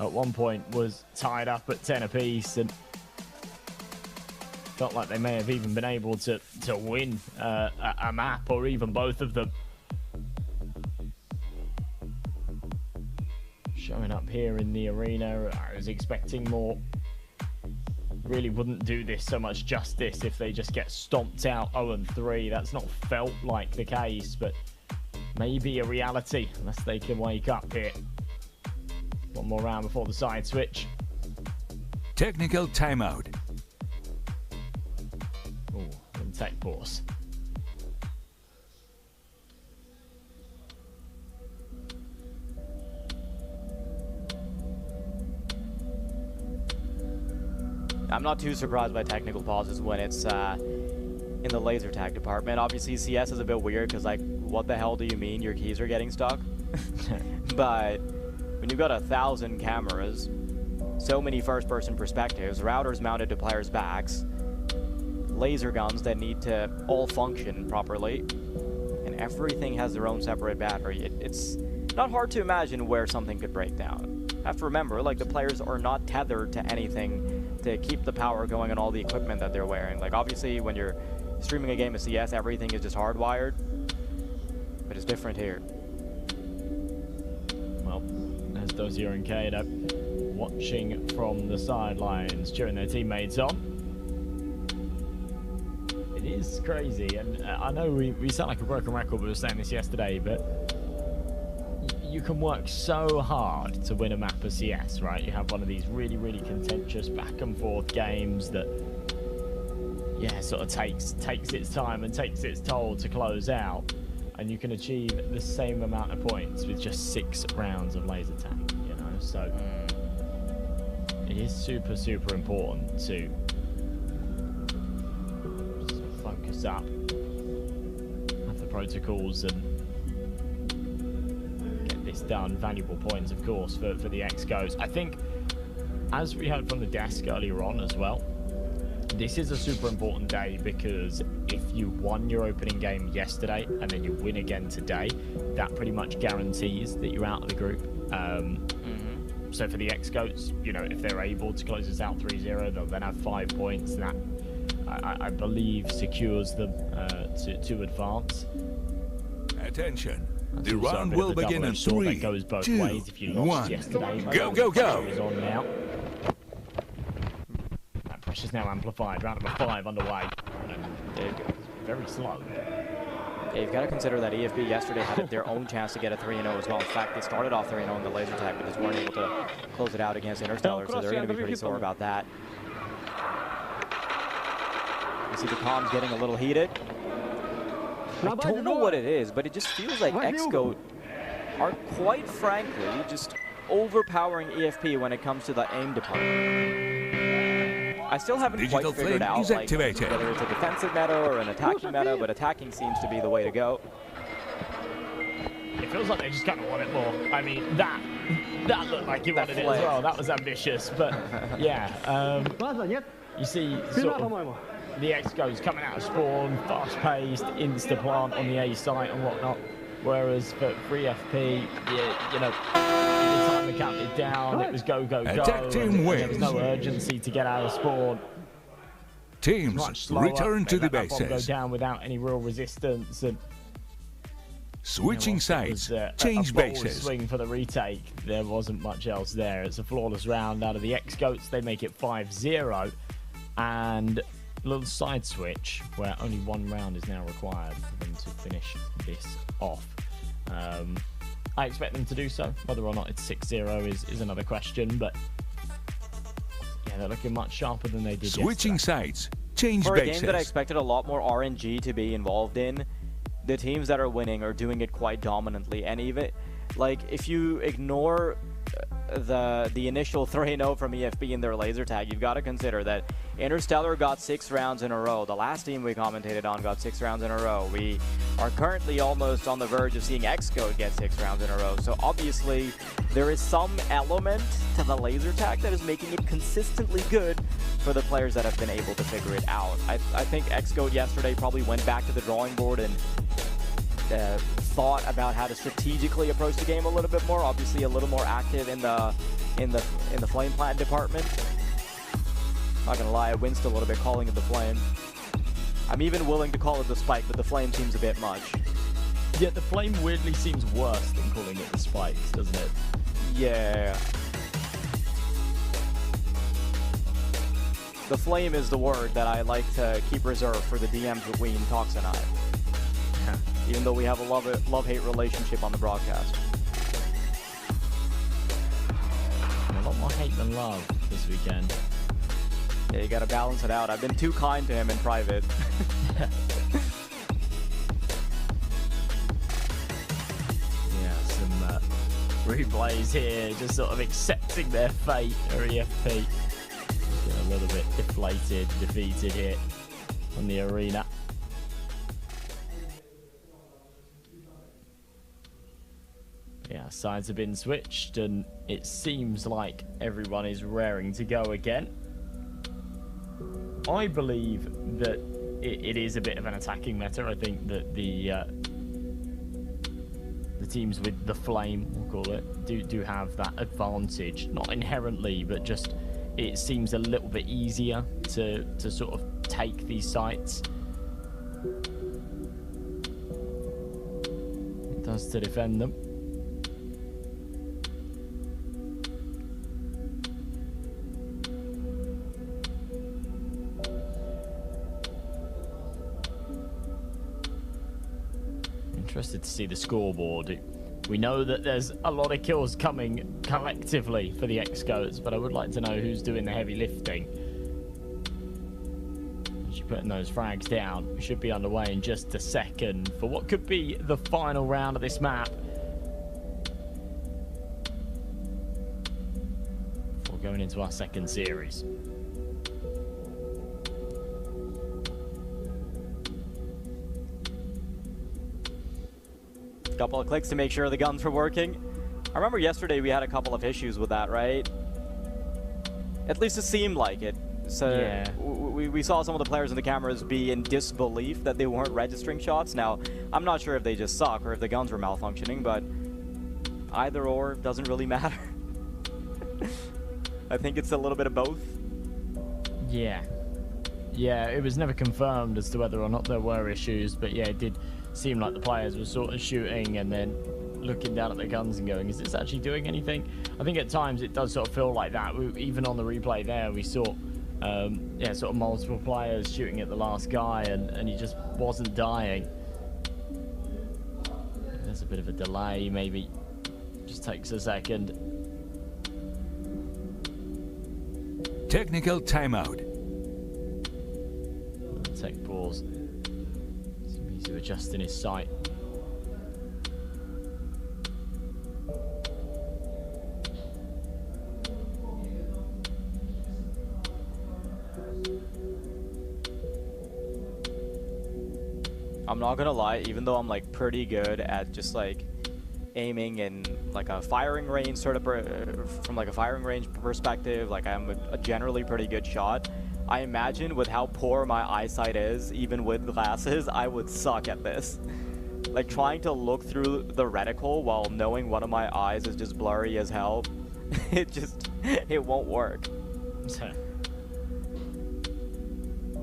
at one point was tied up at 10 apiece, and felt like they may have even been able to win a map or even both of them. Showing up here in the arena, I was expecting more. Really wouldn't do this so much justice if they just get stomped out 0-3. That's not felt like the case, but maybe a reality unless they can wake up here. One more round before the side switch. Technical timeout. Oh, and tech pause. I'm not too surprised by technical pauses when it's in the laser tag department. Obviously, CS is a bit weird because, like, what the hell do you mean your keys are getting stuck? But when you've got 1,000 cameras, so many first-person perspectives, routers mounted to players' backs, laser guns that need to all function properly, and everything has their own separate battery, it's not hard to imagine where something could break down. You have to remember, like, the players are not tethered to anything to keep the power going on all the equipment that they're wearing. Like, obviously, when you're streaming a game of CS, everything is just hardwired, but it's different here. Well, there's Dozier and Kado watching from the sidelines, cheering their teammates on. It is crazy, and I know we sound like a broken record, we were saying this yesterday, but you can work so hard to win a map of CS, right? You have one of these really, really contentious back and forth games that, yeah, sort of takes its time and takes its toll to close out, and you can achieve the same amount of points with just 6 rounds of laser tag, you know? So it is super, super important to sort of focus up, have the protocols, and done. Valuable points, of course, for the X-Goes. I think, as we heard from the desk earlier on as well, this is a super important day because if you won your opening game yesterday and then you win again today, that pretty much guarantees that you're out of the group. So for the X-Goes, you know, if they're able to close this out 3-0, they'll then have 5 points. That, I believe, secures them to advance. Attention. That's The round will begin in 3, that goes both 2, ways. If you lost 1. yesterday, Go, go, go! is on now. That pressure's now amplified. Round number 5 underway. There it goes. Very slow. Yeah, you've got to consider that EFB yesterday had their own chance to get a 3-0 as well. In fact, they started off 3-0 in the laser tag, but just weren't able to close it out against Interstellar, so they're going to be pretty sore about that. You see the comms getting a little heated. I don't know what it is, but it just feels like X-Goat are quite frankly just overpowering EFP when it comes to the aim department. I still haven't quite figured out like, whether it's a defensive meta or an attacking meta, but attacking seems to be the way to go. It feels like they just kind of want it more. I mean, that looked like he wanted it as well. That was ambitious, but yeah. You see sort of the X-Goes coming out of spawn, fast-paced, insta-plant on the A site and whatnot. Whereas for 3FP, you know, the time they counted down, it was go, go, go. Attack team wins. There was no urgency to get out of spawn. Teams return to the bases. Go down without any real resistance. And switching sides, change bases. Swing for the retake. There wasn't much else there. It's a flawless round out of the X-Goats. They make it 5-0. And a little side switch where only 1 round is now required for them to finish this off. I expect them to do so. Whether or not it's 6-0 is another question, but yeah, they're looking much sharper than they did switching yesterday. Sides, change for bases. A game that I expected a lot more RNG to be involved in, the teams that are winning are doing it quite dominantly. And even, like, if you ignore the initial 3-0 from EFB in their laser tag, you've got to consider that Interstellar got 6 rounds in a row. The last team we commentated on got 6 rounds in a row. We are currently almost on the verge of seeing Xcode get 6 rounds in a row. So obviously there is some element to the laser tag that is making it consistently good for the players that have been able to figure it out. I think Xcode yesterday probably went back to the drawing board and thought about how to strategically approach the game a little bit more. Obviously, a little more active in the flame plant department. Not gonna lie, I winced a little bit calling it the flame. I'm even willing to call it the spike, but the flame seems a bit much. Yeah, the flame weirdly seems worse than calling it the spikes, doesn't it? Yeah. The flame is the word that I like to keep reserved for the DMs between Tox and I. Yeah. Even though we have a love-hate relationship on the broadcast. A lot more hate than love this weekend. Yeah, you gotta balance it out. I've been too kind to him in private. Yeah, some replays here, just sort of accepting their fate, or EFP. A little bit deflated, defeated here on the arena. Yeah, sides have been switched, and it seems like everyone is raring to go again. I believe that it is a bit of an attacking meta. I think that the teams with the flame, we'll call it, do have that advantage. Not inherently, but just it seems a little bit easier to sort of take these sites. It does to defend them. Interested to see the scoreboard. We know that there's a lot of kills coming collectively for the X-Goats, but I would like to know who's doing the heavy lifting. As you're putting those frags down, we should be underway in just a second for what could be the final round of this map. Before going into our second series. Couple of clicks to make sure the guns were working. I remember yesterday we had a couple of issues with that, right? At least it seemed like it. So yeah. We saw some of the players in the cameras be in disbelief that they weren't registering shots. Now, I'm not sure if they just suck or if the guns were malfunctioning, but either or doesn't really matter. I think it's a little bit of both. Yeah. Yeah, it was never confirmed as to whether or not there were issues, but yeah, it did seem like the players were sort of shooting and then looking down at their guns and going, is this actually doing anything? I think at times it does sort of feel like that. Even on the replay there, we saw yeah, sort of multiple players shooting at the last guy and he just wasn't dying. There's a bit of a delay, maybe just takes a second. Technical timeout. Tech pause. Seems to adjust in his sight. I'm not gonna lie, even though I'm like pretty good at just like aiming in like a firing range sort of from like a firing range perspective, like I'm a generally pretty good shot. I imagine with how poor my eyesight is, even with glasses, I would suck at this. Like trying to look through the reticle while knowing one of my eyes is just blurry as hell. it won't work.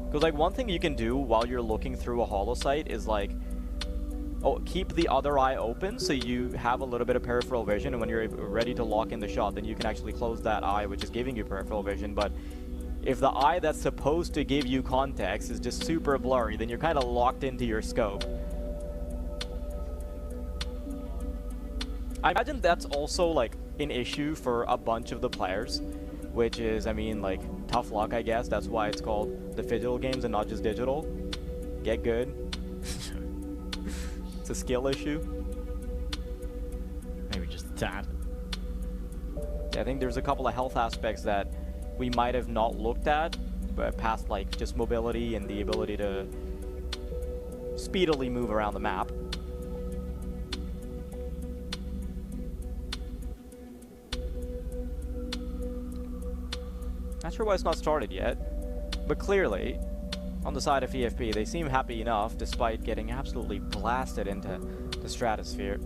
Because like one thing you can do while you're looking through a holosight is like, keep the other eye open so you have a little bit of peripheral vision, and when you're ready to lock in the shot, then you can actually close that eye, which is giving you peripheral vision. But if the eye that's supposed to give you context is just super blurry, then you're kind of locked into your scope. I imagine that's also like an issue for a bunch of the players, which is, I mean, like, tough luck, I guess. That's why it's called the Phygital games and not just digital. Get good. It's a skill issue. Maybe just a tad. Yeah, I think there's a couple of health aspects that we might have not looked at, but past like just mobility and the ability to speedily move around the map. Not sure why it's not started yet, but clearly on the side of EFP. They seem happy enough despite getting absolutely blasted into the stratosphere.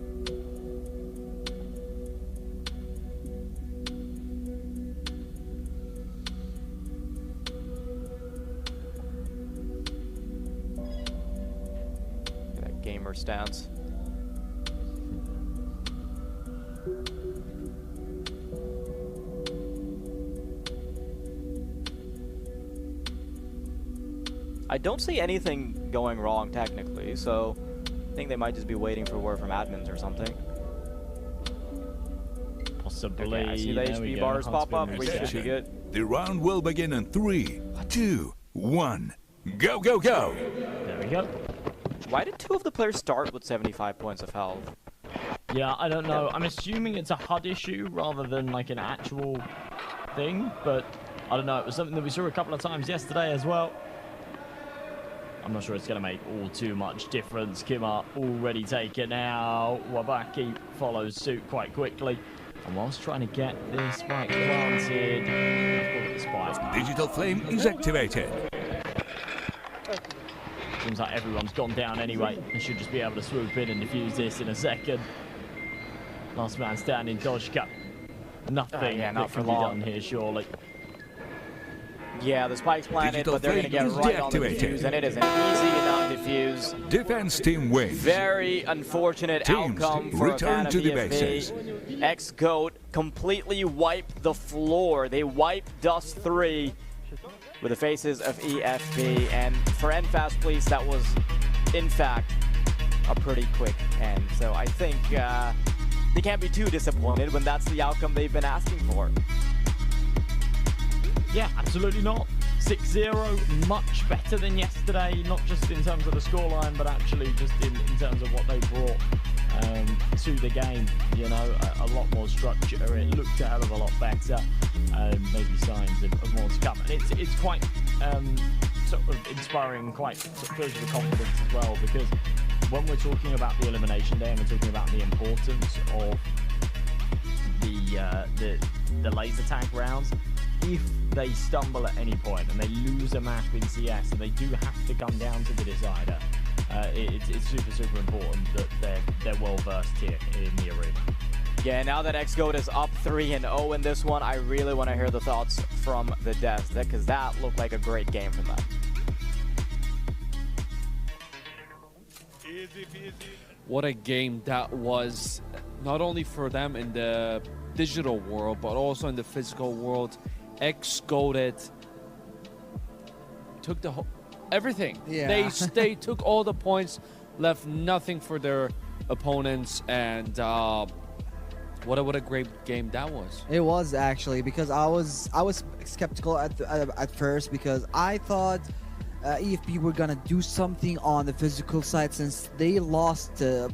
That gamer stance. I don't see anything going wrong technically, so I think they might just be waiting for word from admins or something. Possibly. Okay, I see the HP bars pop up. We should be good. The round will begin in 3, 2, 1. Go, go, go! There we go. Why did 2 of the players start with 75 points of health? Yeah, I don't know. I'm assuming it's a HUD issue rather than like an actual thing, but I don't know. It was something that we saw a couple of times yesterday as well. I'm not sure it's going to make all too much difference. Kimmer already taken out. Wabaki follows suit quite quickly. And whilst trying to get this spike planted, the spike. Phygital flame is activated. Seems like everyone's gone down anyway. They should just be able to swoop in and defuse this in a second. Last man standing, Dojka. Nothing not for can long. be done here, surely. Yeah, the spike's planted, Phygital but they're going to get flame is right on the deactivated. defuse, and it is an easy enough defuse. Defense team wins. Very unfortunate Teams outcome for a return fan of to the bases. EFP. X-Goat completely wiped the floor. They wiped Dust 3 with the faces of EFP. And for Enfast Police, that was, in fact, a pretty quick end. So I think they can't be too disappointed when that's the outcome they've been asking for. Yeah, absolutely not. 6-0, much better than yesterday, not just in terms of the scoreline, but actually just in terms of what they brought to the game. You know, a lot more structure. It looked a hell of a lot better. Maybe signs of more to come. And it's quite sort of inspiring, quite sort of fills you with confidence as well, because when we're talking about the elimination day and we're talking about the importance of the laser tag rounds, if they stumble at any point and they lose a map in CS and they do have to come down to the decider, it's super important that they're well versed here in the arena. Yeah, now that X-Goat is up 3-0 in this one, I really want to hear the thoughts from the devs, because that looked like a great game from them. What a game that was, not only for them in the digital world, but also in the physical world. X-Goated took the whole everything. Yeah. They took all the points, left nothing for their opponents, and what a great game that was. It was actually, because I was skeptical at first, because I thought EFP were gonna do something on the physical side, since they lost to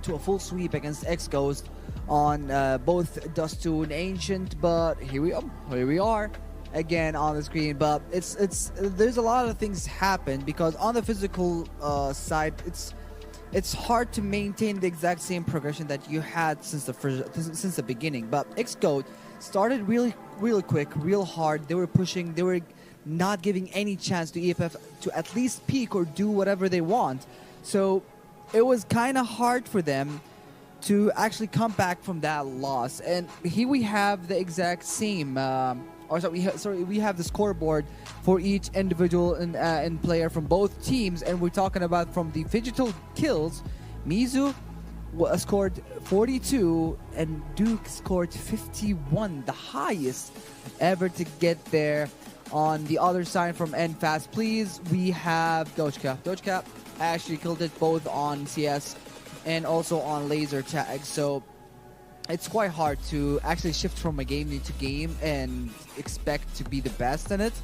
a full sweep against X-Ghost on both Dust 2 and Ancient. But here we are again on the screen. But there's a lot of things happen, because on the physical side, it's hard to maintain the exact same progression that you had since the beginning. But X-Goat started really quick, real hard. They were pushing, they were not giving any chance to EFF to at least peak or do whatever they want. So it was kind of hard for them to actually come back from that loss. And here we have the exact same, we have the scoreboard for each individual and player from both teams, and we're talking about from the Phygital kills, Mizu scored 42 and Duke scored 51, the highest ever to get there. On the other side from Enfast Please, we have Dojka. Dojka actually killed it both on CS and also on laser tag. So it's quite hard to actually shift from a game to game and expect to be the best in it.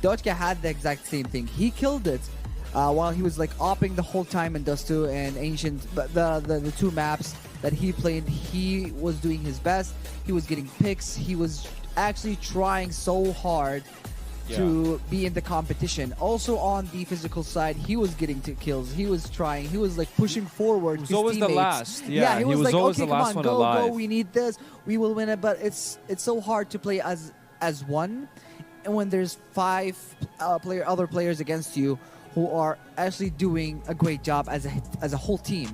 Dojka had the exact same thing. He killed it while he was like opping the whole time in Dust 2 and Ancient. But the two maps that he played, he was doing his best. He was getting picks. He was actually trying so hard to be in the competition. Also on the physical side, he was getting to kills. He was trying. He was like pushing forward. He was his always teammates. the last. Yeah, he was like, always okay, the come last on, one go, alive. go. We need this. We will win it. But it's so hard to play as one, and when there's 5 other players against you who are actually doing a great job as a whole team.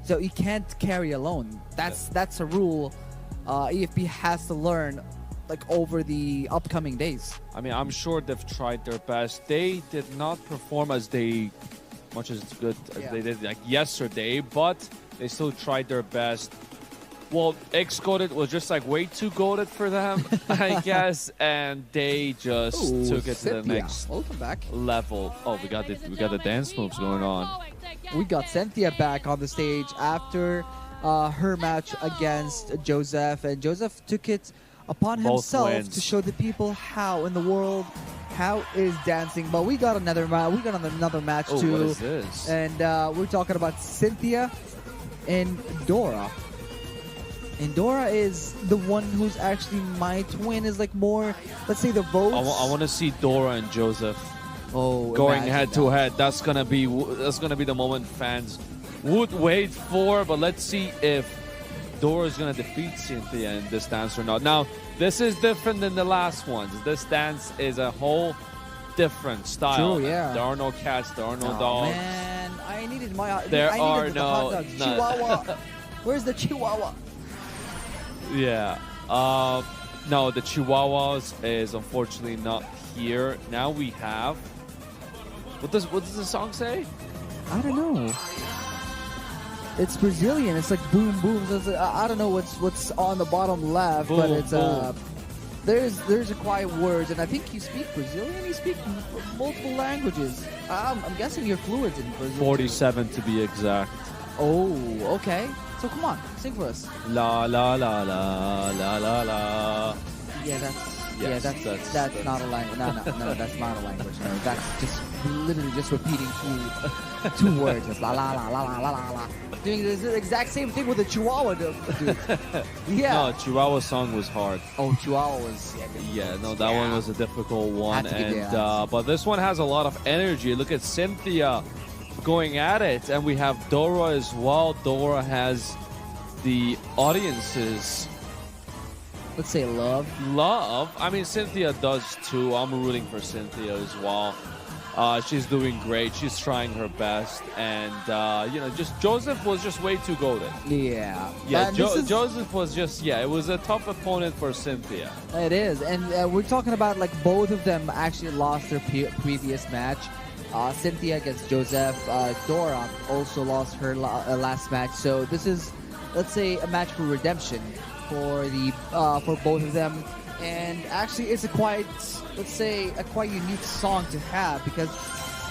So you can't carry alone. That's a rule EFP has to learn like over the upcoming days. I mean, I'm sure they've tried their best. They did not perform as much as good as they did like yesterday, but they still tried their best. Well, X-Goated was just like way too goated for them, I guess, and they just took it to the next level. Oh, we got the dance moves going on. We got Cynthia back on the stage after her match against Joseph, and Joseph took it upon himself to show the people how in the world is dancing. But we got another match. We got another match too. What is this? And we're talking about Cynthia and Dora. And Dora is the one who's actually might win. Is like more, let's say, the votes. I want to see Dora and Joseph going head to head. That's gonna be the moment fans would wait for. But let's see if Dora is gonna defeat Cynthia in this dance or not. Now, this is different than the last ones. This dance is a whole different style. True, yeah. There are no cats. There are no dogs. Man, I needed my. There are the hot dogs. Chihuahua. Where's the Chihuahua? Yeah. No, the Chihuahuas is unfortunately not here. Now we have. What does the song say? I don't know. It's Brazilian. It's like boom boom. So it's like, I don't know what's on the bottom left, boom, but it's boom. There's a quiet words, and I think you speak Brazilian. You speak multiple languages. I'm guessing you're fluent in Brazilian. 47 to be exact. Oh, okay. So come on, sing for us. La la la la la la la. Yeah, that's not a language. No, that's not a language. No, that's just literally just repeating two words. Just la la la la la la la. Doing the exact same thing with the Chihuahua, dude. Yeah. No, Chihuahua song was hard. Oh, Chihuahua was. Yeah, no, that one was a difficult one, and but this one has a lot of energy. Look at Cynthia going at it, and we have Dora as well. Dora has the audience's, let's say, love. I mean, Cynthia does too. I'm rooting for Cynthia as well. She's doing great. She's trying her best, and just Joseph was just way too goated. Yeah. Joseph was just it was a tough opponent for Cynthia. It is, and we're talking about like both of them actually lost their previous match. Cynthia against Joseph. Dora also lost her last match. So this is, let's say, a match for redemption for both of them. And actually, it's a quite unique song to have, because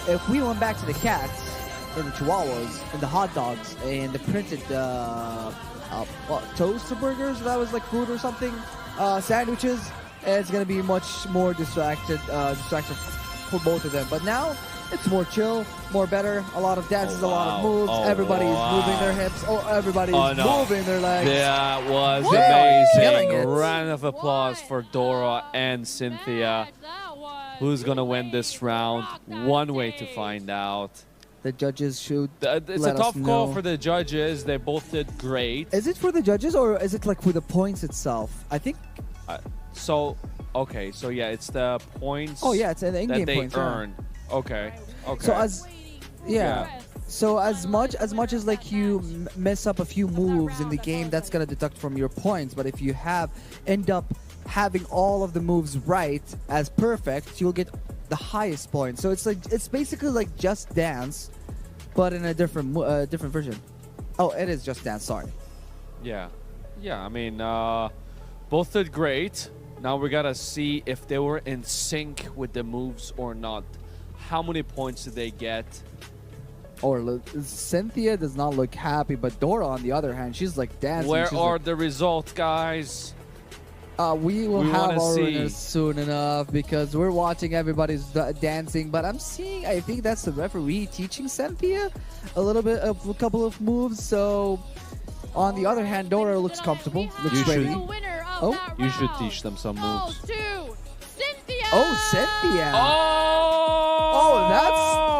if we went back to the cats and the Chihuahuas and the hot dogs and the printed toaster burgers, that was like food or something, sandwiches, it's gonna be much more distracted for both of them. But now it's more chill, more better. A lot of dances, a lot of moves. Everybody's moving their hips. Everybody's moving their legs. That was Killing amazing. it. Round of applause for Dora and Cynthia. Who's gonna win this round? One way to find out. The judges should. It's a tough call for the judges. They both did great. Is it for the judges, or is it like for the points itself? I think. Okay, so yeah, it's the points. Oh yeah, it's an in-game that they points. earn. Yeah. Okay. So as much as like you mess up a few moves in the game, that's gonna deduct from your points. But if you end up having all of the moves right as perfect, you'll get the highest points. So it's basically like Just Dance, but in a different version. Oh, it is Just Dance. Sorry. Yeah. I mean, both did great. Now we gotta see if they were in sync with the moves or not. How many points did they get? Cynthia does not look happy, but Dora, on the other hand, she's like dancing. Where are the results, guys? We will have our winners soon enough, because we're watching everybody's dancing. But I think that's the referee teaching Cynthia a couple of moves. So on the other hand, Dora looks comfortable, looks ready. You should teach them some moves. Cynthia!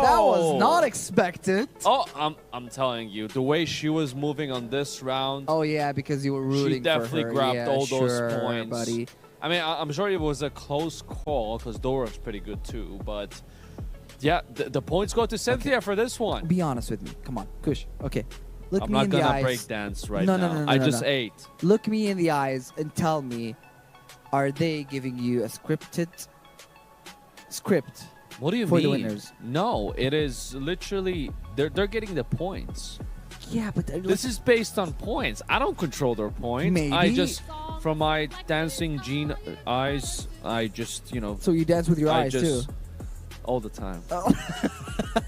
That was not expected. I'm telling you, the way she was moving on this round. Oh yeah, because you were rooting for her. She definitely grabbed all those points, buddy. I mean, I'm sure it was a close call, because Dora's pretty good too, but Yeah, the points go to Cynthia for this one. Be honest with me. Come on, Kush. Okay. Look I'm me not in the gonna eyes. break dance right No, now. no, no, I no, just no. ate. Look me in the eyes and tell me, are they giving you a script What do you for mean? the winners? No, it is literally they're getting the points. Yeah, but This is based on points. I don't control their points. I Maybe. just, from my dancing gene eyes, I just, you know, so you dance with your I eyes just too. all the time. Oh.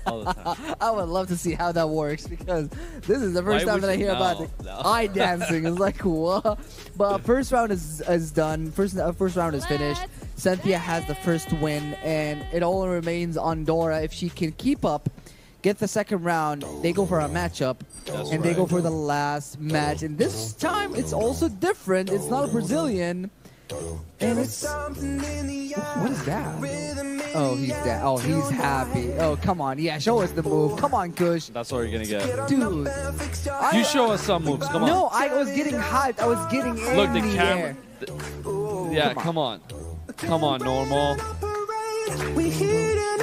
All the time. I would love to see how that works because this is the first Why time would that I you- hear about No, the no. eye dancing. It's like what? But first round is done. First round is finished. Cynthia has the first win, and it all remains on Dora if she can keep up. Get the second round. They go for a matchup, and they go for the last match. And this time it's also different. It's not a Brazilian, and it's what is that? Oh, he's that. Oh, he's happy. Oh, come on. Yeah, show us the move. Come on, Kush. That's all you're gonna get. Dude. You show us some moves. Come on. No, I was getting hyped. I was getting in Look, the the camera. air. Yeah, come on. Come on, normal.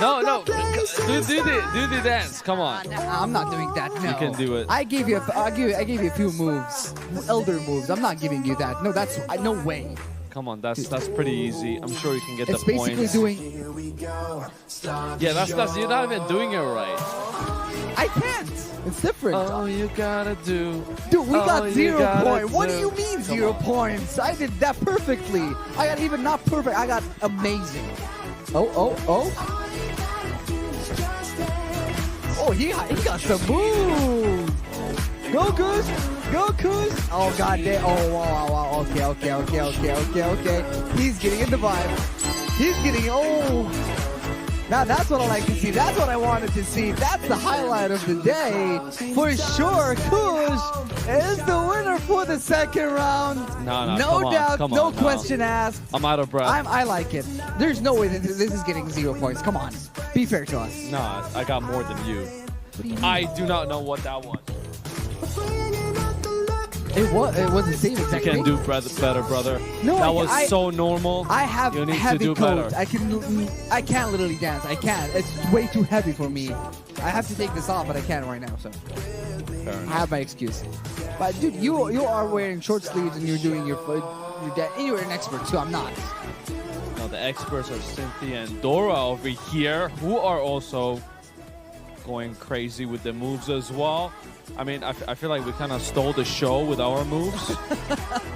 No, no. Do the dance. Come on. I'm not doing that. No. You can do it. I gave you I gave you a few moves, elder moves. I'm not giving you that. No, that's no way. Come on, that's pretty easy. I'm sure you can get It's the basically points. doing. Yeah, that's you're not even doing it right. I can't. It's different. All you gotta do. Dude, we all got you 0 gotta points. What do do. you mean Come 0 on. points? I did that perfectly. I got even not perfect. I got amazing. Oh. Oh, he got some moves. Go, Kush. Go, Kush. Oh, God damn. Oh, wow. Okay. He's getting in the vibe. He's getting, Now that's what I like to see. That's what I wanted to see. That's the highlight of the day. For sure, Kush is the winner for the second round. No, No come on, doubt, come no on, no. question asked. I'm out of breath. I like it. There's no way that this is getting 0 points. Come on. Be fair to us. Nah, I got more than you. I do not know what that was. It was the same You exact can thing. do better, brother. No, that was so normal. I have You need to heavy do coat. better. I can't literally dance. I can't. It's way too heavy for me. I have to take this off, but I can't right now. So Fair I enough. have my excuse. But dude, you are wearing short sleeves and you're doing your you're an expert too. I'm not. Now the experts are Cynthia and Dora over here, who are also going crazy with the moves as well. I mean, I feel like we kind of stole the show with our moves.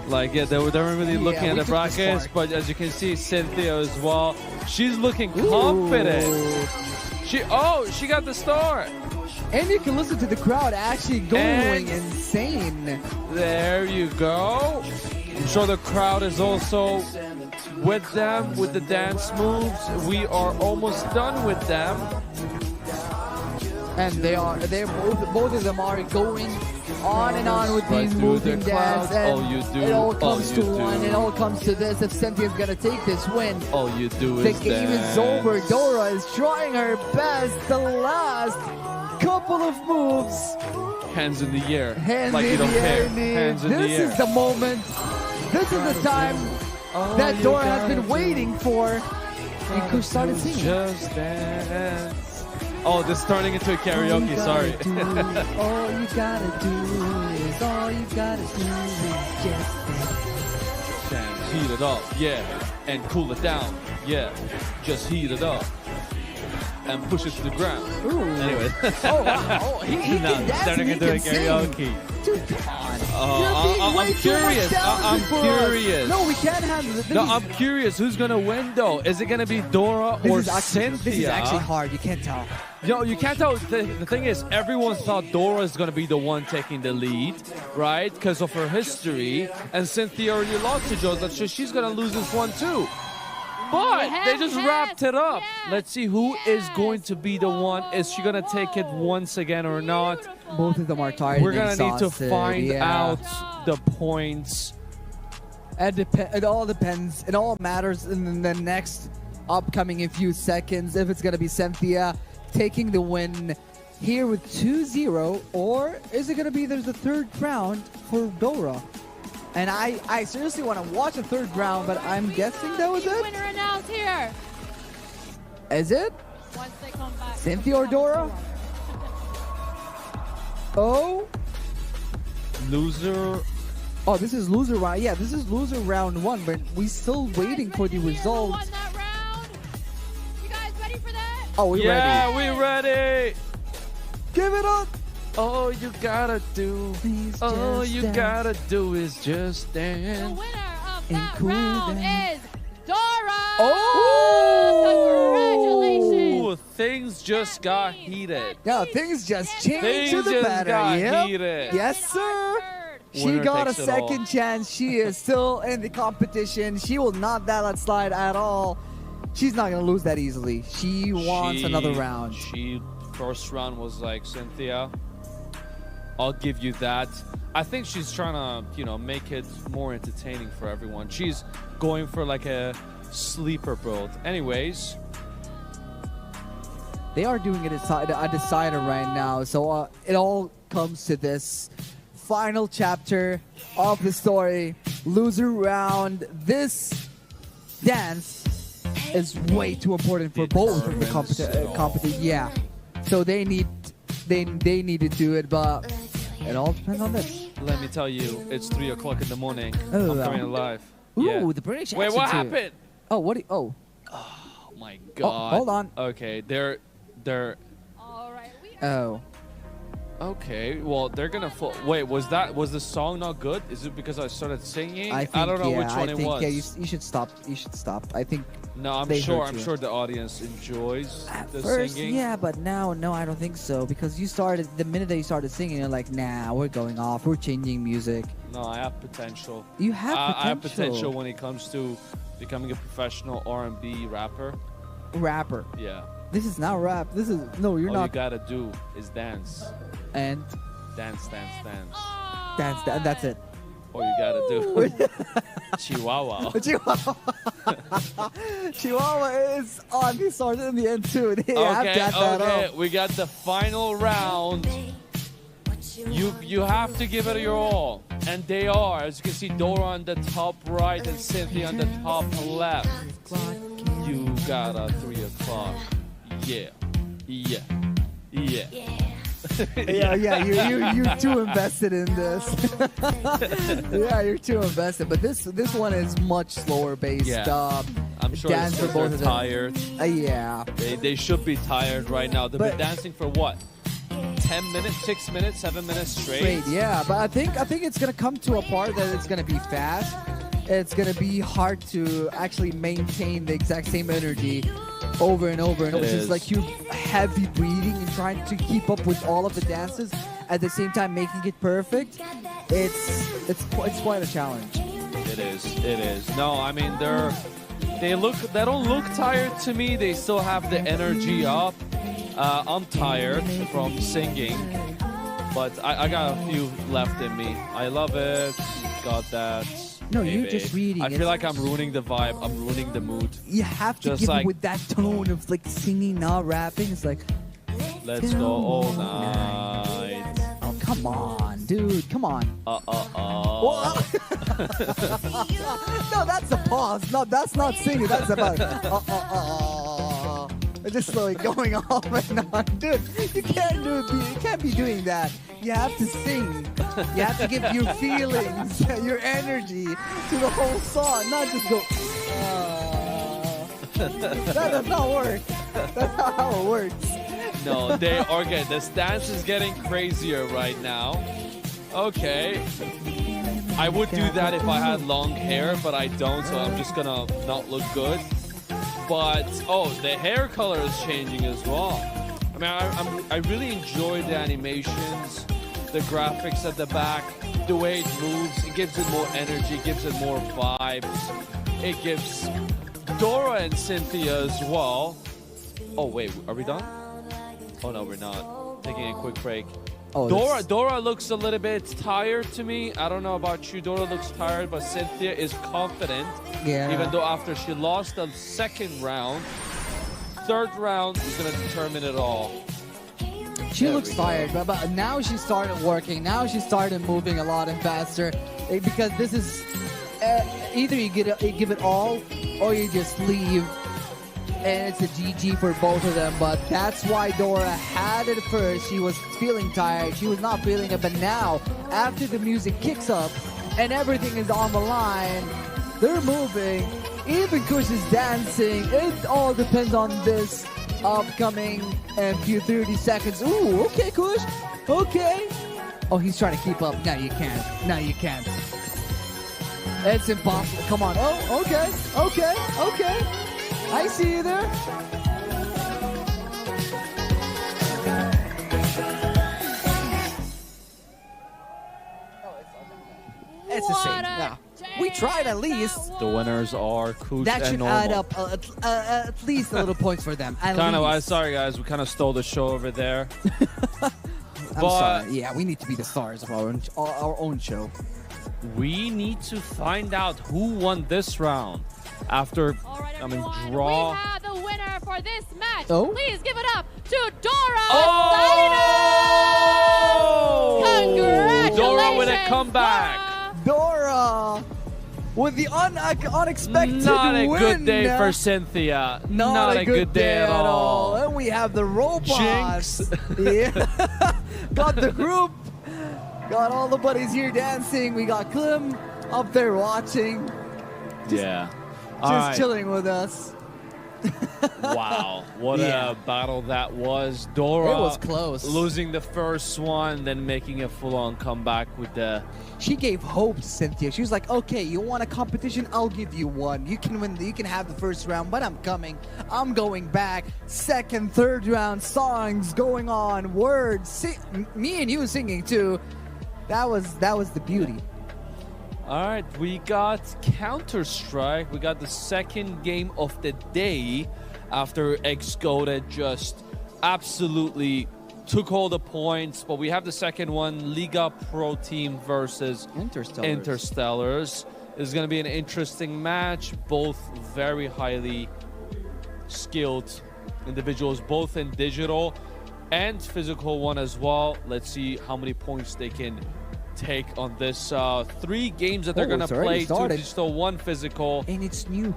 Like, yeah, they weren't really looking at we the took the brackets, spark. but as you can see, Cynthia as well. She's looking confident. Ooh. She got the start. And you can listen to the crowd actually going And- insane. There you go. I'm sure the crowd is also with them with the dance moves. We are almost done with them. And they're both of them are going on and on with Right these through moving the dance. crowd. And All you do, it all all comes you to one. do. It all comes to this. If Cynthia's gonna take this win, All you do the is game is dance. over. Dora is trying her best. The last couple of moves. Hands in the air. Hands like in you don't the care. air, dude. Hands in the This air. is the moment. This is the time All that you Dora has gotta been waiting for. And Kush started singing. Just dance. Oh, this is turning into a karaoke. Sorry. All you gotta do is all you gotta do is just Dance, heat it up, yeah, and cool it down, yeah. Just heat it up and push it to the ground. Ooh. Anyway. Oh, wow. Oh, he No, can dance turning and he into a can sing. karaoke. Dude, come on. I'm You're being way too curious. much I'm talented for us. curious. No, we can't have the No, I'm curious who's gonna win though. Is it gonna be Dora or Cynthia? This is actually hard. You can't tell. Yo, you can't tell. The thing is, everyone thought Dora is going to be the one taking the lead, right? Because of her history. And Cynthia already lost to Joe, so she's going to lose this one too. But they just wrapped it up. Let's see who is going to be the one. Is she going to take it once again or not? Both of them are tired. We're and going to need to exhausted. find Yeah. out the points. It all depends. It all matters in the next upcoming few seconds. If it's going to be Cynthia taking the win here with 2-0, or is it going to be there's a third round for Dora? And I seriously want to watch the third round, but I'm guessing that was it. Winner announced here. Is it? Once they come back. Cynthia or Dora? Oh. Loser. Oh, this is loser round. Yeah, this is loser round 1, but we still waiting for the results. Won that round. You guys ready for that? Oh, we ready. Yeah, we ready. Give it up. All you gotta do, Please all just you dance. gotta do is just The dance. winner of And that cool round down. is Dora. Oh! Congratulations. Things just got heated. Yeah, things just changed Things to the just better. got Yep. heated. Yes, sir. She Winner got a takes it all. second chance. She is still in the competition. She will not let slide at all. She's not gonna lose that easily. She wants another round. First round was like, Cynthia, I'll give you that. I think she's trying to, you know, make it more entertaining for everyone. She's going for like a sleeper build. Anyways, They are doing it a decider right now. So it all comes to this final chapter of the story. Loser round. This dance is way too important for both of the competition. Yeah. So they need to do it, but it all depends on this. let me tell you, it's 3 o'clock in the morning. Oh, I'm wow. coming alive. Ooh, Yeah. the British Wait, what accent too. happened? Oh, what? Oh, Oh my god. hold on. Okay, they're All right. We oh. okay. Well, they're gonna wait. Was the song not good? Is it because I started singing? I think, don't know yeah, which one I it think, was. Yeah, you should stop. You should stop. I think No, I'm they sure. hurt I'm you. sure the audience enjoys at the first, singing. yeah, but now, no, I don't think so. Because you started, the minute that you started singing, you're like, nah, we're going off. We're changing music. No, I have potential. You have potential. I have potential when it comes to becoming a professional R&B rapper. Rapper. Yeah. This is not rap. This is, no, you're All not. you gotta do is dance, And dance, dance, dance. dance, that's it. All you gotta do. Chihuahua. Chihuahua. Chihuahua is on the start and the end too. They have Okay, that okay. up. We got the final round. You have to give it your all, and they are. As you can see, Dora on the top right and Cynthia on the top left. You got a 3 o'clock. Yeah, yeah, yeah. Yeah, you're too invested in this. Yeah, you're too invested. But this one is much slower based. Yeah. I'm sure dance it's for 'cause both they're of them. tired. Yeah. They should be tired right now. They've But- been dancing for what? 10 minutes, 6 minutes, 7 minutes straight. Great, yeah, but I think it's gonna come to a part that it's gonna be fast. It's gonna be hard to actually maintain the exact same energy over and over and over. It's is. just like you heavy breathing and trying to keep up with all of the dances at the same time making it perfect. It's quite a challenge. It is. No, I mean they don't look tired to me. They still have the energy up. I'm tired from singing, but I got a few left in me. I love it. Got that. No, you're baby. just reading. I feel like I'm ruining the vibe. I'm ruining the mood. You have to Just give like- it with that tone of like singing, not rapping. It's like, Let's go all night. oh come on, dude, come on. Whoa. No, that's a pause. No, that's not singing. That's about just like going off and on, dude. You can't be doing that. You have to sing. You have to give your feelings, your energy to the whole song, not just go. That does not work. That's not how it works. No, they okay. The stance is getting crazier right now. Okay. I would do that if I had long hair, but I don't, so I'm just gonna not look good. But oh, the hair color is changing as well. I mean, I really enjoy the animations, the graphics at the back, the way it moves. It gives it more energy, gives it more vibes. It gives Dora and Cynthia as well. Oh wait, are we done? Oh no, we're not. Taking a quick break. Oh, Dora looks a little bit tired to me. I don't know about you. Dora looks tired, but Cynthia is confident. Yeah. Even though after she lost the second round, third round is going to determine it all. She There looks we go. tired, but now she started working. Now she started moving a lot and faster. Because this is either you give it all or you just leave and it's a GG for both of them. But that's why Dora had it first. She was feeling tired. She was not feeling it. But now, after the music kicks up and everything is on the line, they're moving. Even Kush is dancing. It all depends on this upcoming few 30 seconds. Ooh, okay, Kush. Okay. Oh, he's trying to keep up. No, you can't. No, you can't. It's impossible. Come on. Oh, okay. Okay. Okay. I see you there. It's the same. Yeah. We tried at least. The winners are Kush That and should Normal. add up at least a little points for them. At Kind of. least. Sorry, guys. We kind of stole the show over there. I'm but sorry. Yeah, we need to be the stars of our own show. we need to find out who won this round. After, All right, I mean, everyone, draw. we have the winner for this match. Oh? Please give it up to Dora. Oh! Congratulations. Dora with a comeback. Dora with the unexpected Not a win. good day for Cynthia. Not a good day at all. And we have the robots. Jinx. Yeah. Got the group. Got all the buddies here dancing. We got Klim up there watching. Yeah. Just chilling with us. Wow. What Yeah. a battle that was. Dora It was close. losing the first one, then making a full-on comeback with the... She gave hope to Cynthia. She was like, okay, you want a competition? I'll give you one. You can win. You can have the first round, but I'm coming. I'm going back. Second, third round, songs going on, words. Me and you singing too. That was the beauty. All right, we got Counter-Strike. We got the second game of the day after XGOTF just absolutely took all the points. But we have the second one, Liga Pro Team versus Interstellars. It's going to be an interesting match. Both very highly skilled individuals, both in digital and physical one as well. Let's see how many points they can take on this 3 games that they're gonna play. 2 digital, 1 physical, and it's Nuke.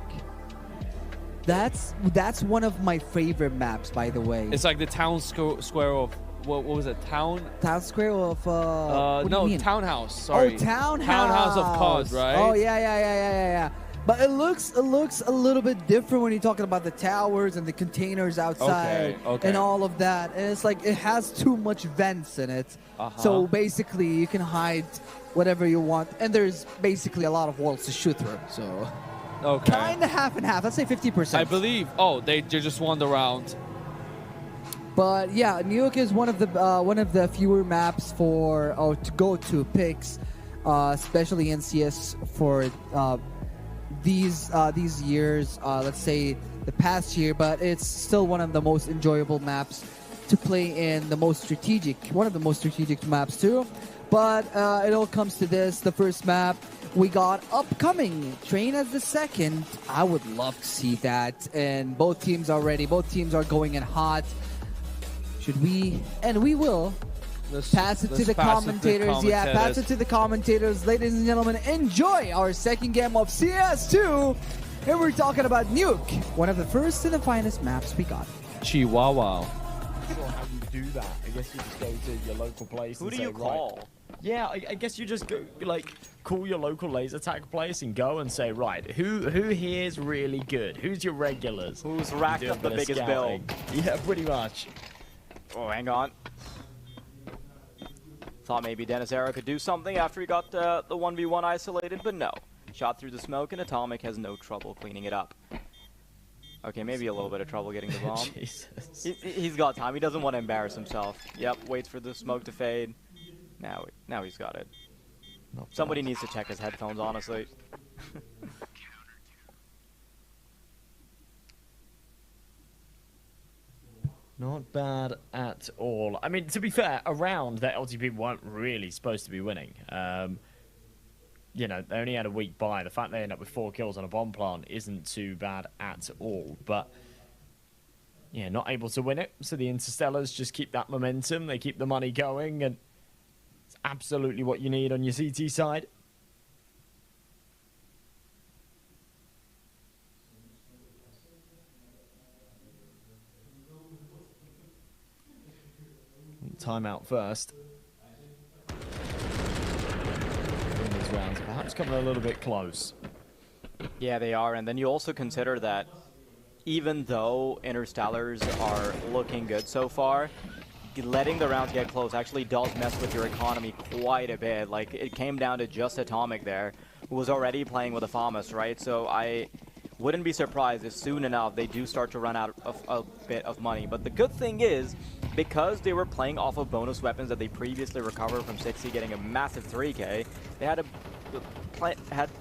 That's one of my favorite maps, by the way. It's like the town square of what was it? Town square of what do you mean? Townhouse. Sorry. Oh, Townhouse. Townhouse of COD, right? Oh yeah. But it looks a little bit different when you're talking about the towers and the containers outside Okay. and all of that. And it's like it has too much vents in it. So basically you can hide whatever you want. And there's basically a lot of walls to shoot through. So kind of half and half. Let's say 50%. I believe. Oh, they just won the round. But yeah, Nuke is one of the fewer maps to go to picks, especially in CS for these years, let's say the past year, but it's still one of the most enjoyable maps to play in, one of the most strategic maps too. But it all comes to this, the first map we got upcoming, Train as the second. I would love to see that, and both teams are ready, both teams are going in hot. Should we, and we will, pass it to the commentators. Yeah, pass it to the commentators. Ladies and gentlemen, enjoy our second game of CS2. And we're talking about Nuke, one of the first and the finest maps we got. Chihuahua. I'm not sure how you do that. I guess you just go to your local place. Who and do say, you right, call? Yeah, I guess you just go, like, call your local laser tag place and go and say, right, who here's really good? Who's your regulars? Who's racked Do a up the bit of biggest bill? scouting. Yeah, pretty much. Oh, hang on. Thought maybe Dennis Era could do something after he got the 1v1 isolated, but no. Shot through the smoke, and Atomic has no trouble cleaning it up. Okay, maybe a little bit of trouble getting the bomb. Jesus. He's got time. He doesn't want to embarrass himself. Yep, waits for the smoke to fade. Now he's got it. Somebody needs to check his headphones, honestly. Not bad at all. I mean, to be fair, a round that LTP weren't really supposed to be winning. You know, they only had a week bye. The fact they end up with 4 kills on a bomb plant isn't too bad at all. But, yeah, not able to win it. So the Interstellars just keep that momentum. They keep the money going. And it's absolutely what you need on your CT side. timeout first. In these rounds, perhaps coming a little bit close. Yeah, they are. And then you also consider that even though Interstellars are looking good so far, letting the rounds get close actually does mess with your economy quite a bit. Like, it came down to just Atomic there, who was already playing with a FAMAS, right? So I wouldn't be surprised if soon enough they do start to run out of a bit of money. But the good thing is, because they were playing off of bonus weapons that they previously recovered from 60 getting a massive 3K, they had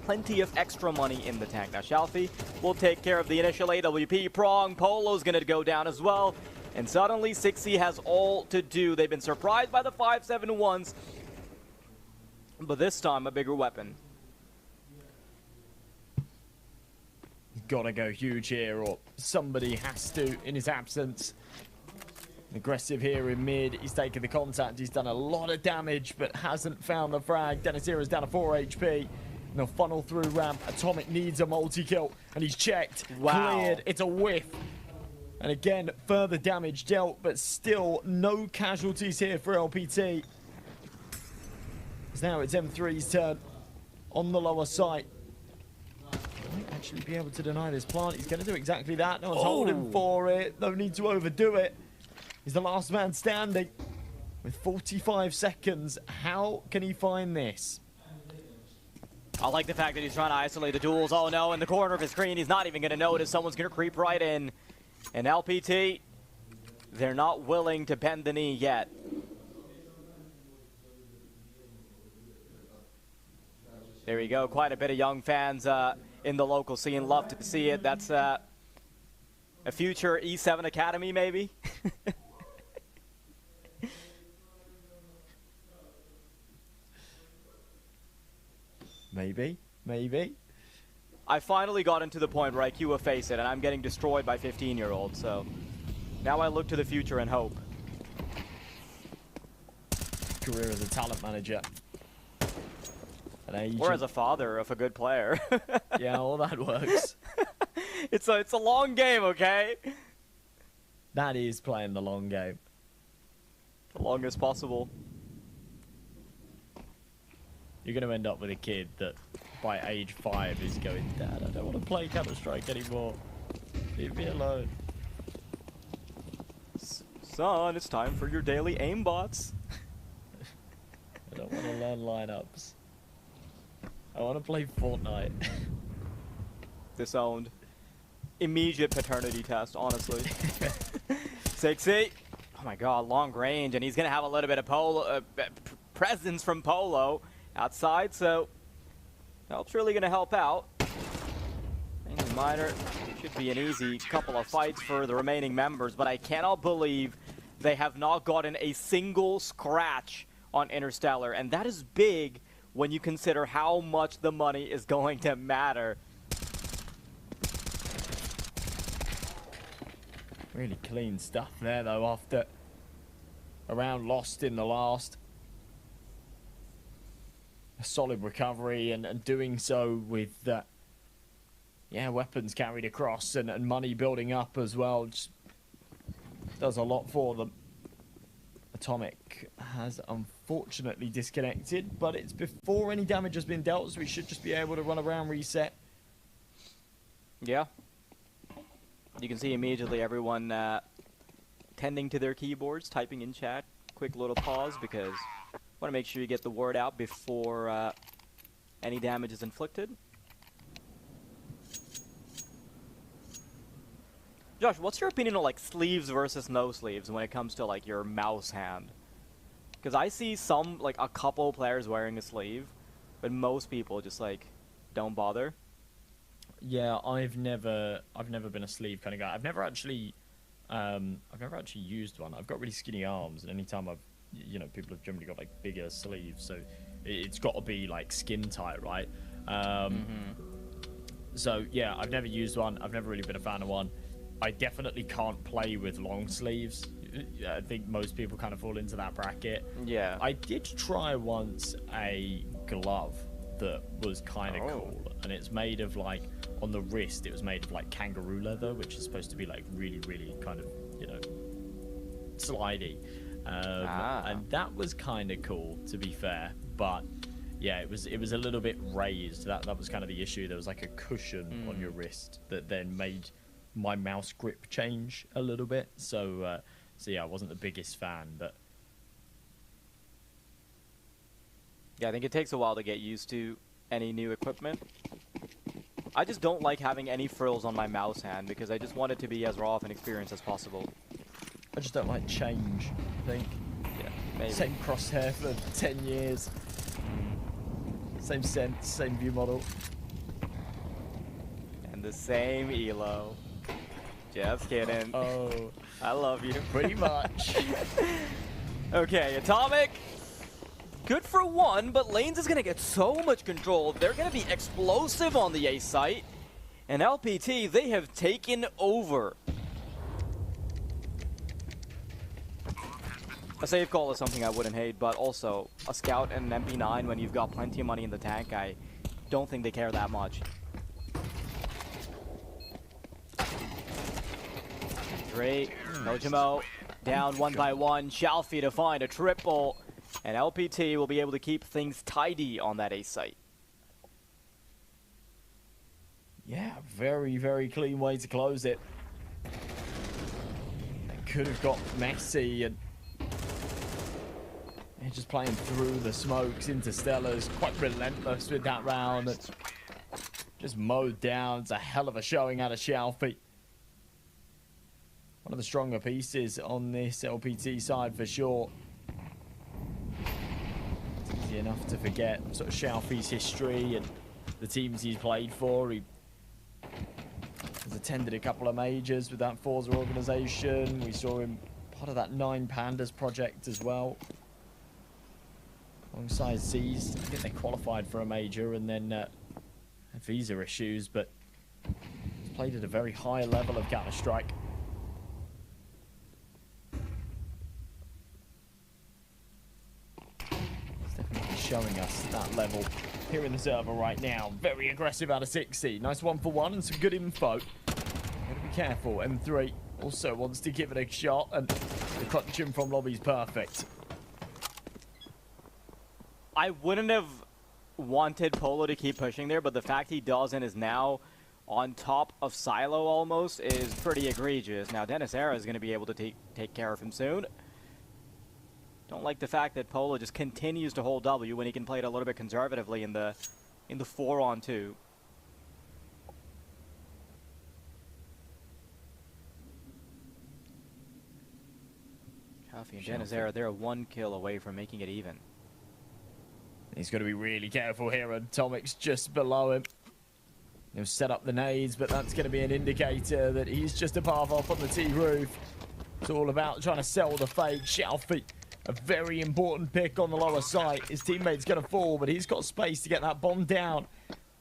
plenty of extra money in the tank. Now Shalfie will take care of the initial AWP prong. Polo's gonna go down as well. And suddenly 60 has all to do. They've been surprised by the 5.7-1s, but this time a bigger weapon. Gotta go huge here, or somebody has to in his absence. Aggressive here in mid. He's taken the contact. He's done a lot of damage, but hasn't found the frag. Denizira's down to 4 HP. And they'll funnel through ramp. Atomic needs a multi-kill, and he's checked. Wow. Cleared. It's a whiff. And again, further damage dealt, but still no casualties here for LPT. Now it's M3's turn on the lower site. Might actually be able to deny this plant. He's going to do exactly that. No one's holding for it. No need to overdo it. He's the last man standing with 45 seconds. How can he find this? I like the fact that he's trying to isolate the duels. Oh no, in the corner of his screen, he's not even going to notice. Someone's going to creep right in. And LPT, they're not willing to bend the knee yet. There we go. Quite a bit of young fans in the local scene. Love to see it. That's a future E7 Academy, maybe. Maybe. I finally got into the point where I queue a face it, and I'm getting destroyed by 15-year-olds, so now I look to the future and hope. Career as a talent manager. An agent. Or as a father of a good player. Yeah, all that works. It's a long game, okay? That is playing the long game. The longest possible. You're going to end up with a kid that by age 5 is going, Dad, I don't want to play Counter-Strike anymore. Leave me alone. Son, it's time for your daily aimbots. I don't want to learn lineups. I want to play Fortnite. Disowned. Immediate paternity test, honestly. 60. Oh my god, long range, and he's going to have a little bit of presence from Polo outside, so help's really going to help out. And Minor should be an easy couple of fights for the remaining members, but I cannot believe they have not gotten a single scratch on Interstellar, and that is big when you consider how much the money is going to matter. Really clean stuff there, though, after a round lost in the last. A solid recovery, and doing so with weapons carried across and money building up as well. Just does a lot for them. Atomic has unfortunately disconnected, but it's before any damage has been dealt, so we should just be able to run around reset. Yeah. You can see immediately everyone tending to their keyboards, typing in chat. Quick little pause because want to make sure you get the word out before any damage is inflicted. Josh, what's your opinion on like sleeves versus no sleeves when it comes to like your mouse hand? Because I see some, like a couple players wearing a sleeve, but most people just like don't bother. Yeah, I've never been a sleeve kind of guy. I've never actually used one. I've got really skinny arms, and anytime people have generally got like bigger sleeves, so it's got to be like skin tight, right? So yeah, I've never used one. I've never really been a fan of one. I definitely can't play with long sleeves. I think most people kind of fall into that bracket. Yeah. I did try once a glove that was kind of cool, and it's made of like, on the wrist, it was made of like kangaroo leather, which is supposed to be like really, really kind of, slidey. And that was kind of cool, to be fair. But yeah, it was a little bit raised. That was kind of the issue. There was like a cushion on your wrist that then made my mouse grip change a little bit. So yeah, I wasn't the biggest fan, but yeah, I think it takes a while to get used to any new equipment. I just don't like having any frills on my mouse hand because I just want it to be as raw of an experience as possible. I just don't like change, I think. Yeah, maybe. Same crosshair for 10 years. Same sense, same view model. And the same elo. Just kidding. Oh, I love you. pretty much. Okay, Atomic. Good for one, but Lanes is going to get so much control. They're going to be explosive on the A site. And LPT, they have taken over. A save call is something I wouldn't hate, but also a scout and an MP9 when you've got plenty of money in the tank, I don't think they care that much. Great. Nojimo down one by one. Shalfie to find a triple. And LPT will be able to keep things tidy on that A site. Yeah, very, very clean way to close it. They could have got messy and they're just playing through the smokes. Interstellar's quite relentless with that round. And just mowed down. It's a hell of a showing out of Shalfie. One of the stronger pieces on this LPT side for sure. It's easy enough to forget sort of Shalfie's history and the teams he's played for. He has attended a couple of majors with that Forza organization. We saw him part of that 9 Pandas project as well. Alongside C's, I think they qualified for a major and then had visa issues, but he's played at a very high level of Counter-Strike. He's definitely showing us that level here in the server right now. Very aggressive out of 60. Nice 1-for-1 and some good info. Gotta be careful. M3 also wants to give it a shot, and the crunching from lobby's perfect. I wouldn't have wanted Polo to keep pushing there, but the fact he doesn't is now on top of Silo almost is pretty egregious. Now Dennis Era is going to be able to take care of him soon. Don't like the fact that Polo just continues to hold W when he can play it a little bit conservatively in the 4-on-2. Coffee and Dennis Era, they're 1 kill away from making it even. He's got to be really careful here, and Atomic's just below him. He'll set up the nades, but that's going to be an indicator that he's just a path up on the T roof. It's all about trying to sell the fake. Shalfie, a very important pick on the lower site. His teammate's going to fall, but he's got space to get that bomb down.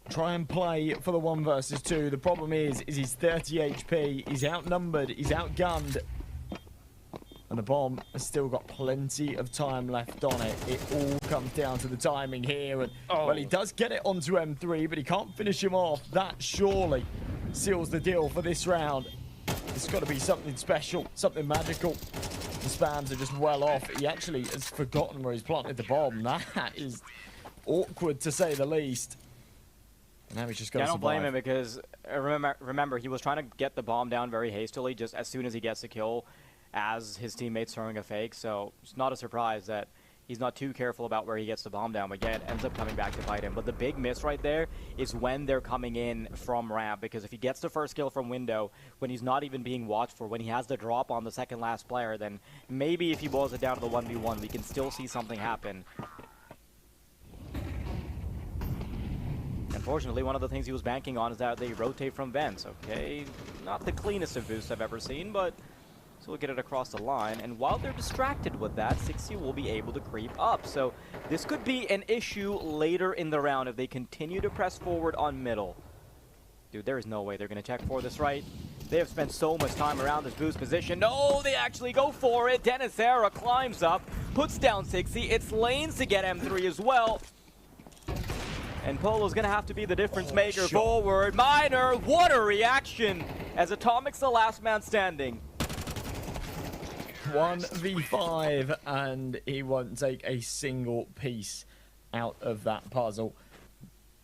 Try and play for the 1 versus 2. The problem is he's 30 HP. He's outnumbered. He's outgunned. And the bomb has still got plenty of time left on it. It all comes down to the timing here. And, well, he does get it onto M3, but he can't finish him off. That surely seals the deal for this round. It's got to be something special, something magical. The spams are just well off. He actually has forgotten where he's planted the bomb. That is awkward, to say the least. And now he's just got to survive. I don't blame him because, remember, he was trying to get the bomb down very hastily just as soon as he gets the kill, as his teammates throwing a fake, so it's not a surprise that he's not too careful about where he gets the bomb down, but yet ends up coming back to fight him. But the big miss right there is when they're coming in from ramp, because if he gets the first kill from window, when he's not even being watched for, when he has the drop on the second last player, then maybe if he boils it down to the 1v1, we can still see something happen. Unfortunately, one of the things he was banking on is that they rotate from vents, okay? Not the cleanest of boosts I've ever seen, but so we'll get it across the line, and while they're distracted with that, 60 will be able to creep up. So this could be an issue later in the round if they continue to press forward on middle. Dude, there is no way they're going to check for this, right? They have spent so much time around this boost position. No, they actually go for it. Dennis Era climbs up, puts down 60. It's Lanes to get M3 as well. And Polo's going to have to be the difference maker forward. Miner, what a reaction as Atomic's the last man standing. 1v5, and he won't take a single piece out of that puzzle.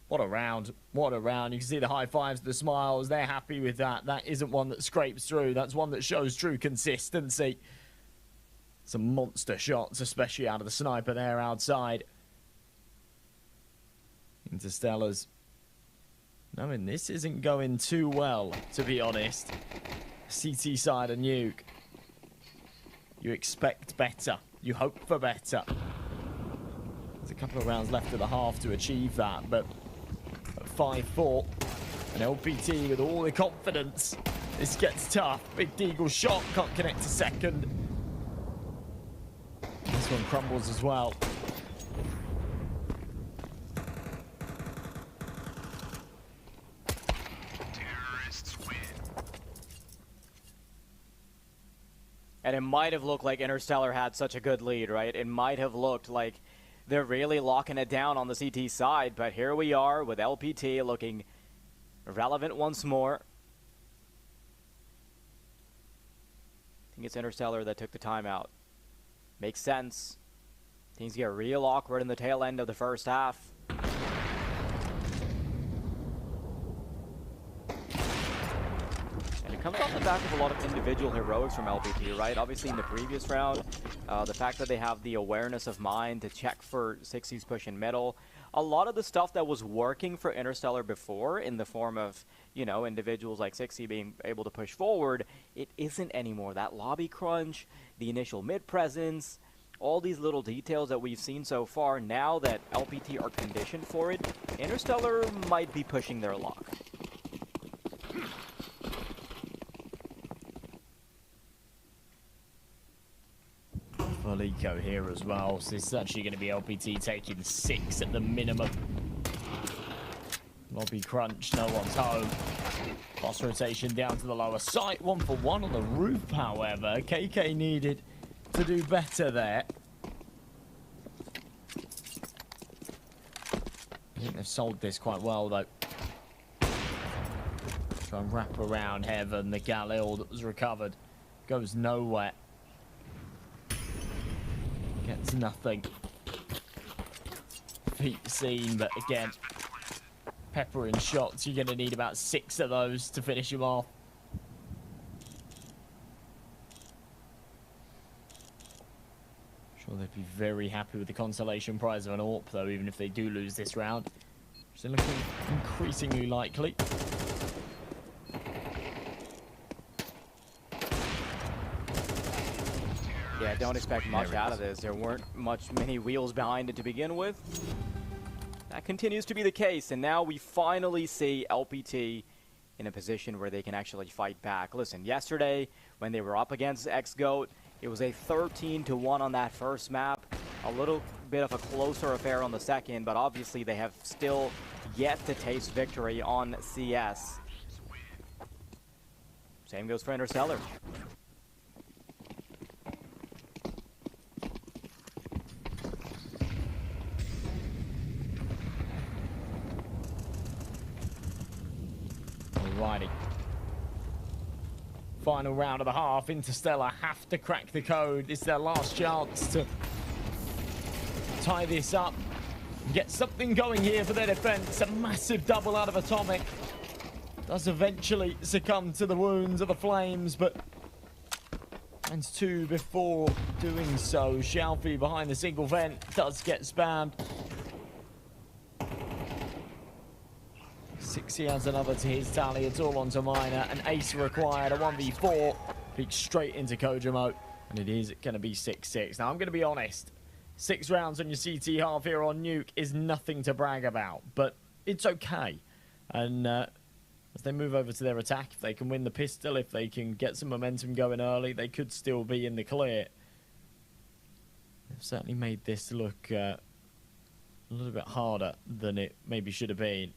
What a round. What a round. You can see the high fives, the smiles. They're happy with that. That isn't one that scrapes through. That's one that shows true consistency. Some monster shots, especially out of the sniper there outside. Interstellars. Knowing this isn't going too well, to be honest. CT side of Nuke. You expect better. You hope for better. There's a couple of rounds left of the half to achieve that, but at 5-4, an LPT with all the confidence. This gets tough. Big Deagle shot, can't connect to second. This one crumbles as well. And it might have looked like Interstellar had such a good lead, right? It might have looked like they're really locking it down on the CT side, but here we are with LPT looking relevant once more. I think it's Interstellar that took the timeout. Makes sense. Things get real awkward in the tail end of the first half. It comes off the back of a lot of individual heroics from LPT, right? Obviously in the previous round, the fact that they have the awareness of mind to check for 60s push in middle. A lot of the stuff that was working for Interstellar before in the form of, you know, individuals like 60 being able to push forward, it isn't anymore. That lobby crunch, the initial mid presence, all these little details that we've seen so far, now that LPT are conditioned for it, Interstellar might be pushing their luck. Eco here as well, so this is actually going to be LPT taking 6 at the minimum. Lobby crunch, no one's home. Cross rotation down to the lower site, 1 for 1 on the roof, however. KK needed to do better there. I think they've sold this quite well, though. Try and wrap around Heaven. The Galil that was recovered goes nowhere. Gets nothing. Feet seen, but again, peppering shots. You're going to need about 6 of those to finish him off. Sure, they'd be very happy with the consolation prize of an AWP, though, even if they do lose this round. Still looking increasingly likely. Yeah, don't expect much out of this. There weren't many wheels behind it to begin with. That continues to be the case, and now we finally see LPT in a position where they can actually fight back. Listen, yesterday, when they were up against XGOAT, it was a 13-1 on that first map. A little bit of a closer affair on the second, but obviously they have still yet to taste victory on CS. Same goes for Interstellar. Alrighty. Final round of the half. Interstellar have to crack the code. It's their last chance to tie this up and get something going here for their defense. A massive double out of Atomic. Does eventually succumb to the wounds of the flames, but finds 2 before doing so. Xiaofi behind the single vent does get spammed. 60 has another to his tally. It's all onto Miner. An ace required. A 1v4. Peeks straight into Kojimo. And it is going to be 6-6. Now, I'm going to be honest. 6 rounds on your CT half here on Nuke is nothing to brag about. But it's okay. And as they move over to their attack, if they can win the pistol, if they can get some momentum going early, they could still be in the clear. They've certainly made this look a little bit harder than it maybe should have been.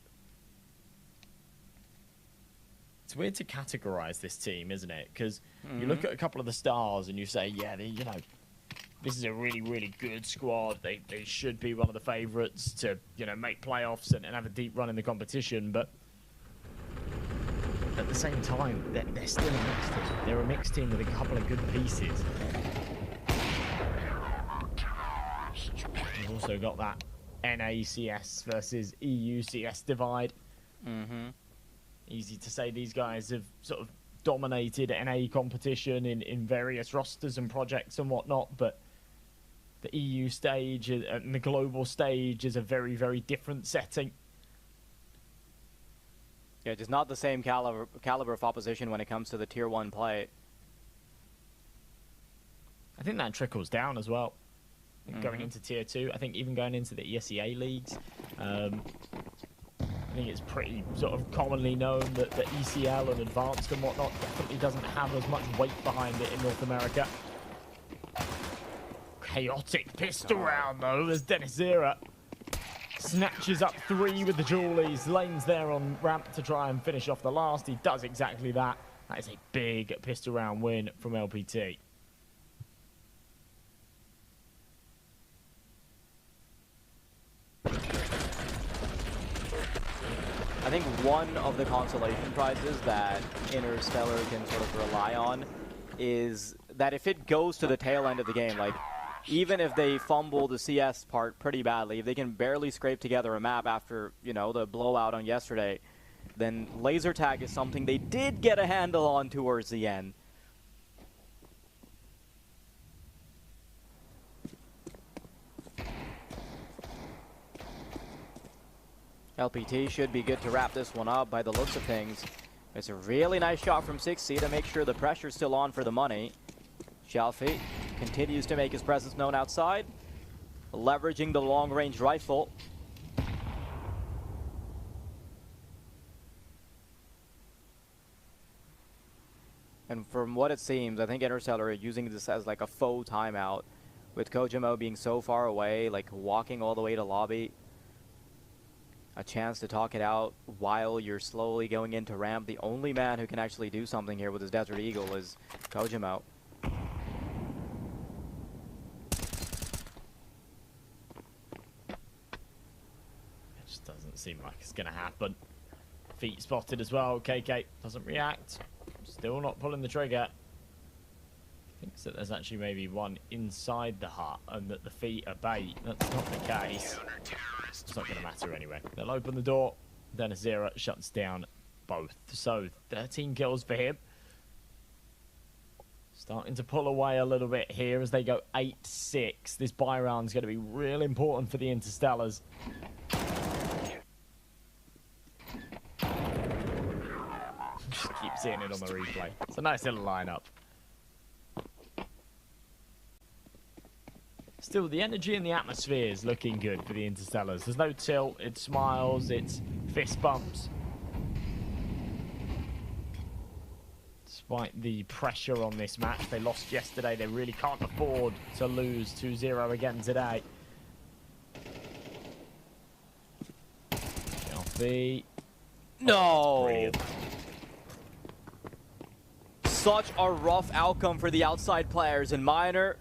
It's weird to categorize this team, isn't it? Because you look at a couple of the stars and you say, yeah, you know, this is a really, really good squad. They should be one of the favorites to, you know, make playoffs and have a deep run in the competition. But at the same time, they're still a mixed team. They're a mixed team with a couple of good pieces. also got that NACS versus EUCS divide. Mm-hmm. Easy to say these guys have sort of dominated NA competition in various rosters and projects and whatnot, but the EU stage and the global stage is a very, very different setting. Yeah, just not the same caliber of opposition when it comes to the Tier 1 play. I think that trickles down as well. Going into Tier 2, I think even going into the ESEA leagues, I think it's pretty sort of commonly known that the ECL and Advanced and whatnot definitely doesn't have as much weight behind it in North America. Chaotic pistol round though as Denizera snatches up 3 with the Jewelies. Lane's there on ramp to try and finish off the last. He does exactly that. That is a big pistol round win from LPT. I think one of the consolation prizes that Interstellar can sort of rely on is that if it goes to the tail end of the game, like even if they fumble the CS part pretty badly, if they can barely scrape together a map after, you know, the blowout on yesterday, then laser tag is something they did get a handle on towards the end. LPT should be good to wrap this one up by the looks of things. It's a really nice shot from 6C to make sure the pressure's still on for the money. Shelfie continues to make his presence known outside, leveraging the long-range rifle. And from what it seems, I think Interstellar are using this as like a faux timeout, with Kojimo being so far away, like walking all the way to lobby. A chance to talk it out while you're slowly going into ramp. The only man who can actually do something here with his Desert Eagle is Kojimo. It just doesn't seem like it's going to happen. Feet spotted as well. KK doesn't react. Still not pulling the trigger. Thinks that there's actually maybe one inside the hut and that the feet are bait. That's not the case. It's not going to matter anyway. They'll open the door. Then Azera shuts down both. So 13 kills for him. Starting to pull away a little bit here as they go 8-6. This buy round is going to be real important for the Interstellars. Just keep seeing it on the replay. It's a nice little lineup. Still, the energy in the atmosphere is looking good for the Interstellars. There's no tilt, it's smiles, it's fist bumps. Despite the pressure on this match, they lost yesterday. They really can't afford to lose 2-0 again today. Shelfie. No! Brilliant. Such a rough outcome for the outside players, and Miner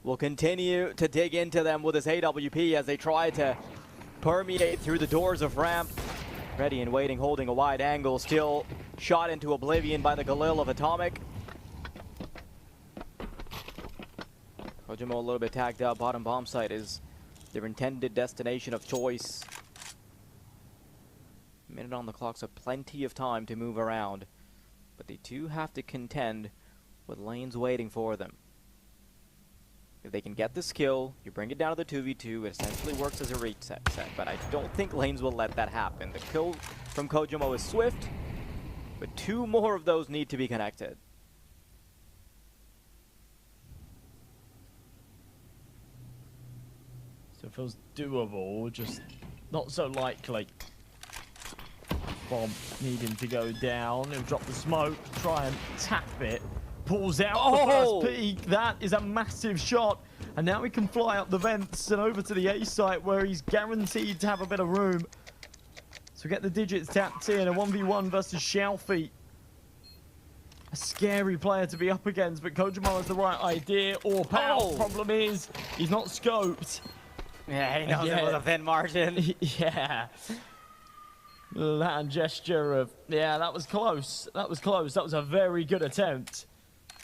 will continue to dig into them with his AWP as they try to permeate through the doors of ramp. Ready and waiting, holding a wide angle, still shot into oblivion by the Galil of Atomic. Kojimo a little bit tagged up. Bottom bomb site is their intended destination of choice. Minute on the clock, so plenty of time to move around. But they do have to contend with lanes waiting for them. If they can get this kill, you bring it down to the 2v2, it essentially works as a reset set, but I don't think lanes will let that happen. The kill from Kojimo is swift, but 2 more of those need to be connected. So it feels doable, just not so likely. Bomb needing to go down. He'll drop the smoke, try and tap it. Pulls out the first peak. That is a massive shot. And now he can fly up the vents and over to the A site where he's guaranteed to have a bit of room. So get the digits tapped in. A 1v1 versus Shelfie. A scary player to be up against, but Kojimo has the right idea. Or Pal. Problem is, he's not scoped. Yeah, he knows it was a thin margin. Yeah. Little hand gesture of, yeah, that was close. That was close. That was a very good attempt.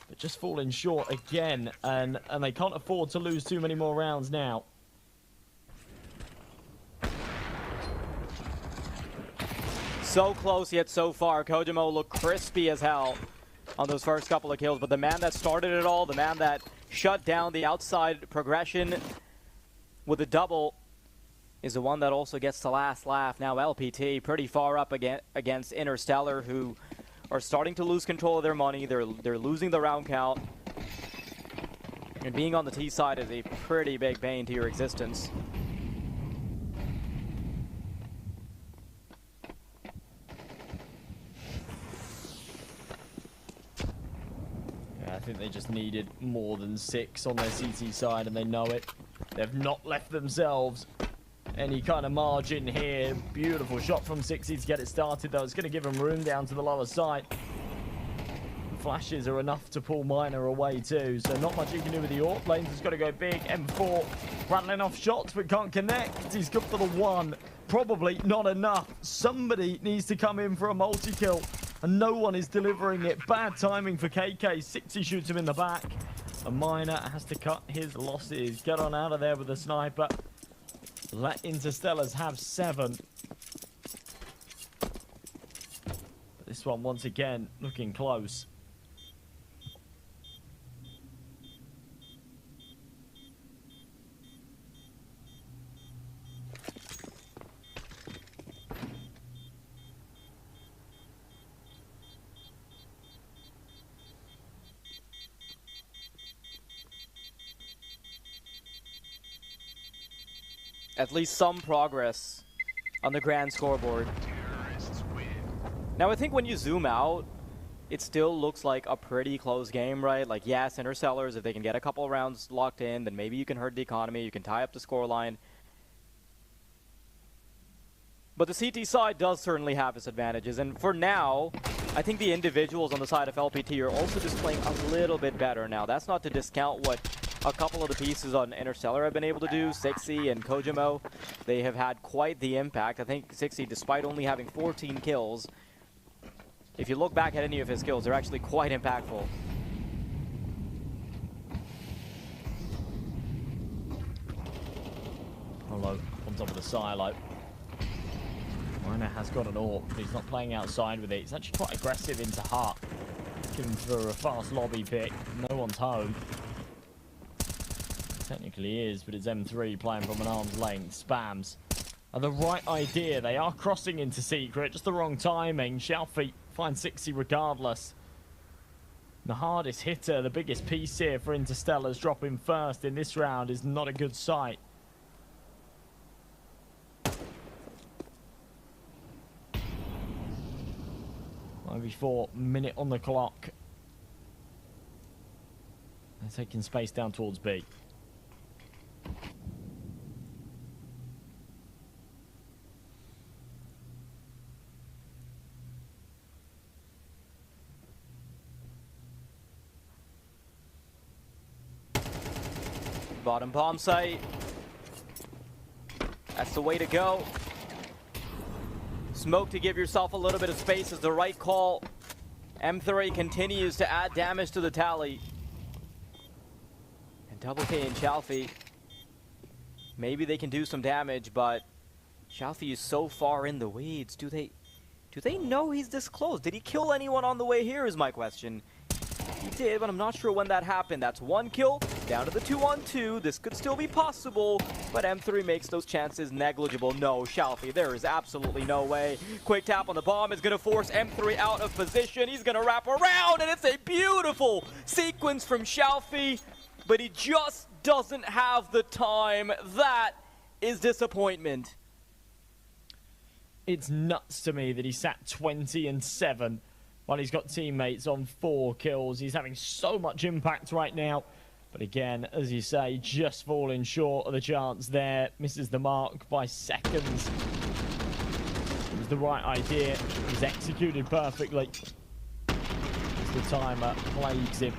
But just falling short again, and they can't afford to lose too many more rounds now. So close yet so far. Kojimo looked crispy as hell on those first couple of kills, but the man that started it all, the man that shut down the outside progression with a double, is the one that also gets the last laugh. Now LPT pretty far up against Interstellar, who are starting to lose control of their money. They're losing the round count. And being on the T side is a pretty big bane to your existence. I think they just needed more than 6 on their CT side, and they know it. They've not left themselves any kind of margin here. Beautiful shot from 60 to get it started, though. It's going to give them room down to the lower side. The flashes are enough to pull Miner away, too, so not much you can do with the AWP. Lanes has got to go big. M4 rattling off shots, but can't connect. He's good for the 1. Probably not enough. Somebody needs to come in for a multi-kill, and no one is delivering it. Bad timing for KK. 60 shoots him in the back. A Miner has to cut his losses. Get on out of there with the sniper. Let Interstellars have 7. But this one, once again, looking close. At least some progress on the grand scoreboard. Now I think when you zoom out, it still looks like a pretty close game, right? Like, yes, Interstellars, if they can get a couple rounds locked in, then maybe you can hurt the economy, you can tie up the scoreline. But the CT side does certainly have its advantages, and for now, I think the individuals on the side of LPT are also just playing a little bit better now. That's not to discount what a couple of the pieces on Interstellar have been able to do. Sixy and Kojimo, they have had quite the impact. I think Sixy, despite only having 14 kills, if you look back at any of his kills, they're actually quite impactful. Hello, on top of the silo. Miner has got an AWP, but he's not playing outside with it. He's actually quite aggressive into Heart. Looking for a fast lobby pick. No one's home. Technically is, but it's M3 playing from an arm's length. Spams are the right idea. They are crossing into secret, just the wrong timing. Shelfie finds 60 regardless. The hardest hitter, the biggest piece here for Interstellars, dropping first in this round is not a good sight. Before minute on the clock. They're taking space down towards B. Bottom bomb site. That's the way to go. Smoke to give yourself a little bit of space is the right call. M3 continues to add damage to the tally. And Double K and Shalfie, maybe they can do some damage, but Shalfie is so far in the weeds. Do they know he's this close? Did he kill anyone on the way here is my question. He did, but I'm not sure when that happened. That's 1 kill, down to the 2-on-2. This could still be possible, but M3 makes those chances negligible. No, Shalfie, there is absolutely no way. Quick tap on the bomb is going to force M3 out of position. He's going to wrap around, and it's a beautiful sequence from Shalfie, but he just doesn't have the time. That is disappointment. It's nuts to me that he sat 20-7 while he's got teammates on 4 kills. He's having so much impact right now. But again, as you say, just falling short of the chance there. Misses the mark by seconds. It was the right idea. It was executed perfectly. As the timer plagues him.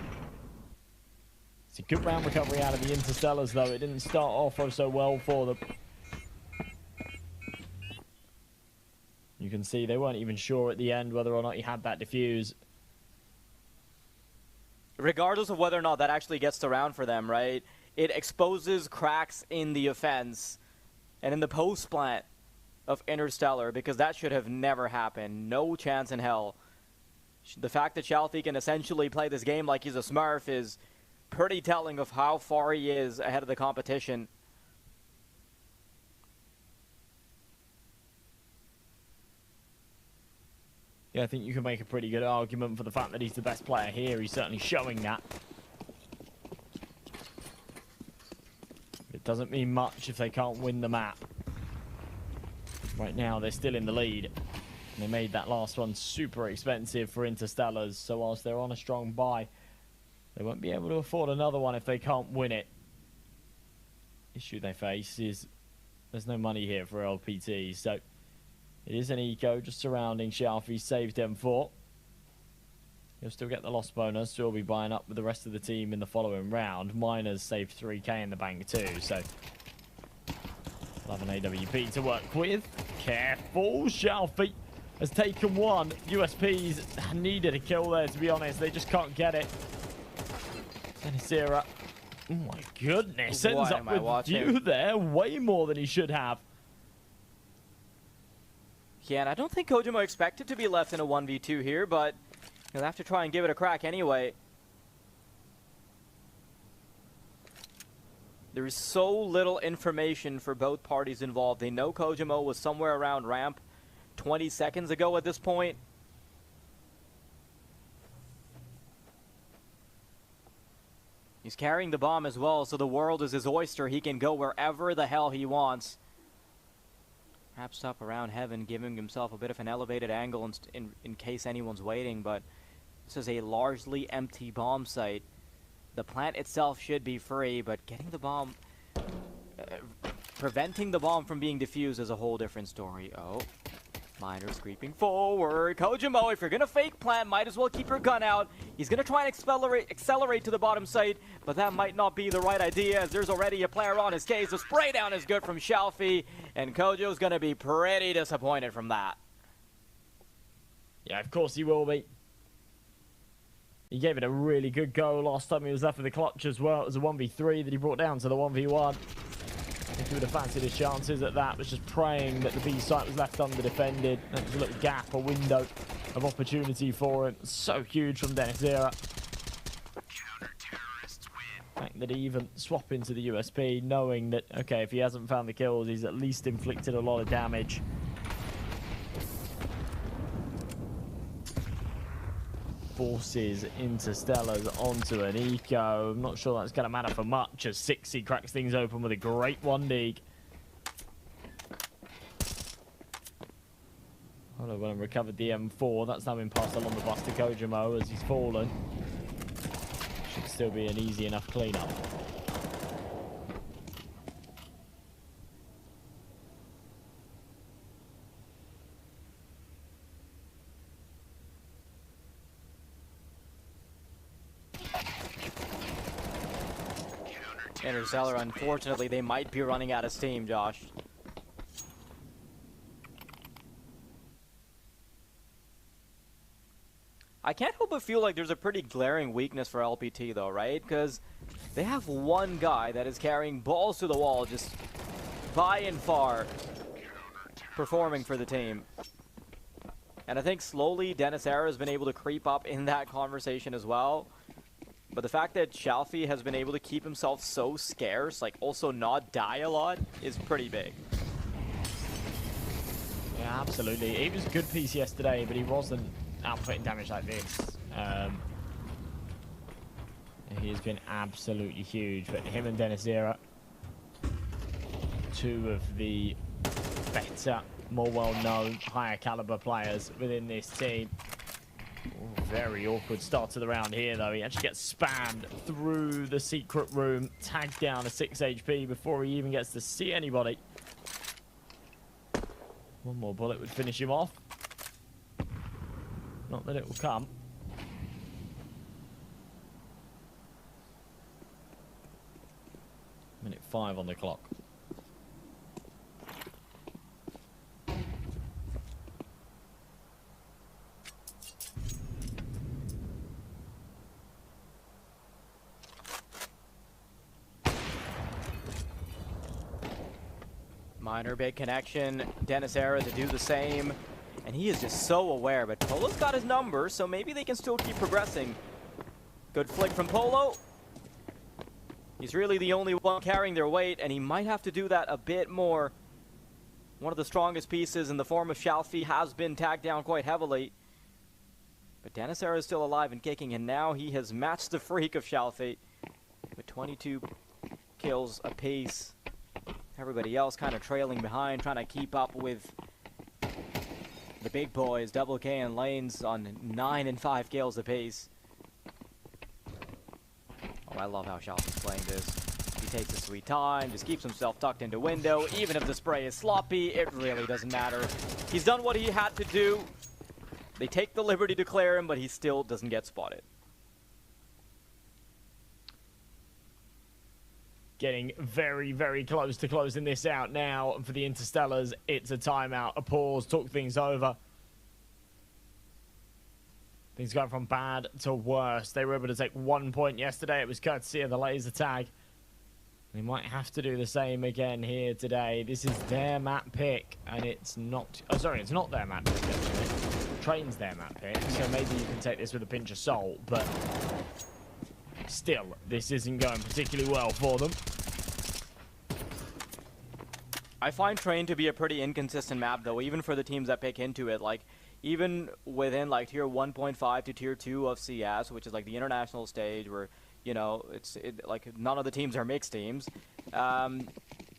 It's a good round recovery out of the Interstellars, though. It didn't start off so well for them. You can see they weren't even sure at the end whether or not he had that defuse. Regardless of whether or not that actually gets the round for them, right? It exposes cracks in the offense. And in the post plant, of Interstellar, because that should have never happened. No chance in hell. The fact that Shalfie can essentially play this game like he's a smurf is pretty telling of how far he is ahead of the competition. Yeah, I think you can make a pretty good argument for the fact that he's the best player here. He's certainly showing that. It doesn't mean much if they can't win the map. Right now, they're still in the lead. And they made that last one super expensive for Interstellars, so whilst they're on a strong buy, they won't be able to afford another one if they can't win it. Issue they face is there's no money here for LPT, so it is an eco just surrounding Shalfie, saved M4. He'll still get the loss bonus, so he'll be buying up with the rest of the team in the following round. Miners saved 3k in the bank too, so love an AWP to work with. Careful, Shalfie has taken one. USPs needed a kill there, to be honest. They just can't get it. Tenisera, oh my goodness, ends up with you there. Way more than he should have. Yeah, and I don't think Kojima expected to be left in a 1v2 here, but he'll have to try and give it a crack anyway. There is so little information for both parties involved. They know Kojima was somewhere around ramp 20 seconds ago at this point. He's carrying the bomb as well, so the world is his oyster. He can go wherever the hell he wants. Perhaps up around heaven, giving himself a bit of an elevated angle in case anyone's waiting, but this is a largely empty bomb site. The plant itself should be free, but getting the bomb, preventing the bomb from being defused is a whole different story. Oh, Miners creeping forward. Kojima, if you're gonna fake plant, might as well keep your gun out. He's gonna try and accelerate to the bottom site, but that might not be the right idea, as there's already a player on his case. The spray down is good from Shalfie, and Kojo's gonna be pretty disappointed from that. Yeah, of course he will be. He gave it a really good go last time he was left with the clutch as well. It was a 1v3 that he brought down to the 1v1. I think he would have fancied his chances at that, was just praying that the B site was left undefended. There was a little gap, a window of opportunity for him. So huge from Tenisera. The fact that he even swap into the USP, knowing that, okay, if he hasn't found the kills, he's at least inflicted a lot of damage. Forces Interstellars onto an eco. I'm not sure that's going to matter for much, as 60 cracks things open with a great one dig. Hollow well recovered the M4. That's now been passed along the bus to Kojima as he's fallen. Should still be an easy enough cleanup. Interstellar, unfortunately, they might be running out of steam, Josh. I can't help but feel like there's a pretty glaring weakness for LPT, though, right? Because they have one guy that is carrying balls to the wall, just by and far performing for the team. And I think slowly Tenisera has been able to creep up in that conversation as well. But the fact that Shalfie has been able to keep himself so scarce, like also not die a lot, is pretty big. Yeah, absolutely. He was a good piece yesterday, but he wasn't outputting damage like this. He has been absolutely huge. But him and Tenisera, two of the better, more well-known, higher caliber players within this team. Ooh, very awkward start to the round here, though. He actually gets spammed through the secret room, tagged down to 6 HP before he even gets to see anybody. One more bullet would finish him off. Not that it will come. Minute 5 on the clock. Minor big connection. Dennis Era to do the same. And he is just so aware, but Polo's got his number, so maybe they can still keep progressing. Good flick from Polo. He's really the only one carrying their weight, and he might have to do that a bit more. One of the strongest pieces in the form of Shalfi has been tagged down quite heavily. But Dennis Era is still alive and kicking, and now he has matched the freak of Shalfi with 22 kills apiece. Everybody else kind of trailing behind, trying to keep up with the big boys. Double K and Lanes on 9 and 5 kills apiece. Oh, I love how Shalfi's playing this. He takes his sweet time, just keeps himself tucked into window. Even if the spray is sloppy, it really doesn't matter. He's done what he had to do. They take the liberty to clear him, but he still doesn't get spotted. Getting very, very close to closing this out now. And for the Interstellars, it's a timeout, a pause, talk things over. Things going from bad to worse. They were able to take 1 point yesterday. It was courtesy of the laser tag. They might have to do the same again here today. This is their map pick, and it's not... Oh, sorry, it's not their map pick, actually. Train's their map pick, so maybe you can take this with a pinch of salt, but still, this isn't going particularly well for them. I find Train to be a pretty inconsistent map, though, even for the teams that pick into it. Like, even within, like, tier 1.5 to tier 2 of CS, which is, like, the international stage where, you know, like, none of the teams are mixed teams.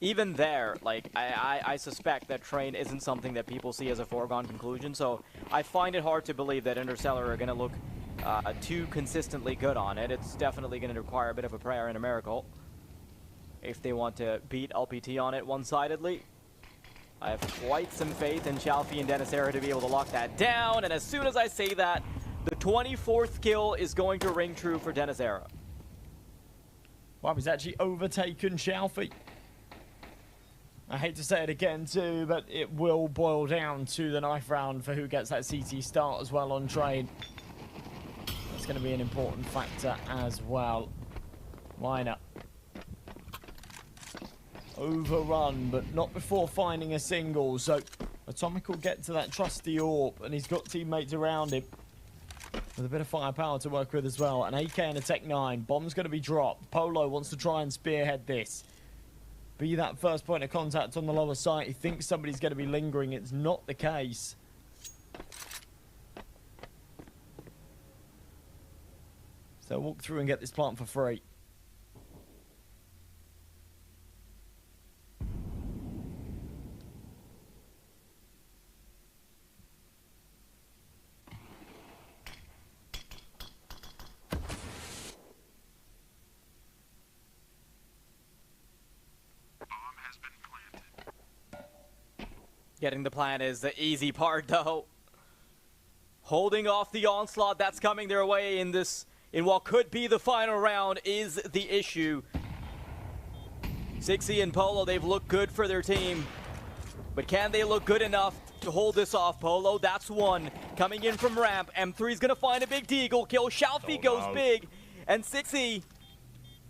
Even there, like, I suspect that Train isn't something that people see as a foregone conclusion, so I find it hard to believe that Interstellar are going to look too consistently good on it. It's definitely going to require a bit of a prayer and a miracle if they want to beat LPT on it one-sidedly. I have quite some faith in Shalfi and Dennis Era to be able to lock that down, and as soon as I say that, the 24th kill is going to ring true for Dennis Era. Well, he's actually overtaken Shalfi. I hate to say it again too, but it will boil down to the knife round for who gets that CT start as well on Train. That's going to be an important factor as well. Minor. Overrun, but not before finding a single. So Atomic will get to that trusty AWP, and he's got teammates around him with a bit of firepower to work with as well. An AK and a Tech 9. Bomb's going to be dropped. Polo wants to try and spearhead this. Be that first point of contact on the lower site. He thinks somebody's going to be lingering. It's not the case. So walk through and get this plant for free. Getting the plant is the easy part, though. Holding off the onslaught that's coming their way in what could be the final round is the issue. Sixy and Polo, they've looked good for their team. But can they look good enough to hold this off? Polo, that's one. Coming in from ramp. M3's going to find a big deagle kill. Shalfi goes big. And Sixy,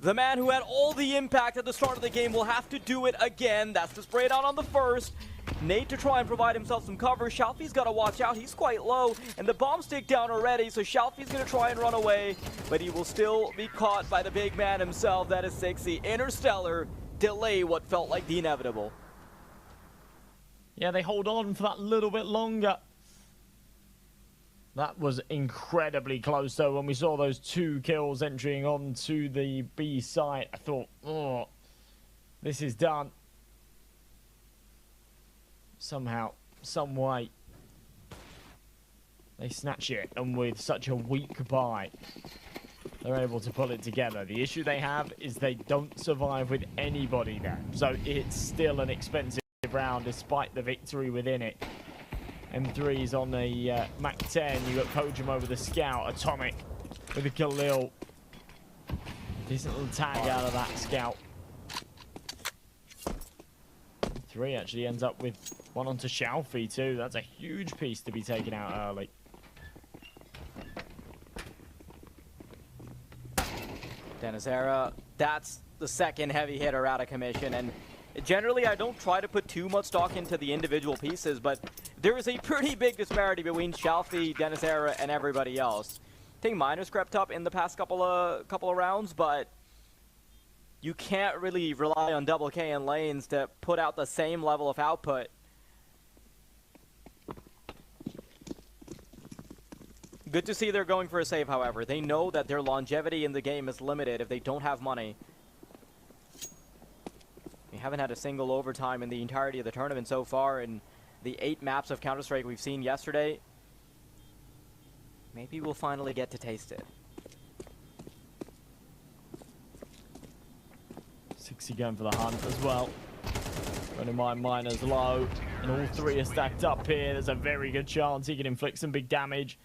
the man who had all the impact at the start of the game, will have to do it again. That's the spray down on the first. Nate to try and provide himself some cover. Shalfi's got to watch out. He's quite low, and the bomb's stick down already, so Shalfi's going to try and run away, but he will still be caught by the big man himself. That is Sixy. Interstellar delay what felt like the inevitable. Yeah, they hold on for that little bit longer. That was incredibly close, though. When we saw those 2 kills entering onto the B site, I thought, oh, this is done. Somehow, some way, they snatch it, and with such a weak buy, they're able to pull it together. The issue they have is they don't survive with anybody there, so it's still an expensive round despite the victory within it. M3's on the Mac 10. You got Kojima with the Scout, Atomic with the Khalil. Decent little tag out of that Scout. 3 actually ends up with one onto Shalfi too. That's a huge piece to be taken out early. Dennis Era, that's the second heavy hitter out of commission, and Generally, I don't try to put too much stock into the individual pieces, but there is a pretty big disparity between Shalfie, Denisera, and everybody else. I think Miner's crept up in the past couple of rounds, but you can't really rely on Double K and lanes to put out the same level of output. Good to see they're going for a save, however. They know that their longevity in the game is limited if they don't have money. We haven't had a single overtime in the entirety of the tournament so far in the 8 maps of Counter-Strike we've seen yesterday. Maybe we'll finally get to taste it. 60 going for the hunt as well. Bearing in mind, Miner's low, and all 3 are stacked up here. There's a very good chance he can inflict some big damage.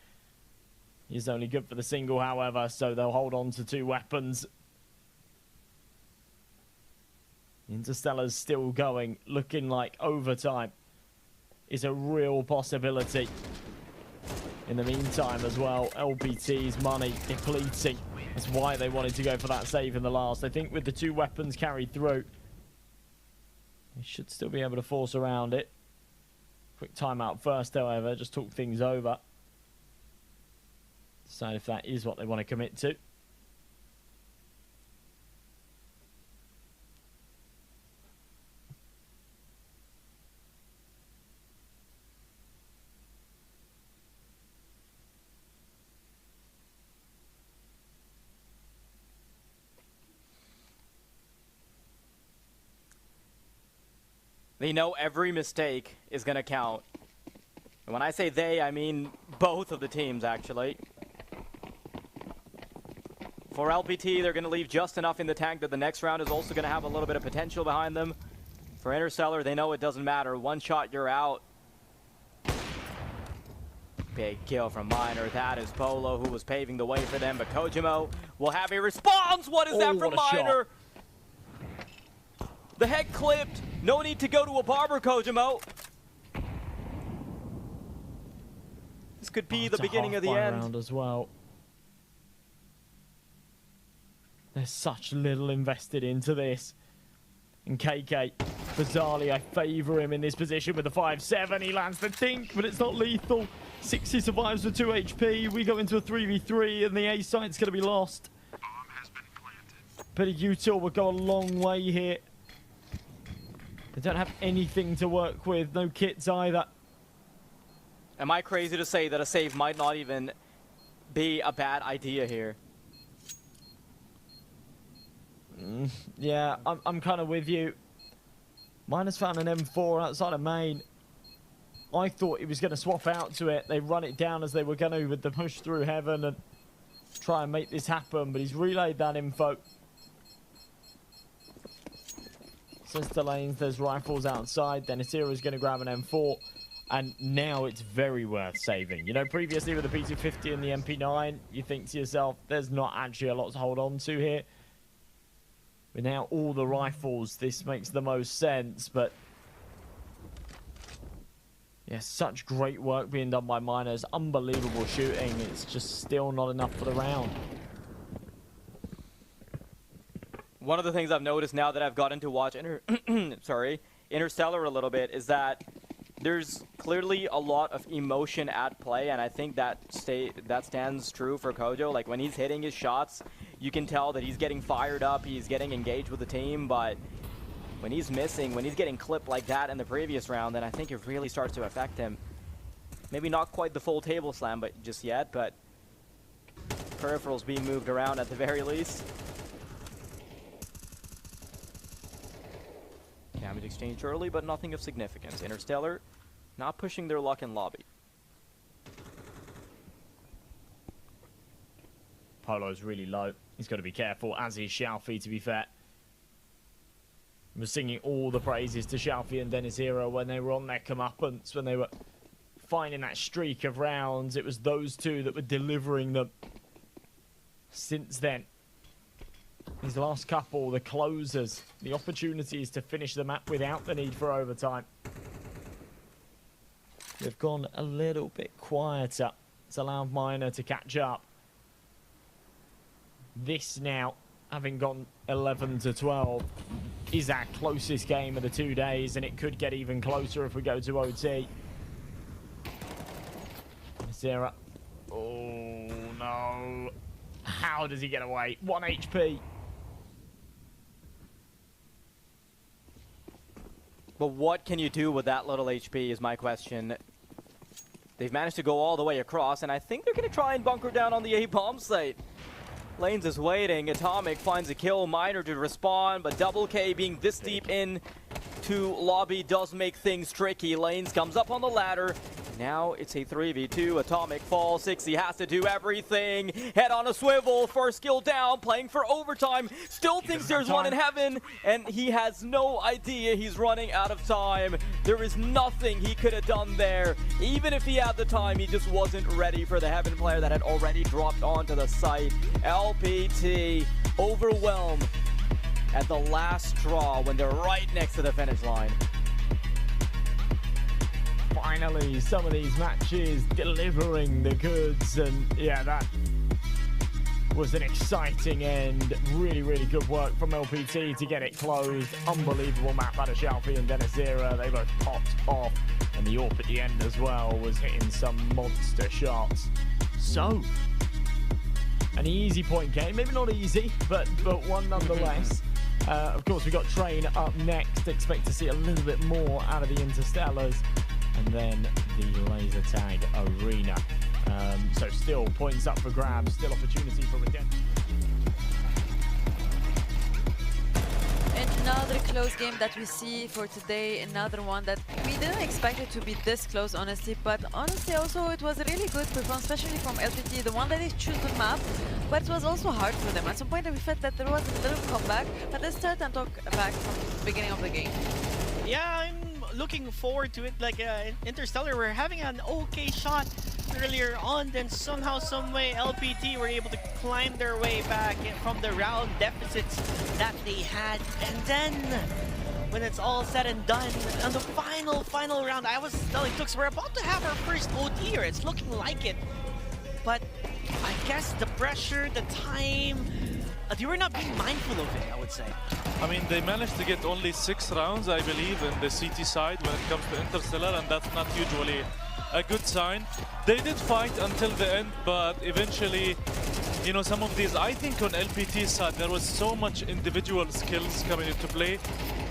He's only good for the single, however, so they'll hold on to 2 weapons. Interstellar's still going, looking like overtime is a real possibility. In the meantime as well, LPT's money depleting. That's why they wanted to go for that save in the last. I think with the 2 weapons carried through, they should still be able to force around it. Quick timeout first, however, just talk things over. Decide if that is what they want to commit to. They know every mistake is going to count. And when I say they, I mean both of the teams, actually. For LPT, they're going to leave just enough in the tank that the next round is also going to have a little bit of potential behind them. For Interstellar, they know it doesn't matter. One shot, you're out. Big kill from Miner. That is Polo, who was paving the way for them. But Kojimo will have a response. What is that from Miner? The head clipped. No need to go to a barber, Kojimo. This could be the beginning of the end. Round as well. There's such little invested into this. And KK, bizarrely, I favour him in this position with the 5-7. He lands the dink, but it's not lethal. 60 survives with 2 HP. We go into a 3v3, and the A site's going to be lost. But a util will go a long way here. They don't have anything to work with, no kits either. Am I crazy to say that a save might not even be a bad idea here? Yeah, I'm kind of with you. Miner's found an M4 outside of main. I thought he was going to swap out to it. They run it down as they were going to with the push through heaven and try and make this happen, but he's relayed that info. Since the lanes, there's rifles outside. Denisera is going to grab an M4, and now it's very worth saving. You know, previously with the P250 and the MP9, you think to yourself, there's not actually a lot to hold on to here. But now all the rifles, this makes the most sense, but yeah, such great work being done by Miners. Unbelievable shooting. It's just still not enough for the round. One of the things I've noticed now that I've gotten to watch Interstellar a little bit is that there's clearly a lot of emotion at play, and I think that stands true for Kojo. Like, when he's hitting his shots, you can tell that he's getting fired up, he's getting engaged with the team, but when he's missing, when he's getting clipped like that in the previous round, then I think it really starts to affect him. Maybe not quite the full table slam but just yet, but peripherals being moved around at the very least. Damage exchanged early, but nothing of significance. Interstellar not pushing their luck in lobby. Polo's really low. He's got to be careful, as is Shalfie, to be fair. We're singing all the praises to Shalfie and Denisera when they were on their comeuppance, when they were finding that streak of rounds. It was those two that were delivering them. Since then, these last couple, the closers, the opportunities to finish the map without the need for overtime, they've gone a little bit quieter. It's allowed Miner to catch up. This now, having gone 11 to 12, is our closest game of the 2 days, and it could get even closer if we go to OT. Zera. Oh, no. How does he get away? 1 HP. But what can you do with that little HP is my question. They've managed to go all the way across, and I think they're going to try and bunker down on the A-bomb site. Lanes is waiting. Atomic finds a kill. Miner to respawn, but Double K being this deep in to lobby does make things tricky. Lanes comes up on the ladder. Now it's a 3v2. Atomic falls. 60 has to do everything. Head on a swivel. First kill down. Playing for overtime. Still thinks there's one in heaven. And he has no idea he's running out of time. There is nothing he could have done there. Even if he had the time, he just wasn't ready for the heaven player that had already dropped onto the site. LPT overwhelmed at the last straw when they're right next to the finish line. Finally, some of these matches delivering the goods, and yeah, that was an exciting end. Really, really good work from LPT to get it closed. Unbelievable map out of Shalfie and Dennis Zera. They both popped off, and the AWP at the end as well was hitting some monster shots. So, an easy point game. Maybe not easy, but one nonetheless. Of course, we got Train up next. Expect to see a little bit more out of the Interstellars. And then the laser tag arena. So still points up for grabs, still opportunity for redemption. And another close game that we see for today, another one that we didn't expect it to be this close, honestly, but honestly also it was a really good performance, especially from LPT, the one that they choose the map, but it was also hard for them. At some point we felt that there was a little comeback, but let's start and talk back from the beginning of the game. Yeah, I'm looking forward to it. Like Interstellar, we're having an okay shot earlier on, then somehow, someway, LPT were able to climb their way back from the round deficits that they had. And then, when it's all said and done, on the final round, I was telling Tux, we're about to have our first OT here. It's looking like it. But I guess the pressure, the time, they were not being mindful of it, I would say. I mean, they managed to get only 6 rounds, I believe, in the CT side when it comes to Interstellar, and that's not usually a good sign. They did fight until the end, but eventually, you know, some of these, I think on LPT's side, there was so much individual skills coming into play.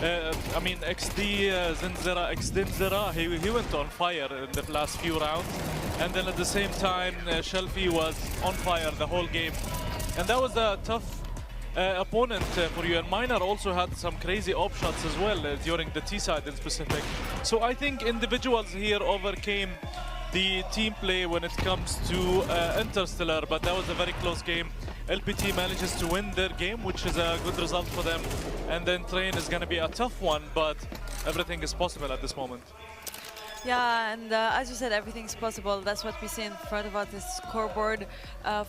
I mean, XD Zinzera, he went on fire in the last few rounds. And then at the same time, Shelfie was on fire the whole game. And that was a tough opponent for you. And Miner also had some crazy op shots as well during the T side in specific. So I think individuals here overcame the team play when it comes to Interstellar, but that was a very close game. LPT manages to win their game, which is a good result for them. And then Train is going to be a tough one, but everything is possible at this moment. Yeah, and as you said, everything's possible. That's what we see in front of us, this scoreboard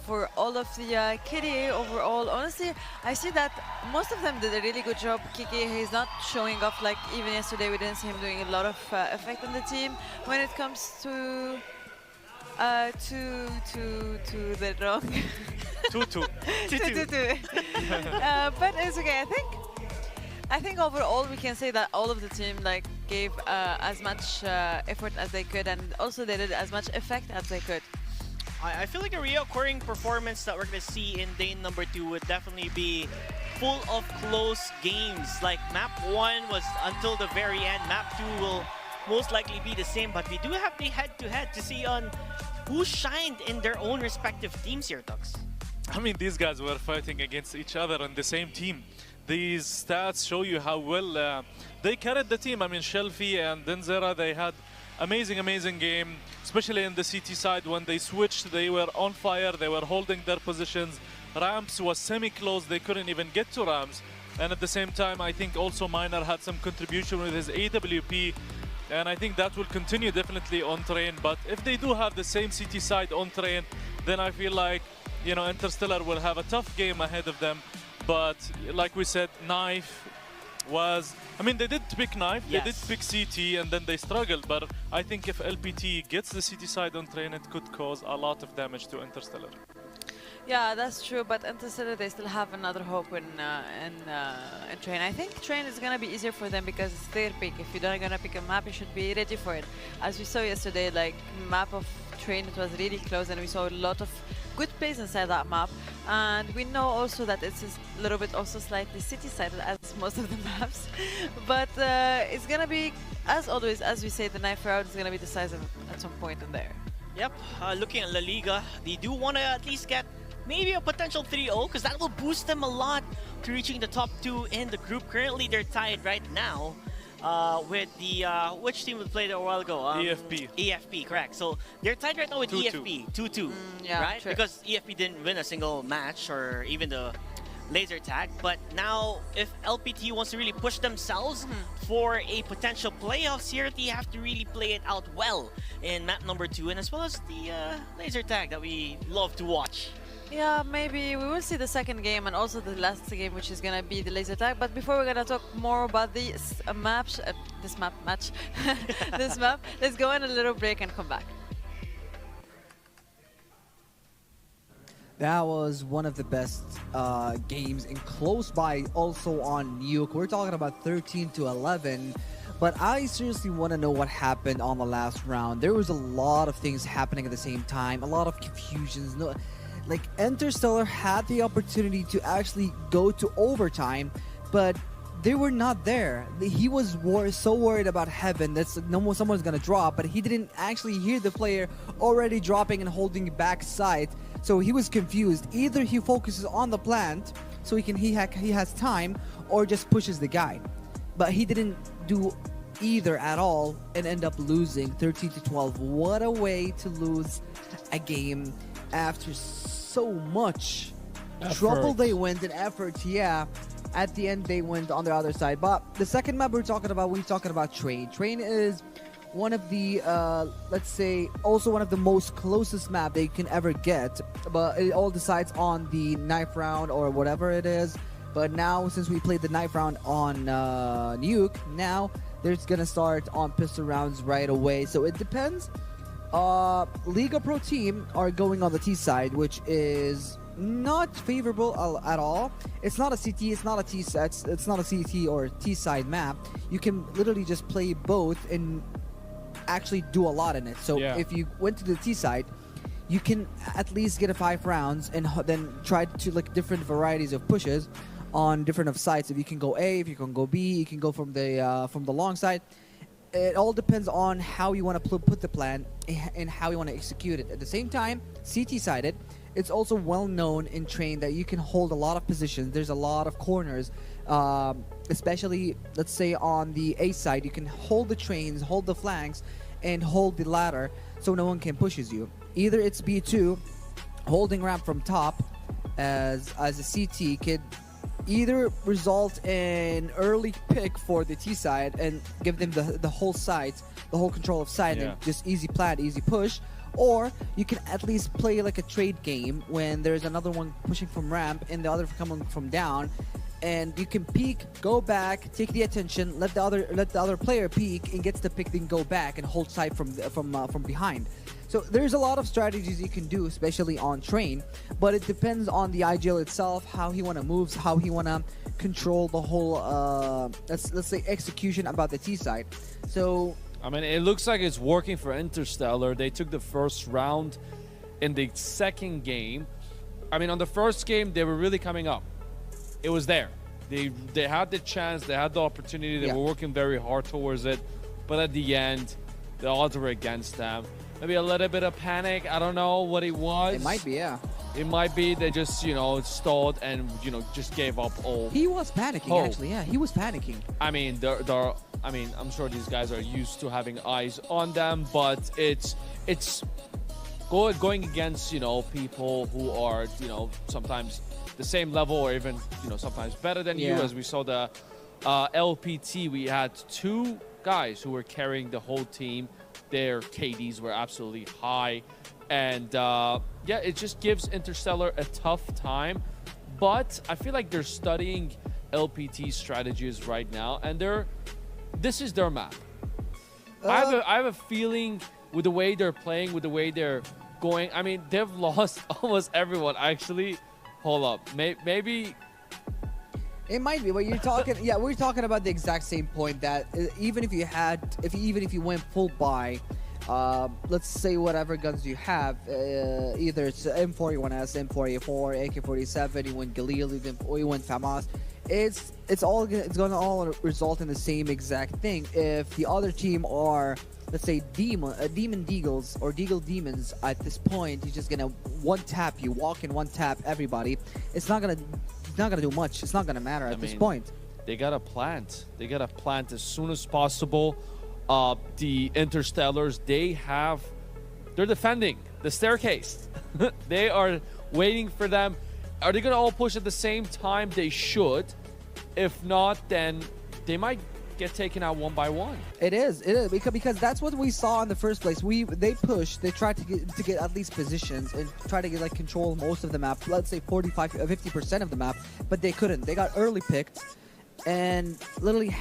for all of the KDA overall. Honestly, I see that most of them did a really good job. Kiki, he's not showing off like even yesterday. We didn't see him doing a lot of effect on the team. When it comes to the wrong. 2-2. But it's okay. I think overall we can say that all of the team like gave as much effort as they could, and also they did as much effect as they could. I feel like a reoccurring performance that we're going to see in day number 2 would definitely be full of close games. Like map 1 was until the very end. Map 2 will most likely be the same, but we do have the head-to-head to see on who shined in their own respective teams here, Tux. I mean, these guys were fighting against each other on the same team. These stats show you how well they carried the team. I mean, Shelfie and Denzera, they had amazing game, especially in the CT side. When they switched, they were on fire, they were holding their positions. Ramps was semi-close, they couldn't even get to Ramps. And at the same time, I think also Miner had some contribution with his AWP, and I think that will continue definitely on Train. But if they do have the same CT side on Train, then I feel like, you know, Interstellar will have a tough game ahead of them. But like we said, Knife was... I mean, they did pick Knife, yes. They did pick CT, and then they struggled. But I think if LPT gets the CT side on Train, it could cause a lot of damage to Interstellar. Yeah, that's true. But Interstellar, they still have another hope in Train. I think Train is gonna be easier for them because it's their pick. If you're not gonna pick a map, you should be ready for it. As we saw yesterday, like map of Train, it was really close, and we saw a lot of good plays inside that map. And we know also that it's a little bit also slightly city-sided as most of the maps. But it's gonna be, as always, as we say, the knife round is gonna be decisive at some point in there. Yep, looking at La Liga, they do want to at least get maybe a potential 3-0 because that will boost them a lot to reaching the top 2 in the group. Currently, they're tied right now with the which team we played a while ago? EFP. EFP, correct. So they're tied right now with 2-2. EFP, 2-2, Yeah, right? sure. Because EFP didn't win a single match or even the laser tag. But now, if LPT wants to really push themselves for a potential playoffs here, they have to really play it out well in map number 2, and as well as the laser tag that we love to watch. Yeah, maybe we will see the second game and also the last game, which is gonna be the laser tag. But before we're gonna talk more about this map, this map, let's go on a little break and come back. That was one of the best games, and close by also on Nuke. We're talking about 13-11. But I seriously want to know what happened on the last round. There was a lot of things happening at the same time, a lot of confusions. No, like Interstellar had the opportunity to actually go to overtime, but they were not there. He was so worried about Heaven that someone's gonna drop, but he didn't actually hear the player already dropping and holding back side. So he was confused. Either he focuses on the plant so he has time, or just pushes the guy. But he didn't do either at all and end up losing 13-12. What a way to lose a game after so much trouble they went and effort. Yeah, at the end they went on the other side. But the second map we're talking about Train. Train is one of the let's say also one of the most closest map they can ever get, but it all decides on the knife round or whatever it is. But now, since we played the knife round on Nuke, now there's gonna start on pistol rounds right away. So it depends. Liga Pro team are going on the T side, which is not favorable at all. It's not a CT, it's not a T set, it's not a CT or T side map. You can literally just play both and actually do a lot in it. So if you went to the T side, you can at least get a 5 rounds and then try to like different varieties of pushes on different of sides. If you can go A, if you can go B, you can go from the long side. It all depends on how you want to put the plan and how you want to execute it. At the same time, CT sided, it's also well known in Train that you can hold a lot of positions. There's a lot of corners, especially let's say on the A side, you can hold the trains, hold the flanks, and hold the ladder so no one can pushes you. Either it's B2, holding ramp from top as a CT could either result in early pick for the T side and give them the whole side, the whole control of side, and just easy plant, easy push. Or you can at least play like a trade game when there's another one pushing from ramp and the other coming from down, and you can peek, go back, take the attention, let the other player peek and gets the pick, then go back and hold side from behind. So there's a lot of strategies you can do, especially on Train, but it depends on the IGL itself, how he wanna move, how he wanna control the whole let's say execution about the T side. So I mean, it looks like it's working for Interstellar. They took the first round in the second game. I mean, on the first game, they were really coming up. It was there. They had the chance, they had the opportunity, they were working very hard towards it. But at the end, the odds were against them. Maybe a little bit of panic. I don't know what it was. it might be, yeah. It might be they just, stalled and, just gave up all. He was panicking, actually. Yeah, he was panicking. I mean, I'm sure these guys are used to having eyes on them, but it's going against, people who are, sometimes the same level or even, sometimes better than you. As we saw the LPT, we had 2 guys who were carrying the whole team. Their KDs were absolutely high. And it just gives Interstellar a tough time. But I feel like they're studying LPT strategies right now, and this is their map. I have a feeling with the way they're playing, with the way they're going. I mean, they've lost almost everyone. Actually, hold up. Maybe. It might be, but you're talking. Yeah, we're talking about the exact same point that even if you went full buy, let's say whatever guns you have, either it's M41S, M4A4, AK-47, you went Galil, you went FAMAS. It's gonna all result in the same exact thing. If the other team are, let's say, Demon Deagles or Deagle Demons, at this point, you're just gonna one tap you, walk in one tap everybody. It's not gonna do much. It's not gonna matter at this point. They gotta plant. They gotta plant as soon as possible. The Interstellars, they're defending the staircase. They are waiting for them. Are they gonna all push at the same time? They should. If not, then they might get taken out one by one. It is because that's what we saw in the first place. They pushed, they tried to get at least positions and try to get like control most of the map. Let's say 50% of the map, but they couldn't. They got early picked and literally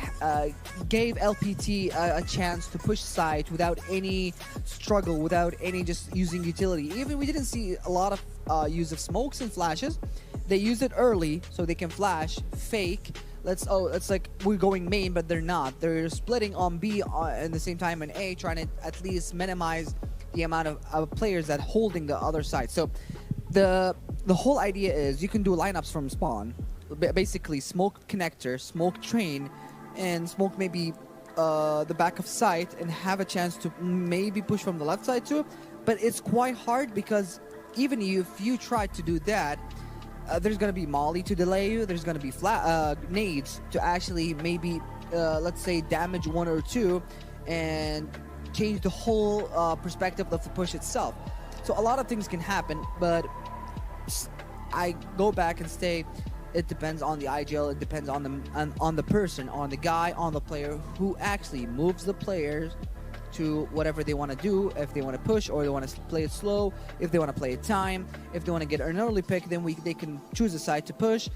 gave LPT a chance to push side without any struggle, without any just using utility. Even we didn't see a lot of use of smokes and flashes. They used it early so they can flash, fake. It's like we're going main, but they're not. They're splitting on B at the same time in A, trying to at least minimize the amount of players that holding the other side. So the whole idea is you can do lineups from spawn. Basically, smoke connector, smoke train, and smoke maybe the back of site, and have a chance to maybe push from the left side too. But it's quite hard because even if you try to do that, there's going to be molly to delay you. There's going to be nades to actually maybe, let's say, damage one or two and change the whole perspective of the push itself. So a lot of things can happen, but I go back and say it depends on the IGL. It depends on the person, on the guy, on the player who actually moves the players to whatever they want to do. If they want to push or they want to play it slow, if they want to play it time, if they want to get an early pick, then they can choose a side to push.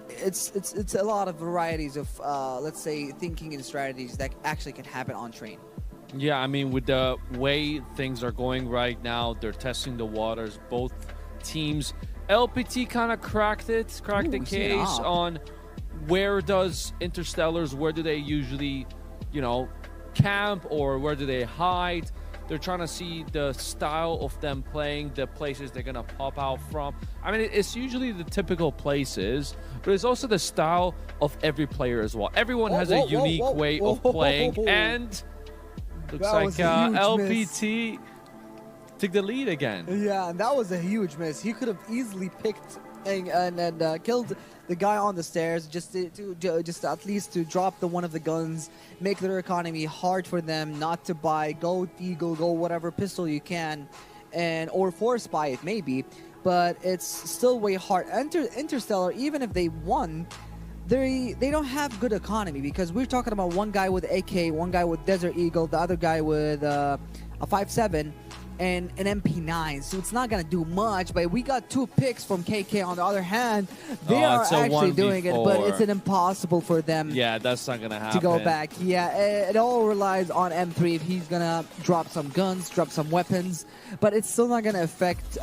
It's a lot of varieties of let's say thinking and strategies that actually can happen on train. Yeah, I mean, with the way things are going right now, they're testing the waters. Both teams, LPT kind of cracked the case on where does Interstellars, where do they usually, camp, or where do they hide. They're trying to see the style of them playing, the places they're gonna pop out from. I mean, it's usually the typical places, but it's also the style of every player as well. Everyone has a unique way of playing, and looks like LPT took the lead again. Yeah, and that was a huge miss. He could have easily picked and killed the guy on the stairs just to at least to drop one of the guns, make their economy hard for them not to buy. Go Eagle, go whatever pistol you can, or force buy it maybe, but it's still way hard. Interstellar, even if they won, they don't have good economy, because we're talking about one guy with AK, one guy with Desert Eagle, the other guy with a 5.7 and an MP9, so it's not gonna do much. But we got 2 picks from KK on the other hand. They are actually doing it, but it's impossible for them. Yeah, that's not gonna happen to go back. Yeah, it all relies on M3 if he's gonna drop some guns, drop some weapons, but it's still not gonna affect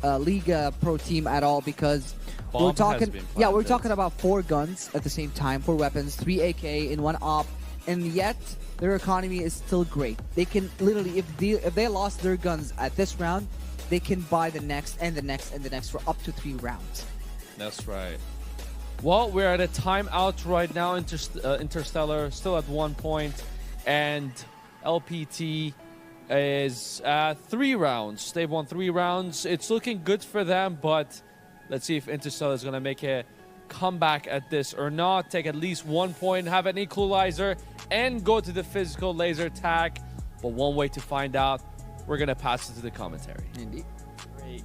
Liga Pro Team at all, because we're talking about 4 guns at the same time, 4 weapons, 3 AK in 1 op, and yet their economy is still great. They can literally, if they lost their guns at this round, they can buy the next and the next and the next for up to 3 rounds. That's right. Well, we're at a timeout right now. Interstellar still at 1 point, and LPT is at 3 rounds. They've won 3 rounds. It's looking good for them, but let's see if Interstellar is going to make a comeback at this or not. Take at least 1 point, have an equalizer, and go to the physical laser tag. But one way to find out, we're going to pass it to the commentary. Indeed. Great.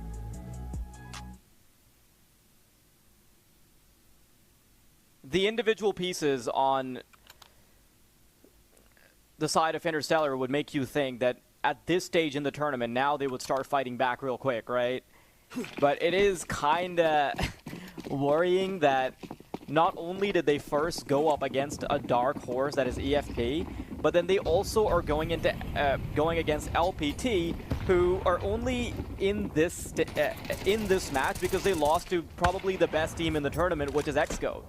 The individual pieces on the side of Interstellar would make you think that at this stage in the tournament, now they would start fighting back real quick, right? But it is kind of worrying that not only did they first go up against a dark horse that is EFP, but then they also are going into going against LPT, who are only in this match because they lost to probably the best team in the tournament, which is XGOAT.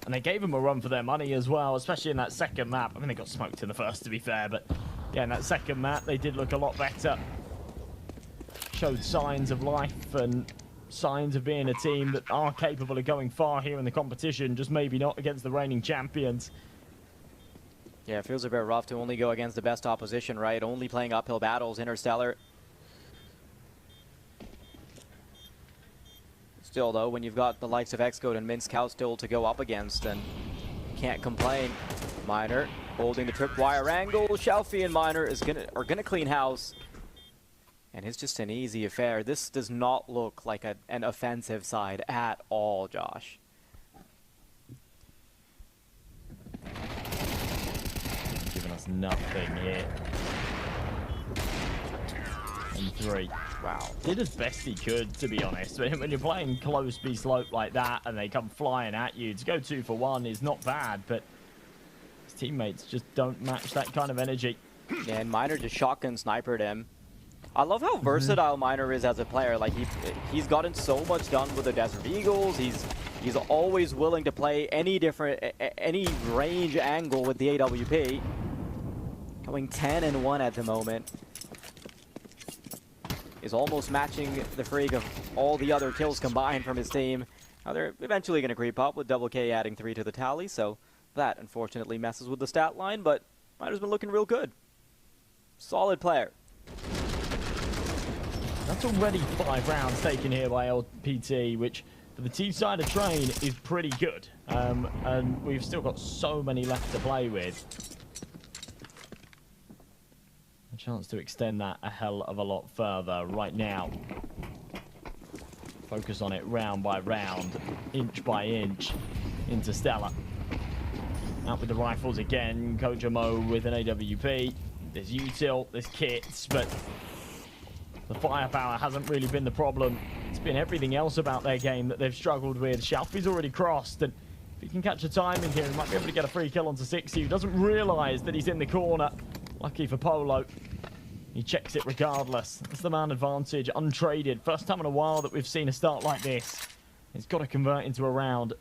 And they gave them a run for their money as well, especially in that second map. I mean, they got smoked in the first, to be fair, but yeah, in that second map, they did look a lot better. Showed signs of life and signs of being a team that are capable of going far here in the competition, just maybe not against the reigning champions. Yeah, it feels a bit rough to only go against the best opposition, right? Only playing uphill battles, Interstellar. Still, though, when you've got the likes of XGOAT and Minskow still to go up against, then can't complain. Miner holding the tripwire angle. Shelfie and Miner are gonna clean house. And it's just an easy affair. This does not look like an offensive side at all, Josh. Giving us nothing here. And 3. Wow. Did as best he could, to be honest. When you're playing close B slope like that and they come flying at you, to go 2 for 1 is not bad, but his teammates just don't match that kind of energy. Yeah, and Miner just shotgun snipered him. I love how versatile Miner is as a player. Like he's gotten so much done with the Desert Eagles. He's always willing to play any range angle with the AWP. Going 10-1 at the moment. Is almost matching the freak of all the other kills combined from his team. Now they're eventually going to creep up with Double K adding 3 to the tally, so that unfortunately messes with the stat line, but Miner's been looking real good. Solid player. That's already 5 rounds taken here by LPT, which for the team side of Train is pretty good. And we've still got so many left to play with. A chance to extend that a hell of a lot further right now. Focus on it round by round, inch by inch. Interstellar. Out with the rifles again. Kojamo with an AWP. There's util, there's kits, but the firepower hasn't really been the problem. It's been everything else about their game that they've struggled with. Shelfie's already crossed, and if he can catch a timing here, he might be able to get a free kill onto 60. He doesn't realise that he's in the corner. Lucky for Polo. He checks it regardless. That's the man advantage, untraded. First time in a while that we've seen a start like this. He's got to convert into a round.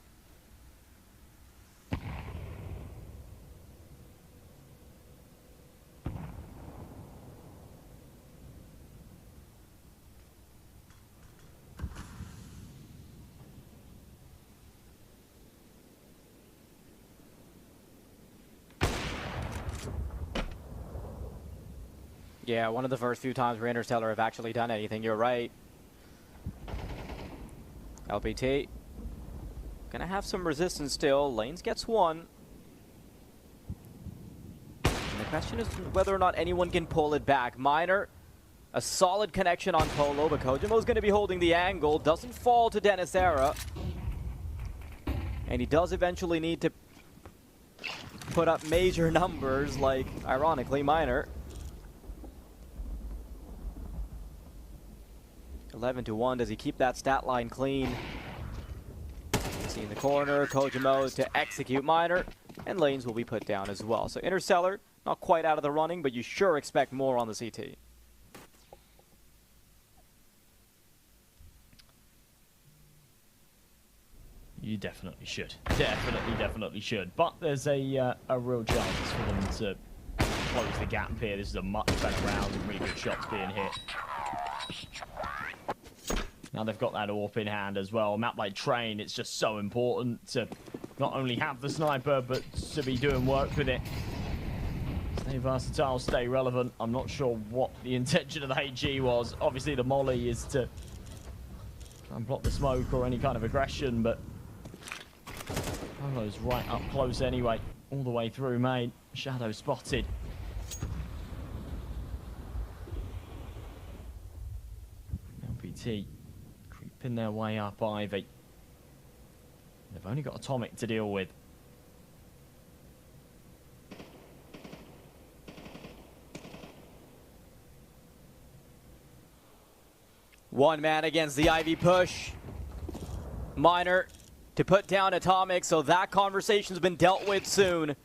Yeah, one of the first few times where Interstellar have actually done anything. You're right. LPT gonna have some resistance still. Lanes gets 1. And the question is whether or not anyone can pull it back. Miner, a solid connection on Polo, but Kojamo's gonna be holding the angle. Doesn't fall to Denisera. And he does eventually need to put up major numbers, like, ironically, Miner. 11-1. Does he keep that stat line clean? See in the corner, Kojamo to execute Miner, and Lanes will be put down as well. So Interstellar, not quite out of the running, but you sure expect more on the CT. You definitely should. Definitely should. But there's a real chance for them to close the gap here. This is a much better round with really good shots being hit. Now they've got that AWP in hand as well. A map like Train, it's just so important to not only have the sniper, but to be doing work with it. Stay versatile, stay relevant. I'm not sure what the intention of the HG was. Obviously the molly is to try and block the smoke or any kind of aggression, but Polo's right up close anyway. All the way through, mate. Shadow spotted. LPT creeping their way up Ivy. They've only got Atomic to deal with. One man against the Ivy push. Miner to put down Atomic, so that conversation's been dealt with soon.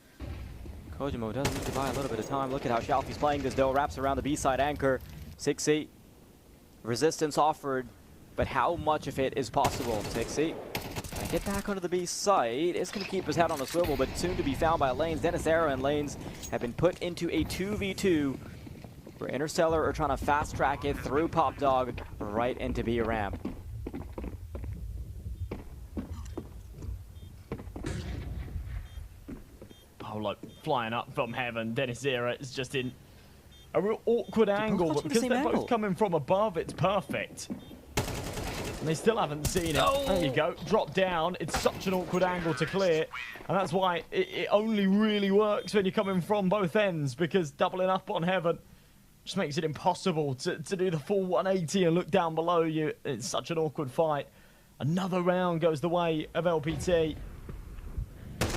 Kojimo does need to buy a little bit of time. Look at how Shalfie's playing this though. Wraps around the B-side anchor. 6-8. Resistance offered, but how much of it is possible? 6-8. Get back onto the B site. It's going to keep his head on a swivel, but soon to be found by Lanes. Dennis Era and Lanes have been put into a 2v2 where Interstellar are trying to fast track it through Pop Dog right into B ramp. Polo flying up from heaven. Dennis Era is just in a real awkward angle, but because they're both coming from above, it's perfect. And they still haven't seen it. Oh. There you go. Drop down. It's such an awkward angle to clear. And that's why it only really works when you're coming from both ends, because doubling up on heaven just makes it impossible to do the full 180 and look down below you. It's such an awkward fight. Another round goes the way of LPT. It's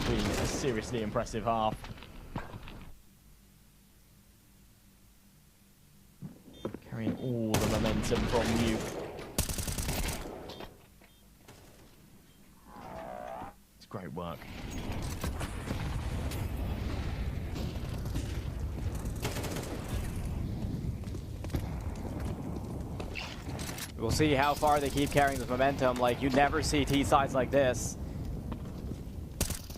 been a seriously impressive half. Carrying all the momentum from you. It's great work. We'll see how far they keep carrying this momentum. Like, you never see T-sides like this.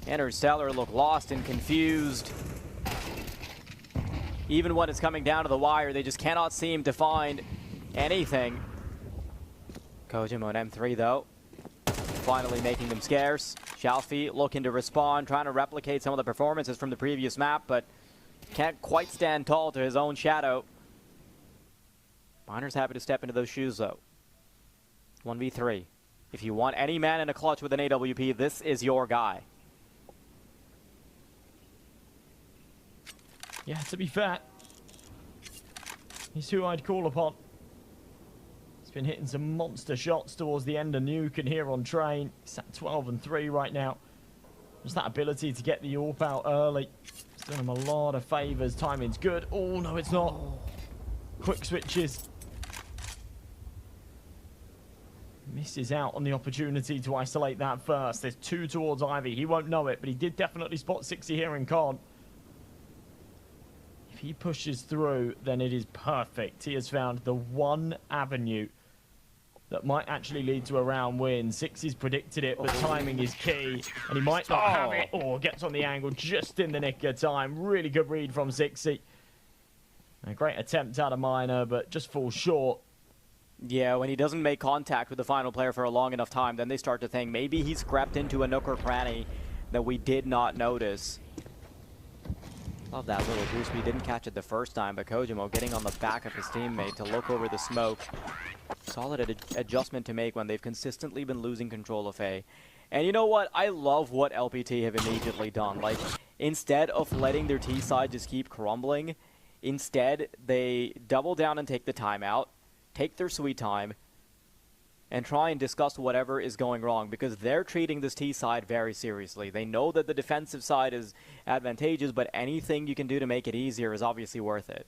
Interstellar look lost and confused. Even when it's coming down to the wire, they just cannot seem to find anything. Kojimo on M3 though, finally making them scarce. Shalfie looking to respond, trying to replicate some of the performances from the previous map, but can't quite stand tall to his own shadow. Miner's happy to step into those shoes though. 1v3. If you want any man in a clutch with an AWP, this is your guy. Yeah, to be fair, he's who I'd call upon. He's been hitting some monster shots towards the end of Nuke and here on Train. He's at 12-3 right now. Just that ability to get the AWP out early. It's done him a lot of favours. Timing's good. Oh, no, it's not. Quick switches. Misses out on the opportunity to isolate that first. There's two towards Ivy. He won't know it, but he did definitely spot 60 here in Con. If he pushes through, then it is perfect. He has found the one avenue that might actually lead to a round win. 60's predicted it, but timing is key, and he might not have it. Oh, gets on the angle just in the nick of time. Really good read from 60. A great attempt out of Miner, but just falls short. Yeah, when he doesn't make contact with the final player for a long enough time, then they start to think maybe he's crept into a nook or cranny that we did not notice. Love that little boost. We didn't catch it the first time, but Kojimo getting on the back of his teammate to look over the smoke. Solid adjustment to make when they've consistently been losing control of A. And you know what? I love what LPT have immediately done. Like, instead of letting their T side just keep crumbling, instead they double down and take the timeout, take their sweet time, and try and discuss whatever is going wrong, because they're treating this T side very seriously. They know that the defensive side is advantageous, but anything you can do to make it easier is obviously worth it.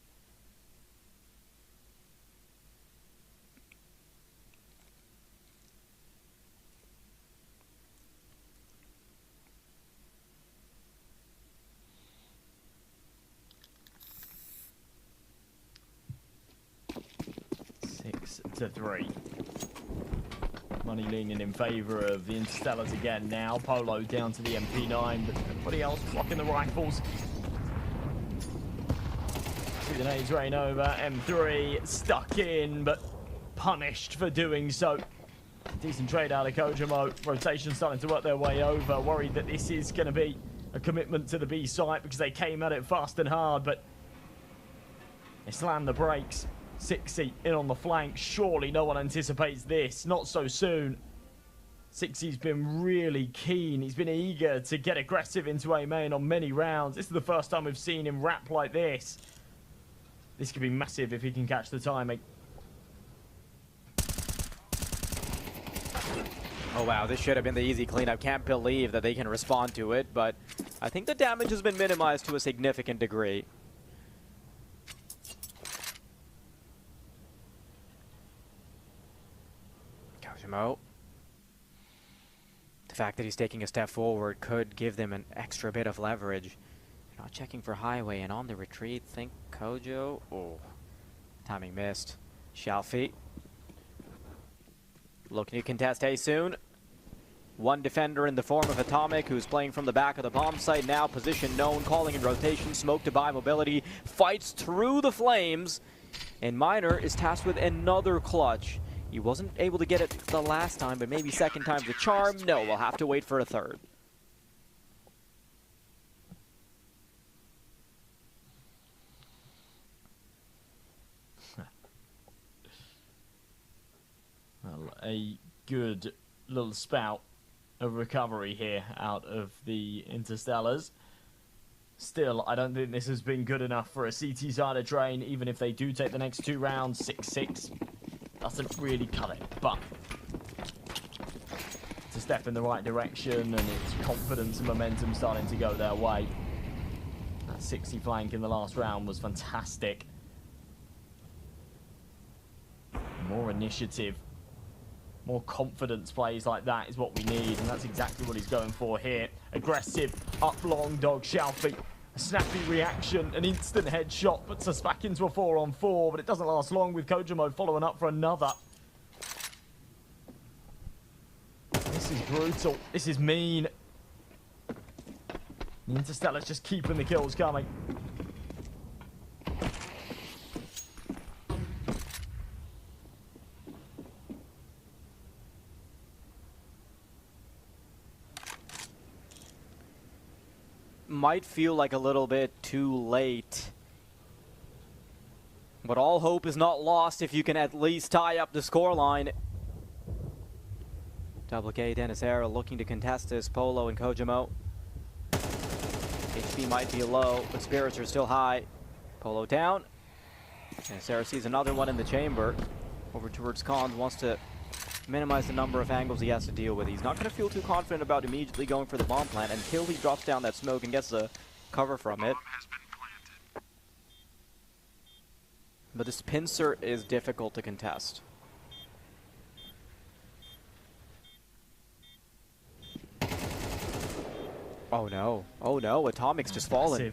To 3. Money leaning in favour of the Interstellars again now. Polo down to the MP9, but everybody else blocking the rifles. See the nades rain over. M3 stuck in, but punished for doing so. Decent trade out of Kojimo. Rotation starting to work their way over. Worried that this is going to be a commitment to the B site because they came at it fast and hard, but they slammed the brakes. 60 in on the flank. Surely no one anticipates this. Not so soon. 60's been really keen. He's been eager to get aggressive into A main on many rounds. This is the first time we've seen him rap like this. This could be massive if he can catch the timing. Oh wow, this should have been the easy cleanup. Can't believe that they can respond to it, but I think the damage has been minimized to a significant degree. The fact that he's taking a step forward could give them an extra bit of leverage. They're not checking for highway, and on the retreat, think Kojo. Oh, timing missed. Shalfi looking to contest A soon. One defender in the form of Atomic, who's playing from the back of the bomb site now. Position known, calling in rotation. Smoke to buy mobility. Fights through the flames. And Miner is tasked with another clutch. He wasn't able to get it the last time, but maybe second time's the charm. No, we'll have to wait for a third. Well, a good little spout of recovery here out of the Interstellars. Still, I don't think this has been good enough for a CT side of Drain, even if they do take the next 2 rounds. 6-6 doesn't really cut it, but it's a step in the right direction, and it's confidence and momentum starting to go their way. That 60 flank in the last round was fantastic. More initiative. More confidence plays like that is what we need, and that's exactly what he's going for here. Aggressive, up long dog, Shalfi. A snappy reaction, an instant headshot, puts us back into a 4-on-4, but it doesn't last long with Kojimo following up for another. This is brutal. This is mean. The Interstellar's just keeping the kills coming. Might feel like a little bit too late. But all hope is not lost if you can at least tie up the scoreline. Double K, Dennisera looking to contest this. Polo and Kojimo. HP might be low, but spirits are still high. Polo down. Dennisera sees another one in the chamber. Over towards Cons, wants to minimize the number of angles he has to deal with. He's not going to feel too confident about immediately going for the bomb plant until he drops down that smoke and gets the cover from it. But this pincer is difficult to contest. Oh no. Oh no, Atomic's just fallen.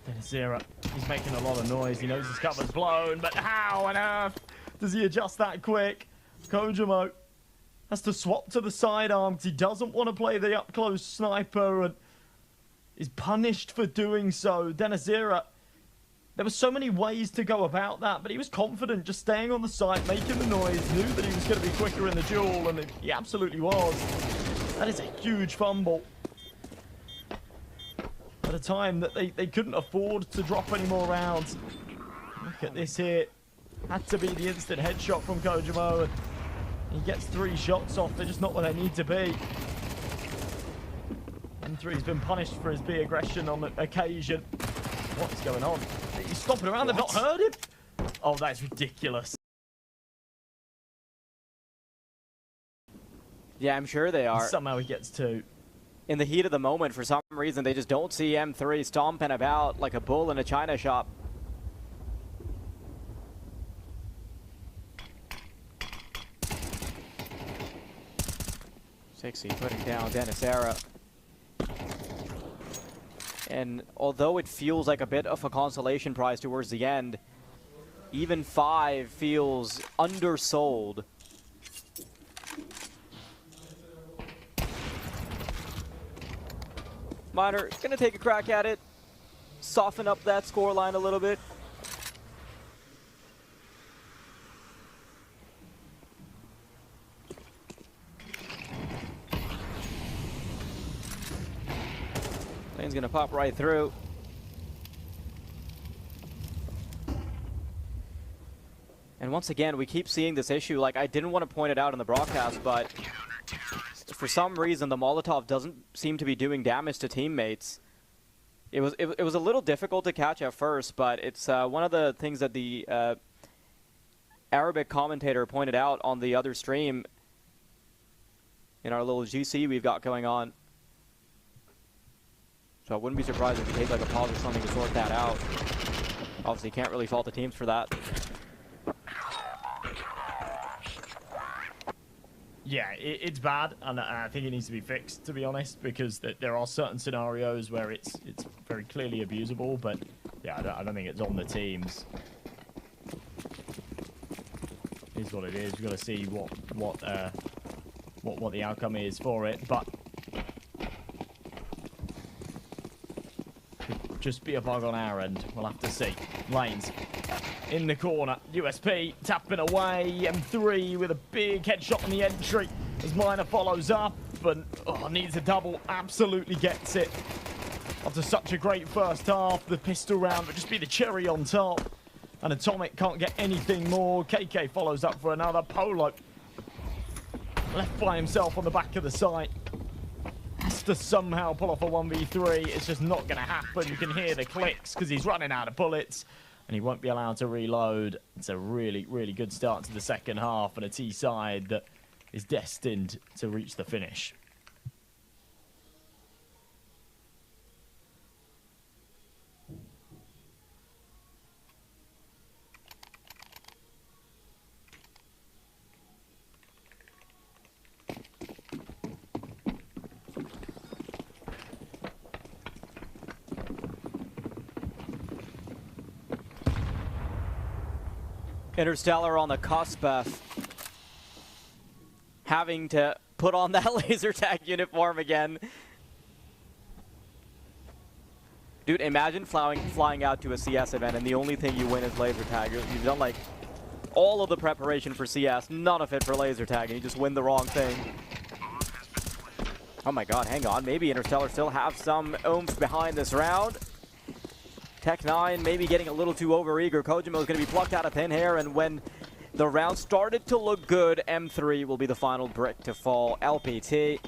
Dennisera, he's making a lot of noise. He knows his cover's blown, but how on earth does he adjust that quick? Kojimo has to swap to the sidearm because he doesn't want to play the up-close sniper and is punished for doing so. Dennisera, there were so many ways to go about that, but he was confident just staying on the site, making the noise, knew that he was going to be quicker in the duel, and he absolutely was. That is a huge fumble. At a time that they couldn't afford to drop any more rounds. Look at this here. Had to be the instant headshot from Kojimo, and he gets 3 shots off. They're just not where they need to be. M3's been punished for his big aggression on occasion. What is going on? He's stomping around. They've not heard him. Oh, that's ridiculous. Yeah, I'm sure they are. Somehow he gets 2. In the heat of the moment, for some reason, they just don't see M3 stomping about like a bull in a china shop. Sixy putting down Dennisera. And although it feels like a bit of a consolation prize towards the end, even 5 feels undersold. Miner gonna take a crack at it, soften up that scoreline a little bit. Lane's gonna pop right through. And once again, we keep seeing this issue. Like, I didn't want to point it out in the broadcast, but for some reason, the Molotov doesn't seem to be doing damage to teammates. It was a little difficult to catch at first, but it's one of the things that the Arabic commentator pointed out on the other stream in our little GC we've got going on. So I wouldn't be surprised if you take like a pause or something to sort that out. Obviously, you can't really fault the teams for that. Yeah, it's bad, and I think it needs to be fixed, to be honest, because there are certain scenarios where it's very clearly abusable, but yeah, I don't think it's on the teams. Is what it is. We've got to see what the outcome is for it, but could just be a bug on our end. We'll have to see. Lanes in the corner. USP tapping away. M3 with a big headshot on the entry as Miner follows up and needs a double. Absolutely gets it. After such a great first half, the pistol round would just be the cherry on top. And Atomic can't get anything more. KK follows up for another. Polo left by himself on the back of the site. Has to somehow pull off a 1v3. It's just not going to happen. You can hear the clicks because he's running out of bullets. And he won't be allowed to reload. It's a really, really good start to the second half. And a T side that is destined to reach the finish. Interstellar on the cusp of having to put on that laser tag uniform again. Dude, imagine flying out to a CS event and the only thing you win is laser tag. You've done like all of the preparation for CS, none of it for laser tag, and you just win the wrong thing. Oh my god, hang on. Maybe Interstellar still have some oomph behind this round. Tech9 maybe getting a little too overeager. Kojima is going to be plucked out of thin air, and when the round started to look good, M3 will be the final brick to fall. LPT.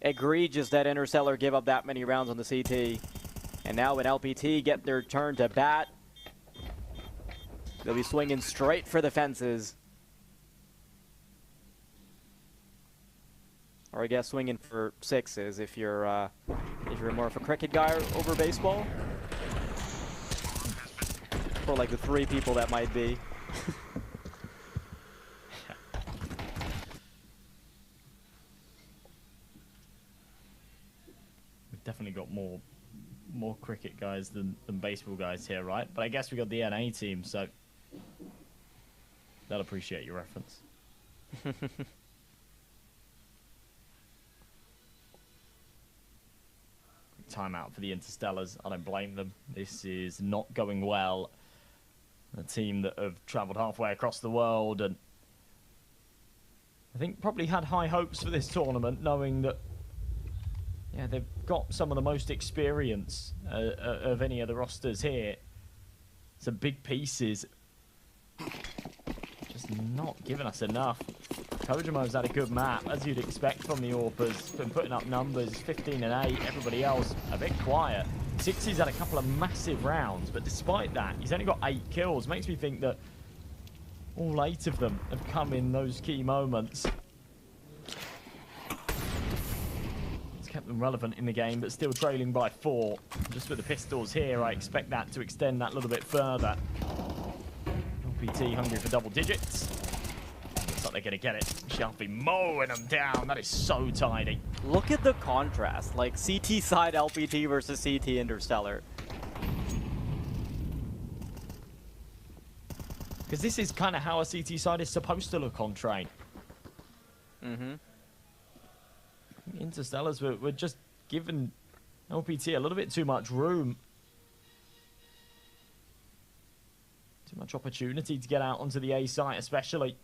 Egregious that Interstellar give up that many rounds on the CT. And now when LPT get their turn to bat, they'll be swinging straight for the fences. Or I guess swinging for sixes if you're more of a cricket guy over baseball. For like the 3 people that might be. We've definitely got more cricket guys than baseball guys here, right? But I guess we got the NA team, so they'll appreciate your reference. Timeout for the Interstellars. I don't blame them. This is not going well. A team that have travelled halfway across the world and I think probably had high hopes for this tournament, knowing that they've got some of the most experience of any of the rosters here. Some big pieces. Just not giving us enough. Kojimo's had a good map, as you'd expect from the Orpas. Been putting up numbers, 15 and 8. Everybody else a bit quiet. Sixty's had a couple of massive rounds, but despite that, he's only got 8 kills. Makes me think that all 8 of them have come in those key moments. It's kept them relevant in the game, but still trailing by 4. Just with the pistols here, I expect that to extend that a little bit further. LPT hungry for double digits. Looks like they're going to get it. Shelby mowing them down. That is so tidy. Look at the contrast. Like CT side LPT versus CT Interstellar. Because this is kind of how a CT side is supposed to look on train. Interstellars were just giving LPT a little bit too much room. Too much opportunity to get out onto the A site, especially.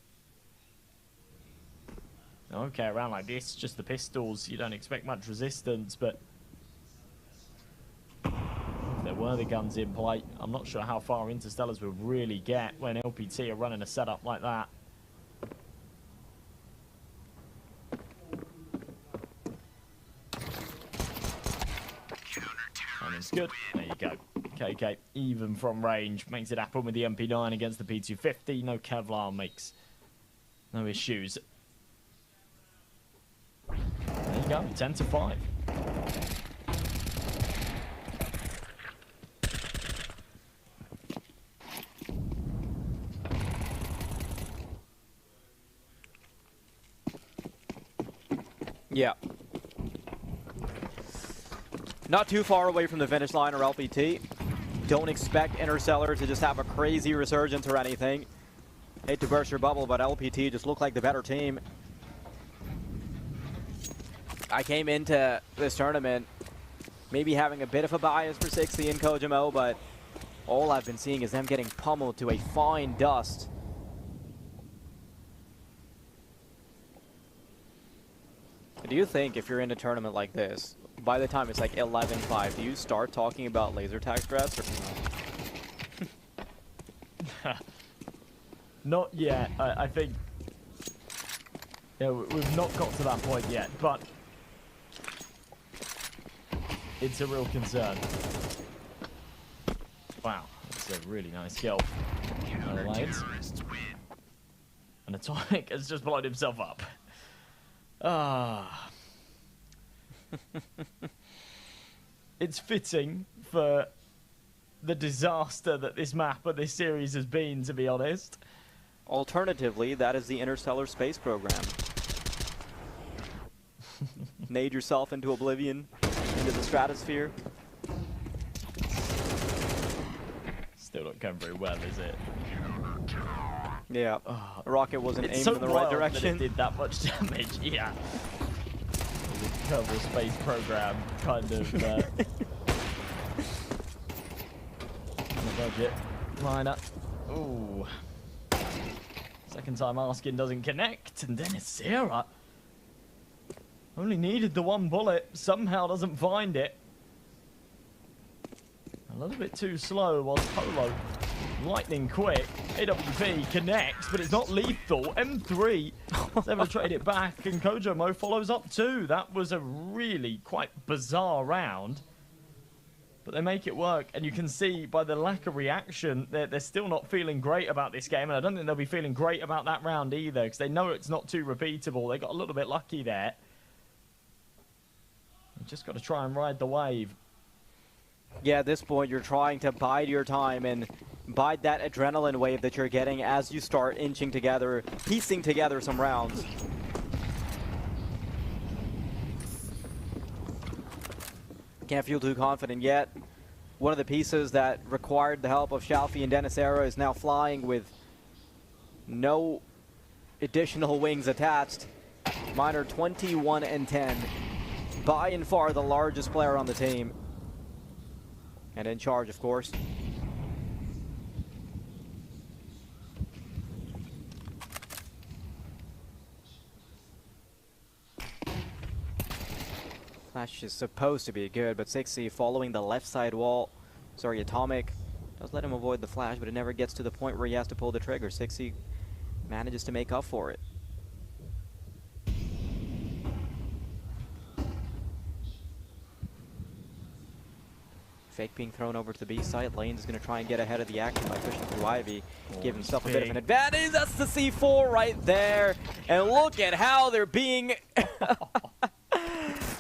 Okay, around like this, just the pistols, you don't expect much resistance, but if there were the guns in play, I'm not sure how far Interstellars would really get when LPT are running a setup like that. Timing's good. There you go. KK, even from range, makes it happen with the MP9 against the P250. No Kevlar makes no issues. There you go, 10-5. Yeah. Not too far away from the finish line or LPT. Don't expect Interstellar to just have a crazy resurgence or anything. Hate to burst your bubble, but LPT just looked like the better team. I came into this tournament maybe having a bit of a bias for 60 and Kojimo, but all I've been seeing is them getting pummeled to a fine dust. Do you think if you're in a tournament like this, by the time it's like 11-5, do you start talking about laser tag strats or no? Not yet. I think we've not got to that point yet, but it's a real concern. Wow, that's a really nice kill. And Atomic has just blown himself up. Ah. It's fitting for the disaster that this map and this series has been, to be honest. Alternatively, that is the Interstellar Space Program. Nade yourself into oblivion, into the stratosphere. Still not going very well, is it? Yeah, the rocket wasn't aimed so in the right wild direction. that it did that much damage, yeah. The Kerbal Space Program kind of on the budget lineup. Ooh. Second time asking doesn't connect, and then it's Sarah. Only needed the one bullet, somehow doesn't find it. A little bit too slow was Polo. Lightning quick. AWP connects, but it's not lethal. M3 is able to trade it back, and Kojimo follows up too. That was a really quite bizarre round. But they make it work, and you can see by the lack of reaction, they're still not feeling great about this game, and I don't think they'll be feeling great about that round either, because they know it's not too repeatable. They got a little bit lucky there. You've just got to try and ride the wave. Yeah, at this point, you're trying to bide your time and bide that adrenaline wave that you're getting as you start inching together, piecing together some rounds. Can't feel too confident yet. One of the pieces that required the help of Shalfie and Denisero is now flying with no additional wings attached. Mine are 21 and 10. By and far the largest player on the team. And in charge, of course. Flash is supposed to be good, but 6C following the left side wall. Sorry, Atomic does let him avoid the flash, but it never gets to the point where he has to pull the trigger. 6C manages to make up for it. Fake being thrown over to the B site. Lane's going to try and get ahead of the action by pushing through Ivy. Give himself a bit of an advantage. That's the C4 right there. And look at how they're being...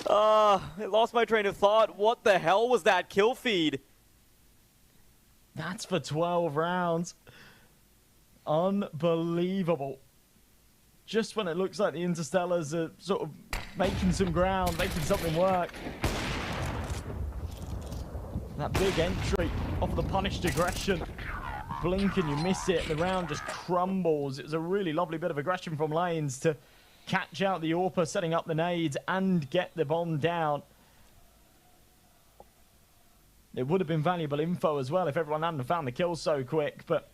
I lost my train of thought. What the hell was that kill feed? That's for 12 rounds. Unbelievable. Just when it looks like the Interstellars are sort of making some ground, making something work. That big entry off of the punished aggression. Blink and you miss it. The round just crumbles. It was a really lovely bit of aggression from Lanes to catch out the AWPer, setting up the nades and get the bomb down. It would have been valuable info as well if everyone hadn't found the kill so quick, but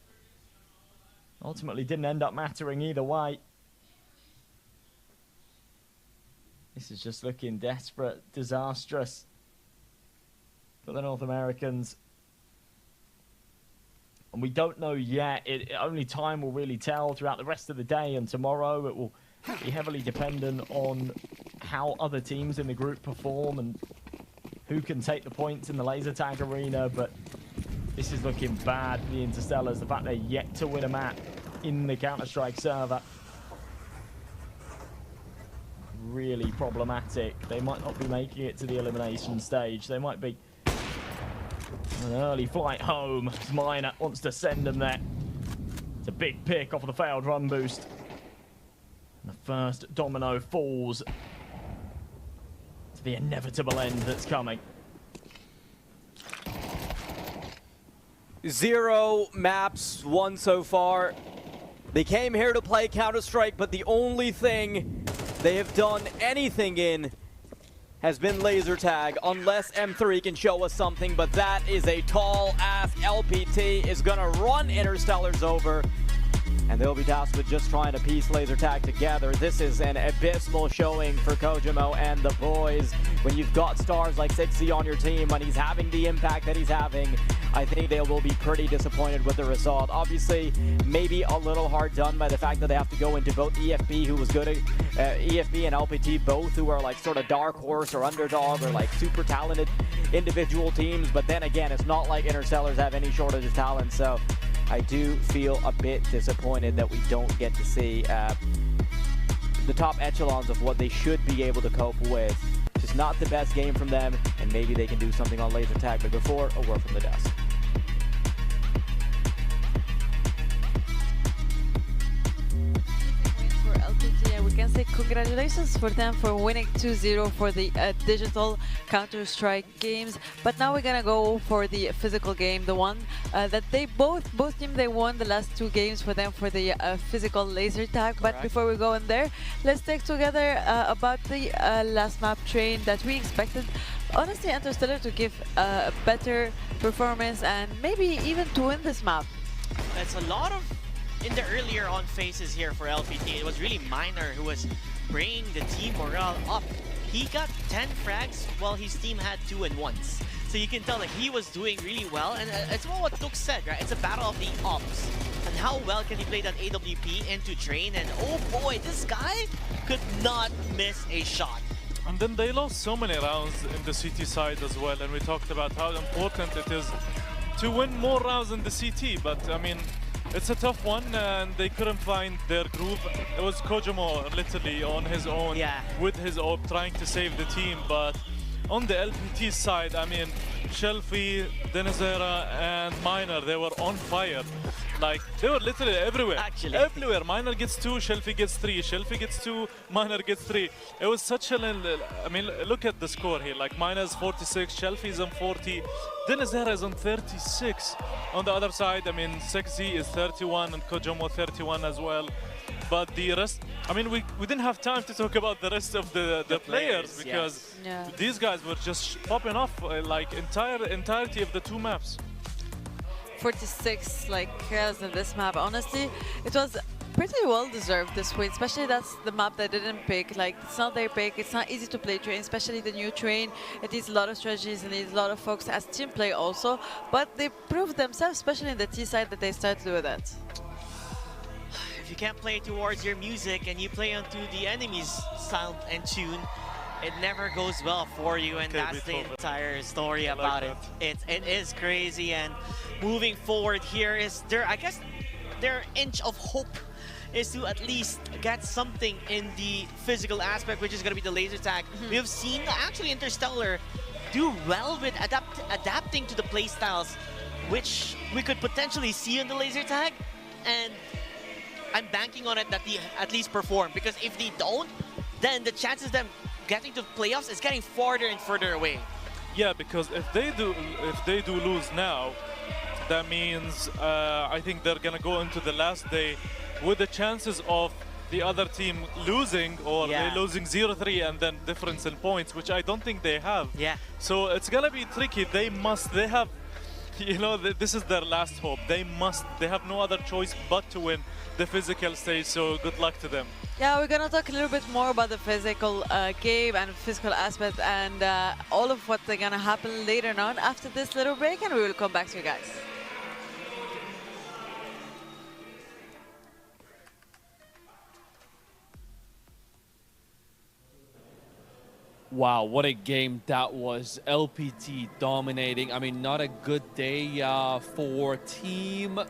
ultimately didn't end up mattering either way. This is just looking desperate, disastrous for the North Americans. And we don't know yet. Only time will really tell throughout the rest of the day and tomorrow. It will be heavily dependent on how other teams in the group perform and who can take the points in the laser tag arena. But this is looking bad for the Interstellars. The fact they're yet to win a map in the Counter-Strike server. Really problematic. They might not be making it to the elimination stage. They might be an early flight home. Miner wants to send them there. It's a big pick off of the failed run boost. And the first domino falls to the inevitable end that's coming. 0 maps won so far. They came here to play Counter-Strike, but the only thing they have done anything in has been laser tag, unless M3 can show us something, but that is a tall ask. LPT is gonna run Interstellars over, and they'll be tasked with just trying to piece laser tag together. This is an abysmal showing for Kojimo and the boys. When you've got stars like Sixy on your team, when he's having the impact that he's having, I think they will be pretty disappointed with the result. Obviously, maybe a little hard done by the fact that they have to go into both EFB, who was good at EFB, and LPT, both who are like sort of dark horse or underdog or like super talented individual teams. But then again, it's not like Interstellars have any shortage of talent, so I do feel a bit disappointed that we don't get to see the top echelons of what they should be able to cope with. Just not the best game from them, and maybe they can do something on laser tag, but before, a word from the desk. For LPT, we can say congratulations for them for winning 2-0 for the digital Counter-Strike games. But now we're gonna go for the physical game, the one that they both teams they won the last 2 games for them for the physical laser tag. Correct. But before we go in there, let's take together about the last map train that we expected. Honestly, Interstellar to give a better performance and maybe even to win this map. That's a lot of in the earlier on phases here for LPT. It was really Miner who was bringing the team morale up. He got 10 frags while his team had 2 1s. So you can tell that he was doing really well, and it's what Tuk said, right? It's a battle of the ops. And how well can he play that AWP into Train? And oh boy, this guy could not miss a shot. And then they lost so many rounds in the CT side as well, and we talked about how important it is to win more rounds in the CT, but I mean, it's a tough one, and they couldn't find their groove. It was Kojimo literally on his own, with his AWP, trying to save the team. But on the LPT side, I mean, Shelfie, Denizera, and Miner, they were on fire. Like, they were literally everywhere. Actually. Everywhere. Miner gets 2, Shelfie gets 3. Shelfie gets 2, Miner gets 3. It was such a... I mean, look at the score here. Like, Miner's 46, Shelfie's on 40, Denizera is on 36. On the other side, I mean, Sexy is 31 and Kojimo 31 as well. But the rest... I mean, we didn't have time to talk about the rest of the players because these guys were just popping off like entirety of the 2 maps. 46 like kills in this map. Honestly, it was pretty well deserved this win, especially that's the map they didn't pick. Like, it's not their pick, it's not easy to play Train, especially the new Train. It needs a lot of strategies, it needs a lot of focus as team play also, but they proved themselves, especially in the T side, that they started to do that. If you can't play towards your music and you play onto the enemy's sound and tune, it never goes well for you, and that's the entire story about it. It is crazy, and moving forward here is I guess their inch of hope is to at least get something in the physical aspect, which is going to be the laser tag. We have seen actually Interstellar do well with adapting to the playstyles, which we could potentially see in the laser tag, and I'm banking on it that they at least perform, because if they don't, then the chances of them getting to playoffs is getting farther and further away. Yeah, because if they do lose now, that means I think they're gonna go into the last day with the chances of the other team losing, or they're losing 0-3 and then difference in points, which I don't think they have. Yeah. So it's gonna be tricky. They have, you know, this is their last hope. They have no other choice but to win the physical stage, so good luck to them. Yeah, we're gonna talk a little bit more about the physical game and physical aspect and all of what's gonna happen later on after this little break, and we will come back to you guys. Wow, what a game that was. LPT dominating. I mean, not a good day for team.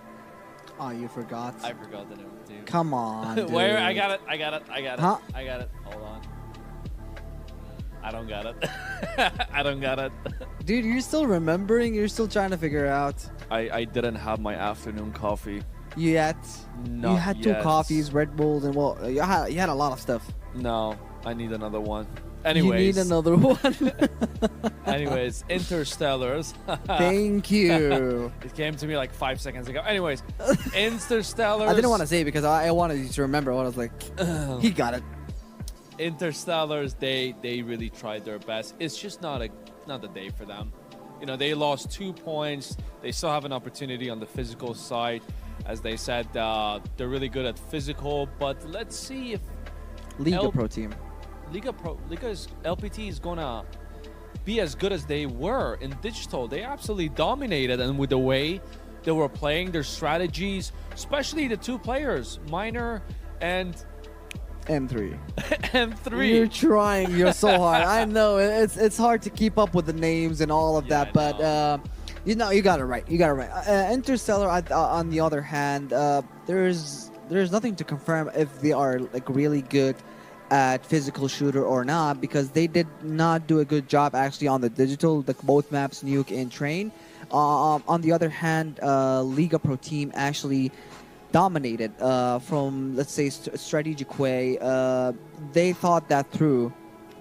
Oh, you forgot. I forgot the name of the team. Come on, dude. Where? I got it. Huh? I got it. Hold on. I don't got it. I don't got it. Dude, you're still remembering? You're still trying to figure out? I didn't have my afternoon coffee. Yet? Not You had 2 yet. coffees, Red Bulls, and well, you had a lot of stuff. No, I need another one. Anyways, You need another one. anyways, Interstellars. Thank you. It came to me like 5 seconds ago. Anyways, Interstellars. I didn't want to say it because I wanted you to remember what I was like. He got it. Interstellars, they really tried their best. It's just not the day for them. You know, they lost 2 points. They still have an opportunity on the physical side. As they said, they're really good at physical. But let's see if Liga Pro team. LPT is gonna be as good as they were in digital. They absolutely dominated, and with the way they were playing their strategies, especially the 2 players, Miner and M3. M3. You're trying. You're so hard. I know it's hard to keep up with the names and all of that, but you know, you got it right. You got it right. Interstellar, on the other hand, there's nothing to confirm if they are like really good at physical shooter or not, because they did not do a good job actually on the digital, like both maps, Nuke and Train. On the other hand, Liga Pro team actually dominated from, let's say, strategic way. They thought that through,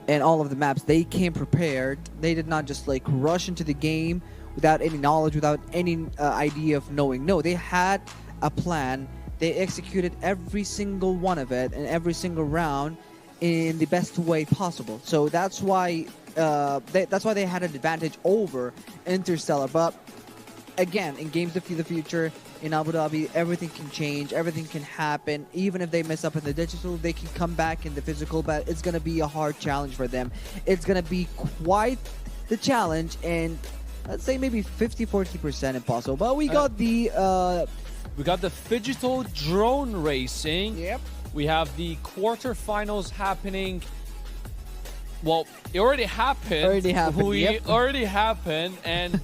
and all of the maps they came prepared. They did not just like rush into the game without any knowledge, without any idea of knowing. No, they had a plan. They executed every single one of it and every single round in the best way possible. So that's why they had an advantage over Interstellar. But again, in games of the future, in Abu Dhabi, everything can change, everything can happen. Even if they mess up in the digital, they can come back in the physical, but it's going to be a hard challenge for them. It's going to be quite the challenge, and let's say maybe 50-40% impossible. But we got the Phygital drone racing. Yep. We have the quarterfinals happening. Well, it already happened. Already happened, and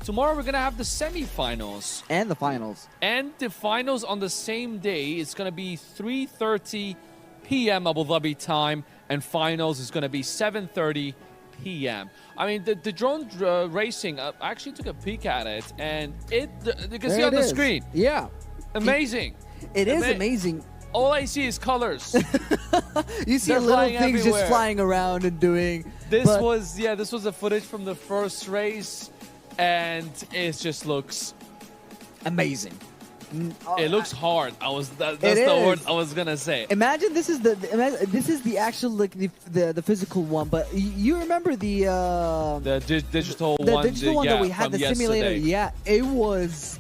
tomorrow we're gonna have the semifinals and the finals. And the finals on the same day. It's gonna be 3:30 p.m. Abu Dhabi time, and finals is gonna be 7:30 p.m. I mean, the drone racing. I actually took a peek at it, and you can see on the screen. Yeah, amazing. It is amazing. All I see is colors. You see They're little flying things everywhere. just flying around and doing. This was the footage from the first race, and it just looks amazing. It looks hard. That's the word I was gonna say. Imagine this is the actual like the physical one, but you remember the digital the one, digital one that we had, the simulator. yesterday. Yeah, it was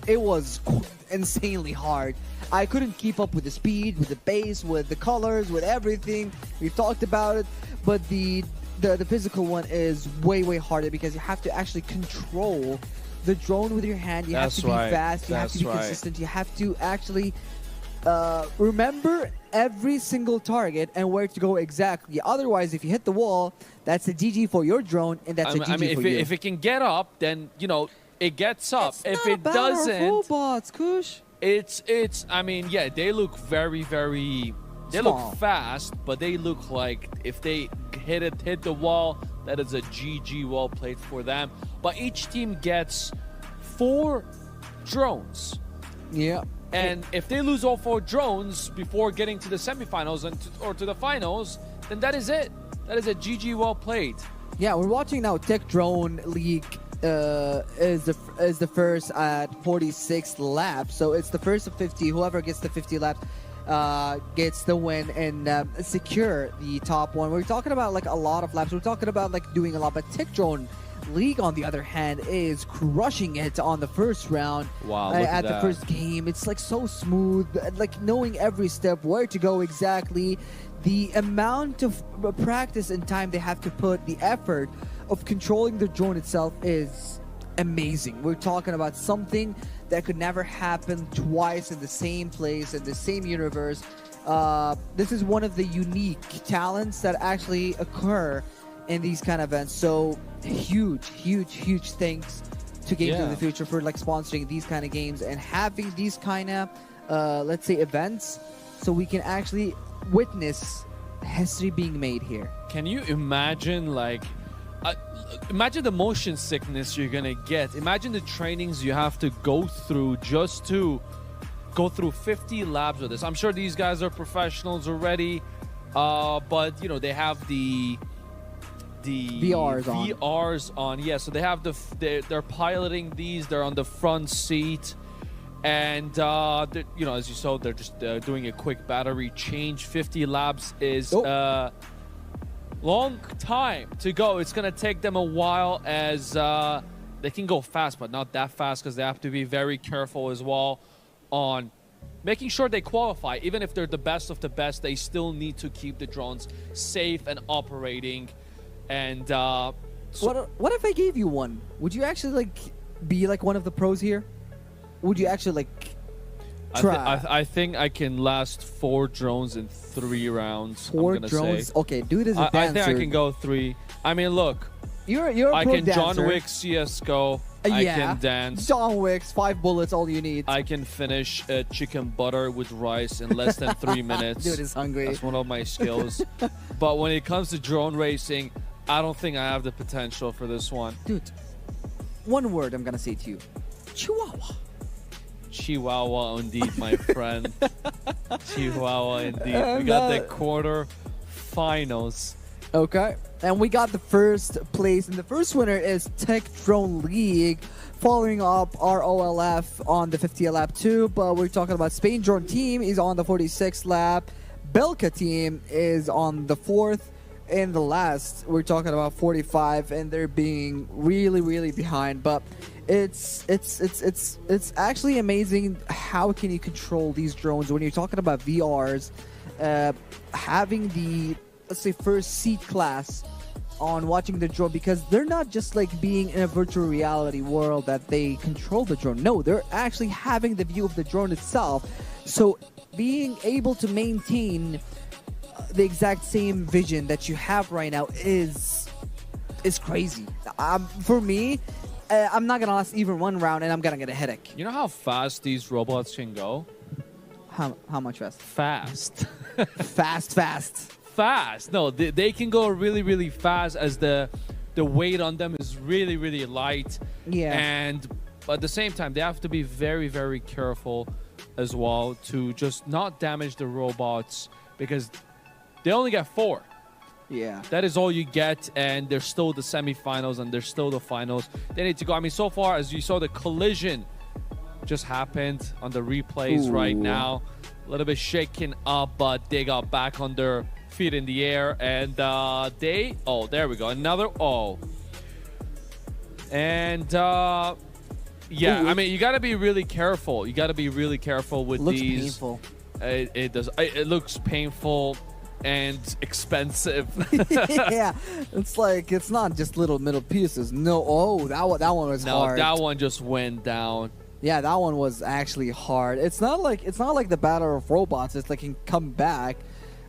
insanely hard. I couldn't keep up with the speed, with the bass, with the colors, with everything. We've talked about it, but the physical one is way harder because you have to actually control the drone with your hand. You have to be fast. You have to be consistent. You have to actually remember every single target and where to go exactly. Otherwise, if you hit the wall, that's a GG for your drone, and that's a GG for you. If it can get up, then it gets up. It's if not it about doesn't, our robots, Kush. it's. I mean, yeah, they look very. They Small. look fast, but they look like if they hit the wall, that is a GG wall played for them. But each team gets 4 drones. Yeah. And if they lose all 4 drones before getting to the semifinals or to the finals, then that is it. That is a GG well played. Yeah, we're watching now. Tech Drone League is the first at 46 laps. So it's the first of 50. Whoever gets the 50 laps gets the win and secure the top one. We're talking about like a lot of laps. We're talking about like doing a lot. But Tech Drone League, on the other hand, is crushing it on the first round. Wow, at the first game. It's like so smooth, like knowing every step, where to go exactly. The amount of practice and time they have to put, the effort of controlling the drone itself is amazing. We're talking about something that could never happen twice in the same place, in the same universe. This is one of the unique talents that actually occur in these kind of events. So huge thanks to Games of the Future for like sponsoring these kind of games and having these kind of let's say events, so we can actually witness history being made here. Can you imagine imagine the motion sickness you're gonna get? Imagine the trainings you have to go through just to go through 50 laps of this. I'm sure these guys are professionals already, but they have the the VRs on. Yeah, so they have they're piloting these. They're on the front seat, and you know, as you saw, they're just doing a quick battery change. 50 laps is long time to go. It's gonna take them a while, as they can go fast, but not that fast, because they have to be very careful as well on making sure they qualify. Even if they're the best of the best, they still need to keep the drones safe and operating. And what if I gave you one? Would you actually like be like one of the pros here? Would you actually like try? I think I can last 4 drones in 3 rounds. 4 drones? Okay, dude is a dancer. I think I can go 3. I mean, look. You're a I pro can dancer. John Wick CSGO. I can dance. John Wick's 5 bullets, all you need. I can finish chicken butter with rice in less than 3 minutes. Dude is hungry. That's one of my skills. But when it comes to drone racing, I don't think I have the potential for this one. Dude, one word I'm gonna say to you: Chihuahua. Chihuahua, indeed, my friend. Chihuahua, indeed. We got the quarter finals. Okay, and we got the first place, and the first winner is Tech Drone League, following up ROLF on the 50th lap too. But we're talking about Spain Drone Team is on the 46th lap. Belka Team is on the 4th. In the last, we're talking about 45, and they're being really behind. But it's actually amazing how can you control these drones when you're talking about VRs, having the, let's say, first seat class on watching the drone, because they're not just like being in a virtual reality world that they control the drone. No, they're actually having the view of the drone itself. So being able to maintain the exact same vision that you have right now is crazy. For me, I'm not gonna last even 1 round, and I'm gonna get a headache. You know how fast these robots can go? How much fast? Fast. fast. No, they can go really fast, as the weight on them is really light. Yeah. And at the same time, they have to be very careful as well to just not damage the robots, because they only get 4. Yeah. That is all you get, and there's still the semifinals and there's still the finals. They need to go. I mean, so far, as you saw, the collision just happened on the replays right now. A little bit shaken up, but they got back on their feet in the air, and there we go. Another And yeah, I mean, you got to be really careful. You got to be really careful with these. Painful. It does. It looks painful and expensive. Yeah, it's like, it's not just little middle pieces. No, that one was hard. No, that one just went down. Yeah, that one was actually hard. It's not like the Battle of Robots. It's like can come back,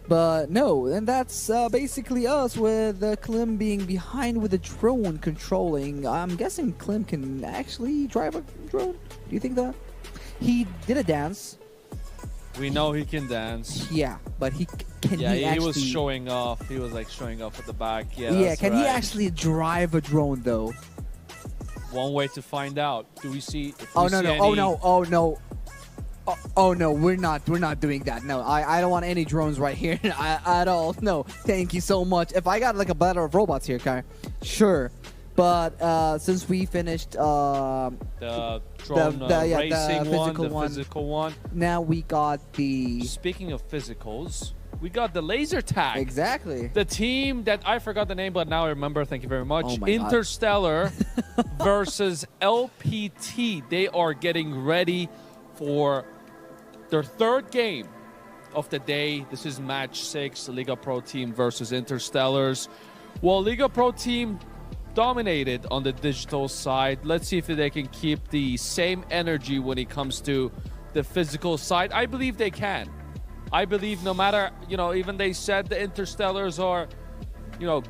but no. And that's basically us with Klim being behind with the drone controlling. I'm guessing Klim can actually drive a drone. Do you think that? He did a dance. We know he can dance. Yeah, but he was showing off. He was like showing off at the back. Yeah. Yeah, can he actually drive a drone though? One way to find out. Do we see? Oh no, we're not doing that. No, I don't want any drones right here at all. No, thank you so much. If I got like a Battle of Robots here, Kai, sure. But since we finished the drone racing physical one, now we got the. Speaking of physicals, we got the laser tag. Exactly. The team that I forgot the name, but now I remember. Thank you very much. Oh my Interstellar versus LPT. They are getting ready for their 3rd game of the day. This is match 6, Liga Pro team versus Interstellars. Well, Liga Pro team dominated on the digital side. Let's see if they can keep the same energy when it comes to the physical side. I believe they can. I believe no matter, even they said the Interstellars are,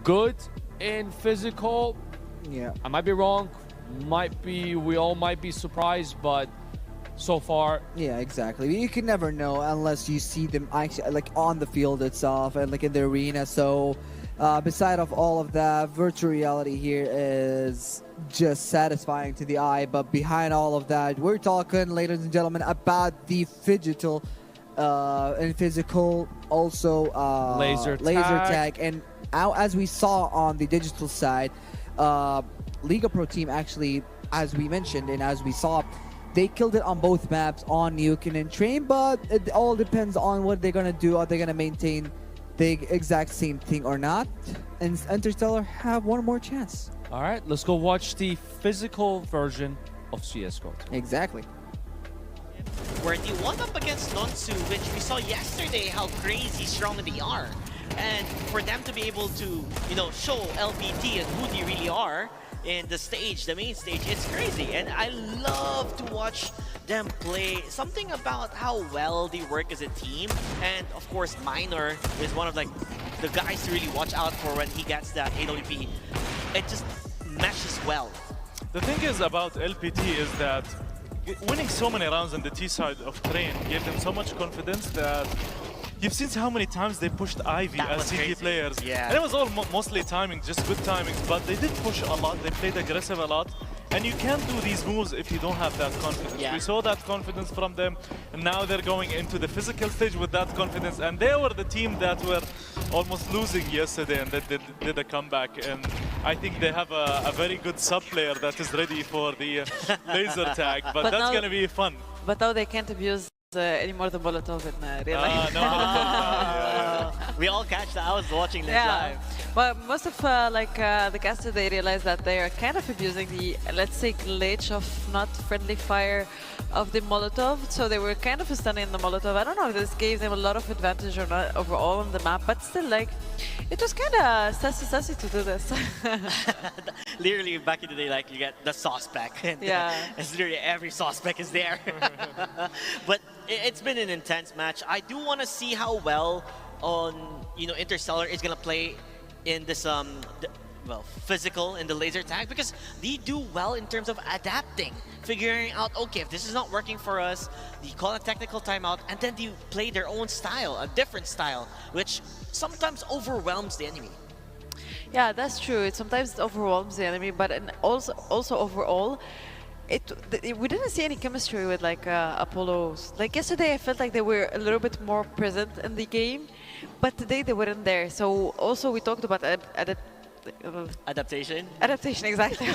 good in physical. Yeah. I might be wrong. We all might be surprised, but so far. Yeah, exactly. You can never know unless you see them actually like on the field itself and like in the arena. So beside of all of that, virtual reality here is just satisfying to the eye. But behind all of that, we're talking, ladies and gentlemen, about the Phygital and physical, also laser tag. And as we saw on the digital side, Liga Pro team actually, as we mentioned and as we saw, they killed it on both maps, on Nukin and Train, but it all depends on what they're gonna do. Are they gonna maintain the exact same thing or not? And Interstellar have one more chance. All right, let's go watch the physical version of CSGO. Exactly. Where they won up against Nonsu, which we saw yesterday how crazy strong they are. And for them to be able to, you know, show LPT and who they really are in the stage, the main stage, it's crazy. And I love to watch them play. Something about how well they work as a team. And of course, Minor is one of like the guys to really watch out for when he gets that AWP. It just meshes well. The thing is about LPT is that winning so many rounds on the T side of Train gave them so much confidence that you've seen how many times they pushed Ivy That as was CT crazy. players. Yeah. And it was all mostly timing, just good timings, but they did push a lot, they played aggressive a lot. And you can't do these moves if you don't have that confidence. Yeah. We saw that confidence from them, and now they're going into the physical stage with that confidence. And they were the team that were almost losing yesterday, and that did a comeback. And I think they have a very good sub player that is ready for the laser tag, but that's now- going to be fun. But now they can't abuse anymore the Molotov in real life. No Molotov now, yeah. We all catch that. I was watching this Yeah, live. but most of the casters, they realize that they are kind of abusing the, let's say, glitch of not friendly fire of the Molotov. So they were kind of stunning the Molotov. I don't know if this gave them a lot of advantage or not overall on the map, but still, like, it was kind of sassy to do this. Literally back in the day, like you get the sauce pack. And Yeah. it's literally every sauce pack is there. But it's been an intense match. I do want to see how well Interstellar is gonna play in this physical in the laser tag, because they do well in terms of adapting, figuring out, okay, if this is not working for us, they call a technical timeout, and then they play their own style, a different style, which sometimes overwhelms the enemy. Yeah, that's true. It sometimes overwhelms the enemy, but also overall, we didn't see any chemistry with like Apollos. Like yesterday, I felt like they were a little bit more present in the game, but today they weren't there. So also we talked about Adaptation. adaptation, exactly.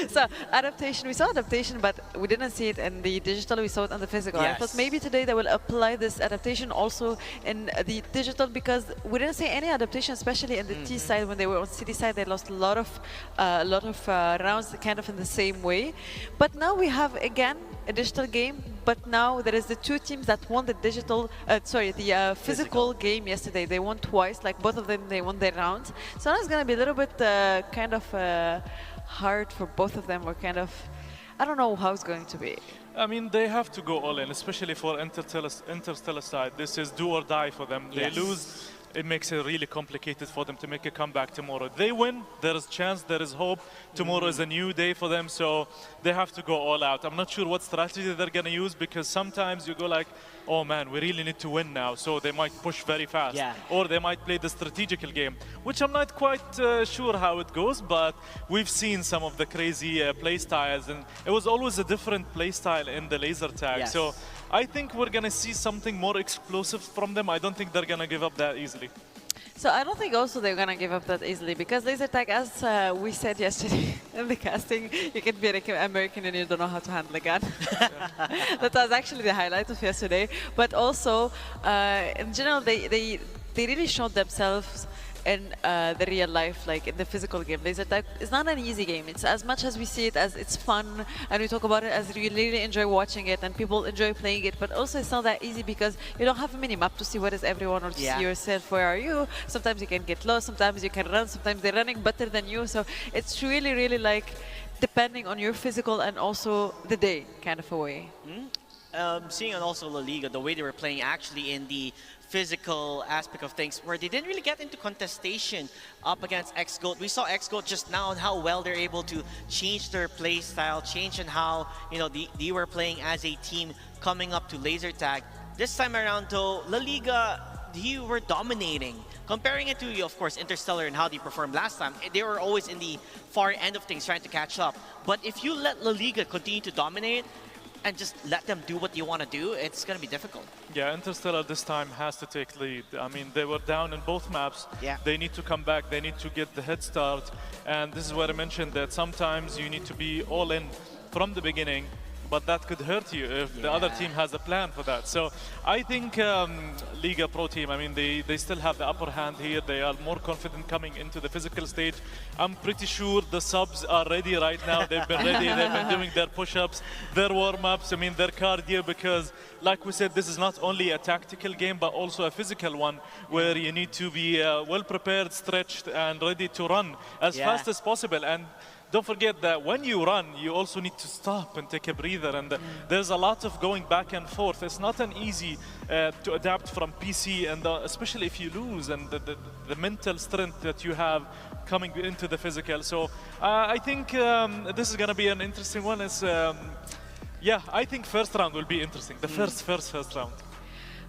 So adaptation, we saw adaptation, but we didn't see it in the digital, we saw it on the physical. I thought Yes. maybe today they will apply this adaptation also in the digital, because we didn't see any adaptation, especially in the T side. When they were on city side, they lost a lot of rounds kind of in the same way. But now we have again a digital game, but now there is the two teams that won the digital, physical game yesterday. They won twice, like both of them, they won their rounds. So now it's going to be a little bit kind of hard for both of them, or kind of, I don't know how it's going to be. I mean, they have to go all in, especially for Interstellar side. This is do or die for them. They Yes. lose, it makes it really complicated for them to make a comeback tomorrow. They win, there is chance, there is hope. Tomorrow is a new day for them, so they have to go all out. I'm not sure what strategy they're going to use, because sometimes you go like, oh man, we really need to win now, so they might push very fast. Yeah. Or they might play the strategical game, which I'm not quite sure how it goes, but we've seen some of the crazy play styles, and it was always a different play style in the laser tag. Yes. So I think we're going to see something more explosive from them. I don't think they're going to give up that easily. So I don't think also they're going to give up that easily, because laser tag, as we said yesterday in the casting, you can be an American and you don't know how to handle a gun. That was actually the highlight of yesterday. But also, in general, they really showed themselves in the real life, like in the physical game. Laser tag is not an easy game. It's as much as we see it as it's fun, and we talk about it as we really enjoy watching it, and people enjoy playing it, but also it's not that easy, because you don't have a mini-map to see what is everyone, or to see yourself, where are you. Sometimes you can get lost, sometimes you can run, sometimes they're running better than you. So it's really, really like depending on your physical and also the day kind of a way. Seeing on also La Liga, the way they were playing actually in the physical aspect of things, where they didn't really get into contestation up against XGOAT. We saw XGOAT just now and how well they're able to change their play style, change in how they were playing as a team coming up to laser tag. This time around though, La Liga, they were dominating. Comparing it to, of course, Interstellar and how they performed last time, they were always in the far end of things trying to catch up. But if you let La Liga continue to dominate, and just let them do what you want to do, it's going to be difficult. Yeah, Interstellar this time has to take lead. I mean, they were down in both maps. Yeah. They need to come back. They need to get the head start. And this is where I mentioned that sometimes you need to be all in from the beginning, but that could hurt you if the other team has a plan for that. So I think Liga Pro Team, I mean, they still have the upper hand here. They are more confident coming into the physical stage. I'm pretty sure the subs are ready right now. They've been ready. They've been doing their push-ups, their warm-ups, I mean, their cardio, because like we said, this is not only a tactical game, but also a physical one where you need to be well prepared, stretched, and ready to run as fast as possible. And don't forget that when you run, you also need to stop and take a breather. And there's a lot of going back and forth. It's not an easy to adapt from PC, and especially if you lose, and the mental strength that you have coming into the physical. So I think this is going to be an interesting one. It's, yeah, I think first round will be interesting. The first round.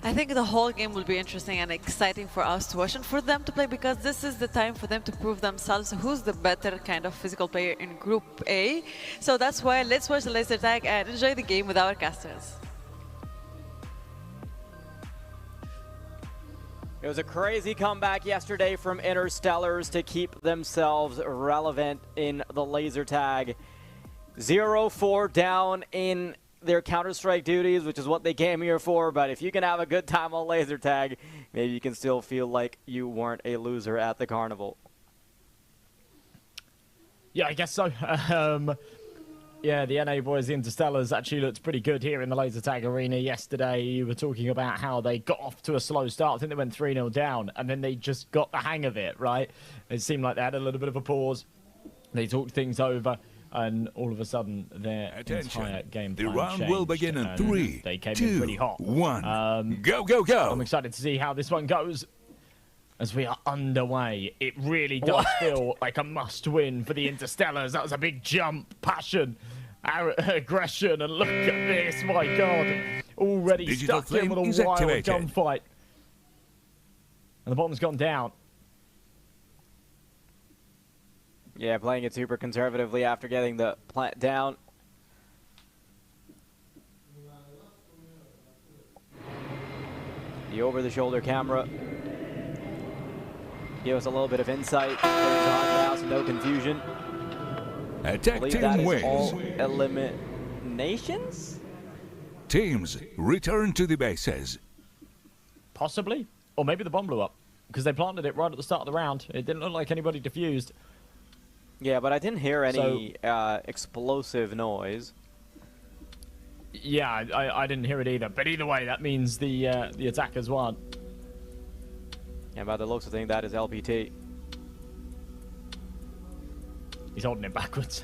I think the whole game will be interesting and exciting for us to watch and for them to play, because this is the time for them to prove themselves who's the better kind of physical player in Group A. So that's why let's watch the laser tag and enjoy the game with our casters. It was a crazy comeback yesterday from Interstellars to keep themselves relevant in the laser tag. 0-4 down in their Counter-Strike duties, which is what they came here for. But if you can have a good time on laser tag, maybe you can still feel like you weren't a loser at the carnival. Yeah, I guess so. Yeah, the NA boys, the Interstellars, actually looked pretty good here in the laser tag arena yesterday. You were talking about how they got off to a slow start. I think they went 3-0 down, and then they just got the hang of it, right? It seemed like they had a little bit of a pause. They talked things over, and all of a sudden their entire game plan The round changed, will begin in 3, they came 2, in pretty hot. 1. Go, go, go! I'm excited to see how this one goes as we are underway. It really does feel like a must-win for the Interstellars. That was a big jump, passion, aggression, and look at this, my God. Already Digital stuck in flame with is a wild activated. gunfight. And the bomb's gone down. Yeah, playing it super conservatively after getting the plant down. The over-the-shoulder camera. Give us a little bit of insight. Now, so no confusion. Attack Believe team that is wins. all eliminations? Teams return to the bases. Possibly. Or maybe the bomb blew up, because they planted it right at the start of the round. It didn't look like anybody defused. Yeah, but I didn't hear any explosive noise. Yeah, I didn't hear it either. But either way, that means the attackers won. And by the looks of things, that is LPT. He's holding it backwards.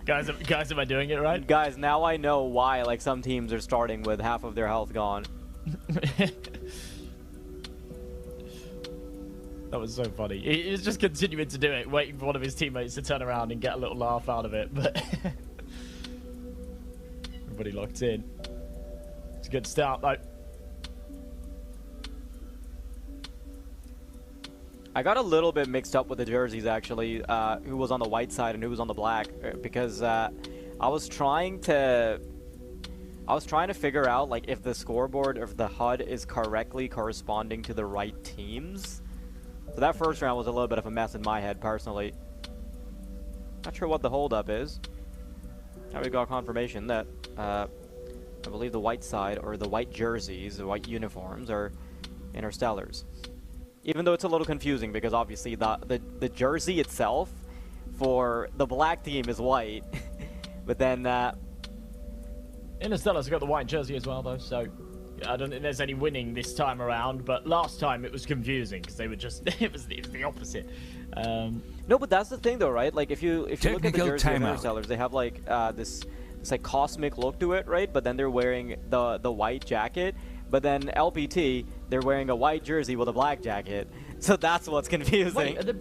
Guys, am I doing it right? Guys, now I know why like some teams are starting with half of their health gone. That was so funny. He's just continuing to do it, waiting for one of his teammates to turn around and get a little laugh out of it, but everybody locked in. It's a good start, though. I got a little bit mixed up with the jerseys, actually, who was on the white side and who was on the black, because I was trying to figure out like if the scoreboard of the HUD is correctly corresponding to the right teams. So that first round was a little bit of a mess in my head, personally. Not sure what the holdup is. Now we got confirmation that I believe the white side, or the white jerseys, the white uniforms, are Interstellars. Even though it's a little confusing, because obviously the jersey itself for the black team is white, but then Interstellars got the white jersey as well, though, so I don't think there's any winning this time around. But last time it was confusing because they were just it was the opposite. No, but that's the thing, though, right? Like if you look at the Technical jersey of timeout. Interstellars, they have like this like cosmic look to it, right? But then they're wearing the white jacket. But then LPT, they're wearing a white jersey with a black jacket. So that's what's confusing. Wait, the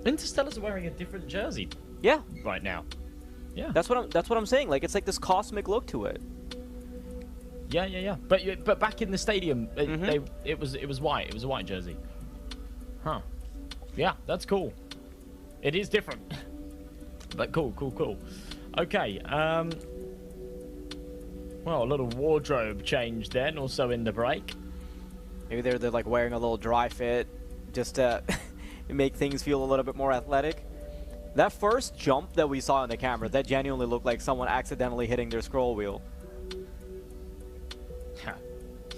Interstellars are wearing a different jersey. Yeah, right now. Yeah, that's what I'm saying. Like it's like this cosmic look to it. Yeah. But back in the stadium, it was white. It was a white jersey. Huh. Yeah, that's cool. It is different. But cool. Okay. Well, a little wardrobe change then, also in the break. Maybe they're like wearing a little dry fit just to make things feel a little bit more athletic. That first jump that we saw on the camera, that genuinely looked like someone accidentally hitting their scroll wheel.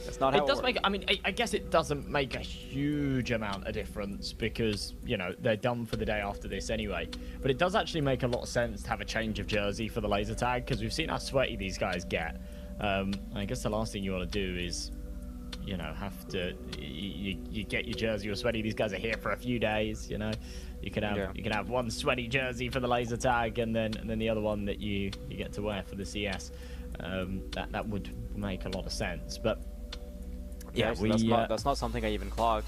That's not how it does make. I mean, I guess it doesn't make a huge amount of difference because you know they're done for the day after this anyway. But it does actually make a lot of sense to have a change of jersey for the laser tag because we've seen how sweaty these guys get. I guess the last thing you want to do is, you know, have to you get your jersey all sweaty. These guys are here for a few days. You know, you can have one sweaty jersey for the laser tag and then the other one that you get to wear for the CS. That would make a lot of sense, but. Yeah, so that's not something I even clogged.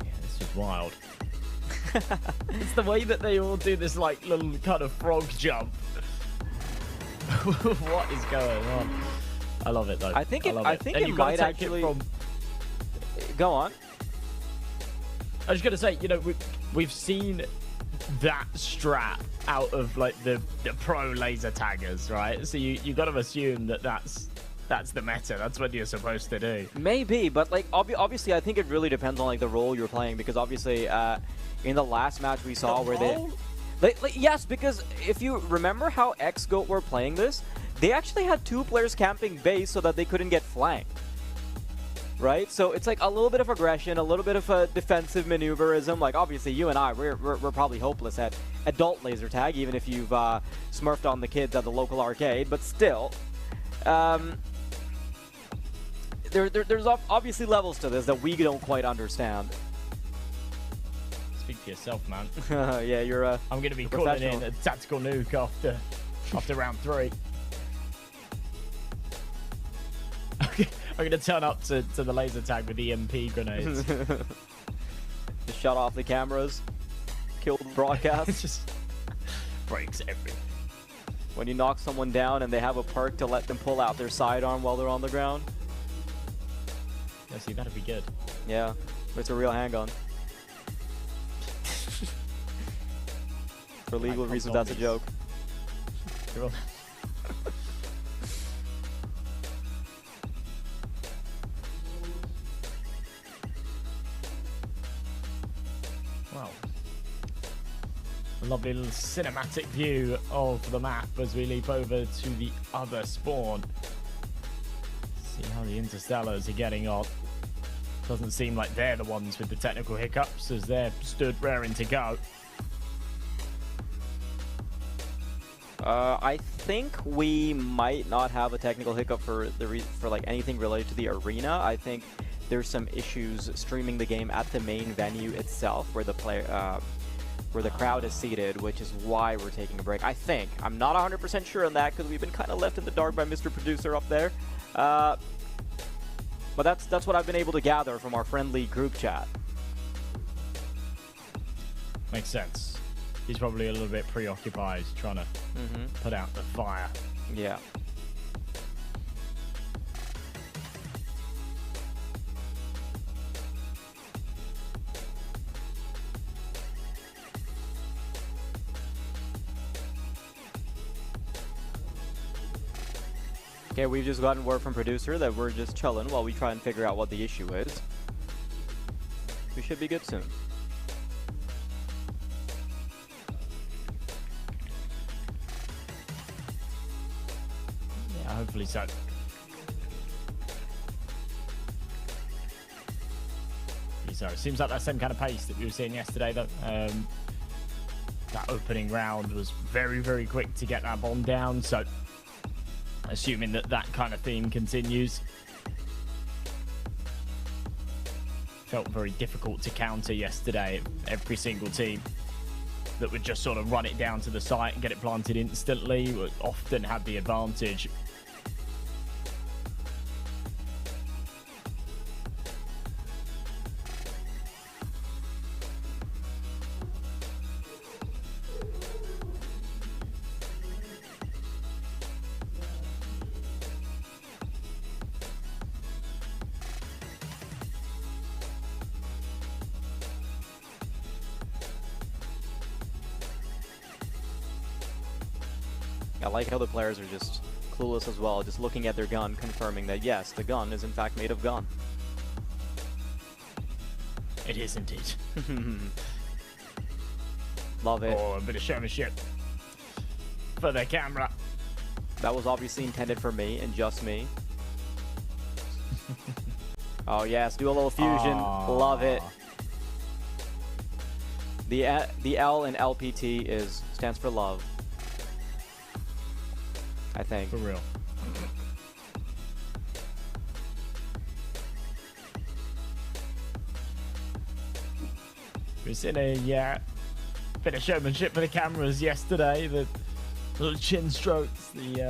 Yeah, this is wild. It's the way that they all do this like little kind of frog jump. What is going on? I love it though. I think it might actually. Go on. I was gonna say, you know, we've seen that strat out of like the pro laser taggers, right? So you got to assume that that's the meta. That's what you're supposed to do. Maybe, but like obviously, I think it really depends on like the role you're playing because obviously, in the last match we saw where yes, because if you remember how XGOAT were playing this, they actually had 2 players camping base so that they couldn't get flanked. Right, so it's like a little bit of aggression, a little bit of a defensive maneuverism. Like obviously, you and I, we're probably hopeless at adult laser tag, even if you've smurfed on the kids at the local arcade. But still, there's obviously levels to this that we don't quite understand. Speak for yourself, man. Yeah, you're. I'm gonna be calling in a tactical nuke after round 3. Okay. I'm going to turn up to the laser tag with EMP grenades. Just shut off the cameras. Kill the broadcast. It just breaks everything. When you knock someone down and they have a perk to let them pull out their sidearm while they're on the ground. Yeah, see, that'd be good. Yeah, it's a real handgun. For legal reasons, that's a joke. Wow. A lovely little cinematic view of the map as we leap over to the other spawn. See how the Interstellars are getting on. Doesn't seem like they're the ones with the technical hiccups as they're stood raring to go. I think we might not have a technical hiccup for like anything related to the arena. I think there's some issues streaming the game at the main venue itself, where the where the crowd is seated, which is why we're taking a break. I think. I'm not 100% sure on that because we've been kind of left in the dark by Mr. Producer up there. But that's what I've been able to gather from our friendly group chat. Makes sense. He's probably a little bit preoccupied trying to put out the fire. Yeah. Okay, we've just gotten word from producer that we're just chilling while we try and figure out what the issue is. We should be good soon. Yeah, hopefully so. So it seems like that same kind of pace that we were seeing yesterday, though. That opening round was very, very quick to get that bomb down, so assuming that that kind of theme continues. Felt very difficult to counter yesterday. Every single team that would just sort of run it down to the site and get it planted instantly would often have the advantage. I like how the players are just clueless as well, just looking at their gun, confirming that yes, the gun is in fact made of gun. It is indeed. Love it. Oh, a bit of showmanship for the camera. That was obviously intended for me and just me. Oh yes, do a little fusion. Love it. The L in LPT stands for love, I think. For real. We've seen a bit of showmanship for the cameras yesterday. The little chin strokes. We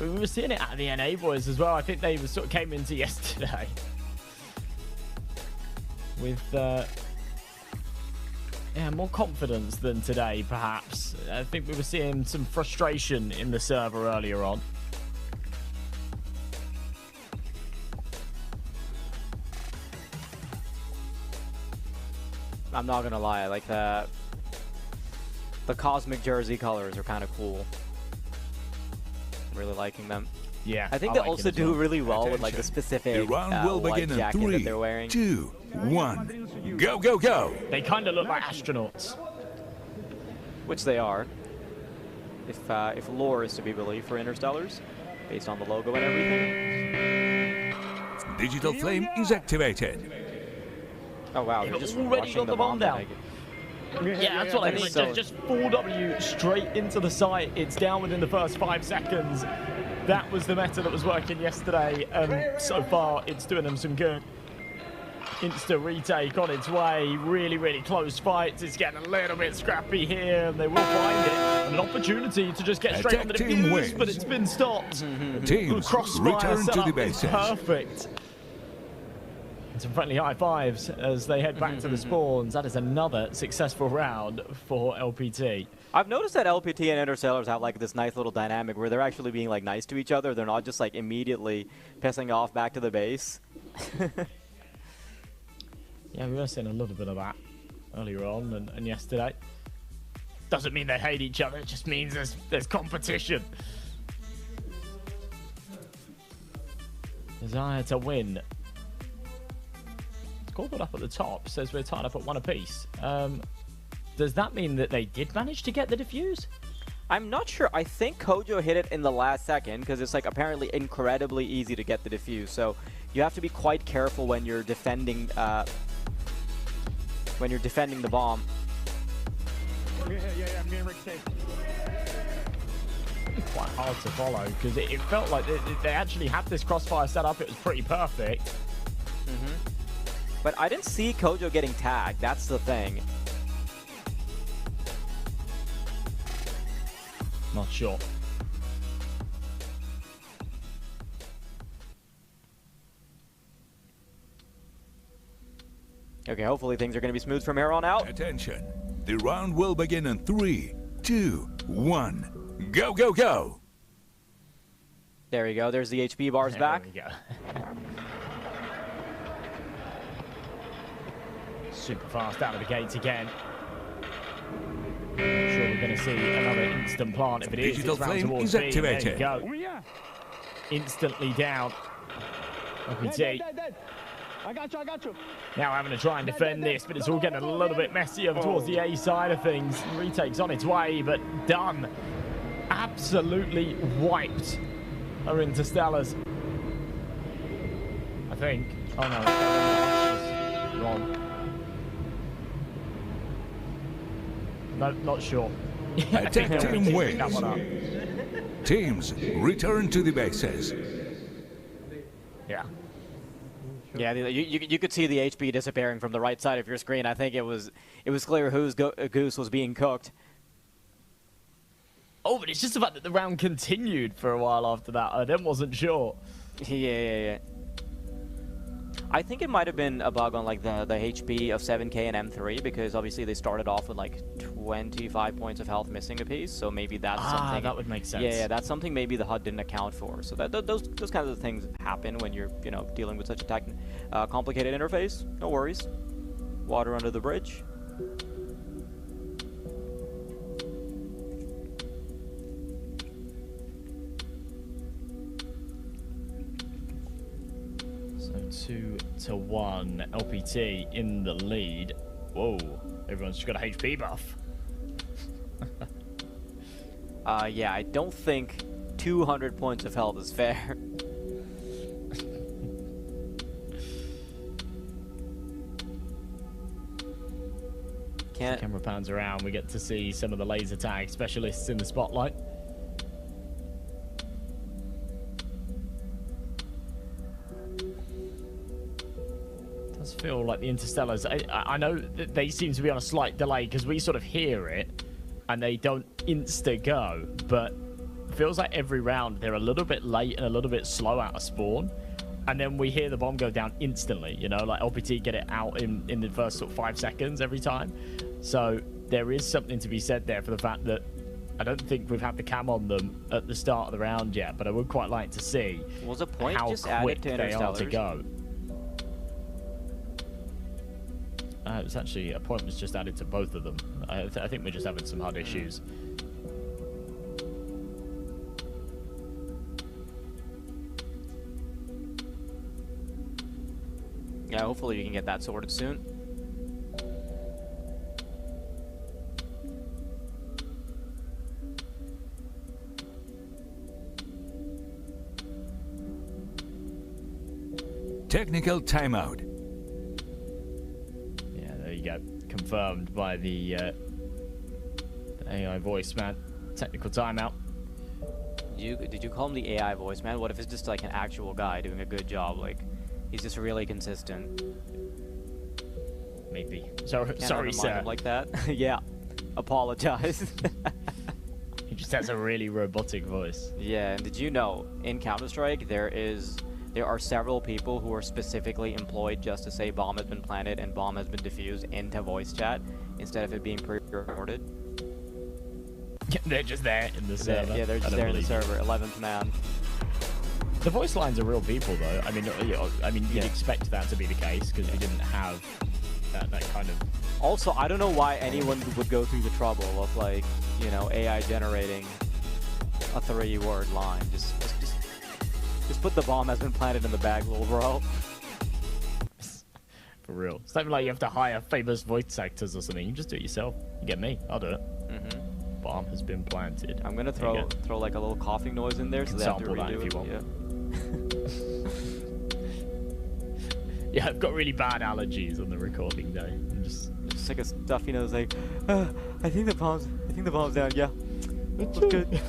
were seeing it at the NA boys as well. I think they sort of came into yesterday with more confidence than today, perhaps. I think we were seeing some frustration in the server earlier on. I'm not gonna lie, like the cosmic jersey colors are kind of cool. I'm really liking them. Yeah, I think they also do really well with like the specific The round will white begin in jacket 3, that they're wearing. 2, 1. Go, go, go! They kind of look like astronauts. Which they are, if lore is to be believed for Interstellars, based on the logo and everything. Digital flame is activated. Oh wow, They've they're just already rushing got the bomb down. down. Yeah, that's what I mean. So- Just 4W straight into the site. It's down within the first 5 seconds. That was the meta that was working yesterday, and so far it's doing them some good. Insta retake on its way. Really, really close fights. It's getting a little bit scrappy here, and they will find it. An opportunity to just get straight on the Attack team defuse, wins. but it's been stopped. Teams Crossfire return to the setup is bases. perfect. And some friendly high fives as they head back to the spawns. That is another successful round for LPT. I've noticed that LPT and Interstellars have like this nice little dynamic where they're actually being like nice to each other. They're not just like immediately pissing off back to the base. Yeah, we were seeing a little bit of that earlier on and yesterday. Doesn't mean they hate each other, it just means there's competition. Desire to win. Scoreboard up at the top says we're tied up at 1 apiece. Does that mean that they did manage to get the defuse? I'm not sure. I think Kojo hit it in the last second because it's like apparently incredibly easy to get the defuse. So you have to be quite careful when you're defending the bomb. Yeah, I'm getting Rick safe. Quite hard to follow because it felt like they actually had this crossfire set up. It was pretty perfect. But I didn't see Kojo getting tagged. That's the thing. Not sure. Okay, hopefully things are going to be smooth from here on out. Attention. The round will begin in 3, 2, 1. Go, go, go! There we go. There's the HP bars back. There we go. Super fast out of the gates again. Not sure we're going to see another instant plant. If it is, Digital it's round flame towards is B. activated. There you go. Instantly down. LPT. I got you. Now having to try and defend this, but it's all getting a little bit messier towards the A side of things. Retake's on its way, but done. Absolutely wiped are Interstellars. I think. Oh no, that's wrong. No, not sure. Attack team Pick wins. that one up. Teams return to the bases. Yeah. Yeah, you could see the HP disappearing from the right side of your screen. I think it was clear whose goose was being cooked. Oh, but it's just the fact that the round continued for a while after that. I then wasn't sure. Yeah. I think it might have been a bug on like the HP of 7K and M3 because obviously they started off with like 25 points of health missing apiece. So maybe that's something. That would make sense. Yeah, that's something maybe the HUD didn't account for. So those kinds of things happen when you're dealing with such a complicated interface. No worries. Water under the bridge. 2-1. LPT in the lead. Whoa, everyone's just got a HP buff. Yeah, I don't think 200 points of health is fair. Camera pans around, we get to see some of the laser tag specialists in the spotlight. Does feel like the Interstellars, I know that they seem to be on a slight delay because we sort of hear it and they don't insta go, but feels like every round they're a little bit late and a little bit slow out of spawn. And then we hear the bomb go down instantly, you know, like LPT get it out in the first sort of 5 seconds every time. So there is something to be said there for the fact that I don't think we've had the cam on them at the start of the round yet, but I would quite like to see Was a point how just quick added to they are to Interstellars? go. It was actually, a point was just added to both of them. I think we're just having some hard issues. Yeah, hopefully you can get that sorted soon. Technical timeout. Yeah, there you go. Confirmed by the AI voice man. Technical timeout. Did you call him the AI voice, man? What if it's just like an actual guy doing a good job? Like, he's just really consistent. Maybe. Can't Sorry, undermine sir. him like that. Yeah. Apologize. He just has a really robotic voice. Yeah, and did you know in Counter-Strike there are several people who are specifically employed just to say bomb has been planted and bomb has been defused into voice chat instead of it being pre-recorded? They're just there in the server. Yeah, they're just there in the server, 11th man. The voice lines are real people, though. I mean, you'd expect that to be the case because we didn't have that kind of. Also, I don't know why anyone would go through the trouble of, like, you know, AI generating a 3-word line. Just put the bomb has been planted in the bag, little bro. For real. It's not like you have to hire famous voice actors or something. You just do it yourself. You get me. I'll do it. Bomb has been planted. I'm gonna throw like a little coughing noise in there so they have to sample that redo if it. you want. Yeah, I've got really bad allergies on the recording day. I'm just like a stuffy nose, like, I think the bomb's down. Yeah, that's good.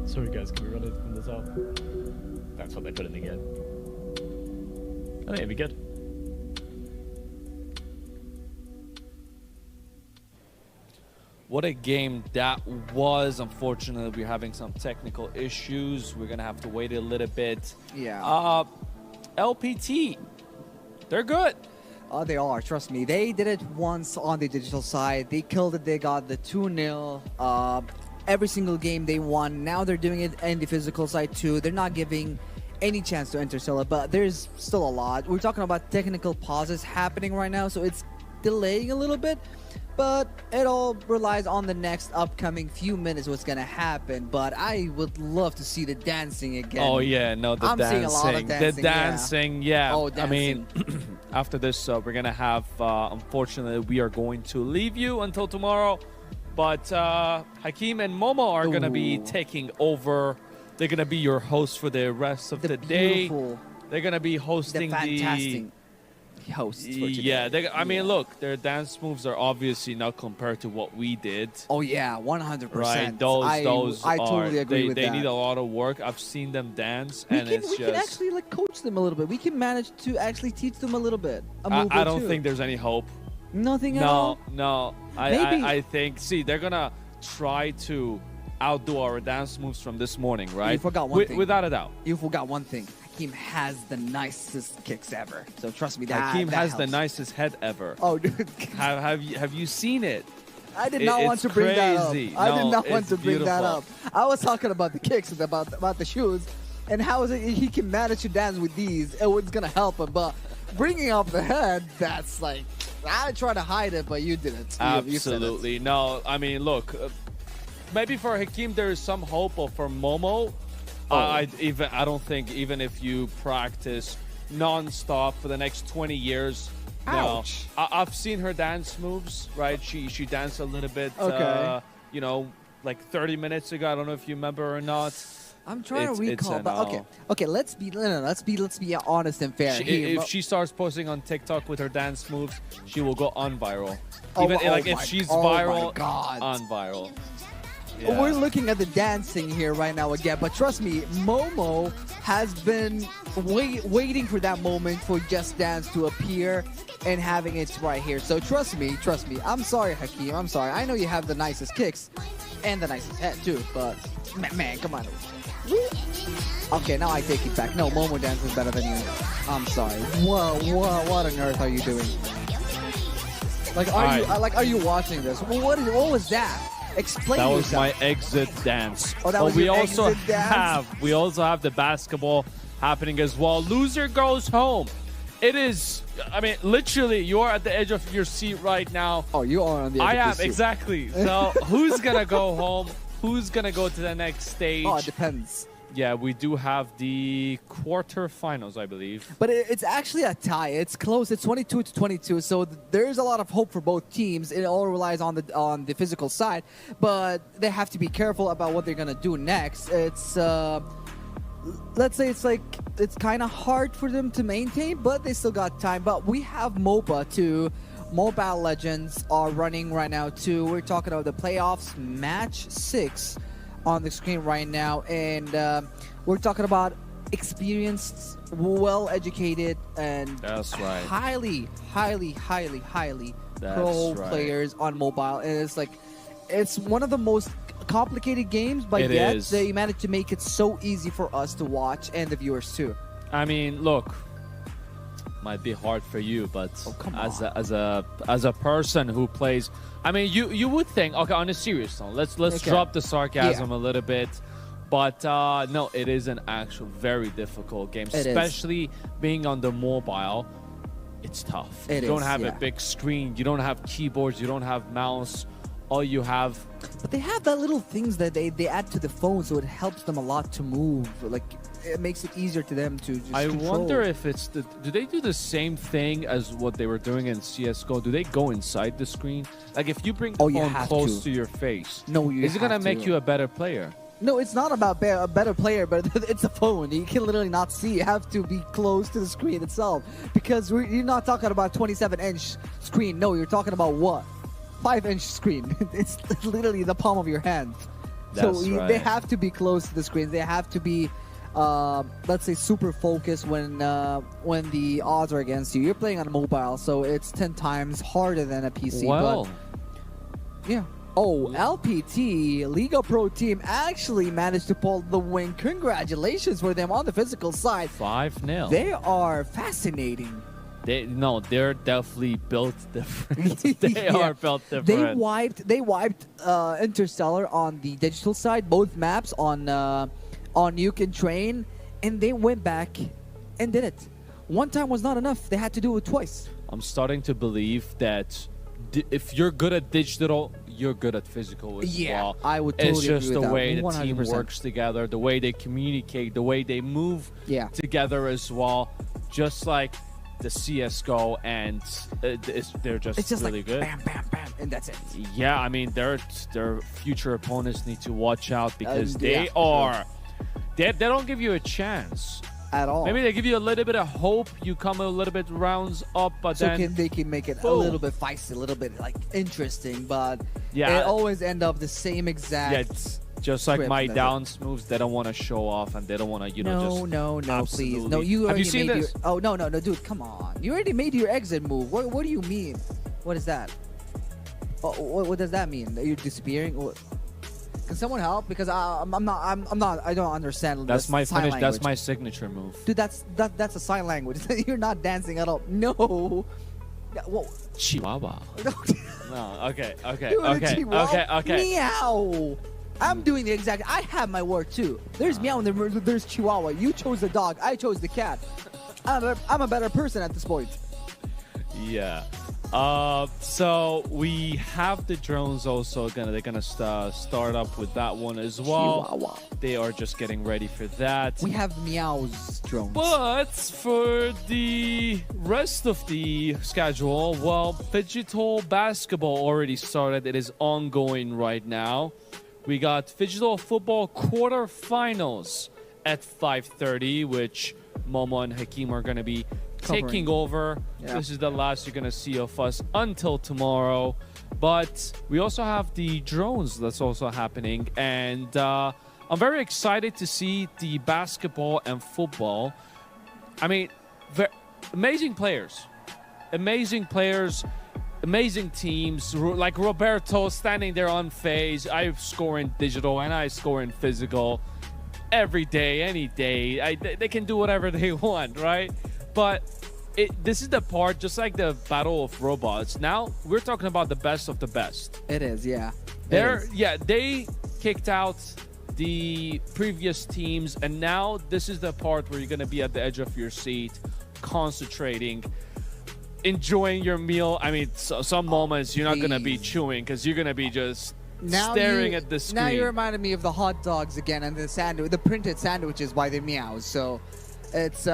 Sorry guys, can we run it from the top? That's what they put in the game. I think it'd be good. What a game that was. Unfortunately, we're having some technical issues. We're going to have to wait a little bit. Yeah. LPT, they're good. Oh, they are. Trust me. They did it once on the digital side. They killed it. They got the 2-0. Every single game they won. Now they're doing it in the physical side too. They're not giving any chance to Interstellar, but there's still a lot. We're talking about technical pauses happening right now, so it's delaying a little bit. But it all relies on the next upcoming few minutes what's going to happen. But I would love to see the dancing again. Oh, yeah. No, the I'm dancing. seeing a lot of dancing. The dancing, yeah. Oh, dancing. I mean, after this, we're going to have, unfortunately, we are going to leave you until tomorrow. But Hakeem and Momo are going to be taking over. They're going to be your hosts for the rest of the day. They're going to be hosting the fantastic hosts for today. Yeah, I mean, look, their dance moves are obviously not compared to what we did. Oh yeah, 100%. Right, those I are, totally agree with that. They need a lot of work. I've seen them dance, and we it's can actually like coach them a little bit. We can manage to actually teach them a little bit. I don't think there's any hope. Nothing at all. No. I think. See, they're gonna try to outdo our dance moves from this morning, right? You forgot one thing. Without a doubt. You forgot one thing. Hakeem has the nicest kicks ever. So trust me, that Hakeem has helps. the nicest head ever. Oh, dude. Have you seen it? I did not want to bring that up. Crazy. I did No, not want it's to bring that up. beautiful. I was talking about the kicks and about the shoes, and how is it he can manage to dance with these? It's gonna help him, but bringing up the head, that's like I tried to hide it, but you didn't. You said it. Absolutely. No, I mean, look, maybe for Hakeem there is some hope, but for Momo, I don't think even if you practice non-stop for the next 20 years. Ouch. No, I've seen her dance moves, right? She danced a little bit, Okay. you know, like 30 minutes ago. I don't know if you remember or not. I'm trying to It's recall, a but no. okay. Let's be honest and fair here. If she starts posting on TikTok with her dance moves, she will go on viral. Oh, Even oh like if my- she's oh my viral, God. on viral. We're looking at the dancing here right now again, but trust me, Momo has been waiting for that moment for Just Dance to appear and having it right here. So trust me. I'm sorry, Hakeem. I'm sorry. I know you have the nicest kicks and the nicest head too, but man, come on. Okay, now I take it back. No, Momo Dance is better than you. I'm sorry. What on earth are you doing? Are you watching this? What was that? Explain That was yourself. my exit dance. Oh, that was we your also exit dance? we also have the basketball happening as well. Loser goes home. It is, I mean, literally, you are at the edge of your seat right now. Oh, you are on the edge I of your am, seat. exactly. So who's going to go home? Who's going to go to the next stage? Oh, it depends. Yeah, we do have the quarterfinals, I believe. But it's actually a tie. It's close. It's 22-22. So there's a lot of hope for both teams. It all relies on the physical side, but they have to be careful about what they're gonna do next. It's let's say it's kind of hard for them to maintain, but they still got time. But we have MOBA too. Mobile Legends are running right now too. We're talking about the playoffs, match 6. On the screen right now, and we're talking about experienced, well-educated, and That's right. highly That's pro right. players on mobile. And it's one of the most complicated games, but It yet is. they managed to make it so easy for us to watch and the viewers too. I mean, look, might be hard for you, but come as on. a person who plays, I mean, you would think, okay, on a serious note, let's Okay. drop the sarcasm a little bit, but no, it is an actual very difficult game, It is. especially being on the mobile. It's tough. It you don't is, have a yeah. big screen, you don't have keyboards, you don't have mouse. All you have, But they have that little things that they add to the phone, so it helps them a lot to move. Like it makes it easier to them to just I control. wonder if it's do they do the same thing as what they were doing in CS:GO? Do they go inside the screen? Like if you bring the you phone have close to. to your face, No, you is it gonna have make to. you a better player? No, it's not about a better player, but it's a phone. You can literally not see. You have to be close to the screen itself. Because you're not talking about 27-inch screen. No, you're talking about what? 5-inch screen. It's literally the palm of your hand. That's so right. they have to be close to the screen. They have to be, let's say, super focused when the odds are against you. You're playing on a mobile, so it's 10 times harder than a PC. Well, But yeah. Oh, LPT, Liga Pro team, actually managed to pull the win. Congratulations for them on the physical side. 5-0. They are fascinating. They're definitely built different. They Yeah. are built different. They wiped Interstellar on the digital side, both maps on Nuke and Train, and they went back and did it. One time was not enough. They had to do it twice. I'm starting to believe that if you're good at digital, you're good at physical as well. I would totally It's just agree the with that. way the team 100%. works together, the way they communicate, the way they move Yeah. together as well. Just like the CS:GO, and they're just It's just really like good. bam, bam, bam, and that's it. Yeah, I mean, their future opponents need to watch out because they yeah. are. They don't give you a chance. At all. Maybe they give you a little bit of hope. You come a little bit rounds up, but So then they can make it a boom. little bit feisty, a little bit like interesting, but Yeah. it always end up the same exact. yeah, it's just like script, my that's it. downs moves. They don't want to show off, and they don't want to, you know, just No, please. No, absolutely- you Have already you seen made this? your. Oh no, dude, come on. You already made your exit move. What do you mean? What is that? Oh, what does that mean? That you're disappearing? Can someone help? Because I'm not. I don't understand. That's this my sign finish. language. That's my signature move. Dude, that's a sign language. You're not dancing at all. No. Yeah, whoa. Chihuahua. No. Okay. Doing a chihuahua? Okay. Meow. I'm doing the exact. I have my work too. There's meow and there's chihuahua. You chose the dog. I chose the cat. I'm a better person at this point. Yeah. So we have the drones also they're gonna start up with that one as well. Chihuahua. They are just getting ready for that. We have Meow's drones. But for the rest of the schedule, well, Phygital basketball already started. It is ongoing right now. We got Phygital football quarterfinals at 5:30, which Momo and Hakeem are going to be taking over. Yeah. This is the last you're going to see of us until tomorrow. But we also have the drones that's also happening. And I'm very excited to see the basketball and football. I mean, amazing players. Amazing players. Amazing teams. Like Roberto standing there on phase. I score in digital and I score in physical. Every day, any day. They can do whatever they want, right? But this is the part, just like the battle of robots. Now we're talking about the best of the best. It is, yeah. They kicked out the previous teams, and now this is the part where you're gonna be at the edge of your seat, concentrating, enjoying your meal. I mean, some moments you're not gonna be chewing because you're gonna be just staring at the screen. Now you reminded me of the hot dogs again and the printed sandwiches by the Meows. So it's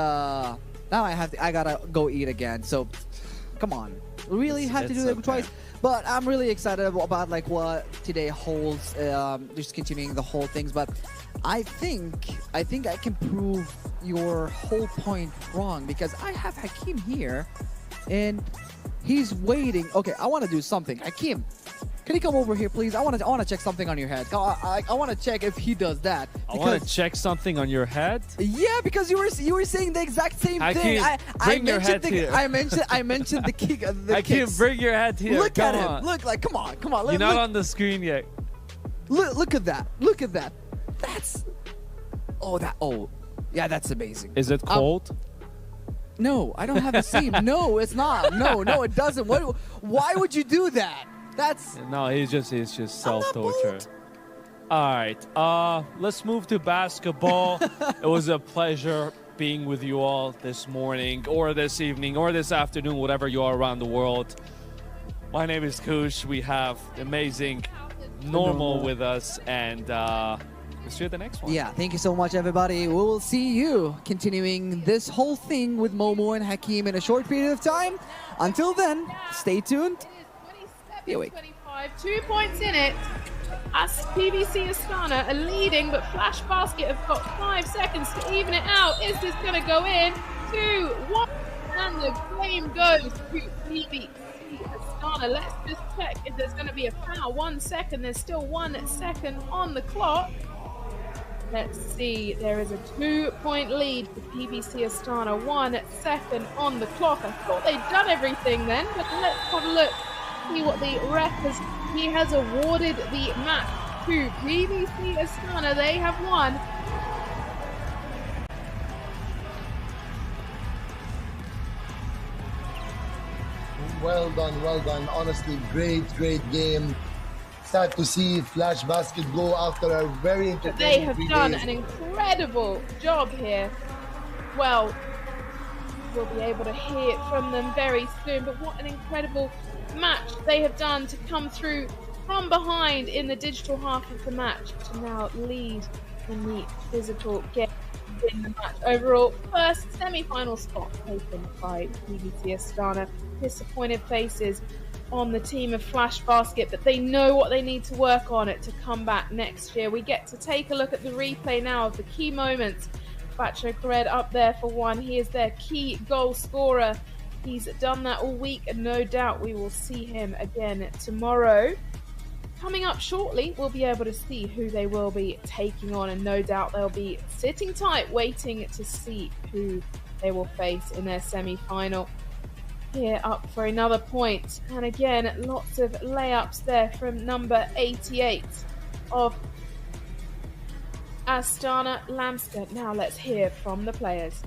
now I gotta go eat again. So come on, we really have to do it twice. But I'm really excited about like what today holds. Just continuing the whole things. But I think I can prove your whole point wrong because I have Hakeem here, and he's waiting. Okay, I want to do something. Hakeem, can you come over here, please? I want to check something on your head. I want to check if he does that. I want to check something on your head. Yeah, because you were saying the exact same thing. Bring your head here. I mentioned the kick. I can't bring your head here. Look at him. Look, like, come on. You're not on the screen yet. Look at that. Look at that. That's. Oh, yeah, that's amazing. Is it cold? No, I don't have the same. No, it's not. No, it doesn't. Why would you do that? No, it's just self-torture. All right, let's move to basketball. It was a pleasure being with you all this morning or this evening or this afternoon, whatever you are around the world. My name is Kush. We have amazing Normal with us, and we'll see you at the next one. Yeah, thank you so much, everybody. We will see you continuing this whole thing with Momo and Hakeem in a short period of time. Until then, stay tuned. 25, 2 points in it. As PVC Astana are leading, but Flash Basket have got 5 seconds to even it out. Is this going to go in? 2, 1, and the game goes to PVC Astana. Let's just check if there's going to be a foul. 1 second. There's still 1 second on the clock. Let's see. There is a 2-point lead for PVC Astana. 1 second on the clock. I thought they'd done everything then, but let's have a look. See what the ref has awarded the match to PVC Astana. They have won. Well done. Honestly, great game. Sad to see Flash Basket go after a very entertaining They have done an incredible job here. Well, we'll be able to hear from them very soon, but what an incredible match they have done to come through from behind in the digital half of the match to now lead in the physical game in the match. Overall, first semi-final spot taken by PVC Astana. Disappointed faces on the team of Flash Basket, but they know what they need to work on it to come back next year. We get to take a look at the replay now of the key moments. Bacho Kared up there for one. He is their key goal scorer. He's done that all week, and no doubt we will see him again tomorrow. Coming up shortly, we'll be able to see who they will be taking on, and no doubt they'll be sitting tight, waiting to see who they will face in their semi-final. Here up for another point, and again, lots of layups there from number 88 of Astana Lamska. Now let's hear from the players.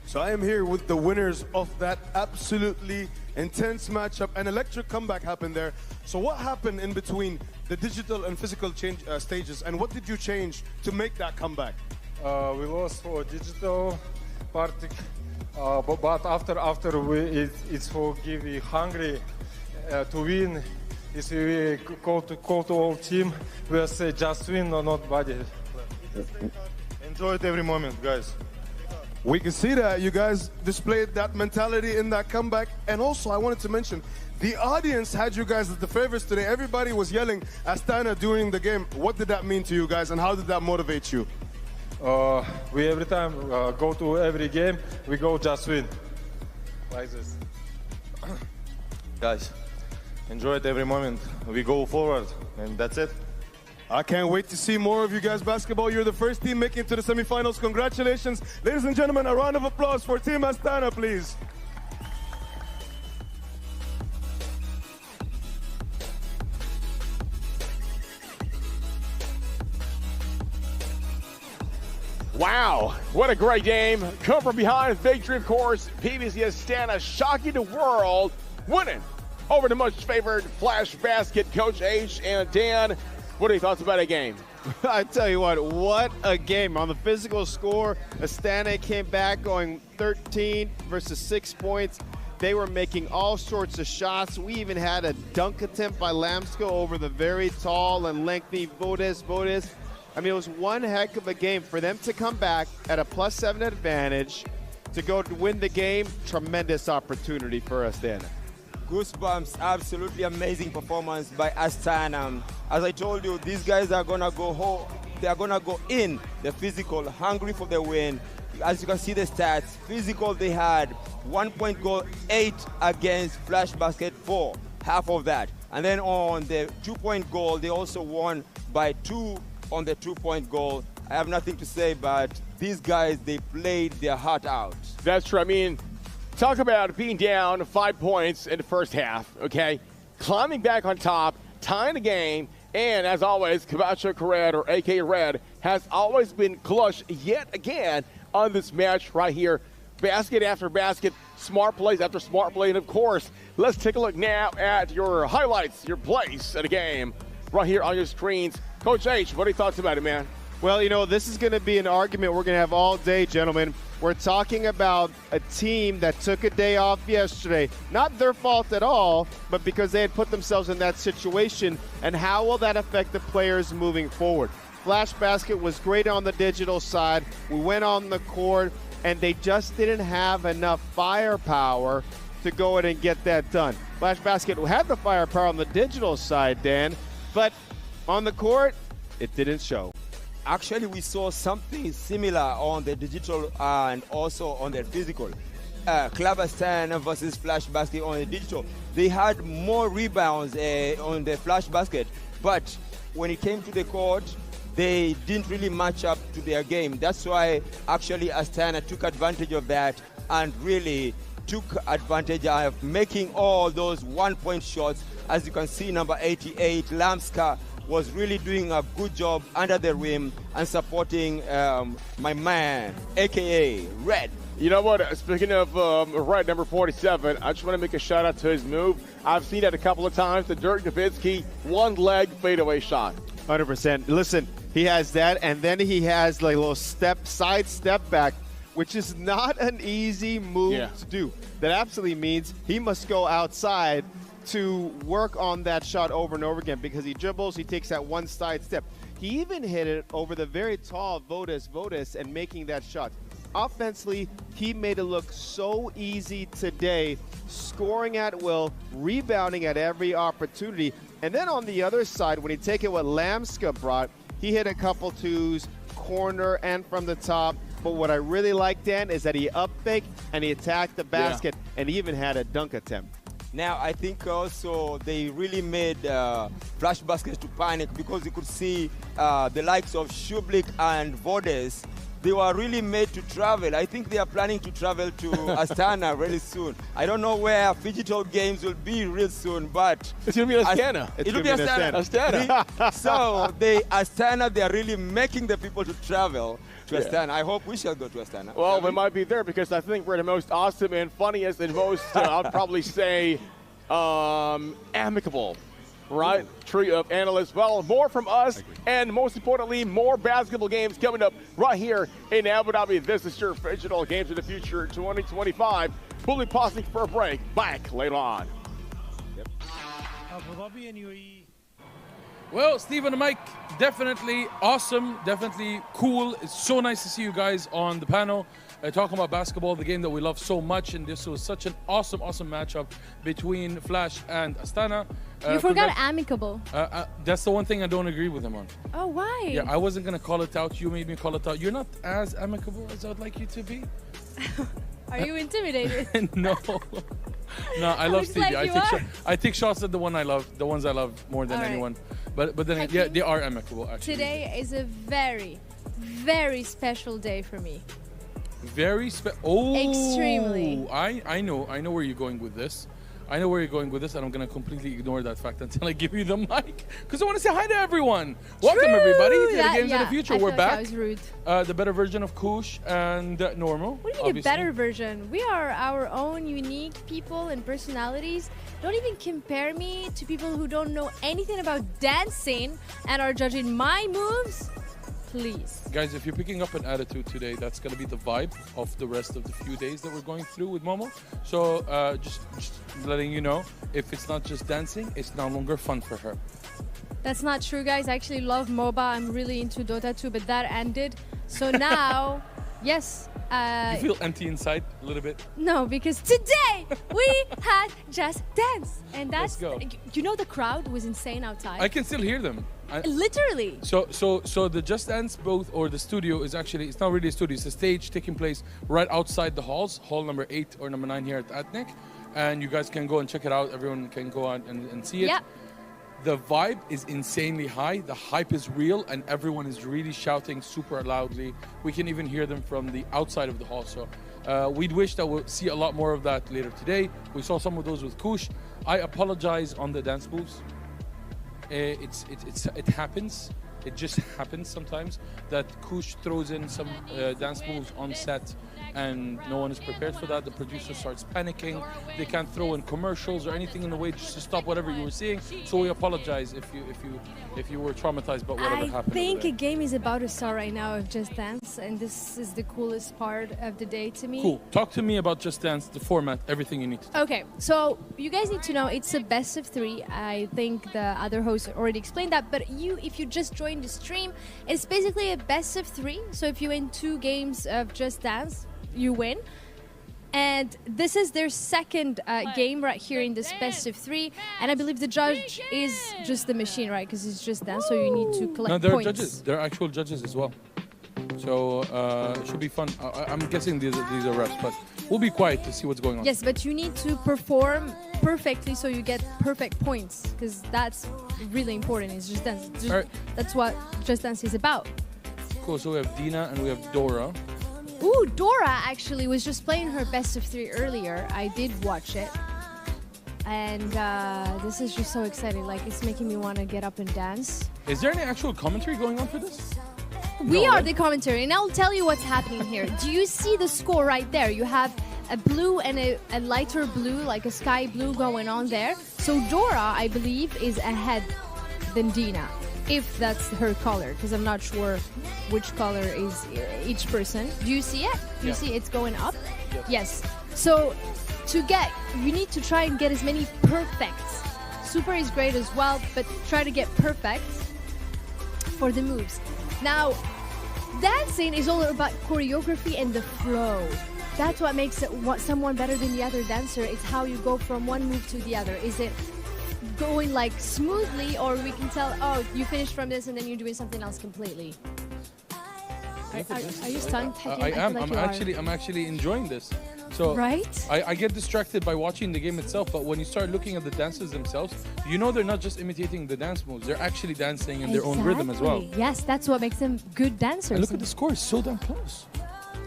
So I am here with the winners of that absolutely intense matchup. An electric comeback happened there. So what happened in between the digital and physical stages, and what did you change to make that comeback? We lost for digital party, but after it's for give we hungry to win. If we call to all team, we'll say just win or not body. Enjoy it every moment, guys. We can see that you guys displayed that mentality in that comeback. And also, I wanted to mention, the audience had you guys as the favorites today. Everybody was yelling Astana during the game. What did that mean to you guys, and how did that motivate you? We every time go to every game, we go just win. Like this. Guys, enjoy it every moment. We go forward, and that's it. I can't wait to see more of you guys basketball. You're the first team making it to the semifinals. Congratulations. Ladies and gentlemen, a round of applause for Team Astana, please. Wow, what a great game. Come from behind victory, of course. PBC Astana shocking the world, winning over the much favored Flash Basket. Coach H and Dan, what are your thoughts about a game? I tell you what a game. On the physical score, Astana came back going 13 versus 6 points. They were making all sorts of shots. We even had a dunk attempt by Lamsko over the very tall and lengthy Vodes. I mean, it was one heck of a game. For them to come back at a +7 advantage, to go to win the game, tremendous opportunity for Astana. Goosebumps, absolutely amazing performance by Astana. As I told you, these guys are gonna go home. They are gonna go in the physical, hungry for the win. As you can see the stats, physical they had 1 point goal, 8 against Flash Basket 4, half of that. And then on the 2 point goal, they also won by 2 on the 2 point goal. I have nothing to say, but these guys, they played their heart out. That's true. I mean, talk about being down 5 points in the first half, okay? Climbing back on top, tying the game, and as always, Camacho Red, or AK Red, has always been clutch yet again on this match right here. Basket after basket, smart plays after smart play, and of course, let's take a look now at your highlights, your plays at a game right here on your screens. Coach H, what are your thoughts about it, man? Well, you know, this is going to be an argument we're going to have all day, gentlemen. We're talking about a team that took a day off yesterday. Not their fault at all, but because they had put themselves in that situation. And how will that affect the players moving forward? Flash Basket was great on the digital side. We went on the court, and they just didn't have enough firepower to go in and get that done. Flash Basket had the firepower on the digital side, Dan, but on the court, it didn't show. Actually, we saw something similar on the digital and also on the physical. Club Astana versus Flash Basket on the digital. They had more rebounds on the Flash Basket, but when it came to the court, they didn't really match up to their game. That's why actually Astana took advantage of that and really took advantage of making all those 1 point shots. As you can see, number 88, Lamska, was really doing a good job under the rim and supporting my man, AKA Red. You know what? Speaking of Red, number 47, I just want to make a shout out to his move. I've seen that a couple of times. The Dirk Nowitzki one-leg fadeaway shot. 100%. Listen, he has that, and then he has like a little side step back, which is not an easy move to do. That absolutely means he must go outside to work on that shot over and over again, because he dribbles, he takes that one side step. He even hit it over the very tall Vodes and making that shot. Offensively, he made it look so easy today, scoring at will, rebounding at every opportunity. And then on the other side, when you take it what Lamska brought, he hit a couple twos, corner and from the top. But what I really like, Dan, is that he up-faked and he attacked the basket, and he even had a dunk attempt. Now, I think also they really made Flash Baskets to panic, because you could see the likes of Shublik and Vodes. They were really made to travel. I think they are planning to travel to Astana really soon. I don't know where Phygital games will be real soon, but it's going to be Astana. It'll be Astana. So Astana, they are really making the people to travel to Astana. I hope we shall go to Astana. Well, we might be there, because I think we're the most awesome and funniest and most, I'd probably say, amicable right? Tree of analysts. Well, more from us, and most importantly, more basketball games coming up right here in Abu Dhabi. This is your Phygital Games of the Future 2025. We'll be pausing for a break. Back later on. Abu Dhabi and UAE. Well, Steve and Mike, definitely awesome, definitely cool. It's so nice to see you guys on the panel talking about basketball, the game that we love so much. And this was such an awesome matchup between Flash and Astana. You forgot amicable. That's the one thing I don't agree with him on. Oh, why? Yeah, I wasn't going to call it out. You made me call it out. You're not as amicable as I would like you to be. Are you intimidated? No. No, I love Stevie. Like I take shots at the ones I love more than anyone. But then, yeah, they are amicable, actually. Today is a very, very special day for me. Very Oh! Extremely. I know where you're going with this. I know where you're going with this, and I'm going to completely ignore that fact until I give you the mic, because I want to say hi to everyone. Welcome, everybody, to the Games of the Future. We're back. That was rude. The better version of Kush and Normal. What do you mean a better version? We are our own unique people and personalities. Don't even compare me to people who don't know anything about dancing and are judging my moves. Please. Guys, if you're picking up an attitude today, that's going to be the vibe of the rest of the few days that we're going through with Momo. So just letting you know, if it's not just dancing, it's no longer fun for her. That's not true, guys. I actually love MOBA. I'm really into Dota 2, but that ended. So now, yes. You feel empty inside a little bit? No, because today we had Just Dance. And that's, Let's go. You know, the crowd was insane outside. I can still hear them. Literally. So the Just Dance booth or the studio is actually, it's not really a studio, it's a stage taking place right outside the halls, hall number 8 or number 9 here at Atnik. And you guys can go and check it out. Everyone can go out and see it. Yep. The vibe is insanely high. The hype is real, and everyone is really shouting super loudly. We can even hear them from the outside of the hall. So we'd wish that we'll see a lot more of that later today. We saw some of those with Kush. I apologize on the dance moves. It happens. It just happens sometimes that Kush throws in some dance moves on set, and no one is prepared for that. The producer starts panicking. They can't throw in commercials or anything in the way just to stop whatever you were seeing. So we apologize if you were traumatized by whatever happened. I think a game is about to start right now of Just Dance, and this is the coolest part of the day to me. Cool. Talk to me about Just Dance, the format, everything you need to do. Okay, so you guys need to know it's a best of 3. I think the other hosts already explained that, but if you just joined the stream, it's basically a best of 3. So if you win 2 games of Just Dance, you win. And this is their second game right here in this best of 3. And I believe the judge is just the machine, right? Because it's Just Dance, so you need to collect No, there points. are judges. There are actual judges as well. So it should be fun. I'm guessing these are refs, but we'll be quiet to see what's going on. Yes, but you need to perform perfectly so you get perfect points, because that's really important. It's Just Dance. That's what Just Dance is about. Cool. So we have Dina and we have Dora. Ooh, Dora actually was just playing her best of 3 earlier. I did watch it. And this is just so exciting. Like, it's making me want to get up and dance. Is there any actual commentary going on for this? We are the commentary, and I'll tell you what's happening here. Do you see the score right there? You have a blue and a lighter blue, like a sky blue going on there. So Dora, I believe, is ahead than Dina, if that's her color, because I'm not sure which color is each person. Do you see it? Do you see it's going up? Yes. So you need to try and get as many perfects. Super is great as well, but try to get perfect for the moves. Now, dancing is all about choreography and the flow. That's what makes someone better than the other dancer. It's how you go from one move to the other. Is it going like smoothly, or we can tell, oh, you finished from this and then you're doing something else completely? Are you stunned? I am. Like I'm actually enjoying this. So right? I get distracted by watching the game itself, but when you start looking at the dancers themselves, you know they're not just imitating the dance moves. They're actually dancing in their own rhythm as well. Yes, that's what makes them good dancers. And look at the score. It's so damn close.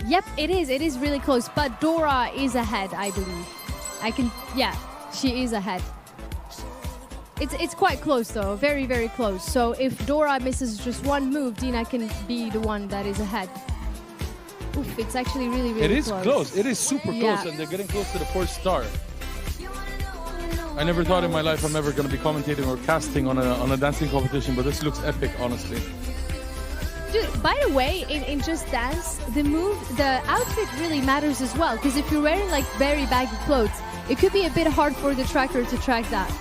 Yep, it is. It is really close. But Dora is ahead, I believe. She is ahead. It's quite close though, very, very close. So if Dora misses just one move, Dina can be the one that is ahead. Oof, it's actually really, really close. It is close. It is super close, and they're getting close to the 4th star. I never thought in my life I'm ever going to be commentating or casting on a dancing competition, but this looks epic, honestly. Dude, by the way, in Just Dance, the outfit really matters as well. Because if you're wearing like very baggy clothes, it could be a bit hard for the tracker to track that.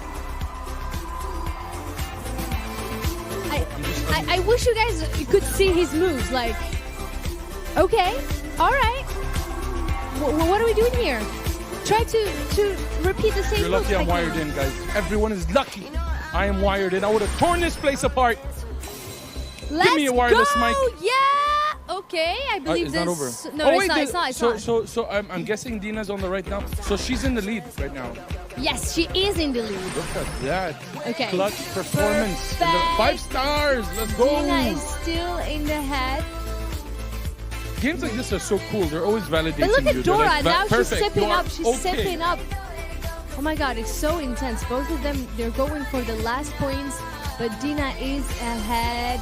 I wish you guys could see his moves. Like, okay, all right. What are we doing here? Try to repeat the same You're moves. lucky I'm wired in, guys. Everyone is lucky. I am wired in. I would have torn this place apart. Let's Give me a wireless go! mic. Yeah. Okay, I believe it's this. not over. No, it's not. So I'm guessing Dina's on the right now. So she's in the lead right now. Yes, she is in the lead. Look at that. Okay. Clutch performance. And the 5 stars. Let's go. Dina is still in the head. Games like this are so cool. They're always validating But look you. at They're Dora. like, Now she's perfect. stepping You are up. She's okay. stepping up. Oh my god, it's so intense. Both of them, they're going for the last points. But Dina is ahead.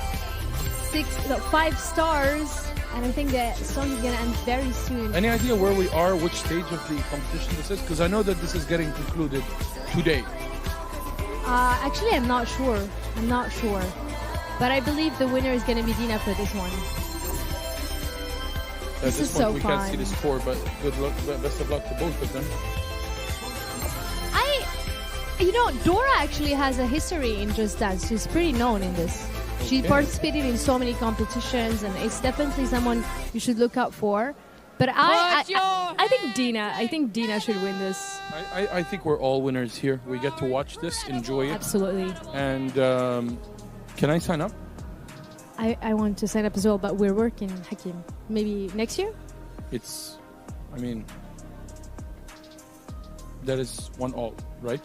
5 stars. And I think the song is going to end very soon. Any idea where we are, which stage of the competition this is? Because I know that this is getting concluded today. Actually, I'm not sure. But I believe the winner is going to be Dina for this one. At This this is point, so we fun. can't see the score, but good luck, best of luck to both of them. Dora actually has a history in Just Dance. She's pretty known in this. She Okay. participated in so many competitions, and it's definitely someone you should look out for. But I think Dina should win this. I think we're all winners here. We get to watch this, enjoy it. Absolutely. And can I sign up? I want to sign up as well, but we're working, Hakim. Maybe next year? That is 1-1, right?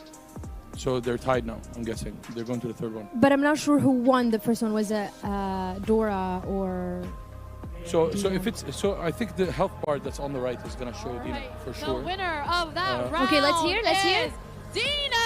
So they're tied now, I'm guessing. They're going to the third one. But I'm not sure who won. The first one was Dora or... So I think the health bar that's on the right is going to show Dina for sure. The winner of that round. Okay, let's hear. Dina! Dina!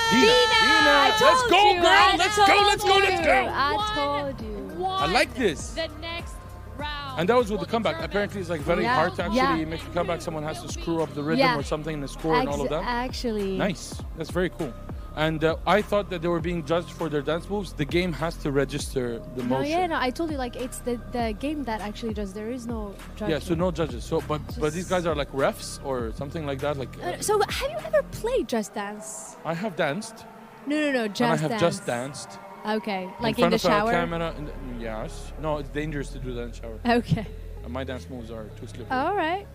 I Let's told go, you, girl! I Let's told go, let's go, you. let's go! I told you. I like this. The next round. And that was with the comeback. Apparently, it's like very Yeah, hard to actually yeah. make a comeback. Someone has to screw up the rhythm Yeah. or something in the score and all of that. Actually. Nice. That's very cool. And I thought that they were being judged for their dance moves. The game has to register the No, motion. I told you, like, it's the game that actually does. There is no judgment. Yeah, so no judges. So, but these guys are like refs or something like that. Like So have you ever played Just Dance? I have danced. No, Just and I Dance. have just danced. Okay, like in in front the of shower? a camera. Yes. No, it's dangerous to do that in the shower. Okay. And my dance moves are too slippery. All right.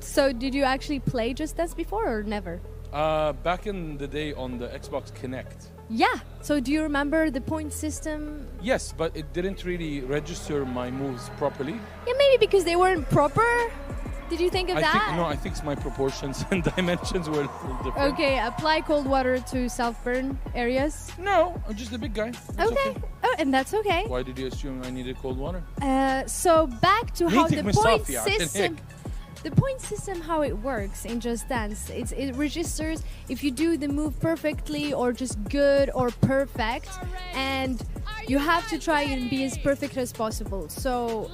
So did you actually play Just Dance before or never? Back in the day on the Xbox Kinect. Yeah. So do you remember the point system? Yes, but it didn't really register my moves properly. Yeah, maybe because they weren't proper. Did you think of that? I think my proportions and dimensions were a little different. Okay, apply cold water to self-burn areas. No, I'm just a big guy. Okay. Oh, and that's okay. Why did you assume I needed cold water? So back to how the point Mustafia, system. The point system, how it works in Just Dance, it registers if you do the move perfectly or just good or perfect, and you have to try and be as perfect as possible. So,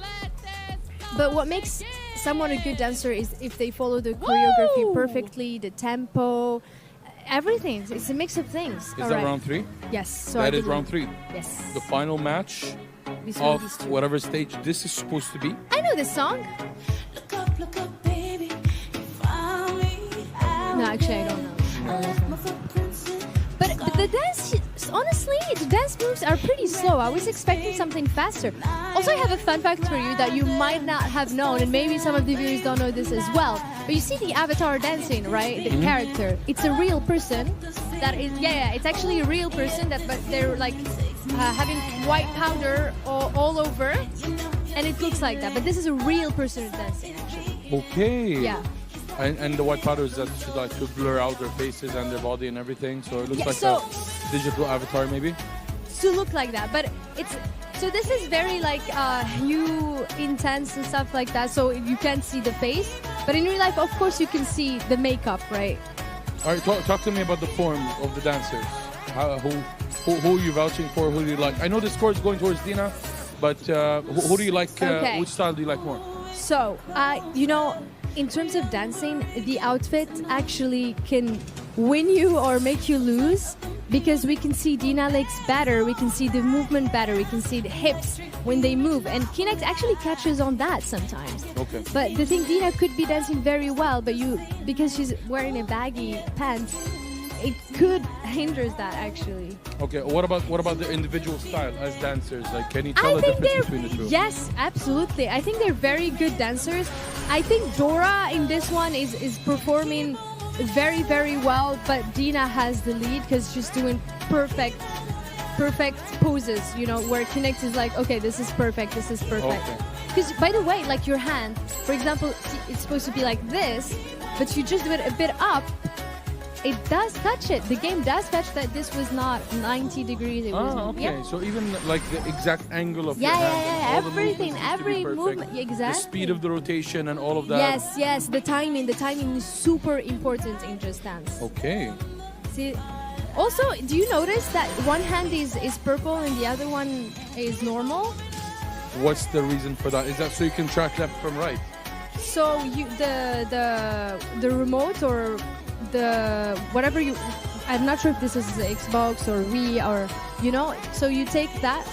but what makes someone a good dancer is if they follow the choreography perfectly, the tempo, everything. It's a mix of things. Is that round 3? Yes. So that is round 3. Yes. The final match These of these two. whatever stage this is supposed to be. I know this song. No, actually, I don't know. But the dance, honestly, the dance moves are pretty slow. I was expecting something faster. Also, I have a fun fact for you that you might not have known, and maybe some of the viewers don't know this as well. But you see the avatar dancing, right? The character. It's a real person. That is, it's actually a real person. But they're like having white powder all over, and it looks like that. But this is a real person dancing, actually. Okay. Yeah. And the white powder is that to blur out their faces and their body and everything, so it looks like a digital avatar maybe. To look like that, but so this is very like hue intense and stuff like that, so you can't see the face, but in real life, of course, you can see the makeup, right? All right, talk to me about the form of the dancers. Who are you vouching for? Who do you like? I know the score is going towards Dina, but who do you like? Okay. Which style do you like more? So in terms of dancing, the outfit actually can win you or make you lose, because we can see Dina legs better, we can see the movement better, we can see the hips when they move, and Kinect actually catches on that sometimes. Okay. But the thing, Dina could be dancing very well, but because she's wearing a baggy pants, it could hinders that actually. Okay. What about the individual style as dancers? Like, can you tell the difference between the two? Yes, absolutely. I think they're very good dancers. I think Dora in this one is performing very, very well, but Dina has the lead because she's doing perfect poses, you know, where Kinect is like, okay, this is perfect, this is perfect. Because, by the way, like your hand, for example, it's supposed to be like this, but you just do it a bit up, it does touch it. The game does touch that this was not 90 degrees. It was, okay. yeah. So even like the exact angle of your Yeah, hand, yeah, and all the everything, movements used to be every perfect. movement, exactly. The speed of the rotation and all of that. Yes, the timing is super important in Just Dance. Okay. See, also, do you notice that one hand is purple and the other one is normal? What's the reason for that? Is that so you can track left from right? So you the remote or the whatever you, I'm not sure if this is the Xbox or Wii or, you know, so you take that,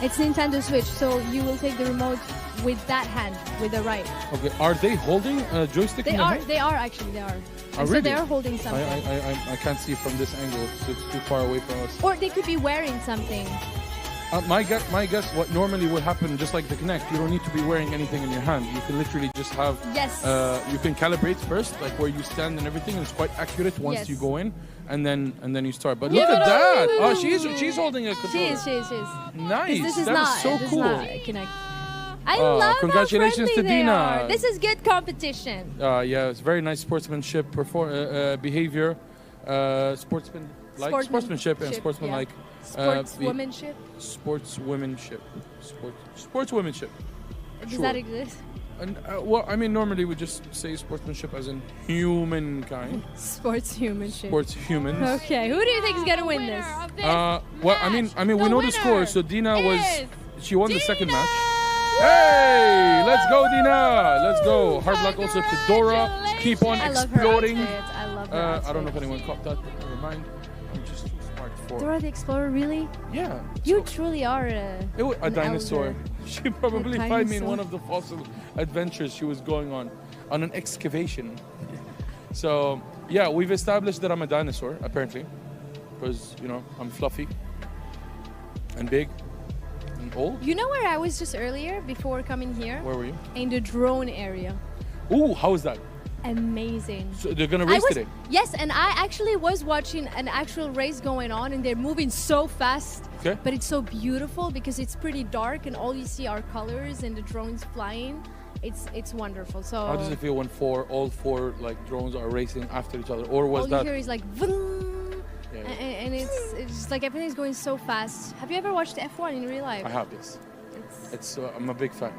it's Nintendo Switch, so you will take the remote with that hand, with the right. Okay. Are they holding a joystick? They in their are. hand? They are actually. They are. Oh, So really? they are holding something. I can't see from this angle. So it's too far away from us. Or they could be wearing something. My guess, what normally would happen, just like the Kinect, you don't need to be wearing anything in your hand. You can literally just have. Yes. You can calibrate first, like where you stand and everything, and it's quite accurate once Yes. you go in, and then you start. But Yeah, look at but that! I- Oh, she's holding a controller. She is. Nice. This is That not. is so this cool. Is not a Kinect. I love congratulations how to friendly they Dina. are. This is good competition. Yeah, it's very nice sportsmanship, behavior, sportsmanship and sportsmanlike. Sportswomanship. Sportswomanship. Sportswomanship. Does Sure. that exist? And, well, I mean, normally we just say sportsmanship as in humankind. Sportshumanship. Sports humans. Okay, who do you think is gonna win this? Well, I mean, we know the score. So Dina she won the second match. Hey, let's go, Dina. Let's go. Hard luck also to Dora. Keep on I love her exploding. outfit. I love her I don't know if anyone caught that, but never mind. I'm just too smart for. Dora the Explorer, really? Yeah. You truly are A dinosaur. elder. She probably A find me in dinosaur. one of the fossil adventures she was going on an excavation. So yeah, we've established that I'm a dinosaur apparently, because I'm fluffy and big and old. You know where I was just earlier before coming here? Where were you? In the drone area. Ooh, how is that? Amazing. So they're gonna race today. Yes, and I actually was watching an actual race going on, and they're moving so fast. Okay. But it's so beautiful because it's pretty dark, and all you see are colors and the drones flying. It's wonderful. So How does it feel when all four like drones are racing after each other, or was all that? you hear is like, vroom, Yeah, yeah. and it's just like everything's going so fast. Have you ever watched F1 in real life? I have, yes. It's I'm a big fan.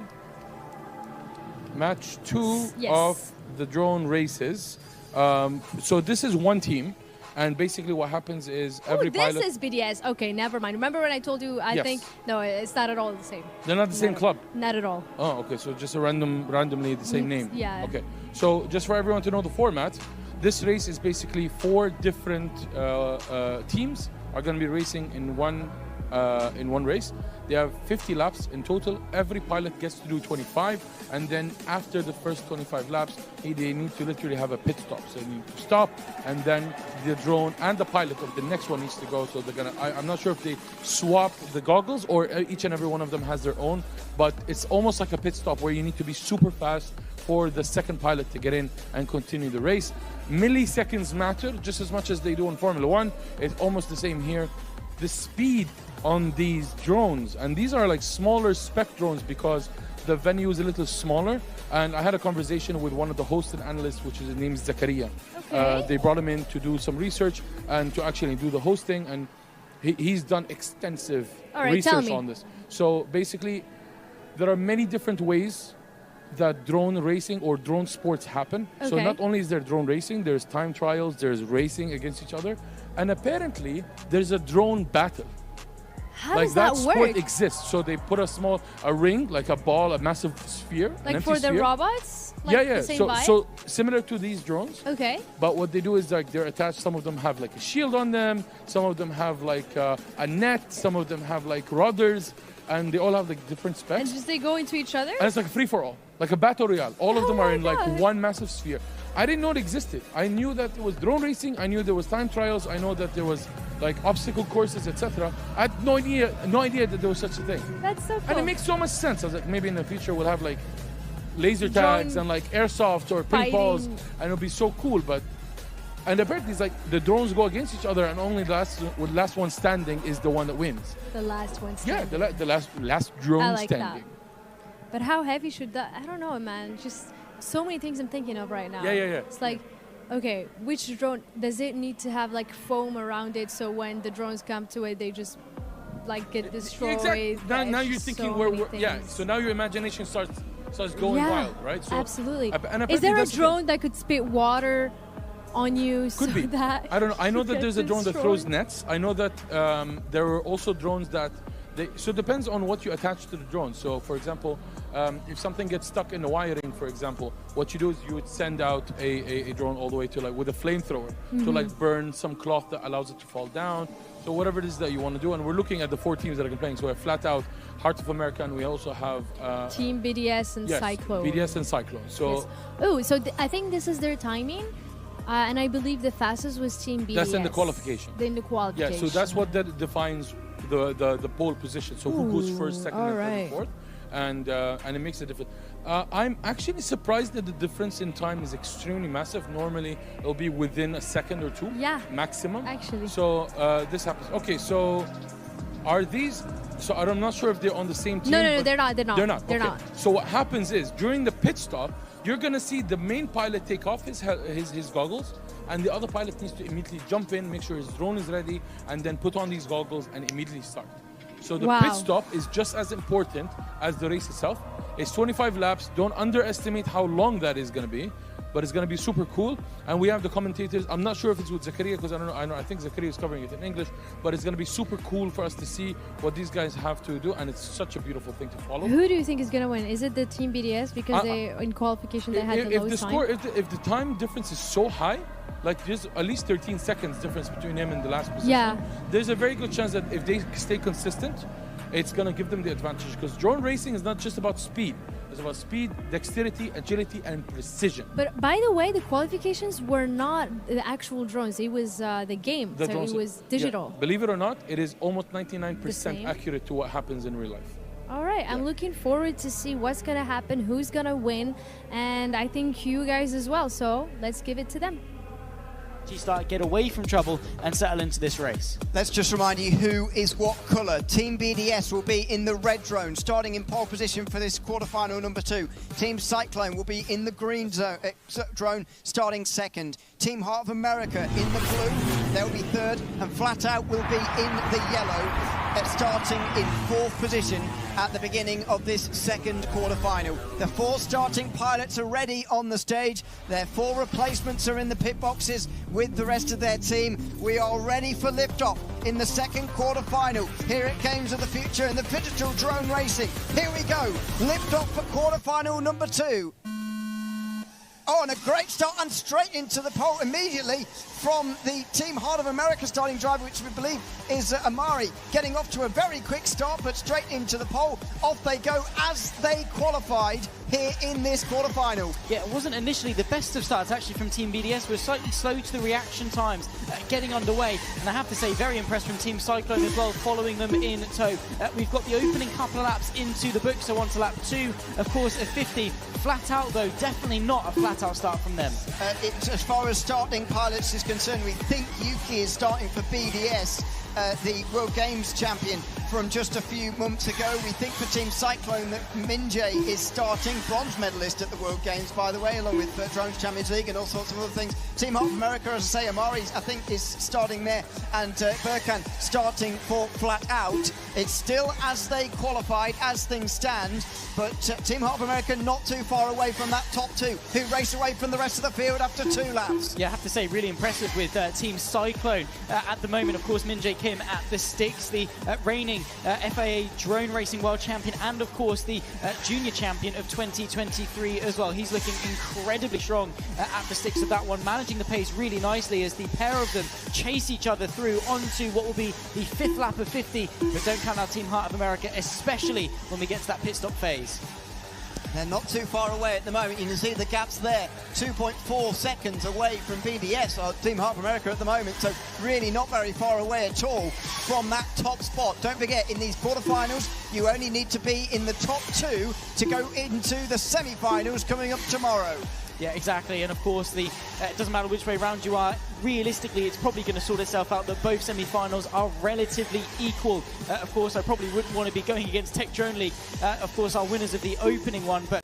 Match 2 Yes. of the drone races. So this is one team, and basically what happens is every this pilot. is BDS. Okay, never mind. Remember when I told you? I Yes. think no, it's not at all the same. They're not the same club. Not at all. Oh, okay. So just a randomly the same name. Yeah. Okay. So just for everyone to know the format, this race is basically 4 different teams are going to be racing in one race. They have 50 laps in total. Every pilot gets to do 25, and then after the first 25 laps, they need to literally have a pit stop. So they need to stop, and then the drone and the pilot of the next one needs to go. So they're gonna. I'm not sure if they swap the goggles or each and every one of them has their own, but it's almost like a pit stop where you need to be super fast for the second pilot to get in and continue the race. Milliseconds matter just as much as they do in Formula One. It's almost the same here. The speed on these drones, and these are like smaller spec drones because the venue is a little smaller, and I had a conversation with one of the hosts and analysts, which is his name is Zakaria. They brought him in to do some research and to actually do the hosting, and he's done extensive All right, tell research me. on this. So basically there are many different ways that drone racing or drone sports happen. So Okay. not only is there drone racing, there's time trials, there's racing against each other, and apparently there's a drone battle. How like does that sport work? exists. So they put a ring, like a ball, a massive sphere. an Like empty for the sphere. robots? Like Yeah, yeah. The same So, vibe? so similar to these drones. Okay. But what they do is like they're attached. Some of them have like a shield on them. Some of them have like a net. Some of them have like rudders, and they all have like different specs. And just they go into each other? And it's like a free for all, like a battle royale. All of them are in like God. one massive sphere. I didn't know it existed. I knew that it was drone racing. I knew there was time trials. I know that there was like obstacle courses, etc. I had no idea that there was such a thing. That's so cool. And it makes so much sense. I was like, maybe in the future we'll have like laser Drone tags and like airsoft or paintballs, fighting. and it'll be so cool. And apparently it's like the drones go against each other, and only the last one standing is the one that wins. The last one. Yeah, standing. the last drone I like standing. that. But how heavy should that? I don't know, man. Just so many things I'm thinking of right now. Yeah. It's like, okay, which drone does it need to have like foam around it so when the drones come to it, they just like get destroyed? Exactly. Now There's you're just thinking so where many we're, yeah. things. So now your imagination starts going Yeah, wild, right? So absolutely. and Is apparently there a that's the thing. drone that could spit water on you so Could be. that I don't know. I know you that get there's a drone that throws destroyed? nets. I know that there are also drones that so it depends on what you attach to the drone. So for example, if something gets stuck in the wiring, for example, what you do is you would send out a drone all the way to like with a flamethrower to Mhm. like burn some cloth that allows it to fall down. So whatever it is that you want to do, and we're looking at the 4 teams that are playing. So we have Flat Out, Heart of America, and we also have Team BDS and yes, Cyclone. BDS and Cyclone. So Yes. Oh, so I think this is their timing, and I believe the fastest was Team BDS. that's in the qualification. In the qualification. Yeah, so that's what that defines the pole position. So who goes first, second, and third, alright. and fourth, and it makes a difference. I'm actually surprised that the difference in time is extremely massive. Normally, it'll be within a second or two, Yeah, maximum. actually. So this happens. Okay, so are these? So I'm not sure if they're on the same team. No, but they're not. They're not. They're not. They're okay. not. So what happens is during the pit stop, you're gonna see the main pilot take off his goggles, and the other pilot needs to immediately jump in, make sure his drone is ready, and then put on these goggles and immediately start. So the Wow. pit stop is just as important as the race itself. It's 25 laps. Don't underestimate how long that is gonna be, but it's gonna be super cool. And we have the commentators. I'm not sure if it's with Zakaria because I don't know. I think Zakaria is covering it in English, but it's gonna be super cool for us to see what these guys have to do, and it's such a beautiful thing to follow. Who do you think is gonna win? Is it the Team BDS because they in qualification they had the lowest time? If the time difference is so high, like there's at least 13 seconds difference between him and the last position. Yeah. There's a very good chance that if they stay consistent, it's gonna give them the advantage because drone racing is not just about speed. It's about speed, dexterity, agility, and precision. But by the way, the qualifications were not the actual drones. It was the game. The So drones- it was yeah, digital. believe it or not, it is almost The 99% same? accurate to what happens in real life. All right, I'm looking forward to see what's gonna happen, who's gonna win, and I think you guys as well. So let's give it to them. Start get away from trouble and settle into this race. Let's just remind you who is what colour. Team BDS will be in the red drone, starting in pole position for this quarterfinal number 2. Team Cyclone will be in the green drone, starting second. Team Heart of America in the blue, they'll be third, and Flat Out will be in the yellow, starting in 4th position at the beginning of this second quarterfinal. The 4 starting pilots are ready on the stage. Their 4 replacements are in the pit boxes with the rest of their team. We are ready for liftoff in the second quarterfinal. Here at Games of the Future in the Phygital drone racing. Here we go, liftoff for quarterfinal number 2. Oh, and a great start and straight into the pole immediately from the Team Heart of America starting driver, which we believe is Amari, getting off to a very quick start, but straight into the pole. Off they go as they qualified here in this quarterfinal. Yeah, it wasn't initially the best of starts actually from Team BDS. We're slightly slow to the reaction times getting underway, and I have to say very impressed from Team Cyclone as well, following them in tow. We've got the opening couple of laps into the book, so on to lap 2, of course, a 50. Flat Out though, definitely not a flat out start from them. As far as starting pilots is concerned, we think Yuki is starting for BDS, the World Games champion from just a few months ago. We think for Team Cyclone that Minjay is starting, bronze medalist at the World Games, by the way, along with Drones Champions League and all sorts of other things. Team Heart of America, as I say, Amari, I think, is starting there, and Burkan starting for Flat Out. It's still as they qualified, as things stand, but Team Heart of America not too far away from that top 2, who race away from the rest of the field after 2 laps. Yeah, I have to say, really impressive with Team Cyclone. At the moment, of course, Minjay Kim at the sticks, the reigning reigning FIA Drone Racing World Champion and, of course, the Junior Champion of 2023 as well. He's looking incredibly strong at the sticks of that one, managing the pace really nicely as the pair of them chase each other through onto what will be the 5th lap of 50. But don't count out Team Heart of America, especially when we get to that pit stop phase. They're not too far away at the moment. You can see the gaps there, 2.4 seconds away from BDS, or Team Heart of America at the moment, so really not very far away at all from that top spot. Don't forget, in these quarterfinals, you only need to be in the top 2 to go into the semi-finals coming up tomorrow. Yeah, exactly, and of course, it doesn't matter which way round you are. Realistically, it's probably going to sort itself out that both semi-finals are relatively equal. Of course, I probably wouldn't want to be going against Tech Drone League, of course, our winners of the opening one, but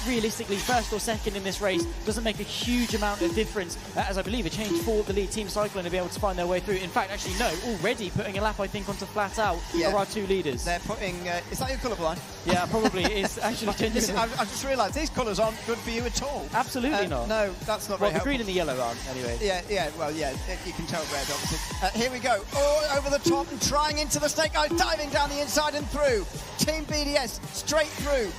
realistically, first or second in this race doesn't make a huge amount of difference, as I believe a change for the lead Team Cyclone to be able to find their way through. In fact, actually, no, already putting a lap, I think, onto Flat Out are our 2 leaders. They're putting... is that your colourblind? Yeah, probably. It's actually genuinely. I've just realised these colours aren't good for you at all. Absolutely not. No, that's not very Well, the helpful. green and the yellow aren't, anyway. Yeah, well, yeah, you can tell red, obviously. Here we go. Oh, over the top and trying into the snake eyes, diving down the inside and through. Team BDS straight through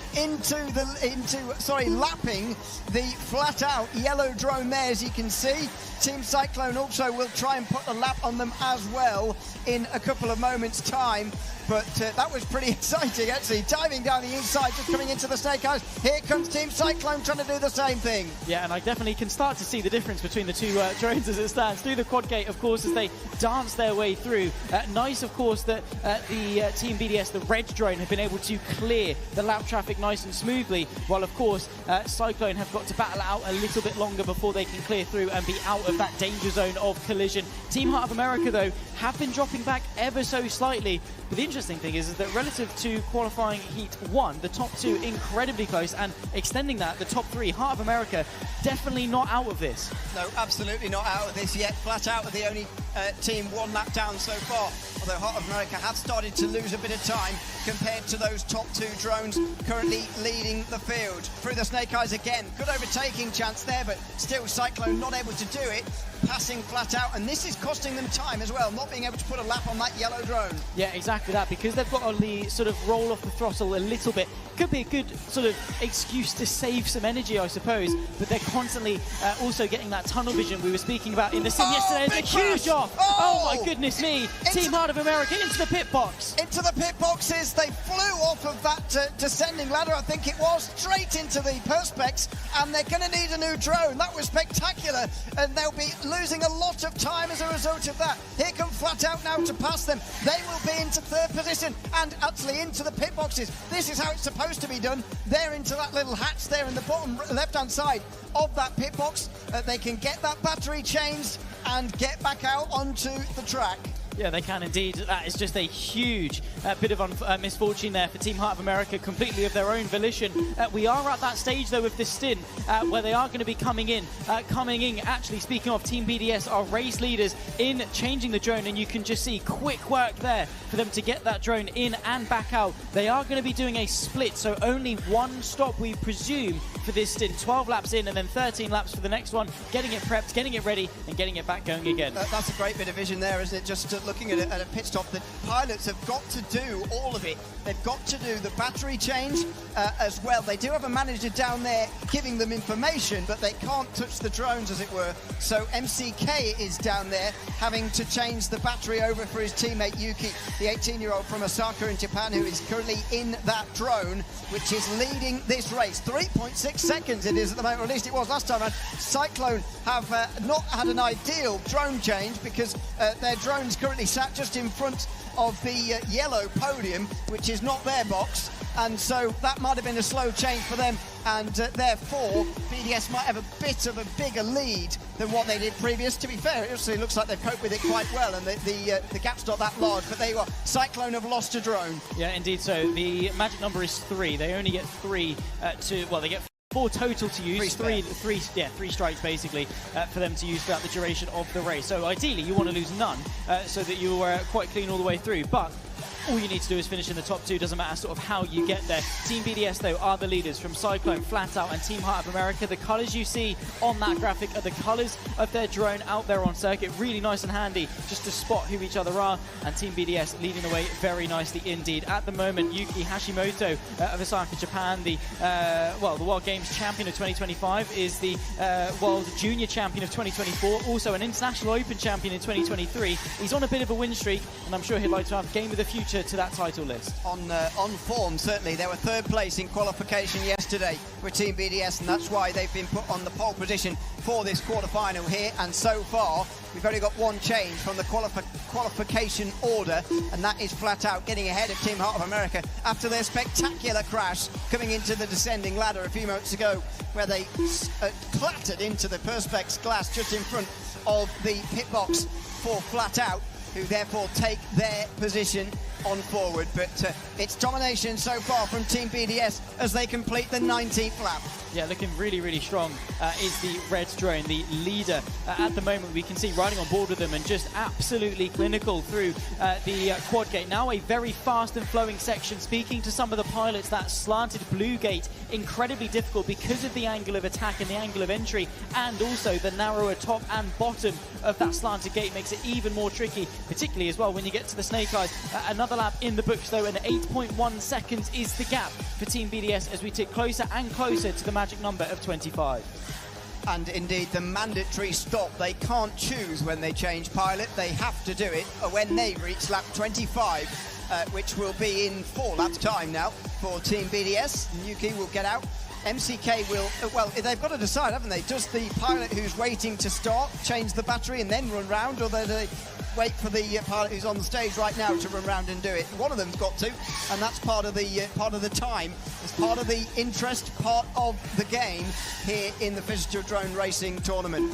lapping the flat out yellow drone there, as you can see. Team Cyclone also will try and put a lap on them as well in a couple of moments' time. But that was pretty exciting, actually. Diving down the inside, just coming into the snake eyes. Here comes Team Cyclone trying to do the same thing. Yeah, and I definitely can start to see the difference between the 2 drones as it stands. Through the quad gate, of course, as they dance their way through. Nice, of course, that the Team BDS, the red drone, have been able to clear the lap traffic nice and smoothly, while, of course, Cyclone have got to battle out a little bit longer before they can clear through and be out of that danger zone of collision. Team Heart of America, though, have been dropping back ever so slightly. But the interesting thing is that relative to qualifying Heat 1, the top 2 incredibly close, and extending that, the top 3, Heart of America, definitely not out of this. No, absolutely not out of this yet. Flat Out are the only team 1 lap down so far. Although Heart of America have started to lose a bit of time compared to those top 2 drones currently leading the field. Through the snake eyes again. Good overtaking chance there, but still Cyclone not able to do it. Passing Flat Out, and this is costing them time as well, not being able to put a lap on that yellow drone. Yeah, exactly that, because they've got to sort of roll off the throttle a little bit. Could be a good sort of excuse to save some energy, I suppose, but they're constantly also getting that tunnel vision we were speaking about in the sim yesterday. It's a huge off! Oh my goodness me! Team Heart of America into the pit box! Into the pit boxes, they flew off of that descending ladder, I think it was, straight into the perspex, and they're going to need a new drone. That was spectacular, and they'll be losing a lot of time as a result of that. Here come Flat Out now to pass them. They will be into 3rd position and actually into the pit boxes. This is how it's supposed to be done. They're into that little hatch there in the bottom left-hand side of that pit box. They can get that battery changed and get back out onto the track. Yeah, they can indeed. That is just a huge bit of misfortune there for Team Heart of America, completely of their own volition. We are at that stage, though, of this stint where they are going to be coming in. Actually, speaking of Team BDS, our race leaders in changing the drone, and you can just see quick work there for them to get that drone in and back out. They are going to be doing a split, so only 1 stop, we presume, for this stint. 12 laps in and then 13 laps for the next one, getting it prepped, getting it ready, and getting it back going again. That's a great bit of vision there, isn't it? Just looking at a pit stop, the pilots have got to do all of it. They've got to do the battery change as well. They do have a manager down there giving them information, but they can't touch the drones, as it were. So MCK is down there having to change the battery over for his teammate Yuki, the 18-year-old from Osaka in Japan, who is currently in that drone, which is leading this race. 3.6 seconds it is at the moment, or at least it was last time. And Cyclone have not had an ideal drone change because their drone's currently sat just in front of the yellow podium, which is not their box, and so that might have been a slow change for them, and therefore BDS might have a bit of a bigger lead than what they did previous. To be fair, it also looks like they've coped with it quite well, and the gap's not that large, but there you are. Cyclone have lost a drone. Yeah, indeed so. The magic number is 3. They only get 3 they get 4 total to use, three strikes basically for them to use throughout the duration of the race. So ideally you want to lose none so that you're quite clean all the way through, but all you need to do is finish in the top 2. Doesn't matter sort of how you get there. Team BDS, though, are the leaders from Cyclone, Flat Out, and Team Heart of America. The colours you see on that graphic are the colours of their drone out there on circuit. Really nice and handy just to spot who each other are. And Team BDS leading the way very nicely indeed. At the moment, Yuki Hashimoto of Osaka, Japan, the World Games champion of 2025, is the World Junior champion of 2024, also an International Open champion in 2023. He's on a bit of a win streak, and I'm sure he'd like to have Game of the Future to that title list. On form, certainly. They were third place in qualification yesterday with Team BDS, and that's why they've been put on the pole position for this quarterfinal here. And so far, we've only got one change from the qualification order, and that is Flat Out getting ahead of Team Heart of America after their spectacular crash coming into the descending ladder a few moments ago, where they clattered into the Perspex glass just in front of the pit box for Flat Out, who therefore take their position on forward. But it's domination so far from Team BDS as they complete the 19th lap. Yeah, looking really, really strong is the Red drone, the leader. At the moment, we can see riding on board with them and just absolutely clinical through the quad gate. Now a very fast and flowing section. Speaking to some of the pilots, that slanted blue gate, incredibly difficult because of the angle of attack and the angle of entry, and also the narrower top and bottom of that slanted gate makes it even more tricky, particularly as well when you get to the Snake Eyes. Another lap in the books though, and 8.1 seconds is the gap for Team BDS as we tick closer and closer to the magic number of 25. And indeed the mandatory stop. They can't choose when they change pilot. They have to do it when they reach lap 25, which will be in 4 laps time now for Team BDS. Yuki will get out. MCK will, well, they've got to decide, haven't they? Does the pilot who's waiting to start change the battery and then run round, or do they wait for the pilot who's on the stage right now to run round and do it? One of them's got to, and that's part of the time. It's part of the interest, part of the game here in the Phygital Drone Racing Tournament.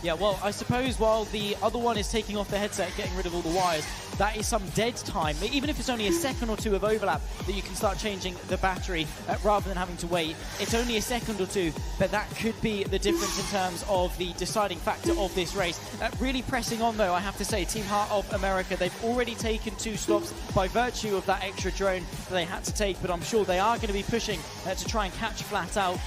Yeah, well, I suppose while the other one is taking off the headset, getting rid of all the wires, that is some dead time, even if it's only a second or two of overlap, that you can start changing the battery rather than having to wait. It's only a second or two, but that could be the difference in terms of the deciding factor of this race. Really pressing on, though, I have to say, Team Heart of America, they've already taken 2 stops by virtue of that extra drone that they had to take, but I'm sure they are going to be pushing to try and catch Flat Out.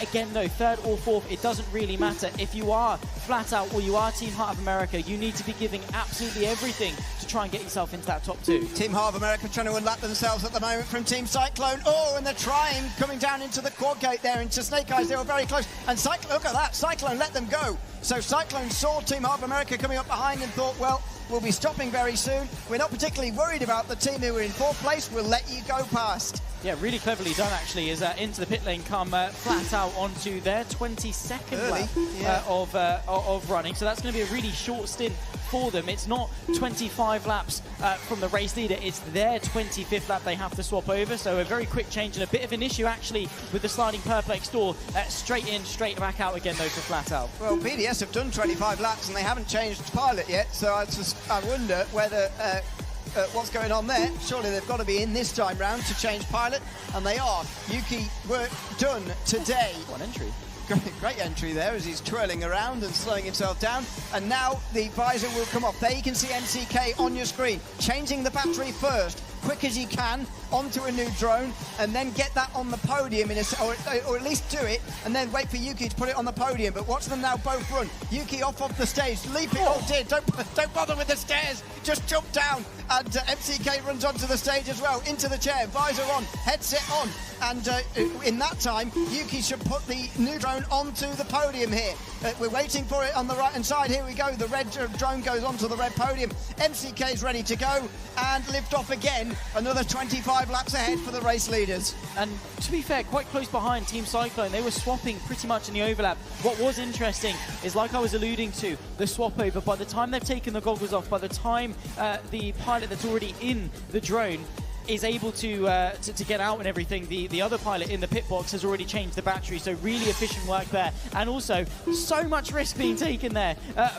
Again, though, 3rd or 4th, it doesn't really matter. If you are Flat Out or you are Team Heart of America, you need to be giving absolutely everything to try and get yourself into that top 2. Team Heart of America trying to unlap themselves at the moment from Team Cyclone. Oh, and they're trying, coming down into the quad gate there, into Snake Eyes. They were very close. And look at that, Cyclone let them go. So Cyclone saw Team Heart of America coming up behind and thought, well, we'll be stopping very soon. We're not particularly worried about the team who are in 4th place. We'll let you go past. Yeah, really cleverly done, actually, is into the pit lane come Flat Out onto their 22nd lap of running. So that's going to be a really short stint for them. It's not 25 laps from the race leader. It's their 25th lap they have to swap over. So a very quick change and a bit of an issue, actually, with the sliding perplex door. Straight in, straight back out again, though, for Flat Out. Well, BDS have done 25 laps and they haven't changed pilot yet. So I wonder whether... what's going on there? Surely they've got to be in this time round to change pilot, and they are. Yuki work done today. One entry. Great entry there as he's twirling around and slowing himself down. And now the visor will come off. There you can see MCK on your screen, changing the battery first, quick as he can, onto a new drone, and then get that on the podium, or at least do it, and then wait for Yuki to put it on the podium. But watch them now both run. Yuki off the stage, leaping. Oh dear, don't bother with the stairs, just jump down. And MCK runs onto the stage as well, into the chair, visor on, headset on. And in that time, Yuki should put the new drone onto the podium here. We're waiting for it on the right-hand side. Here we go. The red drone goes onto the red podium. MCK's ready to go and lift off again. Another 25 laps ahead for the race leaders. And to be fair, quite close behind Team Cyclone. They were swapping pretty much in the overlap. What was interesting is, like I was alluding to, the swap over. By the time they've taken the goggles off, by the time the pilot that's already in the drone is able to get out and everything, the other pilot in the pit box has already changed the battery, so really efficient work there. And also so much risk being taken there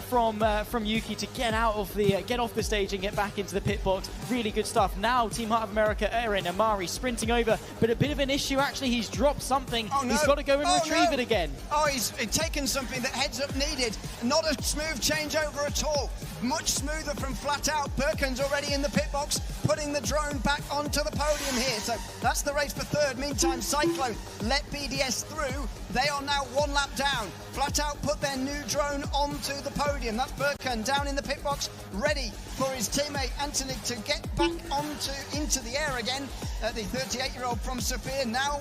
from Yuki to get out of the get off the stage and get back into the pit box. Really good stuff. Now Team Heart of America, Aaron Amari sprinting over, but a bit of an issue actually. He's dropped something. Oh, no. He's got to go and retrieve it again. Oh, he's taken something that heads up needed. Not a smooth changeover at all. much smoother from Flat Out. Birkin's already in the pit box, putting the drone back onto the podium here. So that's the race for third. Meantime, Cyclone let BDS through. They are now 1 lap down. Flat Out put their new drone onto the podium. That's Birkin down in the pit box, ready for his teammate Anthony to get back into the air again. The 38-year-old from Sofia now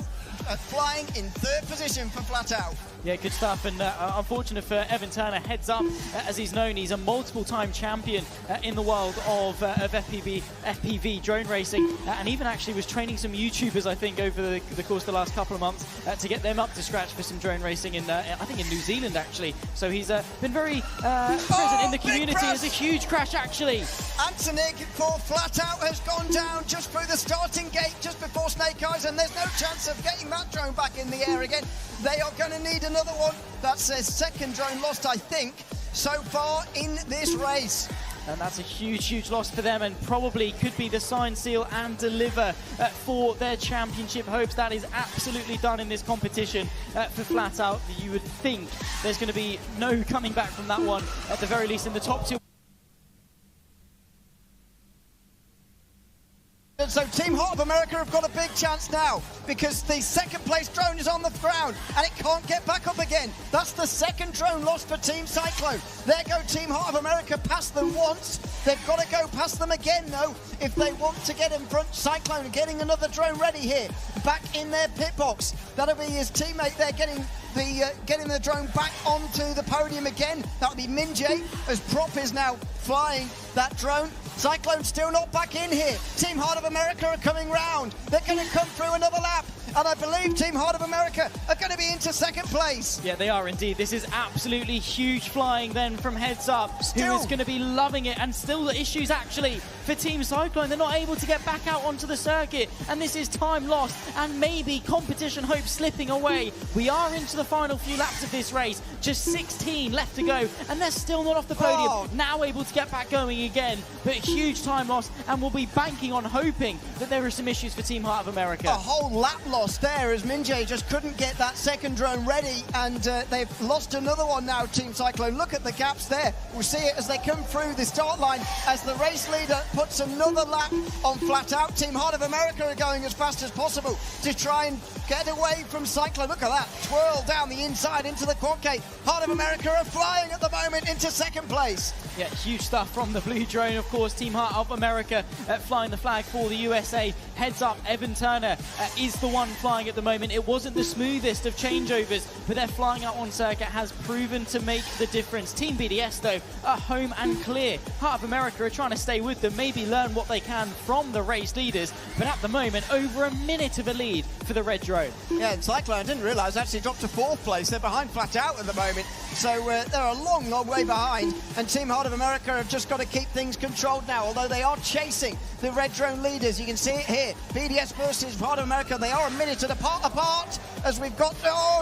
flying in third position for Flat Out. Yeah, good stuff, and unfortunate for Evan Turner, heads up, as he's known, he's a multiple-time champion in the world of FPV drone racing, and even actually was training some YouTubers, I think, over the course of the last couple of months to get them up to scratch for some drone racing in, I think, in New Zealand, actually. So he's been very present in the community. It's a huge crash, actually. Antonik for Flat Out has gone down just through the starting gate, just before Snake Eyes, and there's no chance of getting that drone back in the air again. They are going to need another one. That's their second drone lost, I think, so far in this race. And that's a huge, huge loss for them, and probably could be the sign, seal and deliver for their championship hopes. That is absolutely done in this competition for Flat Out. You would think there's going to be no coming back from that one, at the very least in the top 2. So Team Heart of America have got a big chance now, because the second place drone is on the ground and it can't get back up again. That's the second drone lost for Team Cyclone. There go Team Heart of America, past them once. They've got to go past them again though, if they want to get in front. Cyclone getting another drone ready here, back in their pit box. That'll be his teammate there getting the drone back onto the podium again. That'll be Minjay, as Prop is now flying that drone. Cyclone still not back in here. Team Heart of America are coming round. They're going to come through another lap. And I believe Team Heart of America are going to be into second place. Yeah, they are indeed. This is absolutely huge flying then from Heads Up, who is going to be loving it. And still the issues actually for Team Cyclone. They're not able to get back out onto the circuit. And this is time lost and maybe competition hope slipping away. We are into the final few laps of this race. Just 16 left to go. And they're still not off the podium. Now able to get back going again. But huge time loss. And we'll be banking on hoping that there are some issues for Team Heart of America. A whole lap loss there, as Minjay just couldn't get that second drone ready, and they've lost another one now, Team Cyclone. Look at the gaps there. We'll see it as they come through the start line, as the race leader puts another lap on Flat Out. Team Heart of America are going as fast as possible to try and get away from Cyclone. Look at that, twirl down the inside into the quad gate. Heart of America are flying at the moment into second place. Yeah, huge stuff from the blue drone, of course. Team Heart of America flying the flag for the USA. Heads Up, Evan Turner is the one flying at the moment. It wasn't the smoothest of changeovers, but their flying out on circuit has proven to make the difference. Team BDS, though, are home and clear. Heart of America are trying to stay with them, maybe learn what they can from the race leaders, but at the moment, over a minute of a lead for the red drone. Yeah, and Cyclone, I didn't realise, actually dropped to fourth place. They're behind Flat Out at the moment, so they're a long, long way behind, and Team Heart of America have just got to keep things controlled now, although they are chasing the red drone leaders. You can see it here. BDS versus Heart of America, they are a minute apart, as we've got,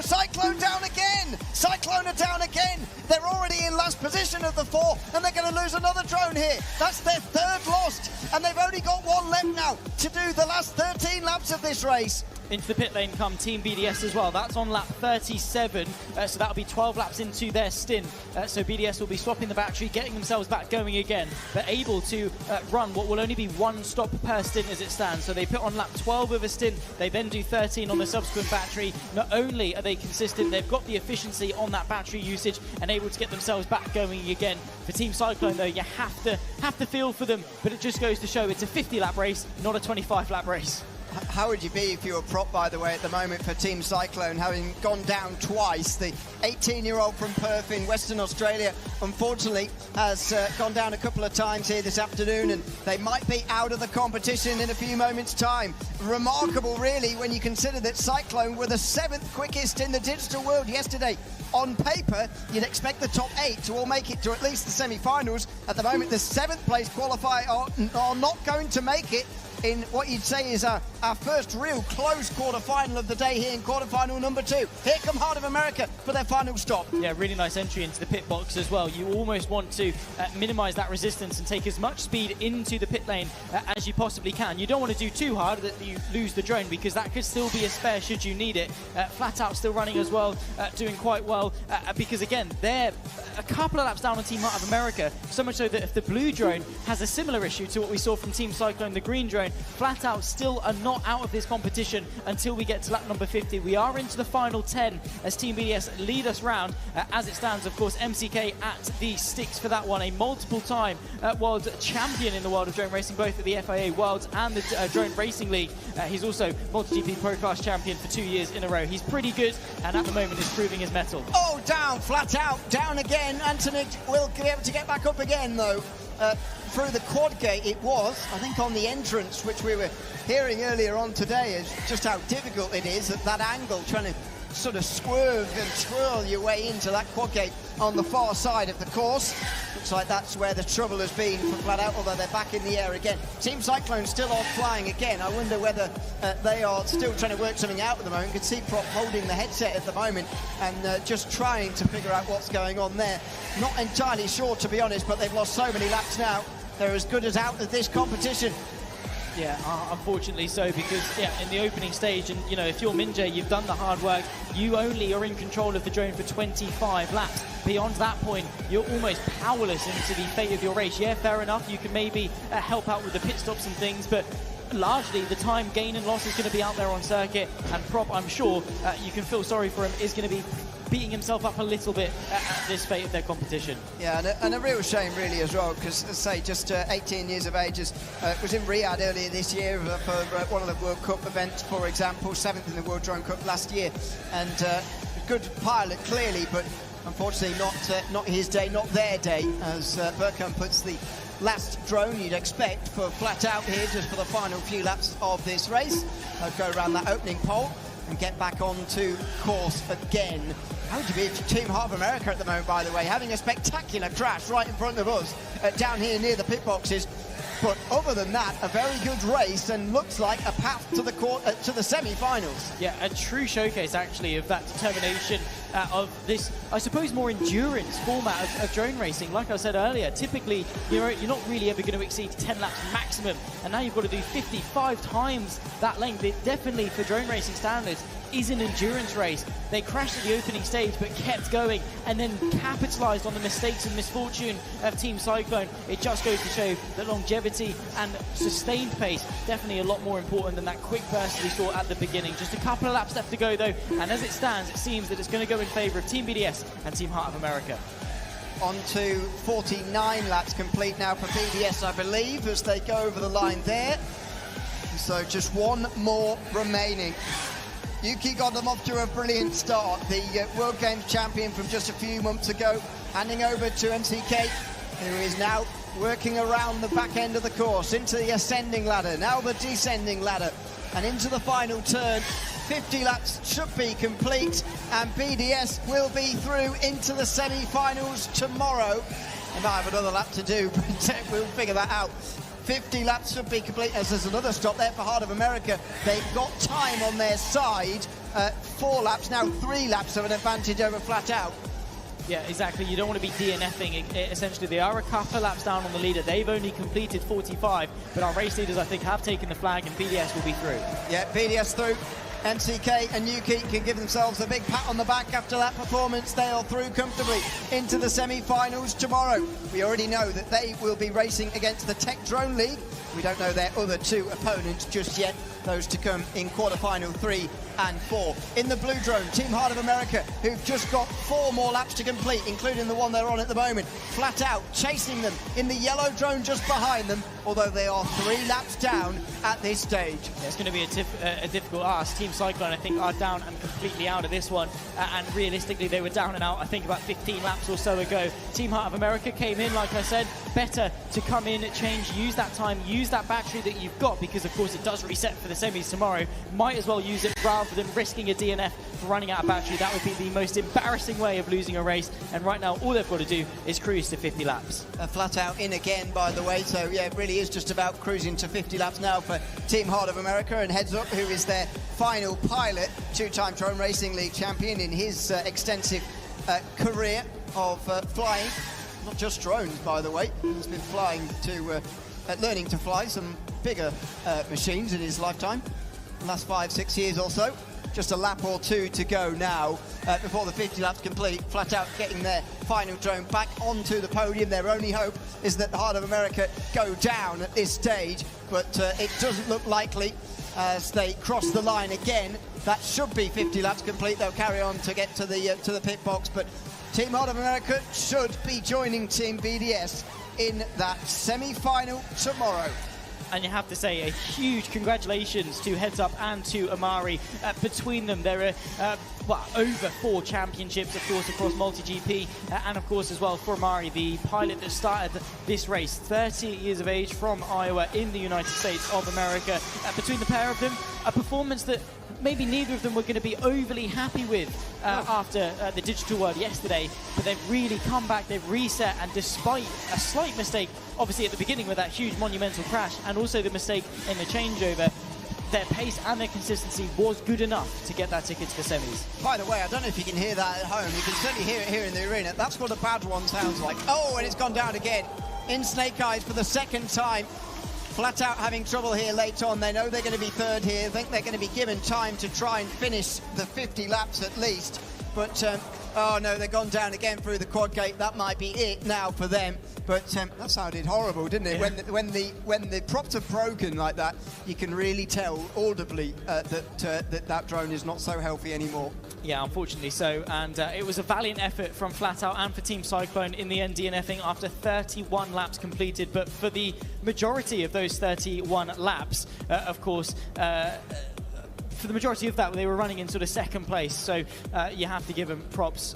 Cyclone down again. Cyclone are down again. They're already in last position of the 4, and they're going to lose another drone here. That's their third lost, and they've only got one left now to do the last 13 laps of this race. Into the pit lane come Team BDS as well. That's on lap 37, so that'll be 12 laps into their stint. So BDS will be swapping the battery, getting themselves back going again, but able to run what will only be one stop per stint as it stands. So they put on lap 12 of a stint, they then do 13 on the subsequent battery. Not only are they consistent, they've got the efficiency on that battery usage and able to get themselves back going again. For Team Cyclone, though, you have to feel for them, but it just goes to show it's a 50-lap race, not a 25-lap race. How would you be if you were Prop, by the way, at the moment for Team Cyclone, having gone down twice? The 18-year-old from Perth in Western Australia, unfortunately, has gone down a couple of times here this afternoon, and they might be out of the competition in a few moments' time. Remarkable, really, when you consider that Cyclone were the 7th quickest in the digital world yesterday. On paper, you'd expect the top 8 to all make it to at least the semi-finals. At the moment, the 7th place qualifier are not going to make it in what you'd say is our first real close quarter-final of the day here in quarter-final number 2. Here come Heart of America for their final stop. Yeah, really nice entry into the pit box as well. You almost want to minimise that resistance and take as much speed into the pit lane as you possibly can. You don't want to do too hard that you lose the drone, because that could still be a spare should you need it. Flat Out still running as well, doing quite well, because again, their a couple of laps down on Team Heart of America, so much so that if the blue drone has a similar issue to what we saw from Team Cyclone, the green drone, flat out still are not out of this competition until we get to lap number 50. We are into the final 10 as Team BDS lead us round. As it stands, of course, MCK at the sticks for that one, a multiple-time world champion in the world of drone racing, both at the FIA Worlds and the Drone Racing League. He's also multi-GP Pro Class champion for 2 years in a row. He's pretty good, and at the moment is proving his mettle. Oh, down, flat out, down again. Anthony will be able to get back up again, though. Through the quad gate, it was, I think, on the entrance, which we were hearing earlier on today, is just how difficult it is at that angle, trying to sort of swerve and twirl your way into that quad gate on the far side of the course. Looks like that's where the trouble has been for flat out, although they're back in the air again. Team Cyclone still on flying again. I wonder whether they are still trying to work something out at the moment. You can see Prop holding the headset at the moment and just trying to figure out what's going on there. Not entirely sure, to be honest, but they've lost so many laps now. They're as good as out of this competition. Yeah, unfortunately so, because in the opening stage, and if you're Minjay, you've done the hard work, you only are in control of the drone for 25 laps. Beyond that point, you're almost powerless into the fate of your race. Yeah, fair enough, you can maybe help out with the pit stops and things, but largely the time gain and loss is going to be out there on circuit, and Prop, I'm sure you can feel sorry for him, is going to be beating himself up a little bit at this fate of their competition. Yeah, and a real shame really as well, because as I say, just 18 years of age, was in Riyadh earlier this year for one of the World Cup events, for example, 7th in the World Drone Cup last year, and a good pilot clearly, but unfortunately not his day, not their day, as Burkham puts the last drone you'd expect for flat out here just for the final few laps of this race. They'll go around that opening pole and get back onto course again. How would you be Team Heart of America at the moment, by the way, having a spectacular crash right in front of us down here near the pit boxes. But other than that, a very good race and looks like a path to the semi-finals. Yeah, a true showcase actually of that determination of this, I suppose, more endurance format of drone racing. Like I said earlier, typically you're not really ever going to exceed 10 laps maximum, and now you've got to do 55 times that length. It definitely, for drone racing standards, is an endurance race. They crashed at the opening stage but kept going and then capitalized on the mistakes and misfortune of Team Cyclone. It just goes to show that longevity and sustained pace definitely a lot more important than that quick burst we saw at the beginning. Just a couple of laps left to go though, and as it stands, it seems that it's going to go in favor of Team BDS and Team Heart of America. On to 49 laps complete now for BDS, I believe, as they go over the line there. So just one more remaining. Yuki got them off to a brilliant start. The World Games champion from just a few months ago, handing over to MCK, who is now working around the back end of the course, into the ascending ladder, now the descending ladder, and into the final turn. 50 laps should be complete, and BDS will be through into the semi-finals tomorrow. They might have another lap to do, but we'll figure that out. 50 laps should be complete, as there's another stop there for Heart of America. They've got time on their side. 4 laps, now 3 laps of an advantage over flat out. Yeah, exactly. You don't want to be DNFing. Essentially, they are a couple laps down on the leader. They've only completed 45, but our race leaders, I think, have taken the flag, and BDS will be through. Yeah, BDS through. MCK and Yuki can give themselves a big pat on the back after that performance. They are through comfortably into the semi-finals tomorrow. We already know that they will be racing against the Tech Drone League. We don't know their other 2 opponents just yet. Those to come in quarter-final 3 and 4. In the blue drone, Team Heart of America, who've just got 4 more laps to complete, including the one they're on at the moment. Flat out, chasing them in the yellow drone just behind them, although they are 3 laps down at this stage. Yeah, it's going to be a difficult ask. Team Cyclone, I think, are down and completely out of this one. And realistically, they were down and out, I think, about 15 laps or so ago. Team Heart of America came in, like I said, better to come in, change, use that time, use that battery that you've got, because, of course, it does reset for the semis tomorrow. Might as well use it rather than risking a DNF for running out of battery. That would be the most embarrassing way of losing a race, and right now all they've got to do is cruise to 50 laps. Flat out in again, by the way, so yeah, it really is just about cruising to 50 laps now for Team Heart of America. And heads up, who is their final pilot, 2-time Drone Racing League champion in his extensive career of flying, not just drones, by the way. He's been flying to learning to fly some bigger machines in his lifetime, the last 5-6 years or so. Just a lap or two to go now before the 50 laps complete. Flat Out getting their final drone back onto the podium. Their only hope is that the Heart of America go down at this stage, but it doesn't look likely as they cross the line again. That should be 50 laps complete. They'll carry on to get to the pit box, but Team Heart of America should be joining Team BDS in that semi-final tomorrow. And you have to say a huge congratulations to Heads Up and to Amari. Between them, there are over 4 championships, of course, across multi-GP, and of course as well for Amari, the pilot that started this race, 30 years of age, from Iowa in the United States of America. Between the pair of them, a performance that maybe neither of them were going to be overly happy with after the digital world yesterday, but they've really come back, they've reset, and despite a slight mistake, obviously at the beginning with that huge monumental crash, and also the mistake in the changeover, their pace and their consistency was good enough to get that ticket to the semis. By the way, I don't know if you can hear that at home. You can certainly hear it here in the arena. That's what a bad one sounds like. Oh, and it's gone down again. In Snake Eyes for the second time. Flat Out having trouble here late on. They know they're going to be third here. I think they're going to be given time to try and finish the 50 laps at least. But, oh no, they've gone down again through the quad gate. That might be it now for them. But that sounded horrible, didn't it? Yeah. When the props are broken like that, you can really tell audibly that drone is not so healthy anymore. Yeah, unfortunately so. And it was a valiant effort from Flat Out and for Team Cyclone in the end, DNFing after 31 laps completed. But for the majority of those 31 laps, of course, for the majority of that, they were running in sort of second place. So you have to give him props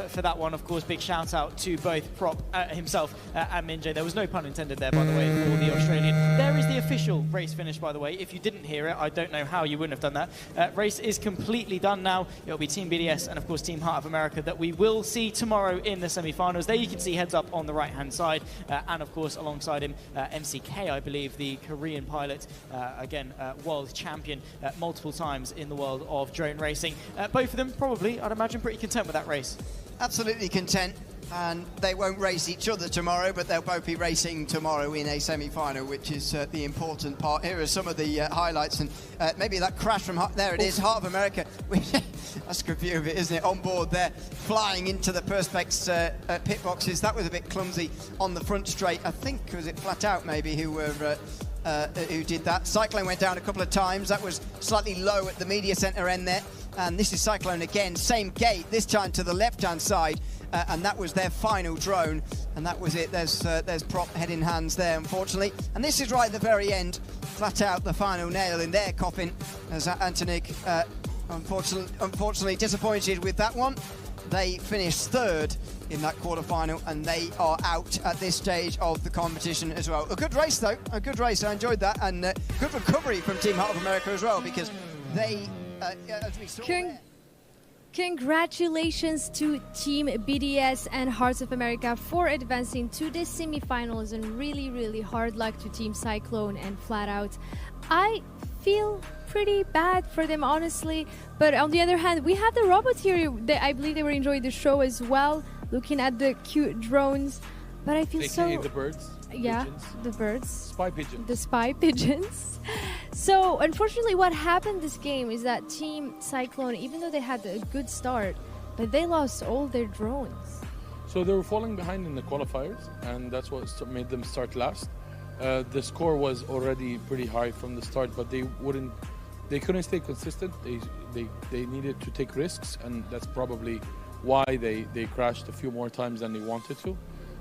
for that one. Of course, big shout out to both Prop himself and Minjay. There was no pun intended there, by the way, for the Australian. There is the official race finish, by the way. If you didn't hear it, I don't know how you wouldn't have done that. Race is completely done now. It'll be Team BDS and, of course, Team Heart of America that we will see tomorrow in the semi-finals. There you can see Heads Up on the right-hand side. And, of course, alongside him, MCK, I believe, the Korean pilot, again, world champion multiple times in the world of drone racing. Both of them probably, I'd imagine, pretty content with that race. Absolutely content, and they won't race each other tomorrow, but they'll both be racing tomorrow in a semi-final, which is the important part. Here are some of the highlights, and maybe that crash from there it is, Heart of America. That's a good view of it, isn't it? On board there, flying into the Perspex pit boxes. That was a bit clumsy on the front straight. I think, was it Flat Out maybe who did that. Cyclone went down a couple of times. That was slightly low at the media center end there. And this is Cyclone again, same gate, this time to the left-hand side. And that was their final drone. And that was it. There's Prop head in hands there, unfortunately. And this is right at the very end. Flat Out, the final nail in their coffin. As Antonik, unfortunately disappointed with that one. They finished third in that quarterfinal, and they are out at this stage of the competition as well. A good race, though. A good race. I enjoyed that, and good recovery from Team Heart of America as well, because they, as we saw there, Congratulations to Team BDS and Hearts of America for advancing to the semifinals, and really, really hard luck to Team Cyclone and Flat Out. I feel pretty bad for them, honestly, but on the other hand, we have the robots here. I believe they were enjoying the show as well, looking at the cute drones, but I feel AKA the birds. Yeah, pigeons. the birds. Spy pigeons. The spy pigeons. So, unfortunately, what happened this game is that Team Cyclone, even though they had a good start, but they lost all their drones. So they were falling behind in the qualifiers, and that's what made them start last. The score was already pretty high from the start, but they couldn't stay consistent. They needed to take risks, and that's probably why they crashed a few more times than they wanted to.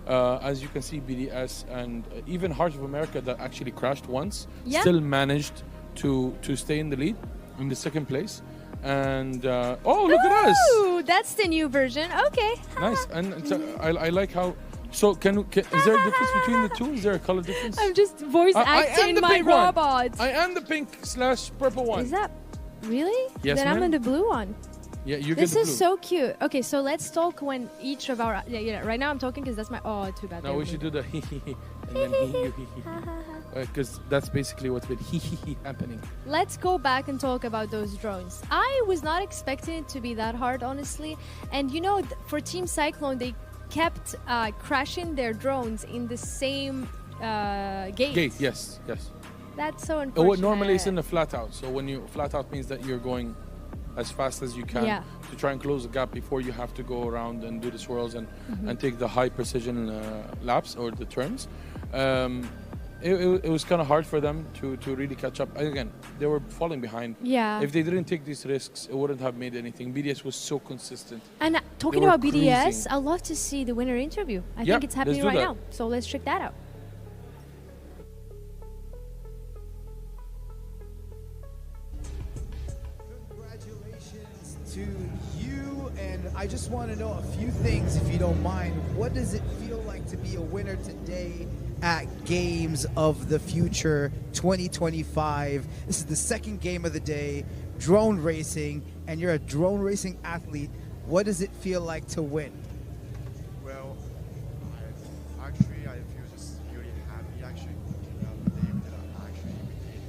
As you can see, BDS and even Heart of America, that actually crashed once, still managed to stay in the lead, in the second place. And oh, look at us! Ooh, that's the new version. Okay. Nice. And so I like how. So is there a difference between the two? Is there a color difference? I'm just voice acting my robot. I am the pink/purple one. Is that really? Yes, then I'm in the blue one. Yeah, you get This the is blue. so cute. Okay, so let's talk when each of our right now I'm talking because that's my too bad. No, we should do the hee hee hee and then hee hee hee because that's basically what's been hee hee hee happening. Let's go back and talk about those drones. I was not expecting it to be that hard, honestly. And you know, for Team Cyclone, they kept crashing their drones in the same gate. Yes. That's so unfortunate. Normally it's in the flat out. So when you flat out means that you're going as fast as you can to try and close the gap before you have to go around and do the swirls and take the high precision laps or the turns. It was kind of hard for them to really catch up. Again, they were falling behind. Yeah. If they didn't take these risks, it wouldn't have made anything. BDS was so consistent. And talking about BDS, I'd love to see the winner interview. I think it's happening right now. So let's check that out. To you, and I just want to know a few things, if you don't mind. What does it feel like to be a winner today at Games of the Future 2025? This is the second game of the day, drone racing, and you're a drone racing athlete. What does it feel like to win? Well, I feel just really happy actually. The day that actually we did.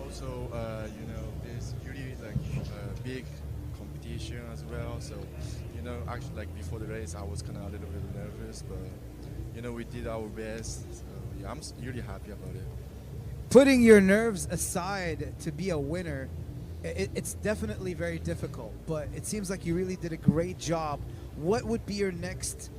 Also, there's really like a big competition as well. So, actually like before the race, I was kind of a little bit nervous, but we did our best. So yeah, I'm really happy about it. Putting your nerves aside to be a winner, it's definitely very difficult, but it seems like you really did a great job. What would be your next,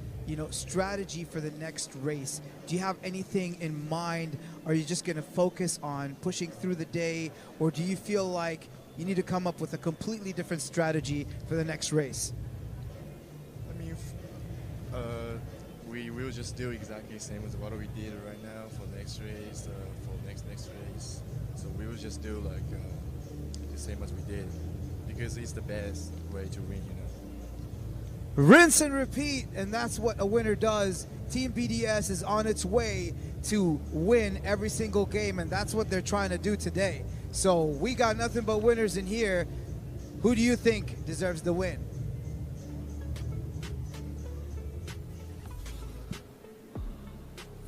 strategy for the next race? Do you have anything in mind? Are you just going to focus on pushing through the day, or do you feel like you need to come up with a completely different strategy for the next race? I mean, we will just do exactly the same as what we did right now for next race, for next race. So we will just do like the same as we did, because it's the best way to win, Rinse and repeat, and that's what a winner does. Team BDS is on its way to win every single game, and that's what they're trying to do today. So we got nothing but winners in here. Who do you think deserves the win?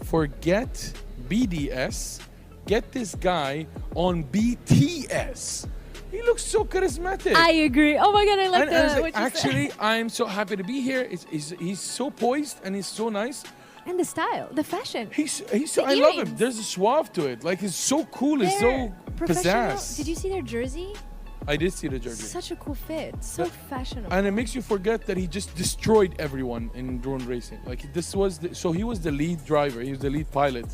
Forget BDS, get this guy on BTS. He looks so charismatic. I agree. Oh my god, I like that. Actually, I'm so happy to be here. He's so poised and he's so nice. And the style, the fashion. I love him. There's a suave to it. Like, he's so cool. He's so pizzazz. Did you see their jersey? I did see the jersey. Such a cool fit. So fashionable. And it makes you forget that he just destroyed everyone in drone racing. Like, he was the lead driver. He was the lead pilot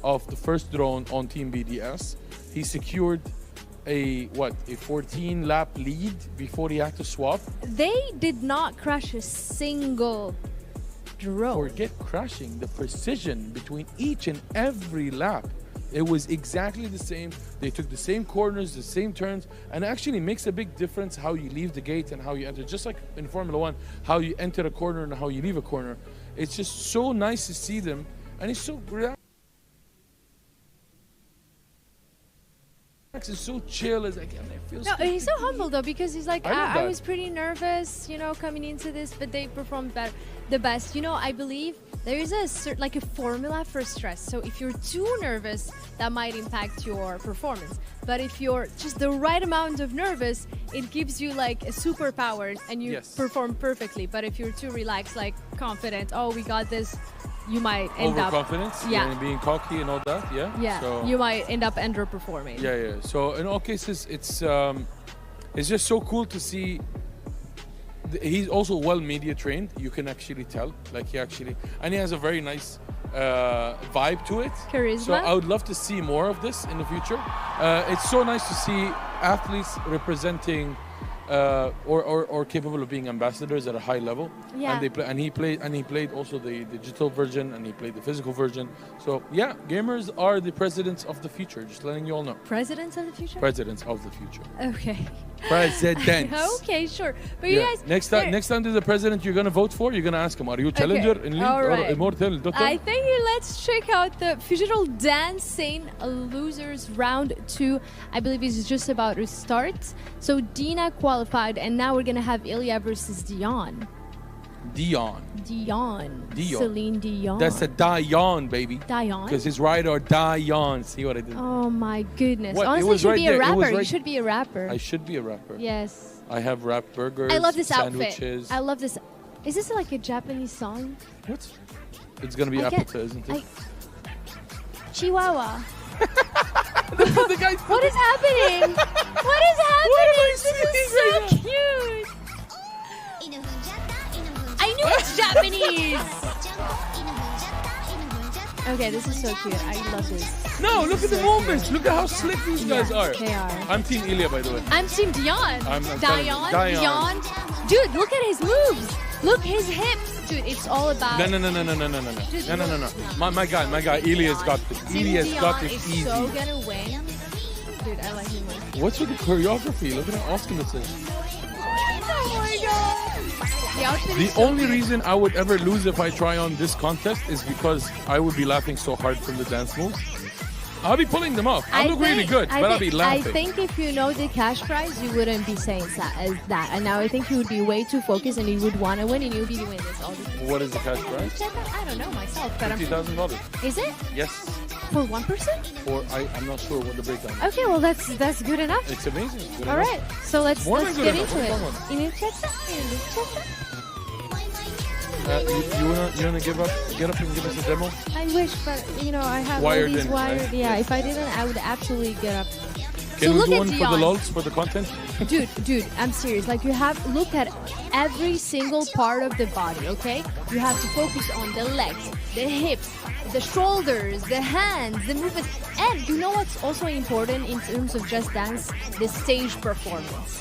of the first drone on Team BDS. He secured a 14-lap lead before he had to swap. They did not crash a single drone. Forget crashing, the precision between each and every lap. It was exactly the same. They took the same corners, the same turns, and it actually makes a big difference how you leave the gate and how you enter. Just like in Formula 1, how you enter a corner and how you leave a corner. It's just so nice to see them, and it's so relaxed. It's so chill. It's like, he's so humble though, because he's like, I was pretty nervous, coming into this, but they performed the best. I believe there is a formula for stress. So if you're too nervous, that might impact your performance. But if you're just the right amount of nervous, it gives you like a superpower and you perform perfectly. But if you're too relaxed, like confident, oh, we got this, you might end up overconfidence, and being cocky and all that, so you might end up underperforming. So in all cases, it's just so cool to see. He's also well media trained. You can actually tell, and he has a very nice vibe to it. Charisma. So I would love to see more of this in the future. It's so nice to see athletes representing or capable of being ambassadors at a high level. Yeah. And he played also the digital version, and he played the physical version. So yeah, gamers are the presidents of the future. Just letting you all know. Presidents of the future? Presidents of the future. Okay. Presidents. Okay, sure. But you guys, next time there's a president you're gonna vote for, you're gonna ask him, are you challenger in league or immortal? I think let's check out the Phygital Dancing Losers Round 2. I believe it's just about to start. So Dina qualified, and now we're gonna have Ilya versus Dion. Dion. Celine Dion. That's a Dion, baby. Dion? Because it's ride or Dion. See what I did? Oh my goodness. What? Honestly, you should be a rapper. You should be a rapper. I should be a rapper. Yes. I have rap burgers. I love this sandwiches. outfit. I love this. Is this like a Japanese song? What? It's gonna be Appleton, isn't it? Chihuahua. at the guy. What is happening? What is happening? This is so cute. I knew it's Japanese. Okay, this is so cute. I love this. No, look at the movements. Look at how slick these guys are. They are. I'm Team Ilya, by the way. I'm Team Dion. I'm telling you. Dion. Dude, look at his moves. Look his hips. Dude, it's all about. No. My guy. Ilya's got this. Team Ilya's got Dion this is easy. so gonna win. Dude, I like him. What's with the choreography? Look at how awesome this is. Oh my god. The outfit The is so only good. reason I would ever lose if I try on this contest is because I would be laughing so hard from the dance moves. I'll be pulling them off. I look really good, but I'll be laughing. I think if you know the cash prize, you wouldn't be saying that. And now I think you would be way too focused and you would want to win and you'll be doing this all the time. What is the cash prize? I don't know myself, but $50,000. Is it? Yes. For one person? Or I'm not sure what the breakdown is. Okay, well that's good enough. It's amazing. Good All enough. right, so let's More than good get enough. into Come it. on. You need to check that. You wanna get up and give us a demo? I wish, but I have Wired all these in, wired. right? Yeah, if I didn't, I would absolutely get up. Can so we look do at one for the Dion. lulz, for the content? Dude, I'm serious. Like look at every single part of the body, okay? You have to focus on the legs, the hips, the shoulders, the hands, the movements. And you know what's also important in terms of Just Dance? The stage performance.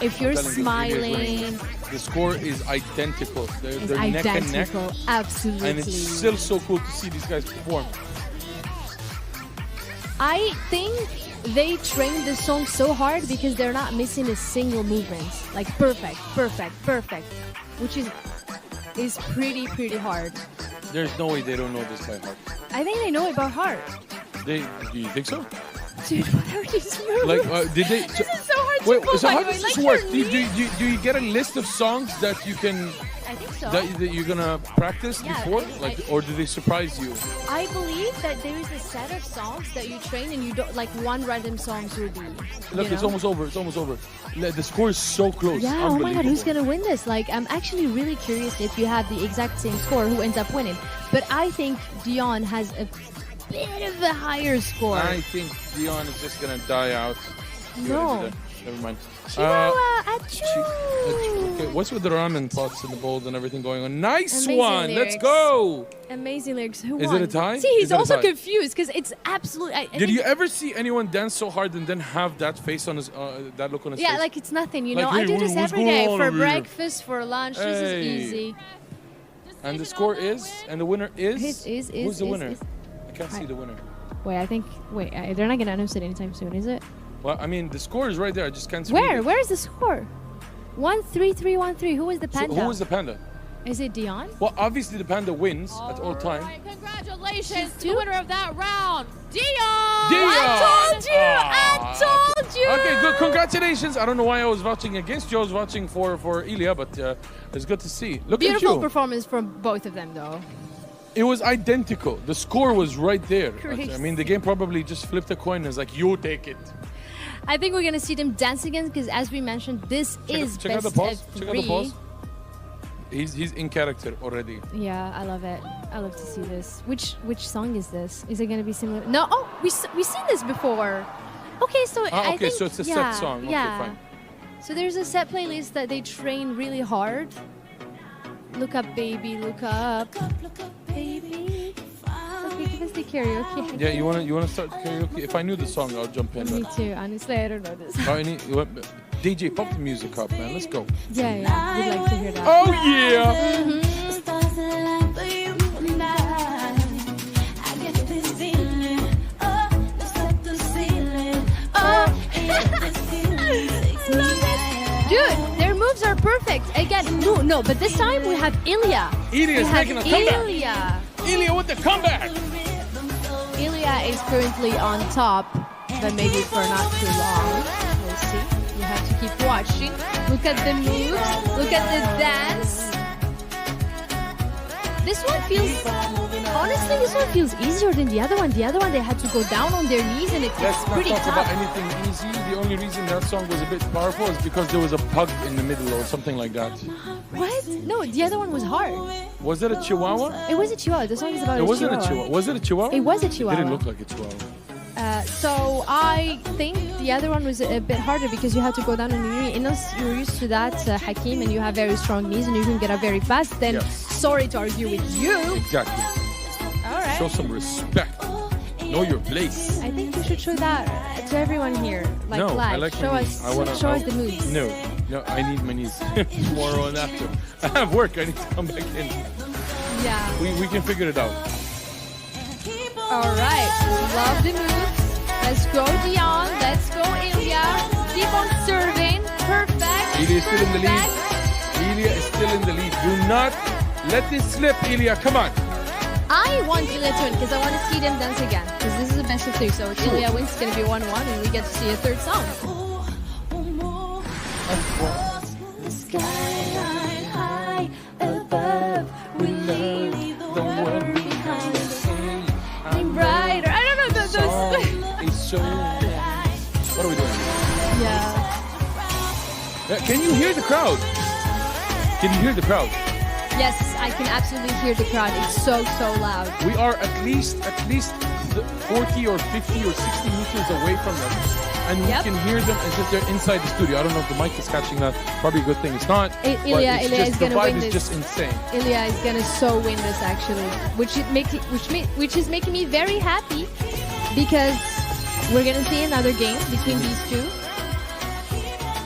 If you're I'm telling you, smiling, the score is identical. They're it's neck and neck. identical. Absolutely. And it's still so cool to see these guys perform. I think they train the song so hard because they're not missing a single movement. Like perfect, which is pretty hard. There's no way they don't know this by heart. I think they know it by heart. Do you think so? Dude, what are these moves? Like, did they? This is so hard to Wait, pull, so by how the way. does this Like work? your Do you get a list of songs that you can? I think so. That you're gonna practice Yeah, before, or do they surprise you? I believe that there is a set of songs that you train and you don't like one random songs will be. Look, it's almost over. It's almost over. The score is so close. Yeah, oh my god, who's Unbelievable. gonna win this? Like, I'm actually really curious if you have the exact same score, who ends up winning. But I think Dion has a bit of a higher score. I think Dion is just gonna die out. No. Never mind. Chihuahua, achoo! Okay, what's with the ramen pots and the bowls and everything going on? Nice Amazing one. lyrics. Let's go. Amazing lyrics. Who Is it won? a tie? See, he's Is it a also tie? confused because it's absolutely. I Did think- you ever see anyone dance so hard and then have that face on his, that look on his face? Yeah, like it's nothing, you Like, know. hey, I do this what's every going day on for over here? breakfast, for lunch. This Hey. is easy. And the score is, and the winner is. Who's the winner? is. I can't see the winner. Wait, they're not gonna announce it anytime soon, is it? Well, I mean, the score is right there. I just can't see. Where? Where is the score? 1-3-3-1-3. Who is the panda? Who is the panda? Is it Dion? Well, obviously the panda wins at all time. Congratulations to the winner of that round, Dion! Dion! I told you! Okay, good. Congratulations. I don't know why I was vouching against you. I was vouching for Ilya, but it's good to see. Look Beautiful at you. performance from both of them, though. It was identical. The score was right there. Crazy. I mean, the game probably just flipped a coin and was like, you take it. I think we're gonna see them dance again because, as we mentioned, this is Check out best the pause. of Check out the three. pause. He's in character already. Yeah, I love it. I love to see this. Which song is this? Is it gonna be similar? No. Oh, we seen this before. Okay, so I think, so it's a yeah, set song. Okay, yeah. fine. So there's a set playlist that they train really hard. Look up, baby. Look up, baby. Okay, give us the karaoke. Yeah, you wanna start karaoke? If I knew the song, I'll jump in. Me but- too. Honestly, I don't know this. DJ, pop the music up, man. Let's go. Yeah, we'd like to hear that. Oh yeah. Dude, their moves are perfect. Again, no, but this time we have Ilya. Ilya's making a comeback. Ilya. Ilya with the comeback. Ilya is currently on top, but maybe for not too long. We'll see. You have to keep watching. Look at the moves. Look at the dance. This one feels easier than the other one. The other one, they had to go down on their knees, and it's Let's not pretty talk tough. about anything easy. The only reason that song was a bit powerful is because there was a pug in the middle or something like that. What? No, the other one was hard. Was it a chihuahua? It was a chihuahua. The song is about It a wasn't chihuahua. a chihuahua. Was it a chihuahua? It was a chihuahua. It didn't look like a chihuahua. So I think the other one was a bit harder because you had to go down on your knee. Unless you're used to that, Hakim, and you have very strong knees and you can get up very fast, then sorry to argue with you. Exactly. All right. Show some respect. Know your place. I think you should show that to everyone here. Like No, live. I like show my us, knees. I wanna- show us the moves. No, I need my knees tomorrow and after. I have work. I need to come back in. Yeah. We can figure it out. All right. Love the moves. Let's go, Dion. Let's go, Ilya. Keep on serving. Perfect. Ilya is still in the lead. Ilya is still in the lead. Do not let this slip, Ilya. Come on. I want Ilya to win because I want to see them dance again. Because this is a best of 3. So if Ilya wins, it's going to be 1-1 and we get to see a third song. Skyline high above, we leave the world behind. I'm brighter. I don't know those. It's so. What are we doing? Yeah. Can you hear the crowd? Can you hear the crowd? Yes, I can absolutely hear the crowd. It's so loud. We are at least 40 or 50 or 60 meters away from them. And we can hear them as if they're inside the studio. I don't know if the mic is catching that. Probably a good thing it's not. Ilya is going to win this. The vibe is this. just insane. Ilya is going to so win this actually, which is making me very happy because we're going to see another game between these two.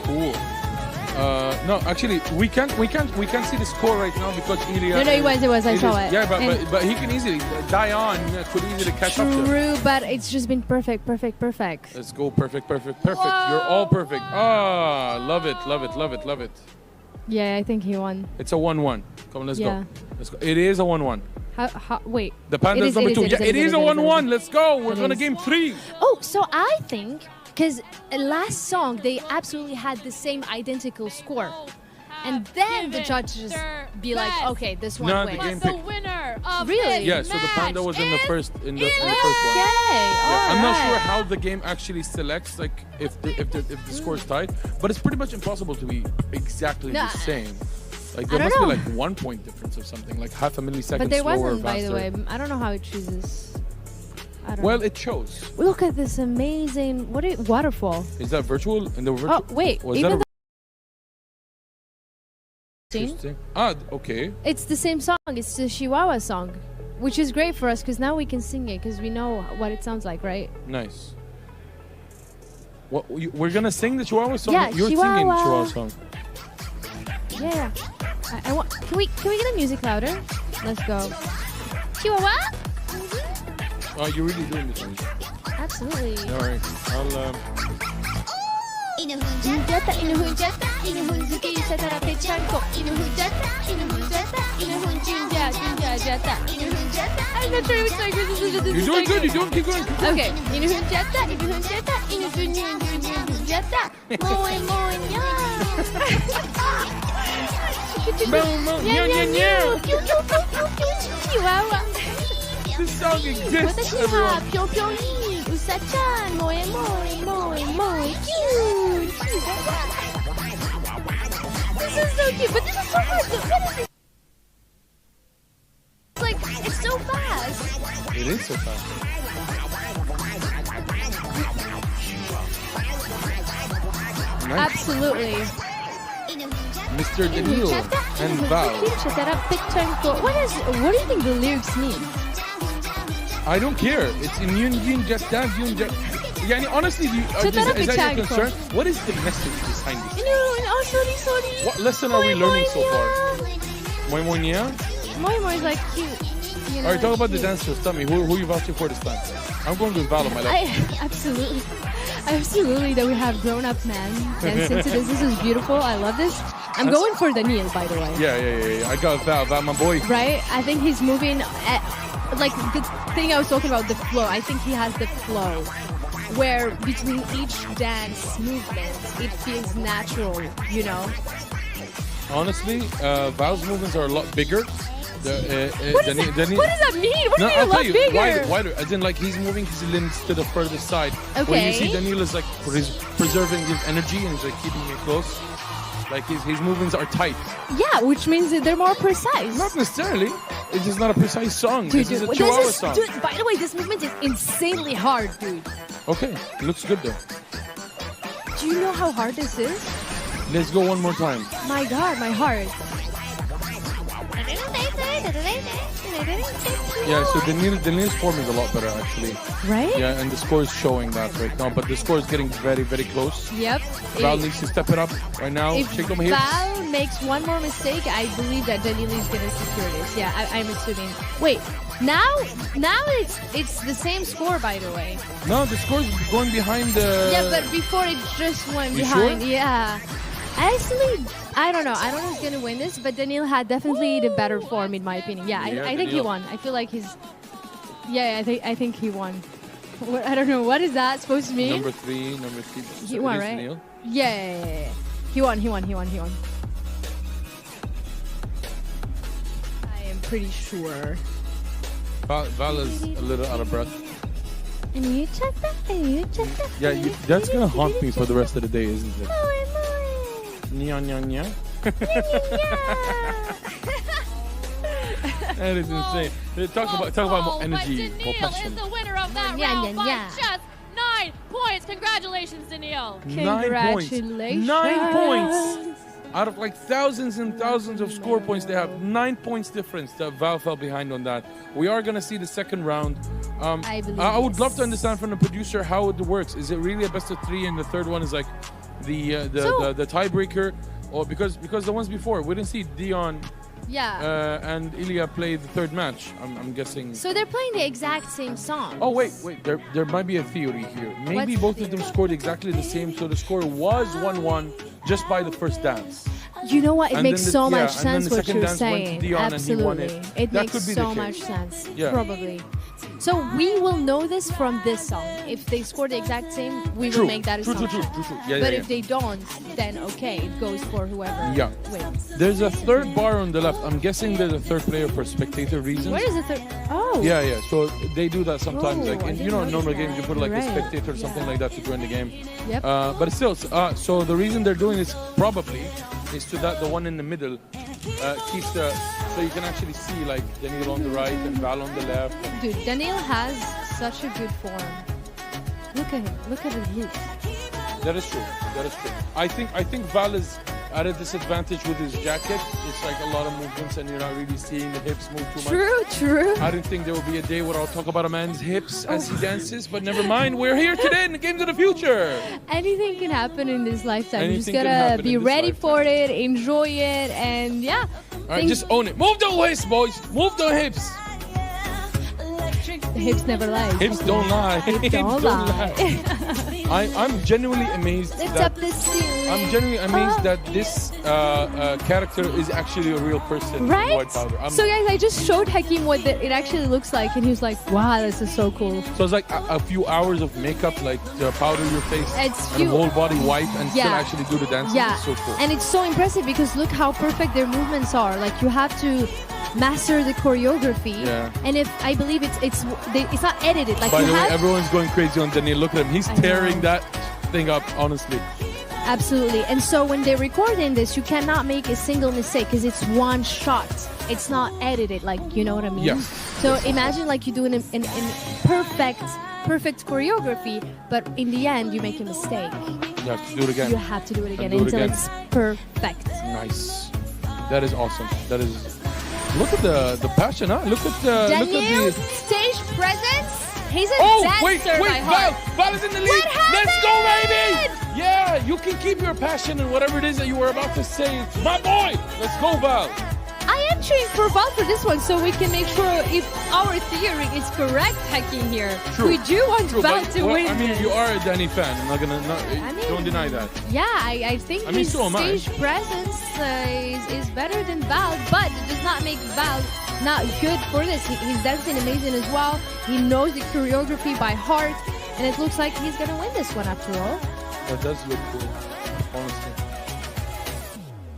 Cool. No, actually, we can't see the score right now because Ilya. No, it was. I saw it. Yeah, but he can easily die on. Could easily catch up to him. True, but it's just been perfect. Let's go, perfect. You're all perfect. Ah, love it. Yeah, I think he won. It's a 1-1. Come on, let's Yeah. go. Let's go. It is a 1-1. Wait. The Panda's number 2. Yeah, it is a 1-1. Let's go. We're going to game 3. Oh, so I think because last song they absolutely had the same identical score, and then the judges be like, okay, this one wins. The game The pick. winner of Really? Yeah, so the Panda was in the first one. Okay, I'm not sure how the game actually selects, like if the score is tied, but it's pretty much impossible to be exactly the same. Like there I must don't be know. like 1 point difference or something, like half a millisecond But there slower or wasn't, by the faster. way. I don't know how it chooses. I don't Well, know. it shows. Look at this amazing waterfall. Is that virtual? In the virtual? Oh wait, Was even that the okay. it's the same song. It's the Chihuahua song, which is great for us because now we can sing it because we know what it sounds like, right? Nice. What we're gonna sing the Chihuahua song? Yeah, You're singing Chihuahua. Chihuahua song. Yeah. I want. Can we get the music louder? Let's go. Chihuahua. Oh, you're really doing this one. Absolutely. All right. I'll Inujunjata, inujunjata, inujunjata, pechanko, inujunjata, inujunjata, inujunjata, inujunjata. I'm not sure which language this is. You're doing good. You're doing. Keep going. Okay. Inujunjata, inujunjata, inujunjata. Moe, moe, nya. Chihuahua. This song exists, 私はぴょぴょいいうさちゃん、もえもえもえもえキュー。This is so cute, but this is so hard. What is it? It's like it's so fast. It is so fast. Nice. Absolutely. Mr. Daniel and Val. What do you think the lyrics mean? I don't care. It's in Yun just dance, Yun just. Yani, honestly, is that your concern? What is the message behind this? Oh, sorry. What lesson are we learning so far? Moi Moinia? Moi is like cute. You know, Alright, talk about the dancers. Tell me, who you vouching for this time? I'm going with Val on my left. Absolutely that we have grown-up men dancing to this. This is beautiful. I love this. I'm going for Daniel, by the way. Yeah. I got Val, my boy. Right? I think he's moving at, like the thing I was talking about, the flow. I think he has the flow where between each dance movement, it feels natural, you know? Honestly, Val's movements are a lot bigger. What does that mean? What do you mean a lot bigger? Wider. As in, like, he's moving his limbs to the further side. Okay. When you see Daniel is like preserving his energy and he's like keeping it close. Like his movements are tight. Yeah, which means that they're more precise. Not necessarily. It's just not a precise song. Dude, this is a dude, 2 hour this is, song. dude, by the way, this movement is insanely hard, dude. Okay, looks good though. Do you know how hard this is? Let's go one more time. My God, my heart. Yeah, so Daniil's form is a lot better actually. Right? Yeah, and the score is showing that right now, but the score is getting very, very close. Yep. Val needs to step it up right now. If Shake them hips. Val makes one more mistake, I believe that Daniil is gonna secure this. Yeah, I'm assuming. Wait, now it's the same score, by the way. No, the score is going behind the... Yeah, but before it just went You behind. sure? Yeah. Actually, I don't know. I don't know who's gonna win this, but Daniil had definitely the better form, in my opinion. Yeah, Yeah, I think he Daniil. won. I feel like he's. Yeah, I think he won. What, I don't know. What is that supposed to mean? Number three. He won, It is right? Daniil. Yeah. He won. I am pretty sure. Val is a little out of breath. And you check that. Yeah, that's gonna haunt me for the rest of the day, isn't it? Nya, nya, nya. That is insane. Talk about more energy, more Daniil passion. is the winner of that Yeah, round yeah, by yeah. just 9 points. Congratulations, Daniil. 9 points. 9 points. Out of like thousands and thousands of score points, they have 9 points difference that Val fell behind on that. We are gonna see the second round. I believe I would love to yes. understand from the producer how it works. Is it really a best of 3 and the third one is like the tiebreaker, or because the ones before we didn't see Dion Yeah. and Ilya play the third match. I'm guessing. So they're playing the exact same song. Oh wait, there might be a theory here. Maybe What's both the of them scored exactly the same, so the score was 1-1 just by the first dance. You know what? It And makes then so yeah, much and then sense the what second you're dance went to saying. Dion and he won Absolutely. it. It That makes could be the so case. much sense. Yeah. Probably. So we will know this from this song. If they score the exact same, we True. will make that True. assumption. Yeah, But yeah, if they don't, then okay, it goes for whoever Yeah. wins. There's a third bar on the left. I'm guessing there's a third player for spectator reasons. Where is the third? Oh. Yeah. So they do that sometimes. Oh, like I in, didn't in normal notice games, you that. put like Right. a spectator or something like that to join the game. Yep. But still, so the reason they're doing this probably is so that the one in the middle keeps the, so you can actually see like Daniil on the right and Val on the left. Dude, Daniil has such a good form. Look at him. Look at his moves. That is true. I think Val is at a disadvantage with his jacket. It's like a lot of movements and you're not really seeing the hips move too much. True. I didn't think there will be a day where I'll talk about a man's hips as he dances, but never mind. We're here today in the Games of the Future. Anything can happen in this lifetime. You just Anything can gotta happen be in this ready lifetime. for it, enjoy it, and yeah. All right, just own it. Move the hips, boys. Move the hips. Hips never lie. Hips don't lie. Hips don't lie. I'm genuinely amazed Lift that up the ceiling. I'm genuinely amazed that this character is actually a real person. in Right? White powder. So guys, I just showed Hakim what it actually looks like, and he was like, "Wow, this is so cool." So it's like a few hours of makeup, like to powder your face It's and few- whole body white, and still Yeah. actually do the dances. Yeah, It's so cool. and it's so impressive because look how perfect their movements are. Like you have to master the choreography. Yeah. And if I believe it's not edited. Like By you the way, have everyone's going crazy on Daniil. Look at him. He's I know. tearing that thing up, honestly. Absolutely. And so when they're recording this, you cannot make a single mistake because it's one shot. It's not edited, like, you know what I mean? Yes. So imagine like you do in perfect choreography, but in the end you make a mistake. You have to do it again. You have to do it again And do it until again. it's perfect. Nice. That is awesome. That is. Look at the passion, huh? Look at Daniil's the. stage presence. He's a Oh, dancer wait, by heart. Val is in the lead. What Let's go, baby! happened? Yeah, you can keep your passion and whatever it is that you were about to say. My boy, let's go, Val. I am cheering for Val for this one, so we can make sure if our theory is correct, Hakim here. True. We do want True, Val but, to well, win. I mean, this. you are a Danny fan. I'm not gonna. Don't deny that. Yeah, I think I mean, his so am I. stage presence is better than Val, but it does not make Val not good for this. He's dancing amazing as well. He knows the choreography by heart, and it looks like he's gonna win this one after all. That does look cool, honestly.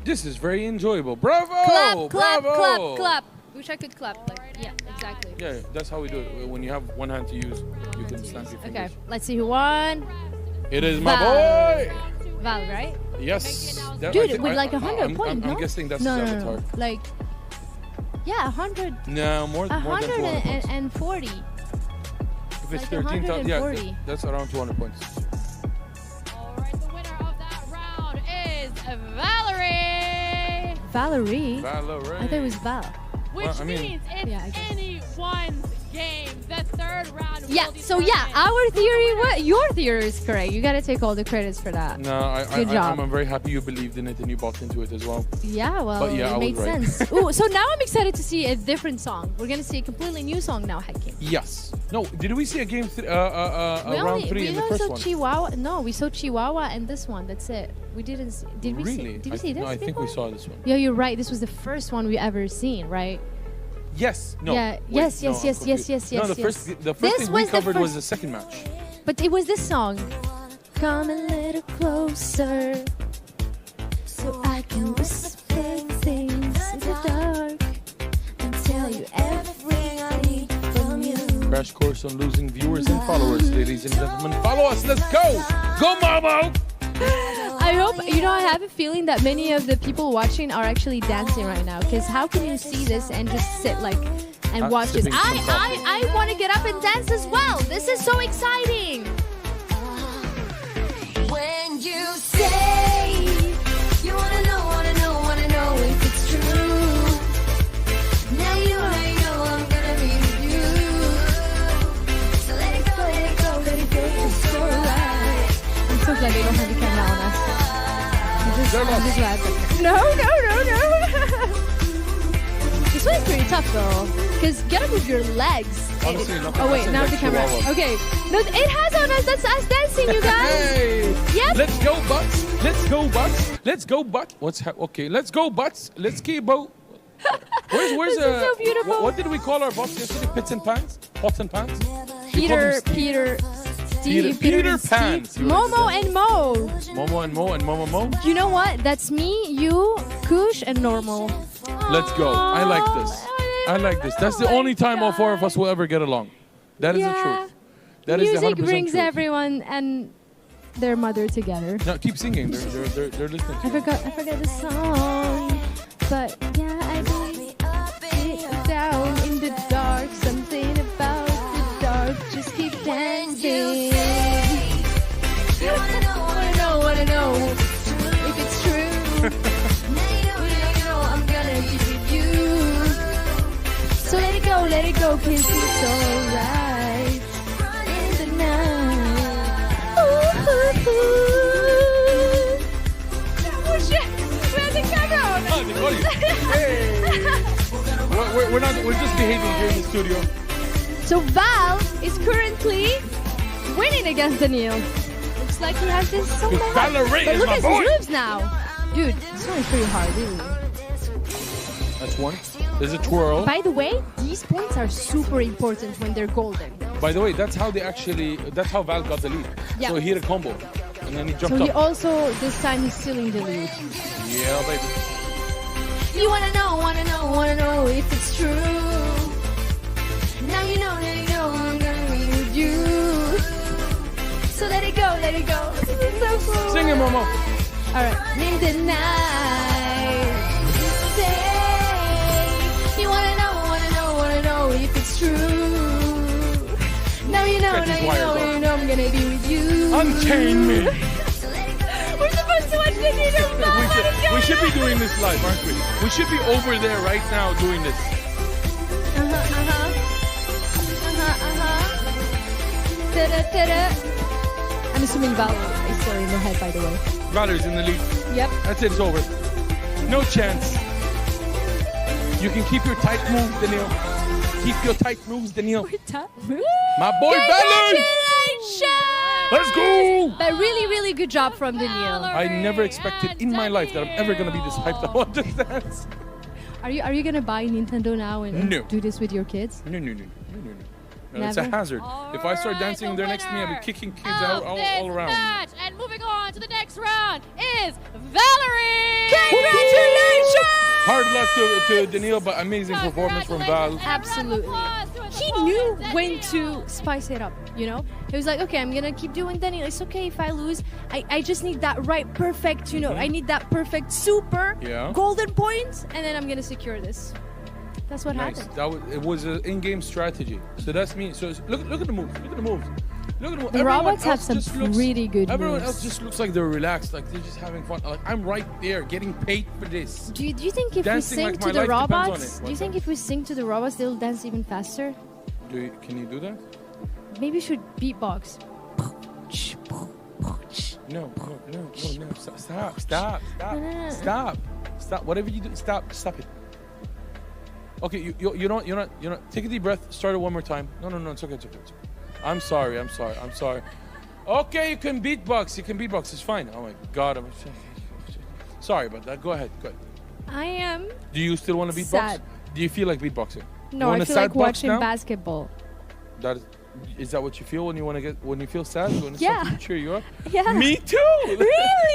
This is very enjoyable. Bravo! Clap, clap, Bravo! clap, clap. Wish I could clap. Like, yeah, exactly. Yeah, that's how we do it. When you have one hand to use, you can stamp your fingers. Okay, let's see who won. It is my Val. boy! Val, right? Yes. That- I Dude, think- with like 100 I'm points, no? guessing that's no, his no, avatar. no. Like, Yeah, 100. No, more than 200 points. 140. If it's like 13,000, yeah, 140. that's around 200 points. Is Valerie. Valerie? Valerie. I thought it was Val. Which Well, I mean- means it's anyone's game. The third round. Yeah, will so yeah, our theory, your theory is correct. You gotta take all the credits for that. No, Good job. I'm very happy you believed in it and you bought into it as well. Yeah, well, But yeah, I it was made right. sense. Ooh, so now I'm excited to see a different song. We're gonna see a completely new song now, Hakim. Yes. No, did we see a game round 3 in the first saw one? Chihuahua. No, we saw Chihuahua and this one. That's it. We didn't see. Did we see? Really? Did we see this? No, I think we before? saw this one. Yeah, you're right. This was the first one we ever seen, right? Yes. No. Yeah. wait, Yes. no, Yes. I'm Yes. Yes. confused. Yes. No, Yes. the yes. first This thing we was the covered was first- the second match. But it was this song. Come a little closer, so I can whisper things in the dark and tell you everything I need from you. Crash course on losing viewers and followers, ladies and gentlemen. Follow us. Let's go. Go, Momo. I hope, I have a feeling that many of the people watching are actually dancing right now. Because how can you see this and just sit and watch this? sipping some coffee. I want to get up and dance as well. This is so exciting. When you say you wanna know if it's true. Now you know I'm gonna be with you. So let it go, it's alright. I'm so glad they don't have the camera on us. I'm just glad. No. This one is pretty tough though, because you gotta move your legs. Honestly, nothing- Oh wait, nothing now like the camera. Chihuahua. Okay, no, it has on us. That's us dancing, you guys. Hey. Yep. Let's go, butts. Let's go, butts. Let's go, butt. Okay, let's go, butts. Let's keep boat. Where's This is so beautiful. What did we call our boss yesterday? Pots and pans. Peter, Steve, Peter and Pan. Steve. Momo and Mo. Momo and Mo and Mo. You know what? That's me, you, Kush, and Normal. Let's go. I like this. I like this. That's the only time all four of us will ever get along. That is the truth. That is the 100% Music brings truth. everyone and their mother together. No, keep singing. They're listening. I forgot the song, but yeah, I believe it down in the dark. Something about the dark. Just keep dancing. You wanna know if it's true. Now you know I'm gonna be with you. So let it go, 'cause it's alright in the night. Ooh. Oh shit! We have the camera on. We're just behaving here in the studio. So Val is currently winning against Daniil. Looks like he has this so much. Valerie But is look my at boy. his moves now. Dude, this one is pretty hard, really. That's one. There's a twirl. By the way, these points are super important when they're golden. By the way, that's how Val got the lead. Yeah. So he hit a combo, and then he jumped So he up. also, this time he's stealing the lead. Yeah, baby. You wanna know if it's true. Now you know I'm gonna be with you. So let it go. This is so cool. Sing it, Momo. Alright. In the night, say you wanna know if it's true. Now you know I'm gonna be with you. Unchain me. We're supposed to watch the video. We should be doing this live, aren't we? We should be over there right now doing this. I'm assuming Val is still in the head, by the way. Valerie's in the lead. Yep. That's it, it's over. No chance. You can keep your tight moves, Daniil. Keep your tight moves, Daniil. My boy Valerie! Congratulations! Let's go! But really, really good job from Daniil. I never expected in my life that I'm ever gonna be this hyped up on Just Dance. Are you gonna buy Nintendo now and No. do this with your kids? No. No, it's a Never? hazard. If I start dancing there next to me, I'll be kicking kids out all around. Match. And moving on to the next round is Valerie. Congratulations! Hard luck to Daniil, but amazing performance from Val. Absolutely. He knew when to spice it up, you know? He was like, okay, I'm gonna keep doing Daniil. It's okay if I lose. I just need that right perfect, I need that perfect super Yeah. golden point, and then I'm gonna secure this. That's what Nice. happened. It was an in-game strategy. So that's me. So look at the moves. Look at the moves. Look at the moves. The Everyone robots have else some just looks- pretty good Everyone moves. else just looks like they're relaxed, like they're just having fun. Like I'm right there, getting paid for this. Do you think if Dancing we sing like to my the life depends on robots, it. do you think if we sing to the robots, they'll dance even faster? Can you do that? Maybe we should beatbox. No. Stop. Whatever you do, stop it. Okay, you're not. Take a deep breath. Start it one more time. No. It's okay. I'm sorry. Okay, you can beatbox. It's fine. Oh my God. Sorry about that. Go ahead. I am. Do you still want to beatbox? Sad. Do you feel like beatboxing? No, I feel like watching basketball. Is that what you feel when you feel sad? You want Yeah. something to cheer you up? Yeah. Me too. Really?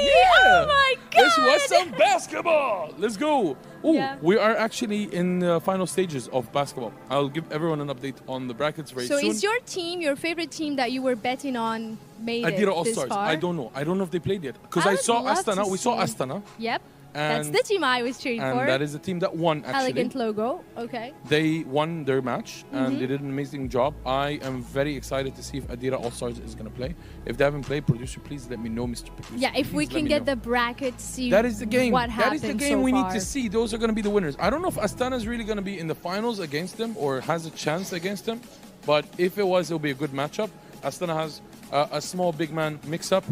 Yeah. Oh my God. Let's watch some basketball. Let's go. Oh, Yeah. we are actually in the final stages of basketball. I'll give everyone an update on the brackets very So soon. is your team, your favorite team that you were betting on, made Adira it All this Stars. far? I don't know. I don't know if they played yet because I I would saw love to Astana. We saw see. Astana. Yep. That's And- the team I was cheering And for. that is the team that won, actually. Elegant logo. Okay. They won their match, and Mhm. they did an amazing job. I am very excited to see if Adira All Stars is going to play. If they haven't played, producer, please let me know, Mr. Producer. Yeah, if we Please let can me get know. the bracket, see That is the game. what That happened is the game so we need far. to see. Those are going to be the winners. I don't know if Astana is really going to be in the finals against them or has a chance against them, but if it was, it'll be a good matchup. Astana has a small big man mix-up,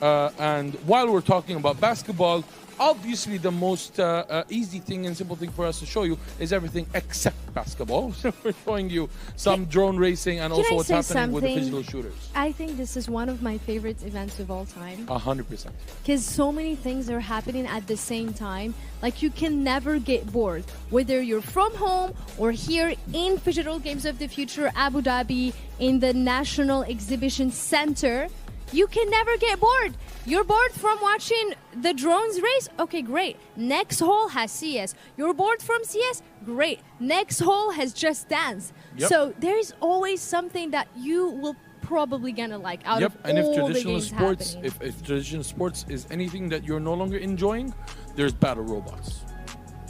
and while we're talking about basketball, obviously the most easy thing and simple thing for us to show you is everything except basketball. So we're showing you some drone racing and Can also I what's say happening with the something? Phygital shooters. I think this is one of my favorite events of all time. 100%. Because so many things are happening at the same time. Like, you can never get bored. Whether you're from home or here in Phygital Games of the Future, Abu Dhabi, in the National Exhibition Center, you can never get bored. You're bored from watching the drones race? Okay, great. Next hole has CS. You're bored from CS? Great. Next hole has Just Dance. Yep. So there is always something that you will probably gonna like out Yep, of and if all the traditional games sports, happening. if traditional sports is anything that you're no longer enjoying, there's battle robots.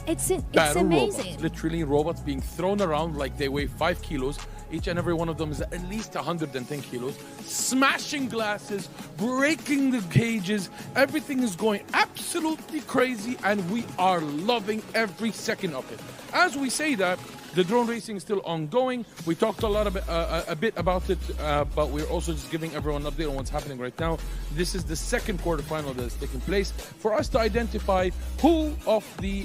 It's Battle amazing. robots, literally robots being thrown around like they weigh 5 kilos. Each and every one of them is at least 110 kilos, smashing glasses, breaking the cages. Everything is going absolutely crazy, and we are loving every second of it. As we say that, the drone racing is still ongoing. We talked a bit about it, but we're also just giving everyone an update on what's happening right now. This is the second quarterfinal that is taking place for us to identify who of the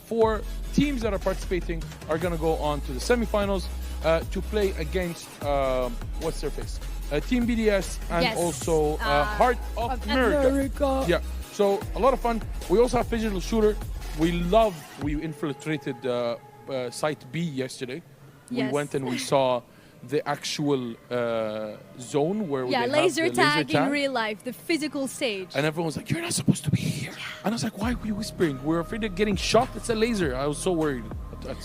4 teams that are participating are going to go on to the semifinals to play against what's their face? Team BDS and Yes. also Heart of America. Yeah, so a lot of fun. We also have Phygital Shooter. We infiltrated Site B yesterday. Yes. We went and we saw the actual zone where Yeah, they laser have the tag in real life, the physical stage. and everyone was like, "You're not supposed to be here." And I was like, "Why were you whispering? We're afraid of getting shot. It's a laser." I was so worried.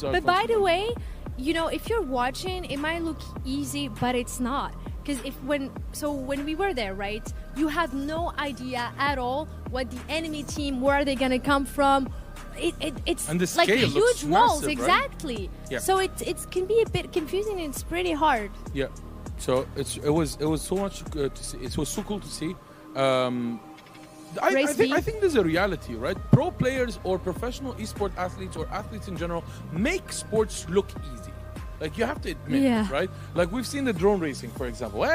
But by the way, you know, if you're watching, it might look easy, but it's not. Because when we were there, right, you have no idea at all what the enemy team, where are they gonna come from. It's And the like scale looks huge walls, massive, right? exactly. Yeah. So it can be a bit confusing. And it's pretty hard. Yeah, so it was so much to see. It was so cool to see. I think there's a reality, right? Pro players or professional esport athletes or athletes in general make sports look easy. Like, you have to admit, Yeah. right? Like, we've seen the drone racing, for example. Dude,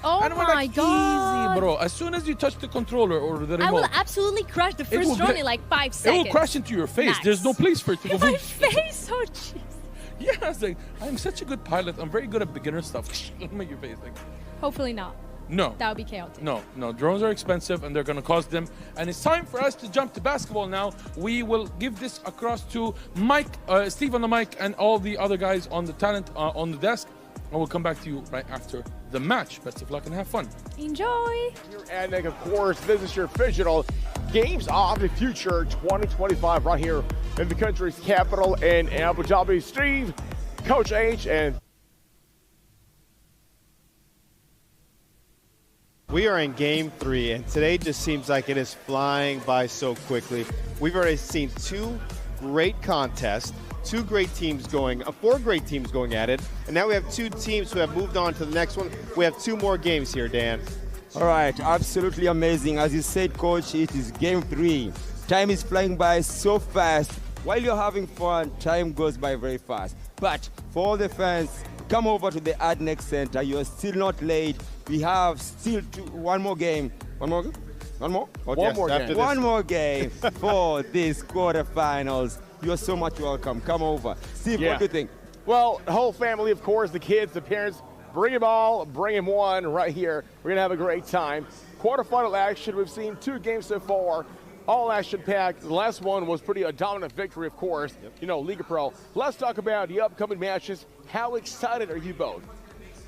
oh and we're my like, God. easy, bro. As soon as you touch the controller or the I remote, will absolutely crush the will first drone be- in like 5 it seconds. will crash into your face. Nice. There's no place for it to go. My face, oh jeez. Yeah, it's like, I'm such a good pilot. I'm very good at beginner stuff. Look at your face. Like, Hopefully not. no. That would be chaotic. No, drones are expensive and they're going to cost them. And it's time for us to jump to basketball now. We will give this across to Mike, Steve on the mic, and all the other guys on the talent on the desk. And we'll come back to you right after the match. Best of luck and have fun. Enjoy. And of course, this is your Phygital Games of the Future 2025 right here in the country's capital in Abu Dhabi. Steve, Coach H, and We are in game 3, and today just seems like it is flying by so quickly. We've already seen 2 great contests. 2 great teams going, 4 great teams going at it, and now we have 2 teams who have moved on to the next one. We have 2 more games here, Dan. All right, absolutely amazing. As you said, Coach, it is game 3. Time is flying by so fast. While you're having fun, time goes by very fast. But for all the fans, come over to the Adnex Center. You're still not late. We have still one more game. One more? One more? Oh, yes, One more game for this quarterfinals. You're so much welcome. Come over. Steve, what do you think? Well, the whole family, of course, the kids, the parents, bring them all, bring them one right here. We're going to have a great time. Quarterfinal action, we've seen 2 games so far. All action packed. The last one was a dominant victory, of course. You know, Liga Pro. Let's talk about the upcoming matches. How excited are you both?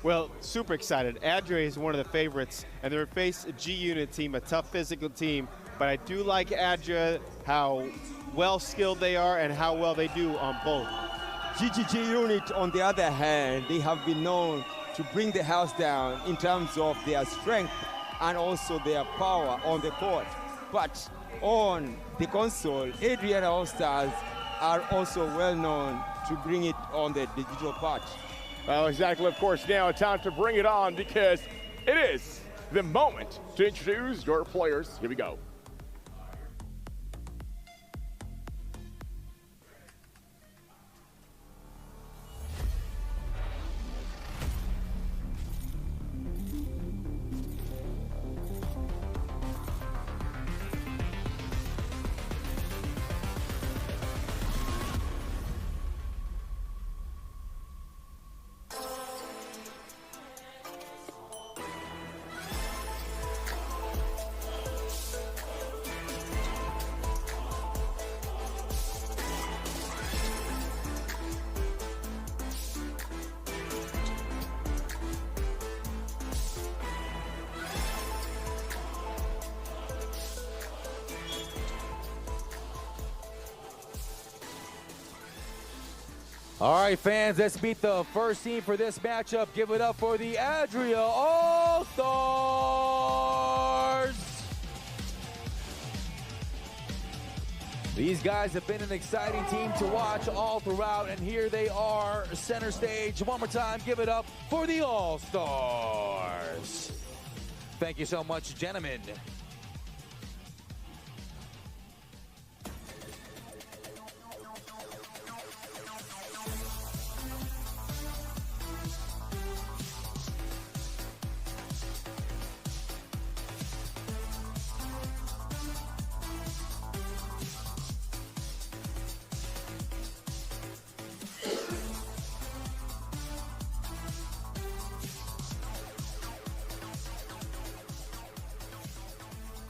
Well, super excited. Adria is one of the favorites, and they're face a G Unit team, a tough physical team. But I do like Adria, how well skilled they are and how well they do on both. GGG Unit, on the other hand, they have been known to bring the house down in terms of their strength and also their power on the court. But on the console, Adrian All-Stars are also well known to bring it on the digital part. Well, exactly, of course. Now it's time to bring it on because it is the moment to introduce your players. Here we go. All right, fans, let's meet the first team for this matchup. Give it up for the Adria All-Stars. These guys have been an exciting team to watch all throughout, and here they are, center stage. One more time, give it up for the All-Stars. Thank you so much, gentlemen.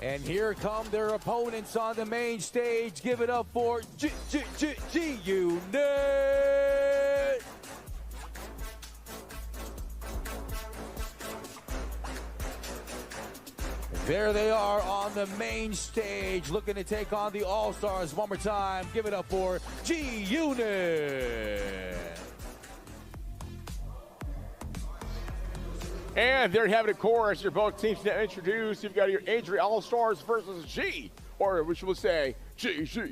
And here come their opponents on the main stage. Give it up for G-Unit. There they are on the main stage, looking to take on the All-Stars. One more time, give it up for G-Unit. And there you have it, of course. Your both teams now introduced. You've got your Adria All-Stars versus G, or which will say G-Unit.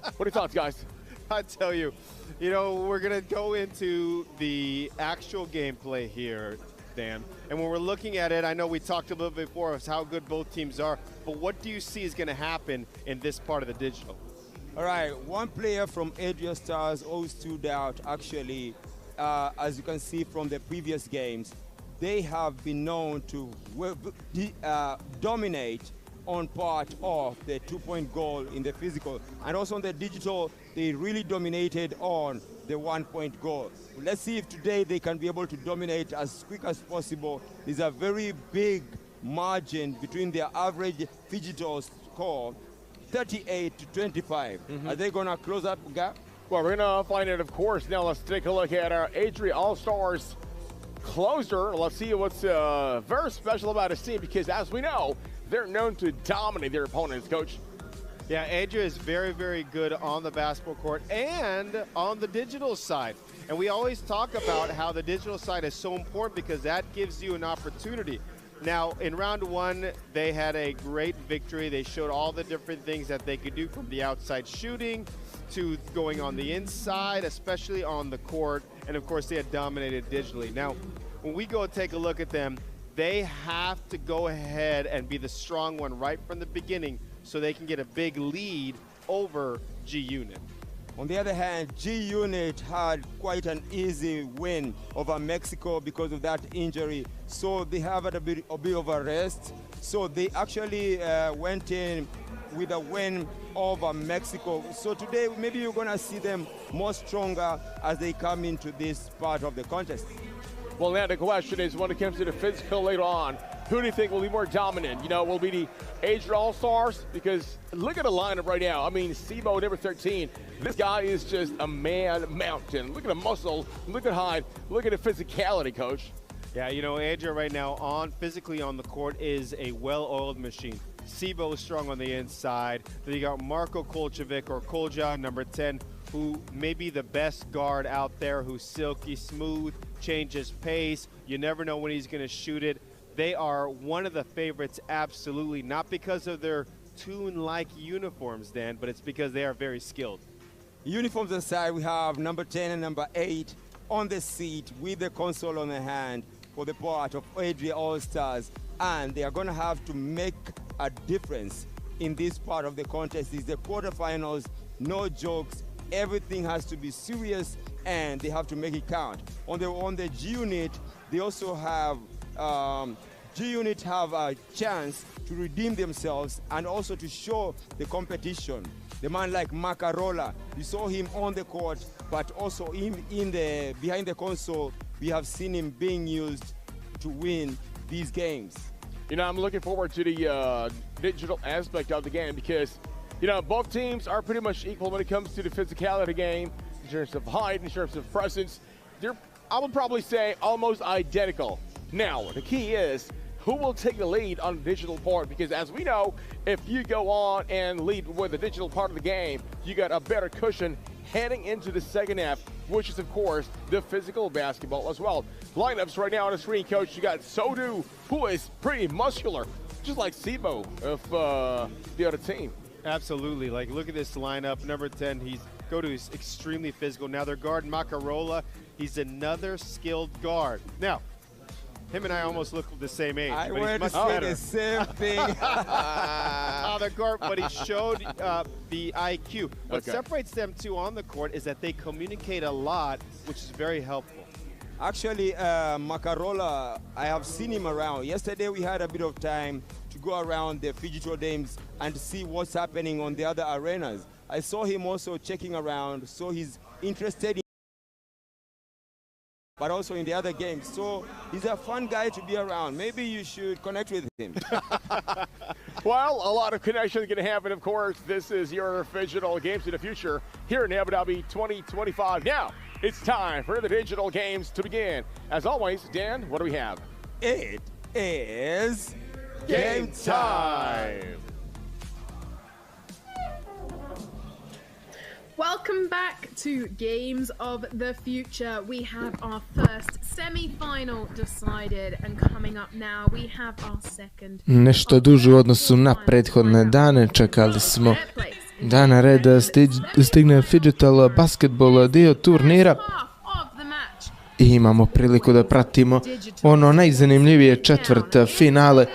What are your thoughts, guys? I tell you, we're going to go into the actual gameplay here, Dan. And when we're looking at it, I know we talked a little bit before of how good both teams are, but what do you see is going to happen in this part of the digital? All right, one player from Adria Stars all stood out, actually. As you can see from the previous games, they have been known to dominate on part of the two-point goal in the physical. And also on the digital, they really dominated on the one-point goal. Let's see if today they can be able to dominate as quick as possible. There's a very big margin between their average Phygital score, 38 to 25. Are they going to close that gap? Well, we're going to find it, of course. Now let's take a look at our Adria All-Stars closer. Let's see what's very special about his team, because as we know, they're known to dominate their opponents, Coach. Yeah, Adria is very, very good on the basketball court and on the digital side. And we always talk about how the digital side is so important because that gives you an opportunity. Now, in round one, they had a great victory. They showed all the different things that they could do, from the outside shooting to going on the inside, especially on the court, and of course they had dominated digitally. Now, when we go take a look at them, they have to go ahead and be the strong one right from the beginning so they can get a big lead over G-Unit. On the other hand, G-Unit had quite an easy win over Mexico because of that injury. So they have had a bit of a rest. So they actually went in with a win over Mexico. So today, maybe you're going to see them more stronger as they come into this part of the contest. Well, now the question is, when it comes to the physical later on, who do you think will be more dominant? You know, will be the Asian All-Stars? Because look at the lineup right now. I mean, Sibo, number 13. This guy is just a man mountain. Look at the muscle. Look at height. Look at the physicality, Coach. Yeah, you know, Adria right now physically on the court is a well-oiled machine. Sibo is strong on the inside. Then you got Marko Kolčević or Kolja, number 10, who may be the best guard out there, who's silky smooth, changes pace. You never know when he's going to shoot it. They are one of the favorites, absolutely, not because of their Toon-like uniforms, Dan, but it's because they are very skilled. Uniforms aside, we have number 10 and number 8 on the seat with the console on the hand for the part of Adria All-Stars, and they are going to have to make a difference in this part of the contest. It's the quarterfinals, no jokes. Everything has to be serious, and they have to make it count. On the G-Unit, they also have G-Unit have a chance to redeem themselves and also to show the competition. The man like Macarola, you saw him on the court, but also behind the console, we have seen him being used to win these games. You know, I'm looking forward to the digital aspect of the game because, you know, both teams are pretty much equal when it comes to the physicality game, in terms of height, in terms of presence. They're, I would probably say, almost identical. Now, the key is who will take the lead on the digital part, because as we know, if you go on and lead with the digital part of the game, you got a better cushion heading into the second half, which is, of course, the physical basketball as well. Lineups right now on the screen, Coach. You got Sodu, who is pretty muscular, just like Sibo of the other team. Absolutely. Like, look at this lineup. Number 10, he's extremely physical. Now, their guard, Macarola, he's another skilled guard. Now, him and I almost look the same age. I but wanted he's to much say better. the same thing. The guard, but he showed the IQ. What Okay. separates them two on the court is that they communicate a lot, which is very helpful. Actually, Macarola, I have seen him around. Yesterday we had a bit of time to go around the Phygital games and see what's happening on the other arenas. I saw him also checking around, so he's interested in, but also in the other games. So he's a fun guy to be around. Maybe you should connect with him. Well, a lot of connections going to happen, of course. This is your Phygital Games of the Future here in Abu Dhabi 2025. Now, it's time for the digital games to begin. As always, Dan, what do we have? It is game time. Welcome back to Games of the Future. We have our first semi-final decided, and coming up now we have our second. Nešto duže u odnosu na prethodne dane, čekali smo dana reda stigne Phygital basketball dio turnira i imamo priliku da pratimo ono najzanimljivije četvrt finale,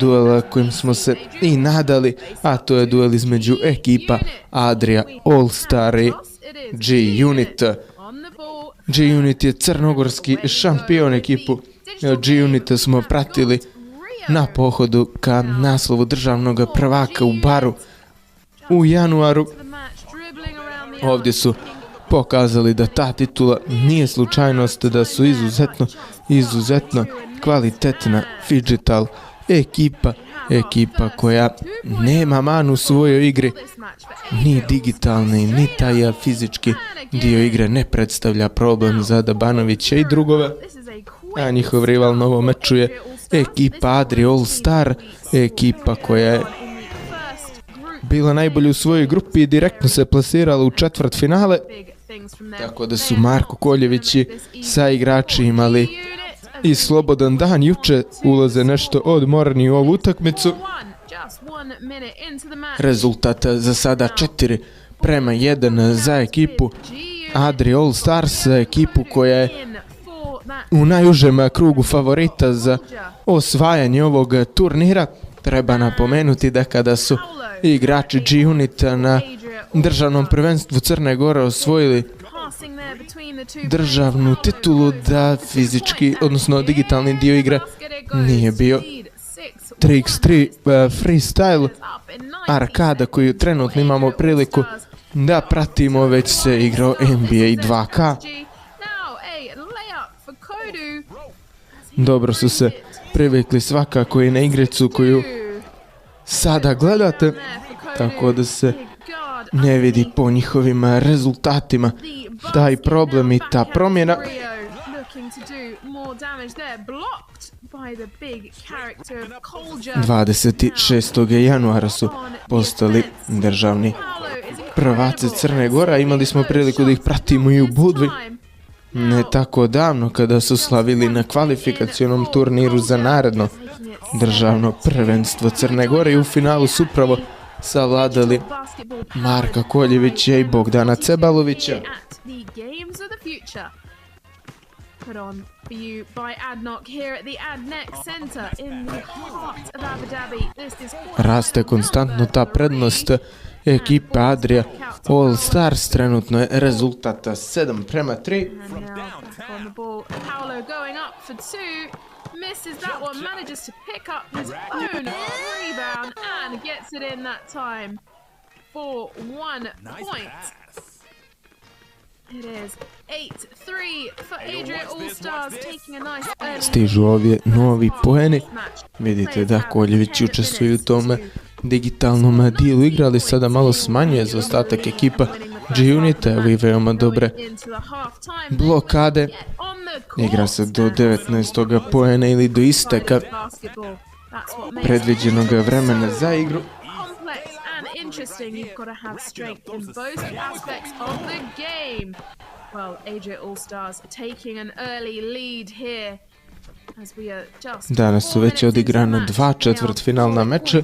duel kojim smo se i nadali, a to je duel između ekipa Adria All-Star i G-Unit. G-Unit je crnogorski šampion, ekipu G-Unit smo pratili na pohodu ka naslovu državnog prvaka u Baru u januaru. Ovdje su pokazali da ta titula nije slučajnost, da su izuzetno kvalitetna Phygital ekipa koja nema manu u svojoj igri, ni digitalni, ni taj fizički dio igre ne predstavlja problem za Dabanovića i drugove, a njihov rival na ovom meču je ekipa Adria All-Star, ekipa koja je bila najbolja u svojoj grupi i direktno se plasirala u četvrt finale, tako da su Marko Koljević i sa igrači imali i slobodan dan. Juče ulaze nešto odmorni u ovu utakmicu. Rezultat za sada 4 3:1 za ekipu Adria All Stars, ekipu koja je u najužem krugu favorita za osvajanje ovog turnira. Treba napomenuti da kada su igrači G-Unita na državnom prvenstvu Crne Gore osvojili državnu titulu, da fizički, odnosno digitalni dio igre nije bio 3x3 freestyle arkada koju trenutno imamo priliku da pratimo, već se igrao NBA 2K. Dobro su se privikli svakako i na igricu koju sada gledate, tako da se ne vidi po njihovim rezultatima taj problem i ta promjena. 26. januara su postali državni prvaci Crne Gore. Imali smo priliku da ih pratimo i u Budvi ne tako davno kada su slavili na kvalifikacionom turniru za naredno državno prvenstvo Crne Gore i u finalu su upravo savladali Marka Koljevića i Bogdana Cebalovića. Put on for you by Adnoc here at the Adnex Center in the heart of Abu Dhabi. This is Raste konstantno ta prednost ekipe Adria All Stars, trenutno je rezultata 7:3. on the ball. Paolo going up for two. Misses that one, manages to pick up his own rebound and gets it in that time for 1 point. It is 8-3 for Adria All Stars, taking a nice early Stižu ovdje novi poeni. Vidite da Koljević učestvuje u tom digitalnom dijelu igrali, sada malo smanjuje za ostatak ekipa G-Unita. Evo i veoma dobre blokade. Igra se do 19. poena ili do isteka predviđenog vremena za igru. interesting. You've got to have strength in both aspects of the game. Well, Adria All Stars taking an early lead here. Danas su već odigrana 2 četvrtfinalna meča.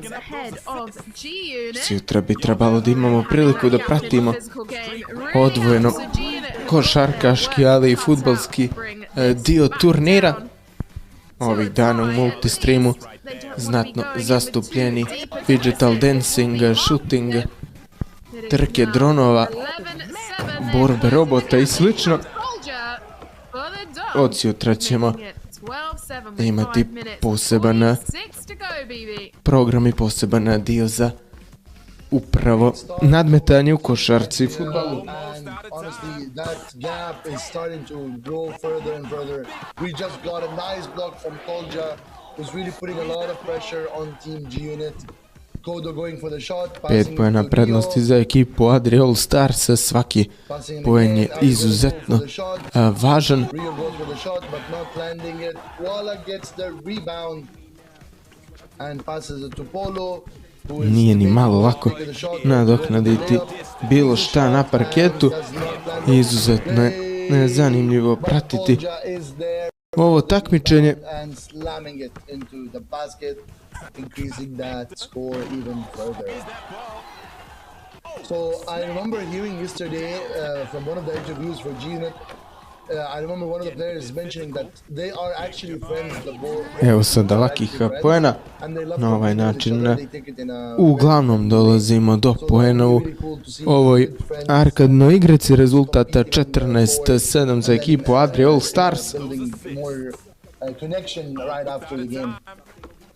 Sutra bi trebalo da imamo priliku da pratimo odvojeno košarkaški, ali i fudbalski dio turnira. Ovih dana u multistreamu znatno zastupljeni Phygital dancing, shooting, trke dronova, borbe robota i slično. Od sutra ćemo imati poseban program i poseban dio za upravo nadmetanje u košarci i fudbalu. Honestly, that gap is starting to grow further and further. We just got a nice block from Kolja, who's really putting a lot of pressure on Team G-Unit. Kodo going for the shot, 5 poena prednosti za ekipu Adria All Stars. Svaki poen je izuzetno važan. Rio goes for the shot, but not landing it. Walla gets the rebound and passes it to Polo. Nije ni malo lako nadoknaditi bilo šta na parketu. Izuzetno je zanimljivo pratiti ovo takmičenje. So I remember hearing yesterday from one of the interviews for G-Unit, I remember one of the players mentioning that they are actually friends. Evo sada lakih poena. Na ovaj način uglavnom dolazimo do poena u ovoj arkadnoj igrici. Rezultata 14-7 za ekipu Adria All Stars.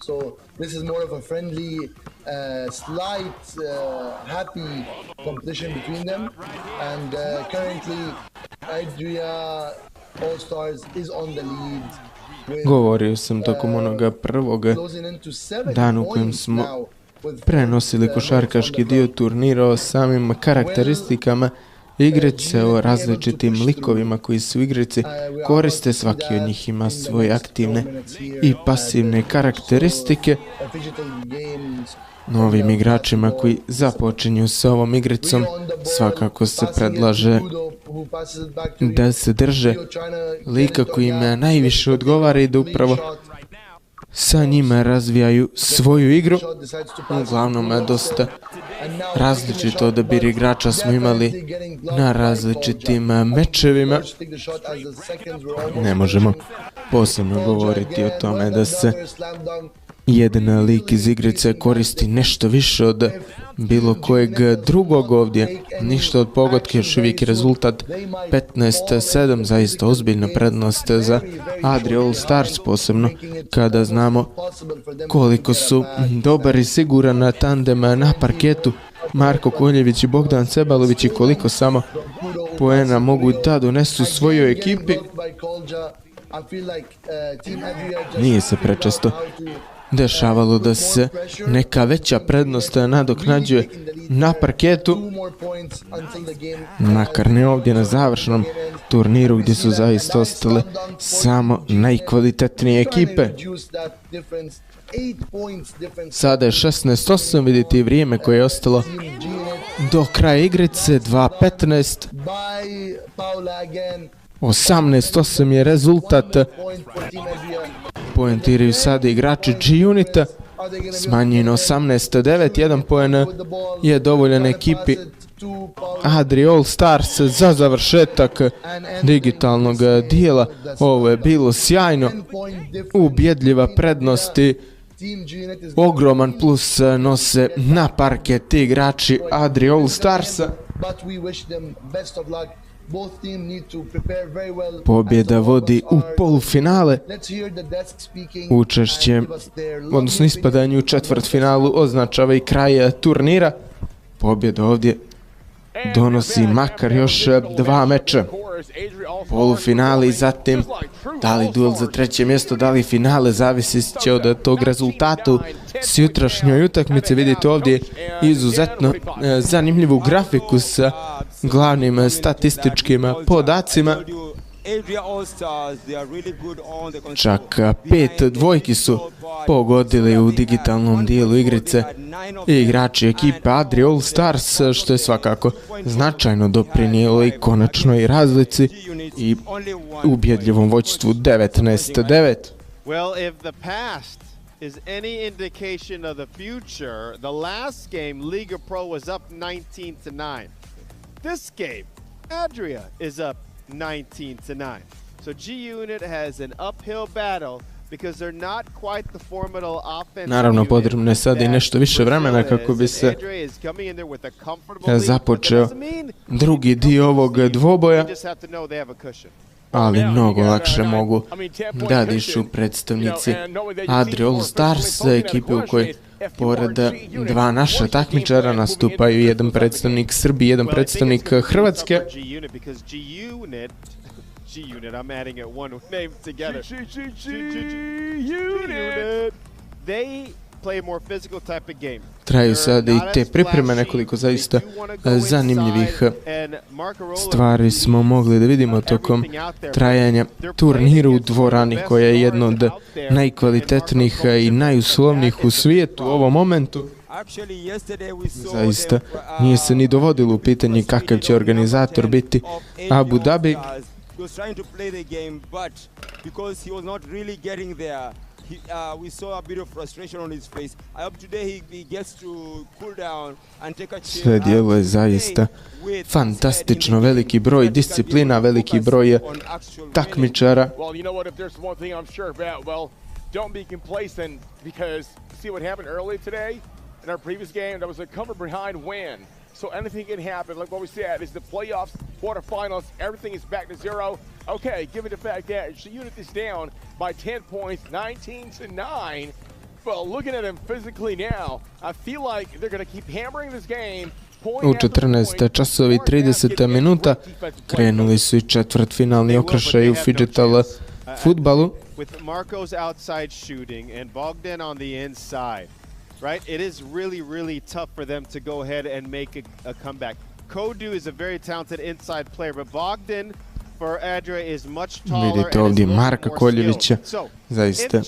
So this is more of a friendly, slight, happy competition between them. And currently, Adria All Stars is on the lead. Govorio sam tokom onoga prvog dana u kojem smo prenosili košarkaški dio turnira o samim karakteristikama igrice, o različitim likovima koji su u igrici koriste. Svaki od njih ima svoje aktivne i pasivne karakteristike. Novim igračima koji započinju sa ovom igricom svakako se predlaže da se drže lika koji im najviše odgovara i da upravo sa njima razvijaju svoju igru. Uglavnom, dosta različit odabir igrača smo imali na različitim mečevima. Ne možemo posebno govoriti o tome da se jedan lik iz igrice koristi nešto više od bilo kojeg drugog ovdje. Ništa od pogodke, još uvijek je rezultat 15-7, zaista ozbiljna prednost za Adria All Stars, posebno kada znamo koliko su dobar i siguran tandem na parketu Marko Koljević i Bogdan Sebalović i koliko samo poena mogu da donesu svojoj ekipi. Nije se prečesto dešavalo da se neka veća prednost nadoknađuje na parketu, makar ne ovdje na završnom turniru gdje su zaista ostale samo najkvalitetnije ekipe. Sada je 16-8, vidite i vrijeme koje je ostalo do kraja igrice, 2:15. 18-8 je rezultat. Poentiraju sada igrači G-Unita, smanjuje na 18-9, jedan poen je dovoljan ekipi Adria All Stars za završetak digitalnog dijela. Ovo je bilo sjajno, ubjedljiva prednost i ogroman plus nose na parket igrači Adria All Starsa. Pobjeda vodi u polufinale. Učešće, odnosno ispadanje u četvrtfinalu označava i kraj turnira. Pobjeda ovdje donosi makar još 2 meča. Polufinale i zatim da li duel za treće mjesto, da li finale, zavisi će od tog rezultata s jutrašnjoj utakmice. Vidite ovdje izuzetno zanimljivu grafiku sa glavnim statističkim podacima. Čak 5 dvojki su pogodili u digitalnom dijelu igrice igrači ekipe Adria All Stars, što je svakako značajno doprinijelo i konačnoj razlici i ubjedljivom vođstvu 19-9. Well, if the past is any indication of the future, the last game Liga Pro was up 19-9. This game, Adria is up 19-9. So G-Unit has an uphill battle because they're not quite the formidable offense. Naravno, potrebno je sada i nešto više vremena kako bi se započeo drugi dio ovog dvoboja, ali mnogo lakše mogu da dišu predstavnici Adria All Stars, ekipe u kojoj pored 2 naša takmičara nastupaju jedan predstavnik Srbije, jedan predstavnik Hrvatske. G-Unit, I'm adding it one name together. G-Unit. They play a more physical type of game. Traju sad i te pripreme, nekoliko zaista zanimljivih stvari smo mogli da vidimo tokom trajanja turnira u dvorani koja je jedna od najkvalitetnijih i najuslovnijih u svijetu u ovom momentu. Zaista nije se ni dovodilo u pitanje kakav će organizator biti Abu Dhabi. He was trying to play the game, but because he was not really getting there, we saw a bit of frustration on his face. I hope today he gets to cool down and take a chance. Sve djeluje zaista fantastično, veliki broj disciplina, veliki broj takmičara. Well, you know what, if there's one thing I'm sure about, well, don't be complacent because see what happened early today in our previous game, that was a cover behind win. So anything can happen. Like what we said, it's the playoffs, quarterfinals, everything is back to zero. Okay, given the fact that the unit is down by 10 points, 19-9. Well, looking at them physically now, I feel like they're going to keep hammering this game. U 14 časovi 30 minuta krenuli su i četvrtfinalni okršaj u Phygital fudbalu. With Marco's outside shooting and Bogdan on the inside. Right, it is really tough for them to go ahead and make a comeback. Kodu is a very talented inside player, but Bogdan for Adria is much taller. Vidite ovdje Marka Koljevića, zaista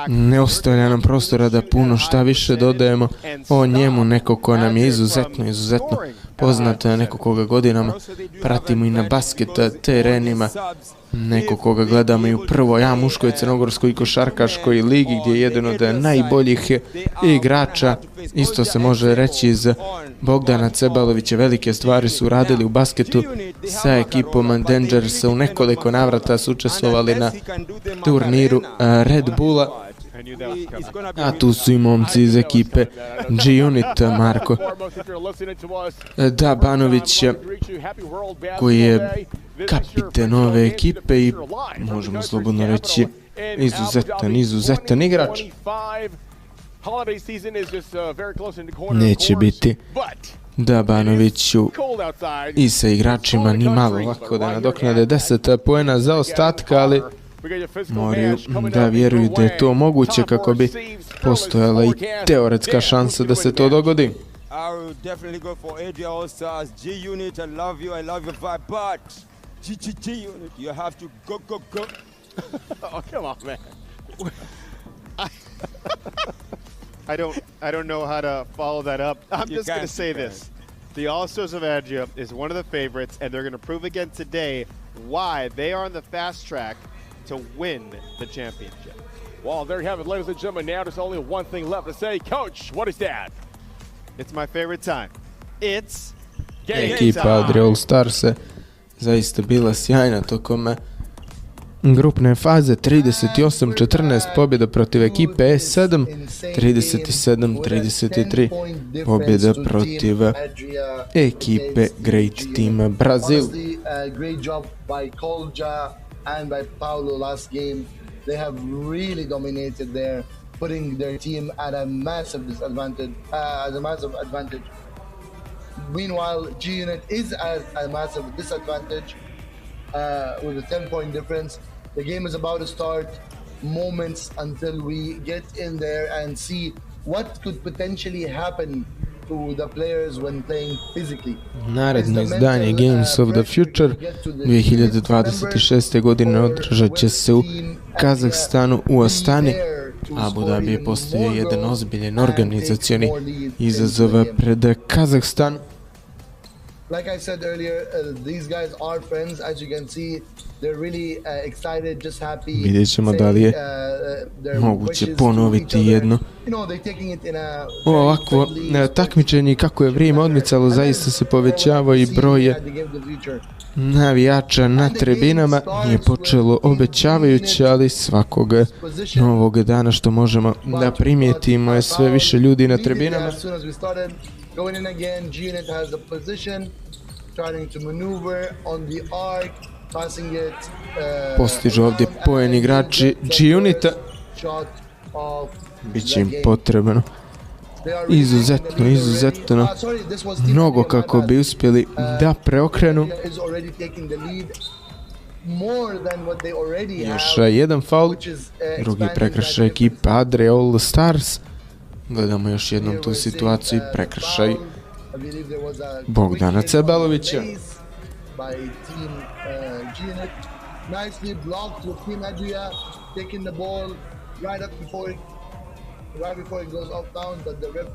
ne ostavlja nam prostora da puno šta više dodajemo o njemu, neko ko nam je izuzetno poznat, neko koga godinama pratimo i na basket terenima, neko koga gledamo i u prvoj muškoj crnogorskoj košarkaškoj ligi gdje je jedan od najboljih igrača. Isto se može reći za Bogdana Cebalovića, velike stvari su radili u basketu sa ekipom Dangersa, u nekoliko navrata su učestvovali na turniru Red Bulla, a tu su i momci iz ekipe G-Unit, Marko Dabanović, koji je kapiten ove ekipe i možemo slobodno reći izuzetan igrač. Neće biti Dabanoviću i sa igračima ni malo lako da nadoknade 10 poena za ostatka, ali moraju da vjeruju da je to moguće kako bi postojala i teoretska šansa da se to dogodi. I don't know how to follow that up. I'm just going to say this. The All-Stars of Adria is one of the favorites, and they're going to prove again today why they are on the fast track to win the championship. Well, there you have it, ladies and gentlemen. Now there's only one thing left to say. Coach, what is that? It's my favorite time. It's game Ekipa Adria All-Stars zaista bila sjajna tokom grupne faze. 38-14 pobjeda protiv ekipe E7, 37-33 pobjeda protiv ekipe Great Team Brazil. Great job by Kolja and by Paulo last game. They have really dominated there, putting their team at a massive disadvantage. Meanwhile, G-Unit is at a massive disadvantage with a 10-point difference. The game is about to start. Moments until we get in there and see what could potentially happen to the players when playing physically. Naredno izdanje Games of the Future 2026. godine održat će se u Kazahstanu u Astani. Abu Dhabi je postavio jedan ozbiljen organizacioni izazov pred Kazahstan. Like I said earlier, these guys are friends. As you can see, they're really excited, just happy. Vidjet ćemo da li je moguće ponoviti jedno ovakvo takmičenje. Kako je vrijeme odmicalo, zaista se povećava i broj navijača na tribinama. Nije počelo obećavajuće, ali svakog novog dana što možemo da primijetimo je sve više ljudi na tribinama. Going in again, G-Unit has the position, trying to maneuver on the arc, passing it. Postižu ovdje poen igrači G-Unita. Biće im potrebno izuzetno mnogo kako bi uspjeli da preokrenu. Još jedan faul, drugi prekršaj ekipa Adria All Stars. Gledamo još jednom tu situaciju i prekršaj Bogdana Cebalovića.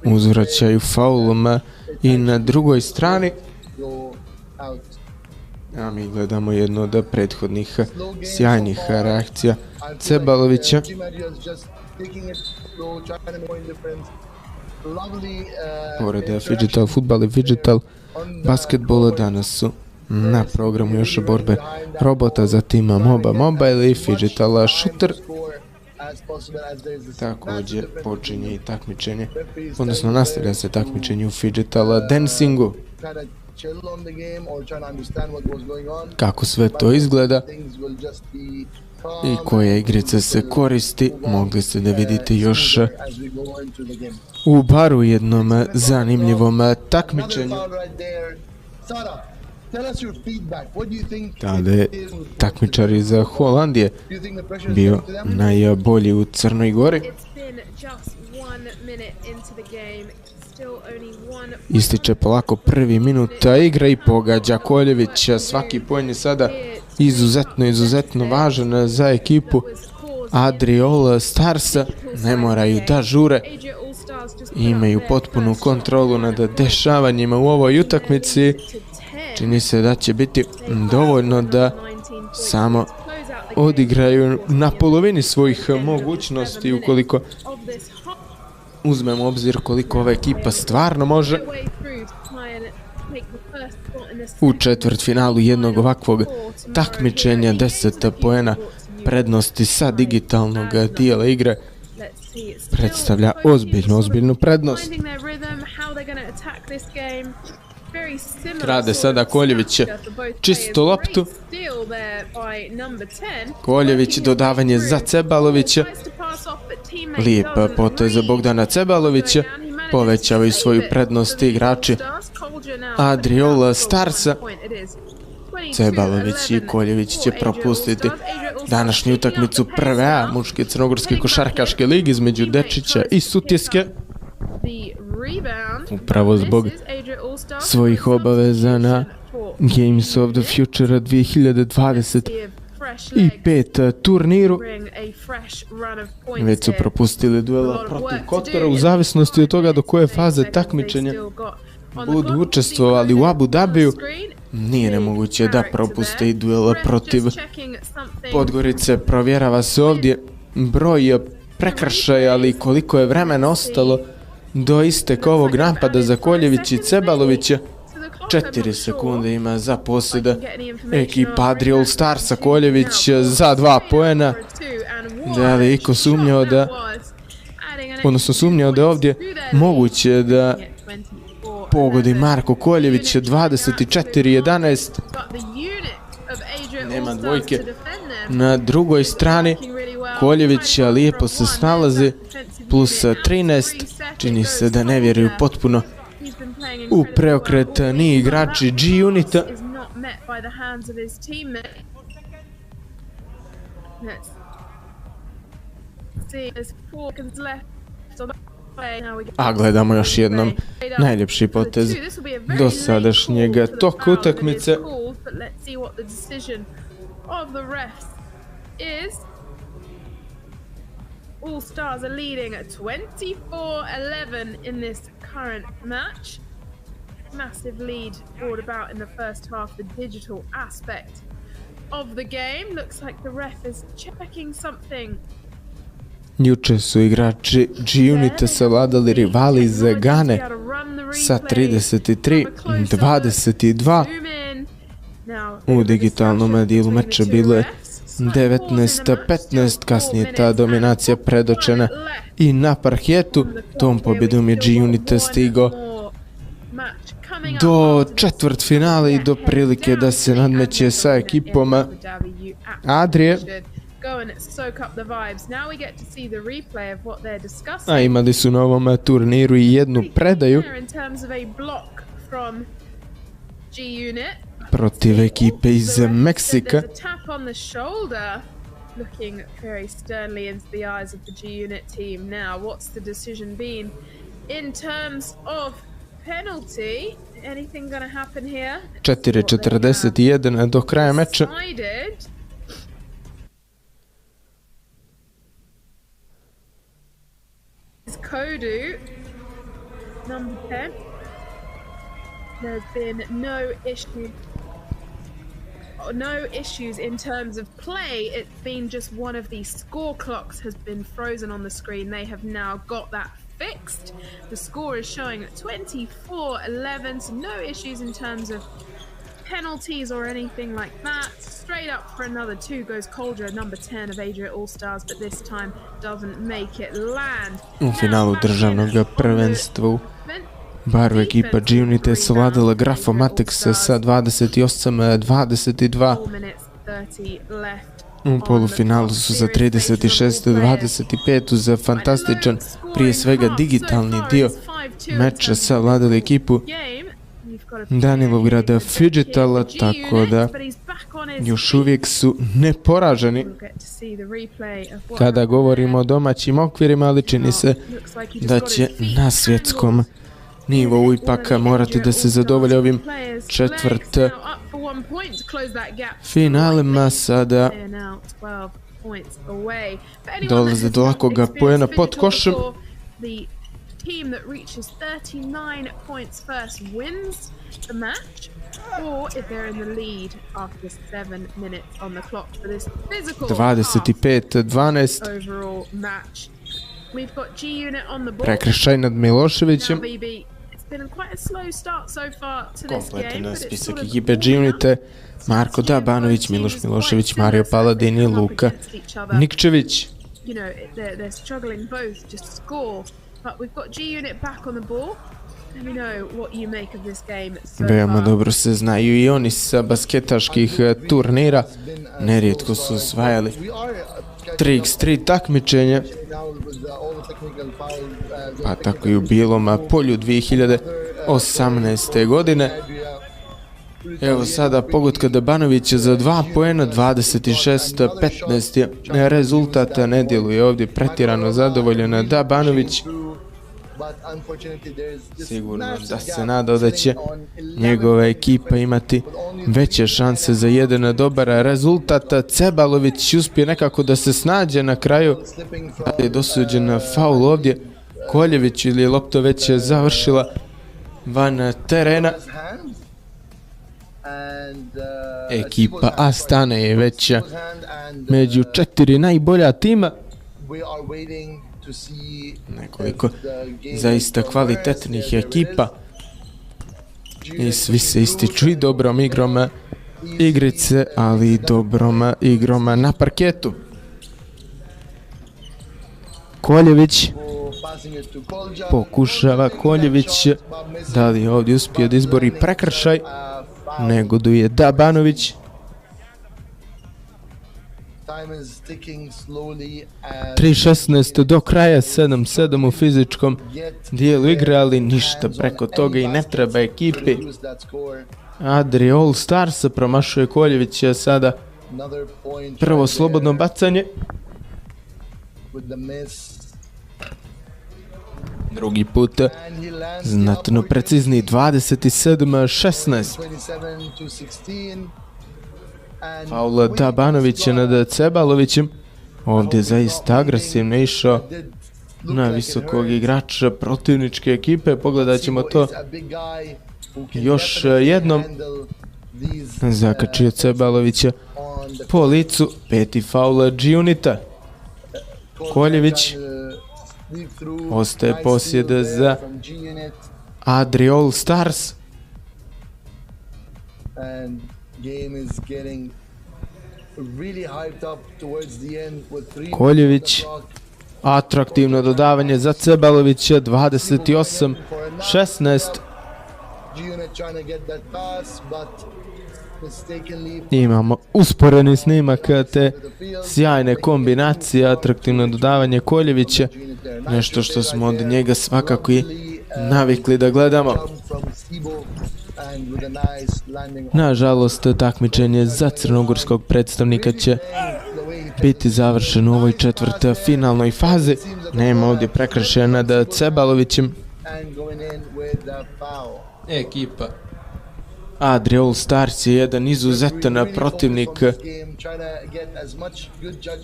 Uzvraćaju faulom i na drugoj strani. A mi gledamo jednu od prethodnih sjajnih reakcija Cebalovića. Pored Phygital futbal i Phygital basketbola danas su na programu još borbe robota, zatim MOBA Mobile i Phygital Shooter. Također počinje i takmičenje, odnosno nastavlja se takmičenje u Phygital Dancingu. Kako sve to izgleda i koje igrice se koristi, mogli ste da vidite još u baru jednom zanimljivom takmičenju. Tada je takmičar iz Holandije bio najbolji u Crnoj Gori. Ističe polako prvi minut igre i pogađa Koljević. Svaki poen je sada izuzetno važan za ekipu Adriol Starsa. Ne moraju da žure. Imaju potpunu kontrolu nad dešavanjima u ovoj utakmici. Čini se da će biti dovoljno da samo odigraju na polovini svojih mogućnosti ukoliko uzmemo obzir koliko ova ekipa stvarno može. U četvrtfinalu jednog ovakvog takmičenja 10 poena prednosti sa digitalnog dijela igre predstavlja ozbiljnu prednost. Rade sada Koljević čisto loptu. Koljević dodavanje za Cebalovića. Lijep potez Bogdana Cebalovića. Povećavaju svoju prednost igrači Adriol Starsa. Cebalović i Koljević će propustiti današnju utakmicu prve A muške crnogorske košarkaške lige između Dečića i Sutjeske. Upravo zbog svojih obaveza na Games of the Future 2025 turniru. Već su propustili duela protiv Kotora. U zavisnosti od toga do koje faze takmičenja budu učestvovali u Abu Dhabiju, nije nemoguće da propuste i duel protiv Podgorice. Provjerava se ovdje broj prekršaja, ali koliko je vremena ostalo do isteka ovog napada za Koljević i Cebalovića. 4 sekunde ima za posjeda ekipa Adriol Starsa. Koljević za 2 poena. Da li iko sumnjao da, odnosno sumnjao da je ovdje moguće da pogodi Marko Koljević. 24-11. Nema dvojke na drugoj strani. Koljević lijepo se snalazi, plus 13. Čini se da ne vjeruju potpuno u preokret ni igrači G-Unita. A gledamo još jednom najljepši potez dosadašnjeg toka utakmice. All Stars are leading at 24-11 in this current match. Massive lead brought about in the first half, the digital aspect of the game. Looks like the ref is checking something. Juče su igrači G-Unita savladali rivali iz Gane sa 33-22. U digitalnom dijelu meča bilo je 19-15, kasnije ta dominacija predočena i na parketu. Tom pobjedom je G-Unit stigao do četvrtfinala i do prilike da se nadmeće sa ekipom Adrije. A imali su na ovom turniru i jednu predaju protiv ekipe iz Meksika. Looking very sternly into the eyes of the G-Unit team now. What's the decision been in terms of penalty? Anything gonna happen here? 4:41 do kraja meča. Kodu, number 10. There's been no issues in terms of play. It's been just one of these score clocks has been frozen on the screen. They have now got that fixed. The score is showing at 24-11, so no issues in terms of penalties or anything like that. Straight up for another two goes Coldra, number 10 of Adria All-Stars, but this time doesn't make it land. U finalu državnog prvenstva Baru ekipa G-Unit je savladala Grafomatics sa 28-22. U polufinalu su za 36-25 uz fantastičan, prije svega digitalni dio meča savladali ekipu Danilovgrada Phygital, tako da još uvijek su neporaženi kada govorimo o domaćim okvirima, ali čini se da će na svjetskom nivou ipak morati da se zadovolje ovim četvrt finalima. Sada dolaze do lakoga poena pod košem. Team that reaches 39 points first wins the match, or if they're in the lead after 7 minutes on the clock for this physical 25-12 overall match. We've got G Unit on the board. prekršaj nad Miloševićem. Now, BB, it's been quite a slow start so far to this game, Kompletan but it's spisak sort of ekipe G-Unite: Marko Dabanović, Miloš Milošević, Mario Paladin i Luka Nikčević. You know, they're struggling both to score, but we've got G Unit back on the ball. Let me know what you make of this game so Veoma far. dobro se znaju i oni sa basketaških turnira. Nerijetko su osvajali 3x3 takmičenje. Pa tako i u Bijelom polju 2018. godine. Evo sada pogotka Dabanovića za 2 poena, 26-15 je rezultat. Ne djeluje ovdje pretjerano zadovoljan Dabanović. Sigurno da se nadao da će njegova ekipa imati veće šanse za jedan dobar rezultat. Cebalović uspije nekako da se snađe na kraju, ali je dosuđen faul ovdje. Koljević ili je lopta već završila van terena. Ekipa Astane je već među 4 najbolja tima. Nekoliko zaista kvalitetnih ekipa i svi se ističu i dobrom igrom igrice, ali i dobrom igrom na parketu. Koljević pokušava, Koljević da li je ovdje uspio da izbori prekršaj, negoduje Dabanović. 3:16 do kraja, 7-7 u fizičkom dijelu igre, ali ništa preko toga i ne treba ekipi Adri All Stars. Promašuje Koljević sada prvo slobodno bacanje. Drugi put znatno precizniji, 27-16. Faul Dabanovića nad Cebalovićem. Ovdje zaista agresivno išao na visokog igrača protivničke ekipe. Pogledat ćemo to još jednom. Zakačio Cebalovića po licu. Peti faul G-Unita. Koljević. Ostaje posjed za Adri All Stars. Koljević, atraktivno dodavanje za Cebalovića, 28-16. Imamo usporeni snimak te sjajne kombinacije, atraktivno dodavanje Koljevića, nešto što smo od njega svakako i navikli da gledamo. Nažalost, takmičenje za crnogorskog predstavnika će biti završeno u ovoj četvrtfinalnoj fazi. Nema ovdje prekršaja nad Cebalovićem. Ekipa Adri All Stars je jedan izuzetan protivnik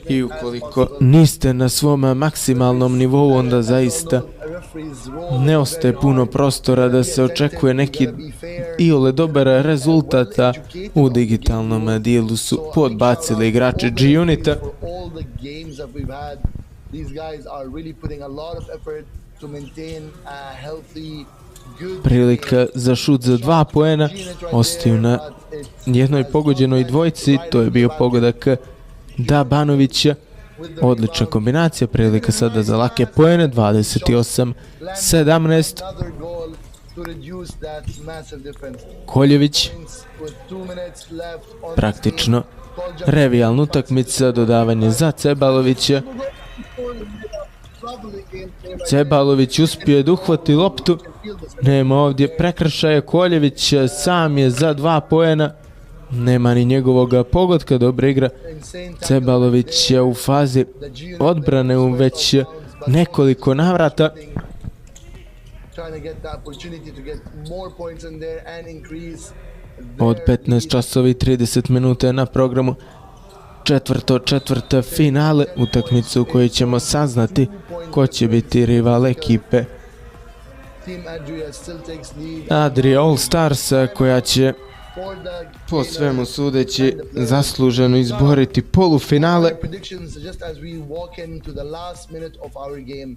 i ukoliko niste na svom maksimalnom nivou, onda zaista ne ostaje puno prostora da se očekuje neki iole dobar rezultat. U digitalnom dijelu su podbacili igrači G-Unita. Prilika za šut za 2 poena, ostaju na jednoj pogođenoj dvojci, to je bio pogodak Dabanovića. Odlična kombinacija, prilika sada za lake poene, 28-17. Koljević, praktično revijalna utakmica, dodavanje za Cebalovića. Cebalović uspio da uhvati loptu, nema ovdje prekršaja, Koljević sam je za 2 poena, nema ni njegovog pogotka, dobra igra. Cebalović je u fazi odbrane u već nekoliko navrata. trying to get the opportunity to get more points in there and increase Od 15 časova i 30 minuta je na programu četvrta finale, utakmicu u kojoj ćemo saznati ko će biti rival ekipe Team Adria still takes lead. Adria All Stars, koja će po svemu sudeći zasluženo izboriti polufinale. Predictions just as we walk into the last minute of our game.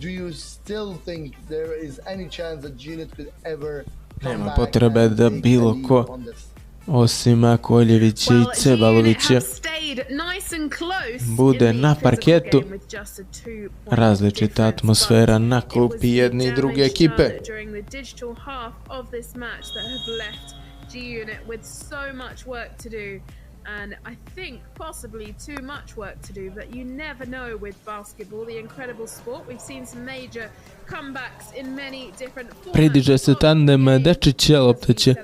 Do you still think there is any chance that Unit could ever come Nema back potrebe and da take bilo the lead ko on this? osim Koljevića i Cebalovića bude na parketu. Različita atmosfera na klupi jedne i druge ekipe. G-Unit with so much work to do, and I think possibly too much work to do, but you never know with basketball, the incredible sport. We've seen some major comebacks in many different formats. Pridiže se tandem Dečića, lopta će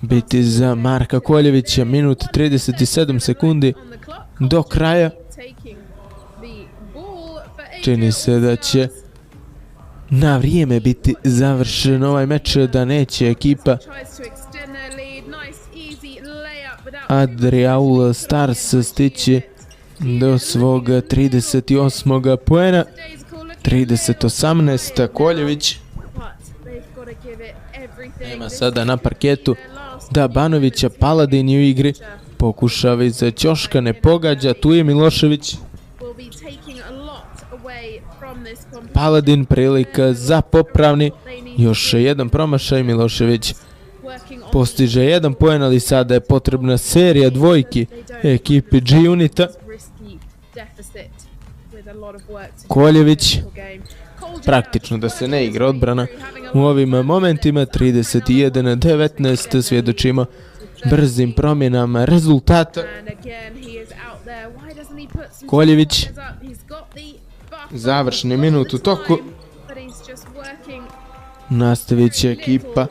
biti za Marka Koljevića, minut 37 sekundi do kraja. Čini se da će na vrijeme biti završen ovaj meč, da neće ekipa Adria All Stars stići do svog 38. poena. 30-18 Koljević. Nema sada na parketu Dabanovića, Paladin je u igri. Pokušava iz ćoška, ne pogađa, tu je Milošević. Paladin, prilika za popravni. Još jedan promašaj, Milošević postiže jedan poen, ali sada je potrebna serija dvojki ekipi G-Unita. Koljević, praktično da se ne igra odbrana u ovim momentima. 31-19, svjedočimo brzim promjenama rezultata. Koljević, završni minut u toku. Nastavit će ekipa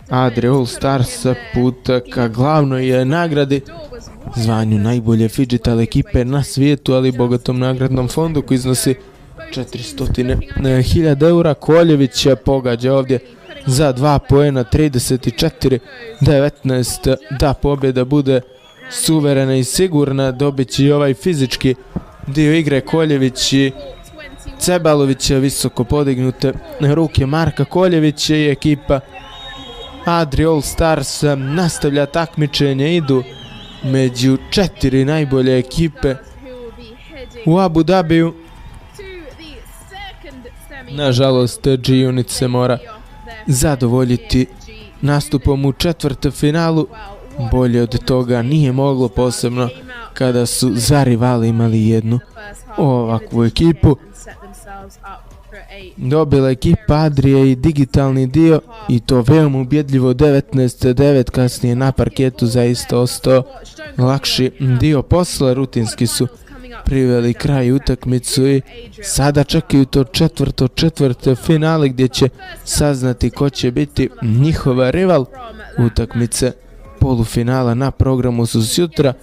Adria All Stars put ka glavnoj nagradi, zvanju najbolje Phygital ekipe na svijetu, ali bogatom nagradnom fondu koji iznosi 400.000 eura. Koljević pogađa ovdje za 2 poena, 34-19, da pobjeda bude suverena i sigurna. Dobit će i ovaj fizički dio igre. Koljević i Cebalović, visoko podignute ruke Marka Koljevića i ekipa Adria All Stars nastavlja takmičenje, idu među 4 najbolje ekipe u Abu Dhabiju. Nažalost, G-Unit se mora zadovoljiti nastupom u četvrtfinalu. Bolje od toga nije moglo, posebno kada su za rivali imali jednu ovakvu ekipu. Dobila ekipa Adrije i digitalni dio, i to veoma ubjedljivo, 19-9. Kasnije na parketu zaista ostao lakši dio posla. Rutinski su priveli kraj utakmicu i sada čekaju to četvrte finale gdje će saznati ko će biti njihova rival. Utakmice polufinala na programu su sutra.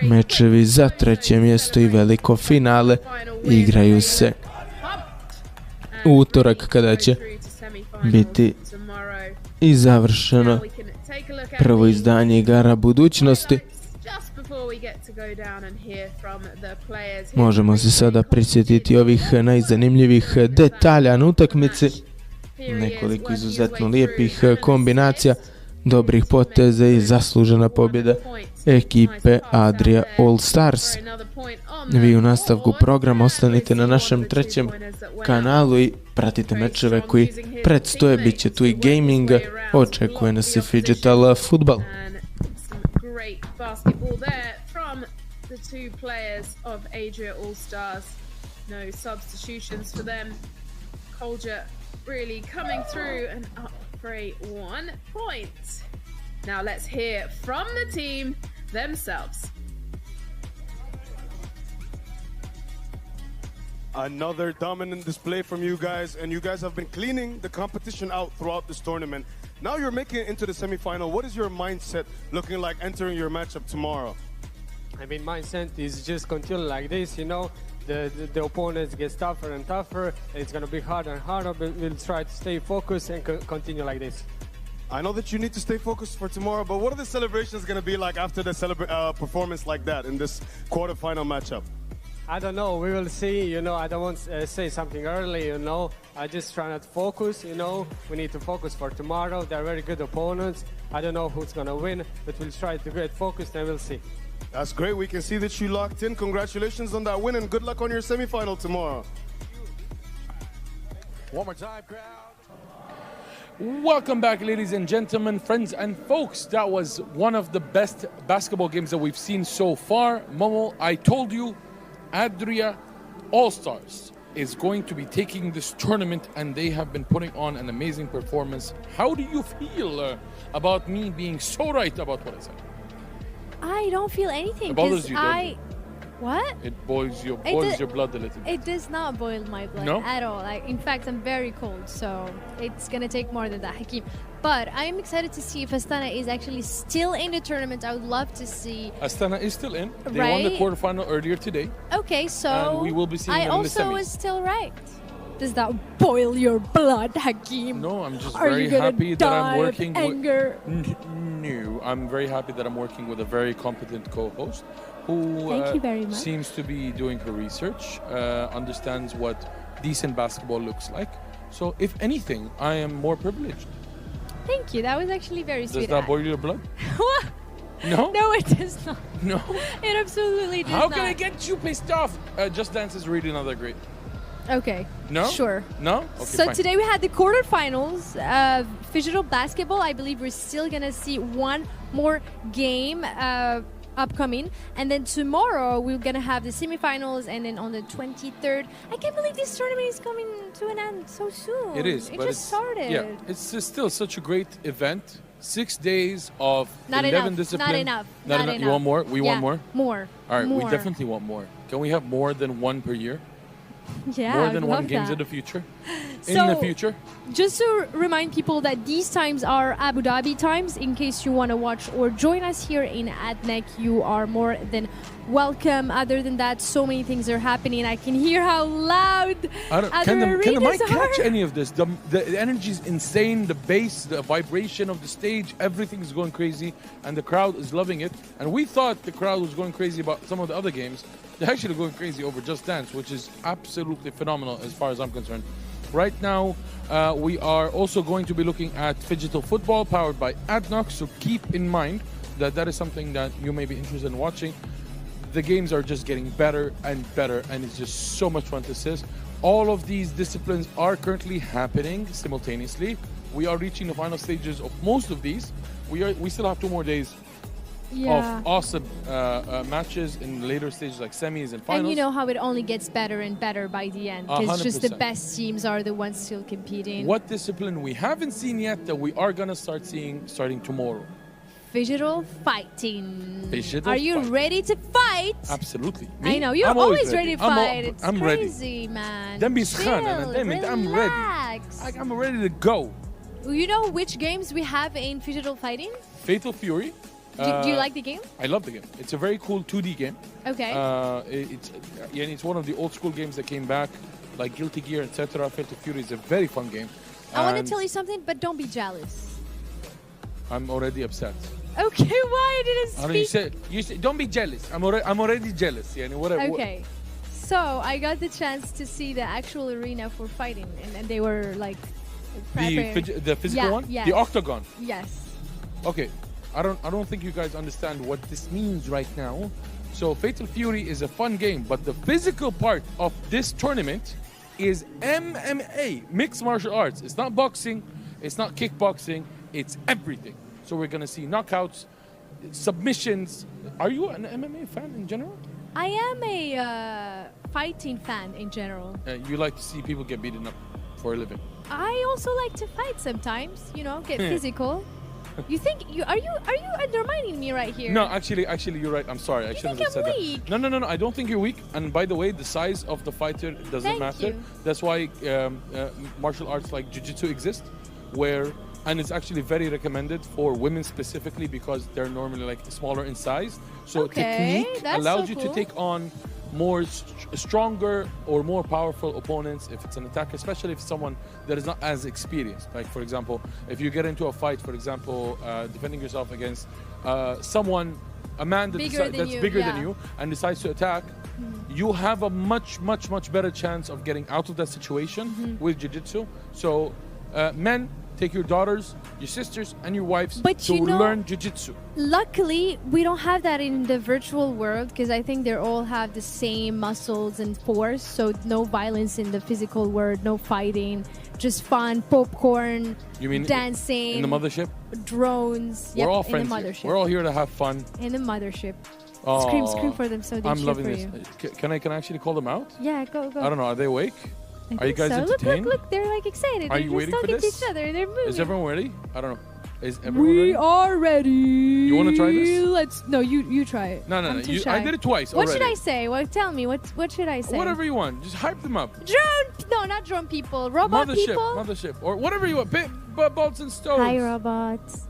Mečevi za treće mjesto i veliko finale igraju se u utorak, kada će biti i završeno prvo izdanje igara budućnosti. Možemo se sada prisjetiti ovih najzanimljivih detalja na utakmici. Nekoliko izuzetno lijepih kombinacija, dobrih poteza i zaslužena pobjeda ekipe Adria All Stars. Vi u nastavku programa ostanite na našem trećem kanalu i pratite mečeve koji predstoje. Biće tu i gaming, očekuje nas i Phygital futbal. The two players of Adria All Stars, no substitutions for them. Kolja really coming through and up for a 1 point. Now let's hear from the team themselves. Another dominant display from you guys, and you guys have been cleaning the competition out throughout this tournament. Now you're making it into the semifinal. What is your mindset looking like entering your matchup tomorrow? I mean, mindset is just continue like this, you know. the opponents get tougher and tougher. It's going to be harder and harder, but we'll try to stay focused and continue like this. I know that you need to stay focused for tomorrow, but what are the celebrations going to be like after the performance like that in this quarterfinal matchup? I don't know. We will see. You know, I don't want to say something early. You know, I just try not to focus. You know, we need to focus for tomorrow. They're very good opponents. I don't know who's gonna win, but we'll try to get focused and we'll see. That's great. We can see that you locked in. Congratulations on that win, and good luck on your semifinal tomorrow. One more time, crowd. Welcome back, ladies and gentlemen, friends and folks. That was one of the best basketball games that we've seen so far. Momo, I told you, Adria All-Stars is going to be taking this tournament, and they have been putting on an amazing performance. How do you feel about me being so right about what I said? I don't feel anything. It bothers you, don't I... What? It boils your blood a little. It does not boil my blood at all. Like, in fact, I'm very cold, so it's gonna take more than that, Hakeem. But I'm excited to see if Astana is actually still in the tournament. I would love to see. Astana is still in. They won the quarterfinal earlier today. Okay, so and we will be seeing them in the semis. I also was still right. Does that boil your blood, Hakeem? No, I'm just Are very you gonna happy that I'm die of working anger? No, I'm very happy that I'm working with a very competent co-host who Thank you very much. seems to be doing her research, understands what decent basketball looks like. So if anything, I am more privileged. Thank you. That was actually very sweet. Does that boil your blood? What? No? No, it does not. No? It absolutely does How not. can I get you pissed off? Just Dance is really not that great. Okay. No? Sure. No? Okay, So fine. today we had the quarterfinals of Phygital basketball. I believe we're still gonna see one more game upcoming, and then tomorrow we're gonna have the semifinals, and then on the 23rd. I can't believe this tournament is coming to an end so soon. It is, It but just started. Yeah, it's just still such a great event. 6 days of Not 11 enough. disciplines. Not enough. Not Not enough. You enough. want more? We Yeah, want more? more. All right, we More. definitely want more. Can we have more than one per year? Yeah, more I'd than one love games that. in the future? So- In the future? Just to remind people that these times are Abu Dhabi times. In case you want to watch or join us here in Adnek, you are more than welcome. Other than that, so many things are happening. I can hear how loud I don't, other can the mic arenas catch are. any of this? The energy is insane. The bass, the vibration of the stage, everything is going crazy, and the crowd is loving it. And we thought the crowd was going crazy about some of the other games. They're actually going crazy over Just Dance, which is absolutely phenomenal as far as I'm concerned. Right now, we are also going to be looking at Phygital football powered by Adnoc, so keep in mind that that is something that you may be interested in watching. The games are just getting better and better, and it's just so much fun to see. All of these disciplines are currently happening simultaneously. We are reaching the final stages of most of these. We still have 2 more days of awesome matches in later stages like semis and finals. And you know how it only gets better and better by the end, because just the 100%. best teams are the ones still competing. What discipline we haven't seen yet that we are gonna start seeing starting tomorrow? Phygital fighting. Phygital Are you fighting. ready to fight? Absolutely. I know you're I'm always ready to I'm fight. It's I'm ready. crazy, man. Don't be scared, Chill, damn it, I'm ready. relax. I'm ready to go. You know which games we have in Phygital fighting? Fatal Fury. Do you like the game? I love the game. It's a very cool 2D game. Okay. It's one of the old school games that came back, like Guilty Gear, etc. Fatal Fury is a very fun game. I want to And tell you something, but don't be jealous. I'm already upset. Okay, why didn't I know speak? you said don't be jealous. I'm already jealous. Yeah, whatever. Okay. So I got the chance to see the actual arena for fighting, and they were like The physical one? Yes. The octagon. Yes. Okay. I don't think you guys understand what this means right now. So Fatal Fury is a fun game, but the physical part of this tournament is MMA, mixed martial arts. It's not boxing, it's not kickboxing, it's everything. So we're gonna see knockouts, submissions. Are you an MMA fan in general? I am a fighting fan in general. You like to see people get beaten up for a living. I also like to fight sometimes, get physical. You think are you undermining me right here? No, actually, you're right. I'm sorry. I shouldn't have said that. weak? No. I don't think you're weak. And by the way, the size of the fighter doesn't Thank matter. you. That's why martial arts like jiu-jitsu exist, and it's actually very recommended for women specifically because they're normally like smaller in size. So Okay, technique that's allows so you cool. to take on more stronger or more powerful opponents if it's an attack, especially if it's someone that is not as experienced. Like, for example, if you get into a fight, for example, defending yourself against someone, a man that's bigger than you and decides to attack, you have a much better chance of getting out of that situation with jiu-jitsu. So men, take your daughters, your sisters, and your wives to learn jiu-jitsu. Luckily, we don't have that in the virtual world because I think they all have the same muscles and force. So no violence in the physical world, no fighting, just fun, popcorn, You mean dancing, in the mothership? drones. We're all in the friends. mothership. Here. We're all here to have fun. In the mothership. Oh, Scream for them so they I'm cheer loving for this. you. Can I actually call them out? Yeah, go. I don't know. Are they awake? I Are you think guys so. entertained? Look, they're like excited. Are They're you just waiting for talking to this? each other. They're moving. Is everyone ready? I don't know. Is everyone ready? We are ready. You wanna try this? No, you try it. No. I'm too I shy. did it twice What already. should I say? Well, tell me. What should I say? Whatever you want. Just hype them up. Drone? No, not drone people. Robot people. Mothership. Or whatever you want. Bolts and stones. Hi, robots.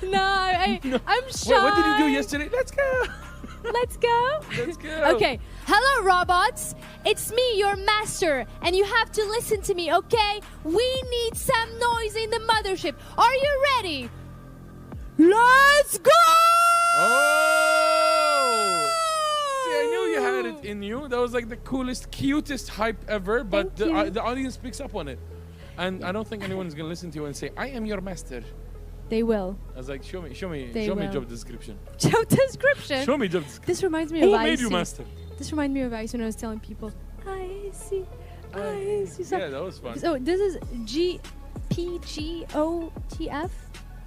No, I'm shy. Wait, what did you do yesterday? Let's go. Let's go. Let's go. Okay. Hello, robots. It's me, your master, and you have to listen to me, okay? We need some noise in the mothership. Are you ready? Let's go! Oh! See, I knew you had it in you. That was like the coolest, cutest hype ever, but the audience picks up on it. And I don't think anyone is going to listen to you and say, I am your master. They will. I was like, show me They will. job description. Job description? Show me job description. This reminds me Who of made you IC. master? This reminds me of IC when I was telling people, IC. Yeah, that was fun. So this is GOTF.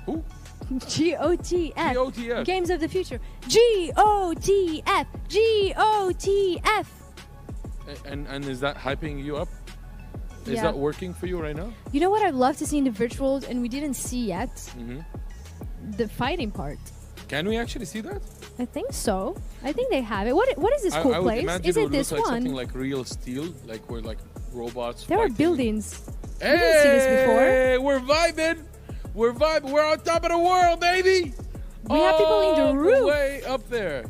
Who? GOTF. GOTF. Games of the Future. GOTF. GOTF. And is that hyping you up? Is Yeah. that working for you right now? You know what I'd love to see in the virtuals and we didn't see yet? The fighting part. Can we actually see that? I think so. I think they have it. What is this cool I would place? imagine Is it it would this look like one? something like real steel, like where like robots There are fighting. buildings. We didn't see this before. Hey, we're vibing. We're vibing. We're on top of the world, baby. We have people in the All roof. way up there.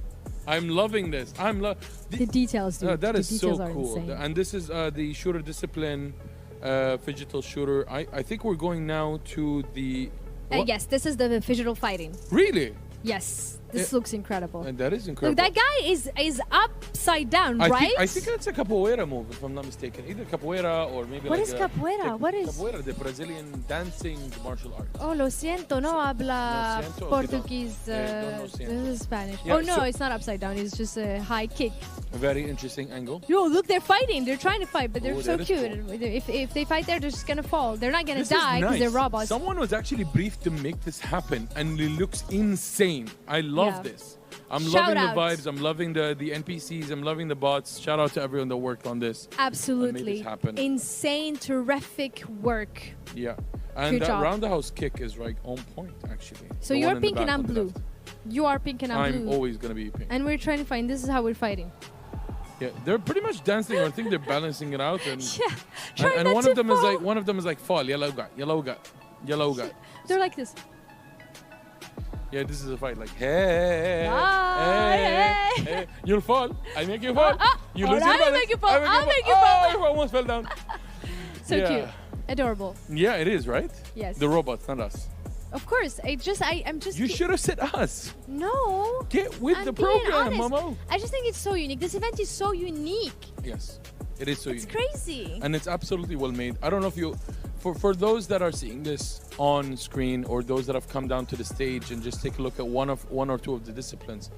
I'm loving this. The details, dude. That the is so details are cool. insane. And this is the shooter discipline, Phygital shooter. I think we're going now to the. what? Yes, this is the Phygital fighting. Really? Yes, this looks incredible. And that is Look, incredible. that guy is upside down, right? I think that's a capoeira move, if I'm not mistaken. Either capoeira or maybe What like is capoeira? What is- Capoeira, the Brazilian dancing martial art. Oh, lo siento, no habla Lo siento, Portuguese. don't lo siento. This is Spanish. Yeah, oh no, so- it's not upside down. It's just a high kick. A very interesting angle. Yo, look, they're fighting. They're trying to fight, but they're Oh, so that is cute. If they fight there, they're just gonna fall. They're not gonna This is die because they're nice. robots. Someone was actually briefed to make this happen, and it looks insane. I love Yeah. this. I'm Shout loving out. the vibes. I'm loving the NPCs. I'm loving the bots. Shout out to everyone that worked on this. And made Absolutely. this happen. Insane, terrific work. Yeah. And Good that job. roundhouse kick is like on point, actually. So The you're one in the pink and back I'm on the blue. left. You are pink and I'm I'm blue. always gonna be pink. And we're trying to find. This is how we're fighting. Yeah, they're pretty much dancing. Or I think they're balancing it out. And Yeah. Try and not one to of them fall. is like fall. Yellow guy. They're like this. Yeah, this is a fight. Like hey, Hey. You'll fall. I make you fall. You lose your I'll balance. make you fall. I I'll make you fall. Oh, I almost fell down. So Yeah. cute. Adorable. Yeah, it is, right? Yes. The robots, not us. Of course. I'm just. You should have said us. No. Get with I'm the being program, honest. Momo. I just think it's so unique. This event is so unique. Yes, it is so It's unique. crazy. And it's absolutely well made. I don't know if you, for those that are seeing this on screen or those that have come down to the stage and just take a look at one or two of the disciplines,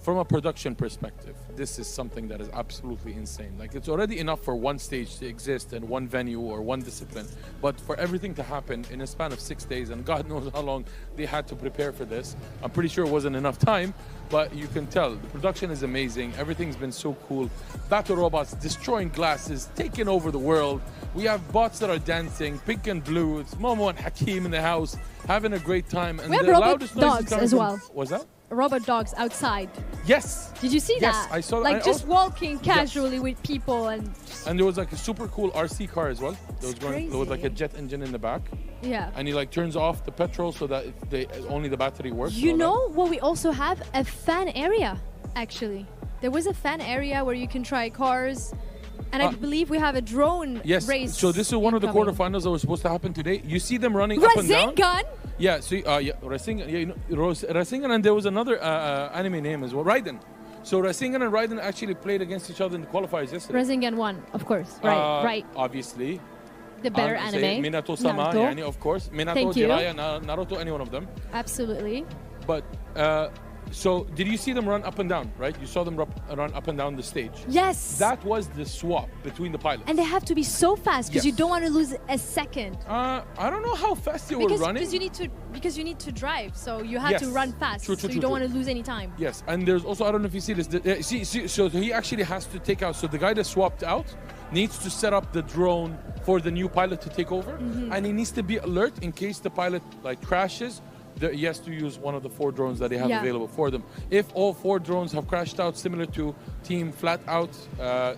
from a production perspective, this is something that is absolutely insane. Like, it's already enough for one stage to exist and one venue or one discipline, but for everything to happen in a span of 6 days, and God knows how long they had to prepare for this. I'm pretty sure it wasn't enough time, but you can tell the production is amazing. Everything's been so cool. Battle robots destroying glasses, taking over the world. We have bots that are dancing, pink and blue. It's Momo and Hakeem in the house, having a great time. And We have the robot loudest noise is dogs coming as from- well. What's that? Robot dogs outside. Yes. Did you see Yes, that? I saw that. Like I just also- walking casually with people and And there was like a super cool RC car as well. There was like a crazy. jet engine in the back. yeah. And he like turns off the petrol so that only the battery works. You and all know what we also have? A fan area, actually. There was a fan area where you can try cars. And I believe we have a drone Yes. race. So this is one of the incoming. quarterfinals that was supposed to happen today. You see them running up and down. Rasengan? Yeah. So Rasengan. Yeah, you know, Rasengan, and there was another anime name as well, Raiden. So Rasengan and Raiden actually played against each other in the qualifiers yesterday. Rasengan won, of course. Right. Obviously. The better anime. Minato-sama, Naruto. Yani, of course. Minato, Thank you. Jiraiya, Naruto, any one of them. Absolutely. But so did you see them run up and down? Right? You saw them run up and down the stage. Yes. That was the swap between the pilots. And they have to be so fast because you Yes. don't want to lose a second. I don't know how fast they were running. Because you need to drive, so you have to Yes. run fast. True, so true, you true, don't true. want to lose any time. Yes, and there's also, I don't know if you see this. So he actually has to take out. So the guy that swapped out needs to set up the drone for the new pilot to take over, and he needs to be alert in case the pilot crashes. He has to use one of the 4 drones that they have available for them. If all 4 drones have crashed out, similar to Team Flat Out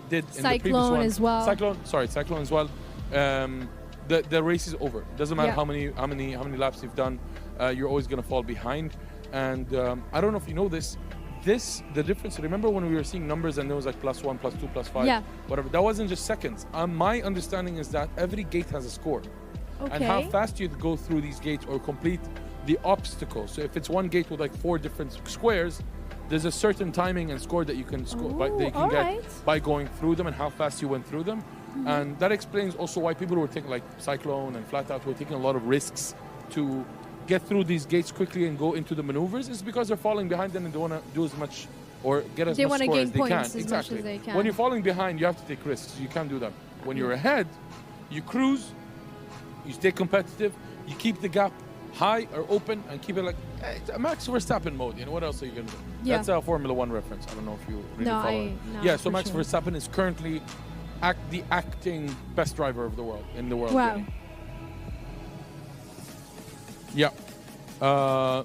did in the previous one. Cyclone Cyclone as well. The race is over. Doesn't matter Yeah. how many laps you've done. You're always going to fall behind. And I don't know if you know this. The difference. Remember when we were seeing numbers and there was like +1, +2, +5, Yeah. whatever. That wasn't just seconds. My understanding is that every gate has a score, and how Okay. fast you go through these gates or complete the obstacle. So if it's one gate with like 4 different squares, there's a certain timing and score that you can get by going through them and how fast you went through them. And that explains also why people were taking like Cyclone and Flat Out were taking a lot of risks to get through these gates quickly and go into the maneuvers. Is because they're falling behind them and they want to do as much or get as They much wanna score gain as they can. points as much as they can. When you're falling behind, you have to take risks. You can't do that. When you're ahead, you cruise, you stay competitive, you keep the gap high or open and keep it like it's a Max Verstappen mode. You know, what else are you going to do? Yeah. That's a Formula 1 reference. I don't know if you really No, follow it. no, Yeah, so for Max sure. Verstappen is currently the acting best driver of the world in the world. Wow. Really. Yeah. I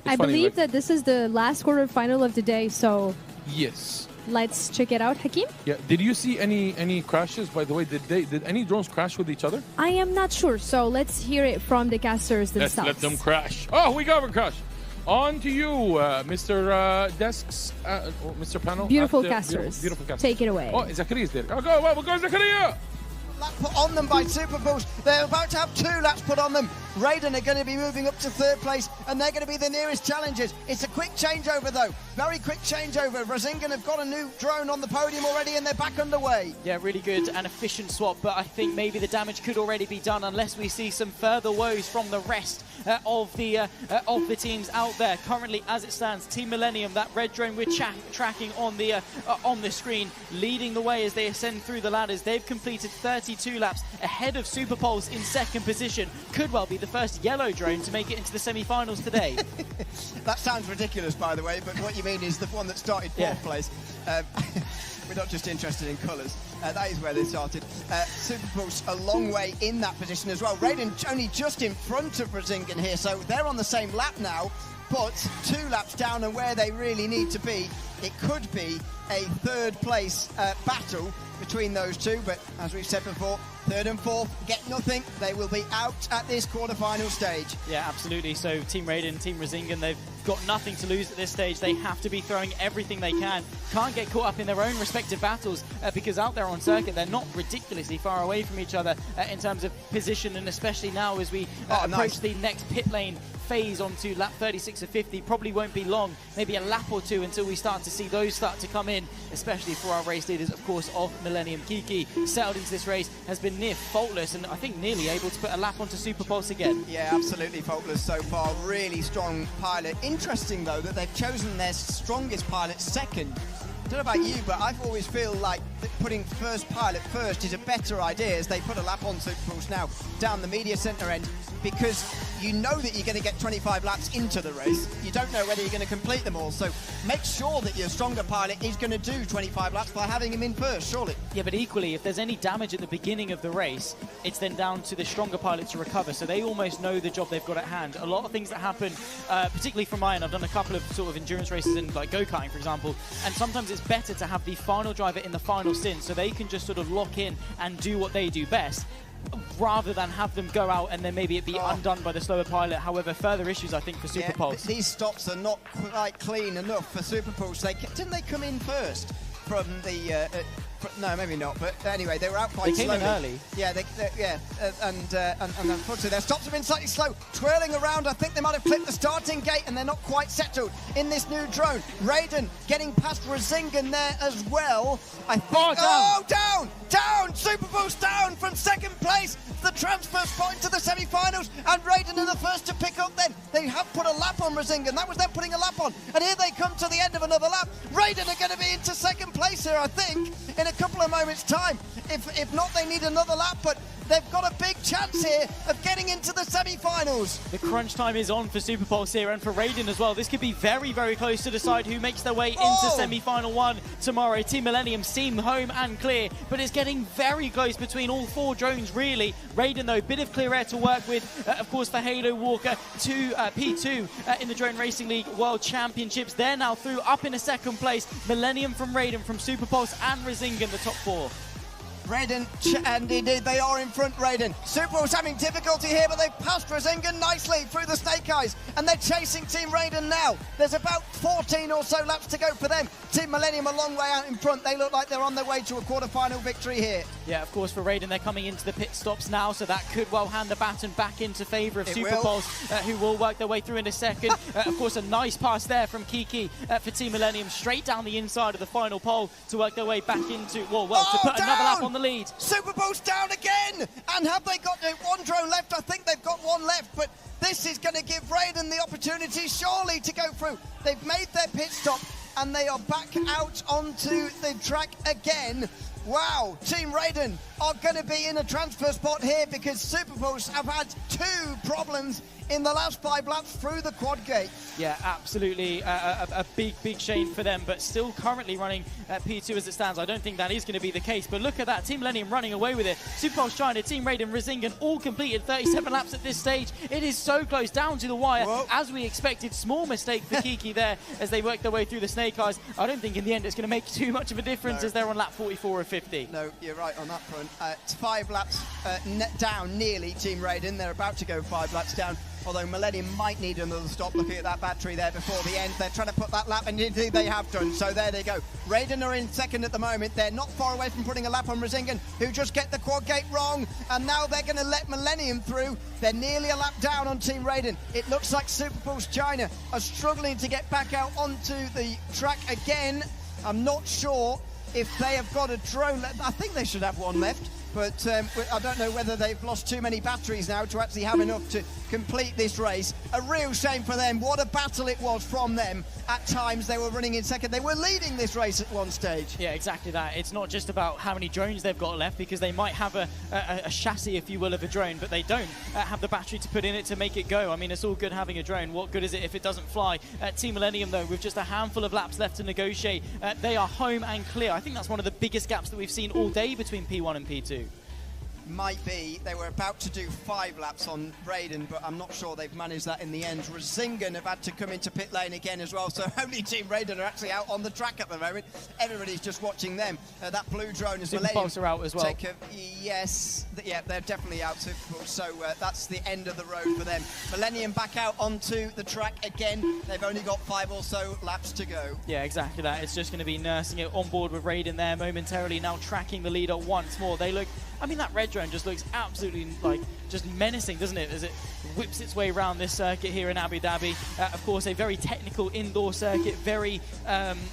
funny, believe like- that this is the last quarterfinal of the day, so Yes. let's check it out, Hakeem. Yeah. Did you see any crashes? By the way, did any drones crash with each other? I am not sure, so let's hear it from the casters Let's themselves. let them crash. Oh, we got a crash. On to you, Mr. Desks, Mr. Panel. Beautiful Beautiful, casters. beautiful casters. Take it away. Oh, Zacharias there. Go, Zachariah! Lap put on them by Super Pulse. They're about to have 2 laps put on them. Raiden are going to be moving up to 3rd place, and they're going to be the nearest challengers. It's a quick changeover, though. Very quick changeover. Rasengan have got a new drone on the podium already, and they're back underway. Yeah, really good and efficient swap, but I think maybe the damage could already be done unless we see some further woes from the rest of the teams out there. Currently, as it stands, Team Millennium, that red drone we're tracking on the screen, leading the way as they ascend through the ladders. They've completed 32 laps ahead of Super Pulse in 2nd position. Could well be the first yellow drone to make it into the semi-finals today. That sounds ridiculous, by the way, but what you mean is the one that started 4th place. We're not just interested in colours. That is where they started. Super Pulse a long way in that position as well. Raiden only just in front of Rasengan here, so they're on the same lap now, but 2 laps down and where they really need to be. It could be a 3rd place battle between those 2, but as we've said before, 3rd and 4th get nothing. They will be out at this quarter-final stage. Yeah, absolutely. So Team Raiden, Team Rasengan, they've got nothing to lose at this stage. They have to be throwing everything they can. Can't get caught up in their own respective battles because out there on circuit, they're not ridiculously far away from each other in terms of position, and especially now as we approach the next pit lane phase onto lap 36 of 50. Probably won't be long, maybe a lap or 2 until we start to see those start to come in, especially for our race leaders, of course, of Millennium. Kiki settled into this race, has been near faultless, and I think nearly able to put a lap onto Super Pulse again. Yeah, absolutely faultless so far. Really strong pilot. Interesting, though, that they've chosen their strongest pilot 2nd. I don't know about you, but I've always feel like that putting first pilot first is a better idea as they put a lap on Super Pulse now down the media centre end, because you know that you're going to get 25 laps into the race. You don't know whether you're going to complete them all, so make sure that your stronger pilot is going to do 25 laps by having him in first, surely. Yeah, but equally, if there's any damage at the beginning of the race, it's then down to the stronger pilot to recover, so they almost know the job they've got at hand. A lot of things that happen, particularly from mine, I've done a couple of sort of endurance races in like go-karting, for example, and sometimes it's better to have the final driver in the final stint so they can just sort of lock in and do what they do best. rather than have them go out and then maybe it be undone by the slower pilot. However, further issues, I think, for Super Pulse. These stops are not quite clean enough for Super Pulse. Didn't they come in first from the... no, maybe not. But anyway, they were out quite slowly. They came in early. Yeah, and unfortunately their stops have been slightly slow, twirling around. I think they might have clipped the starting gate, and they're not quite settled in this new drone. Raiden getting past Rezingen there as well. I think. Down! Super Boost down from second place. The transfer spot into the semi-finals, and Raiden are the first to pick up. Then they have put a lap on Rezingen. That was them putting a lap on, and here they come to the end of another lap. Raiden are going to be into second place here, I think, in a couple of moments' time. If not, they need another lap, but they've got a big chance here of getting into the semi-finals. The crunch time is on for Super Pulse here, and for Raiden as well. This could be very, very close to decide who makes their way into semi-final 1 tomorrow. Team Millennium seem home and clear, but it's getting very close between all 4 drones, really. Raiden, though, bit of clear air to work with. Of course, the Halo Walker to P2 in the Drone Racing League World Championships. They're now through, up in a second place. Millennium from Raiden, from Super Pulse and Rezingen, the top 4. Raiden, and indeed they are in front, Raiden. Super Pulse having difficulty here, but they've passed Rezingen nicely through the Snake Eyes, and they're chasing Team Raiden now. There's about 14 or so laps to go for them. Team Millennium a long way out in front. They look like they're on their way to a quarter-final victory here. Yeah, of course, for Raiden, they're coming into the pit stops now, so that could well hand the baton back into favour of Super Pulse, who will work their way through in a second. Of course, a nice pass there from Kiki for Team Millennium, straight down the inside of the final pole to work their way back into, to put another lap on the lead. Super Boost down again! And have they got one drone left? I think they've got one left, but this is going to give Raiden the opportunity, surely, to go through. They've made their pit stop, and they are back out onto the track again. Wow, Team Raiden are going to be in a transfer spot here because Super Pulse have had 2 problems in the last 5 laps through the quad gate. Yeah, absolutely a big shame for them, but still currently running at P2 as it stands. I don't think that is going to be the case, but look at that. Team Millennium running away with it. Super Pulse China, Team Raiden, Rezingen all completed 37 laps at this stage. It is so close, down to the wire. As we expected, small mistake for Kiki there as they work their way through the Snake Eyes. I don't think in the end it's going to make too much of a difference as they're on lap 44 of 50. No, you're right on that front. It's 5 laps down, nearly, Team Raiden. They're about to go 5 laps down. Although Millennium might need another stop, looking at that battery there before the end. They're trying to put that lap, and indeed they have done. So there they go. Raiden are in second at the moment. They're not far away from putting a lap on Rezingen, who just get the quad gate wrong. And now they're going to let Millennium through. They're nearly a lap down on Team Raiden. It looks like Super Pulse China are struggling to get back out onto the track again. I'm not sure if they have got a drone left. I think they should have one left. But I don't know whether they've lost too many batteries now to actually have enough to complete this race. A real shame for them. What a battle it was from them. At times they were running in second. They were leading this race at one stage. Yeah, exactly that. It's not just about how many drones they've got left, because they might have a chassis, if you will, of a drone, but they don't have the battery to put in it to make it go. I mean, it's all good having a drone. What good is it if it doesn't fly? Team Millennium, though, with just a handful of laps left to negotiate, they are home and clear. I think that's one of the biggest gaps that we've seen all day between P1 and P2. Might be. They were about to do 5 laps on Raiden, but I'm not sure they've managed that in the end. Rezingen have had to come into pit lane again as well, so only Team Raiden are actually out on the track at the moment. Everybody's just watching them. That blue drone is Super Pulse are out as well. Yes, yeah, they're definitely out. So that's the end of the road for them. Millennium back out onto the track again. They've only got 5 or so laps to go. Yeah, exactly that. It's just going to be nursing it on board with Raiden there momentarily, now tracking the leader once more. They look... I mean, that red drone just looks absolutely, just menacing, doesn't it, as it whips its way around this circuit here in Abu Dhabi. Of course, a very technical indoor circuit, very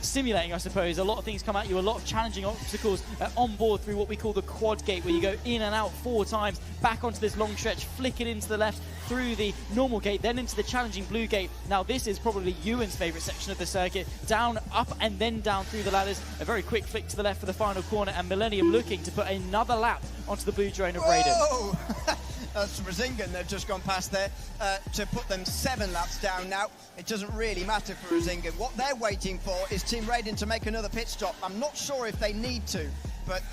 stimulating, I suppose. A lot of things come at you, a lot of challenging obstacles on board through what we call the quad gate, where you go in and out 4 times, back onto this long stretch, flick it into the left, through the normal gate, then into the challenging blue gate. Now, this is probably Ewan's favourite section of the circuit. Down, up, and then down through the ladders. A very quick flick to the left for the final corner, and Millennium looking to put another lap onto the blue drone of Raiden. That's Rezingen. They've just gone past there to put them 7 laps down now. It doesn't really matter for Rezingen. What they're waiting for is Team Raiden to make another pit stop. I'm not sure if they need to, but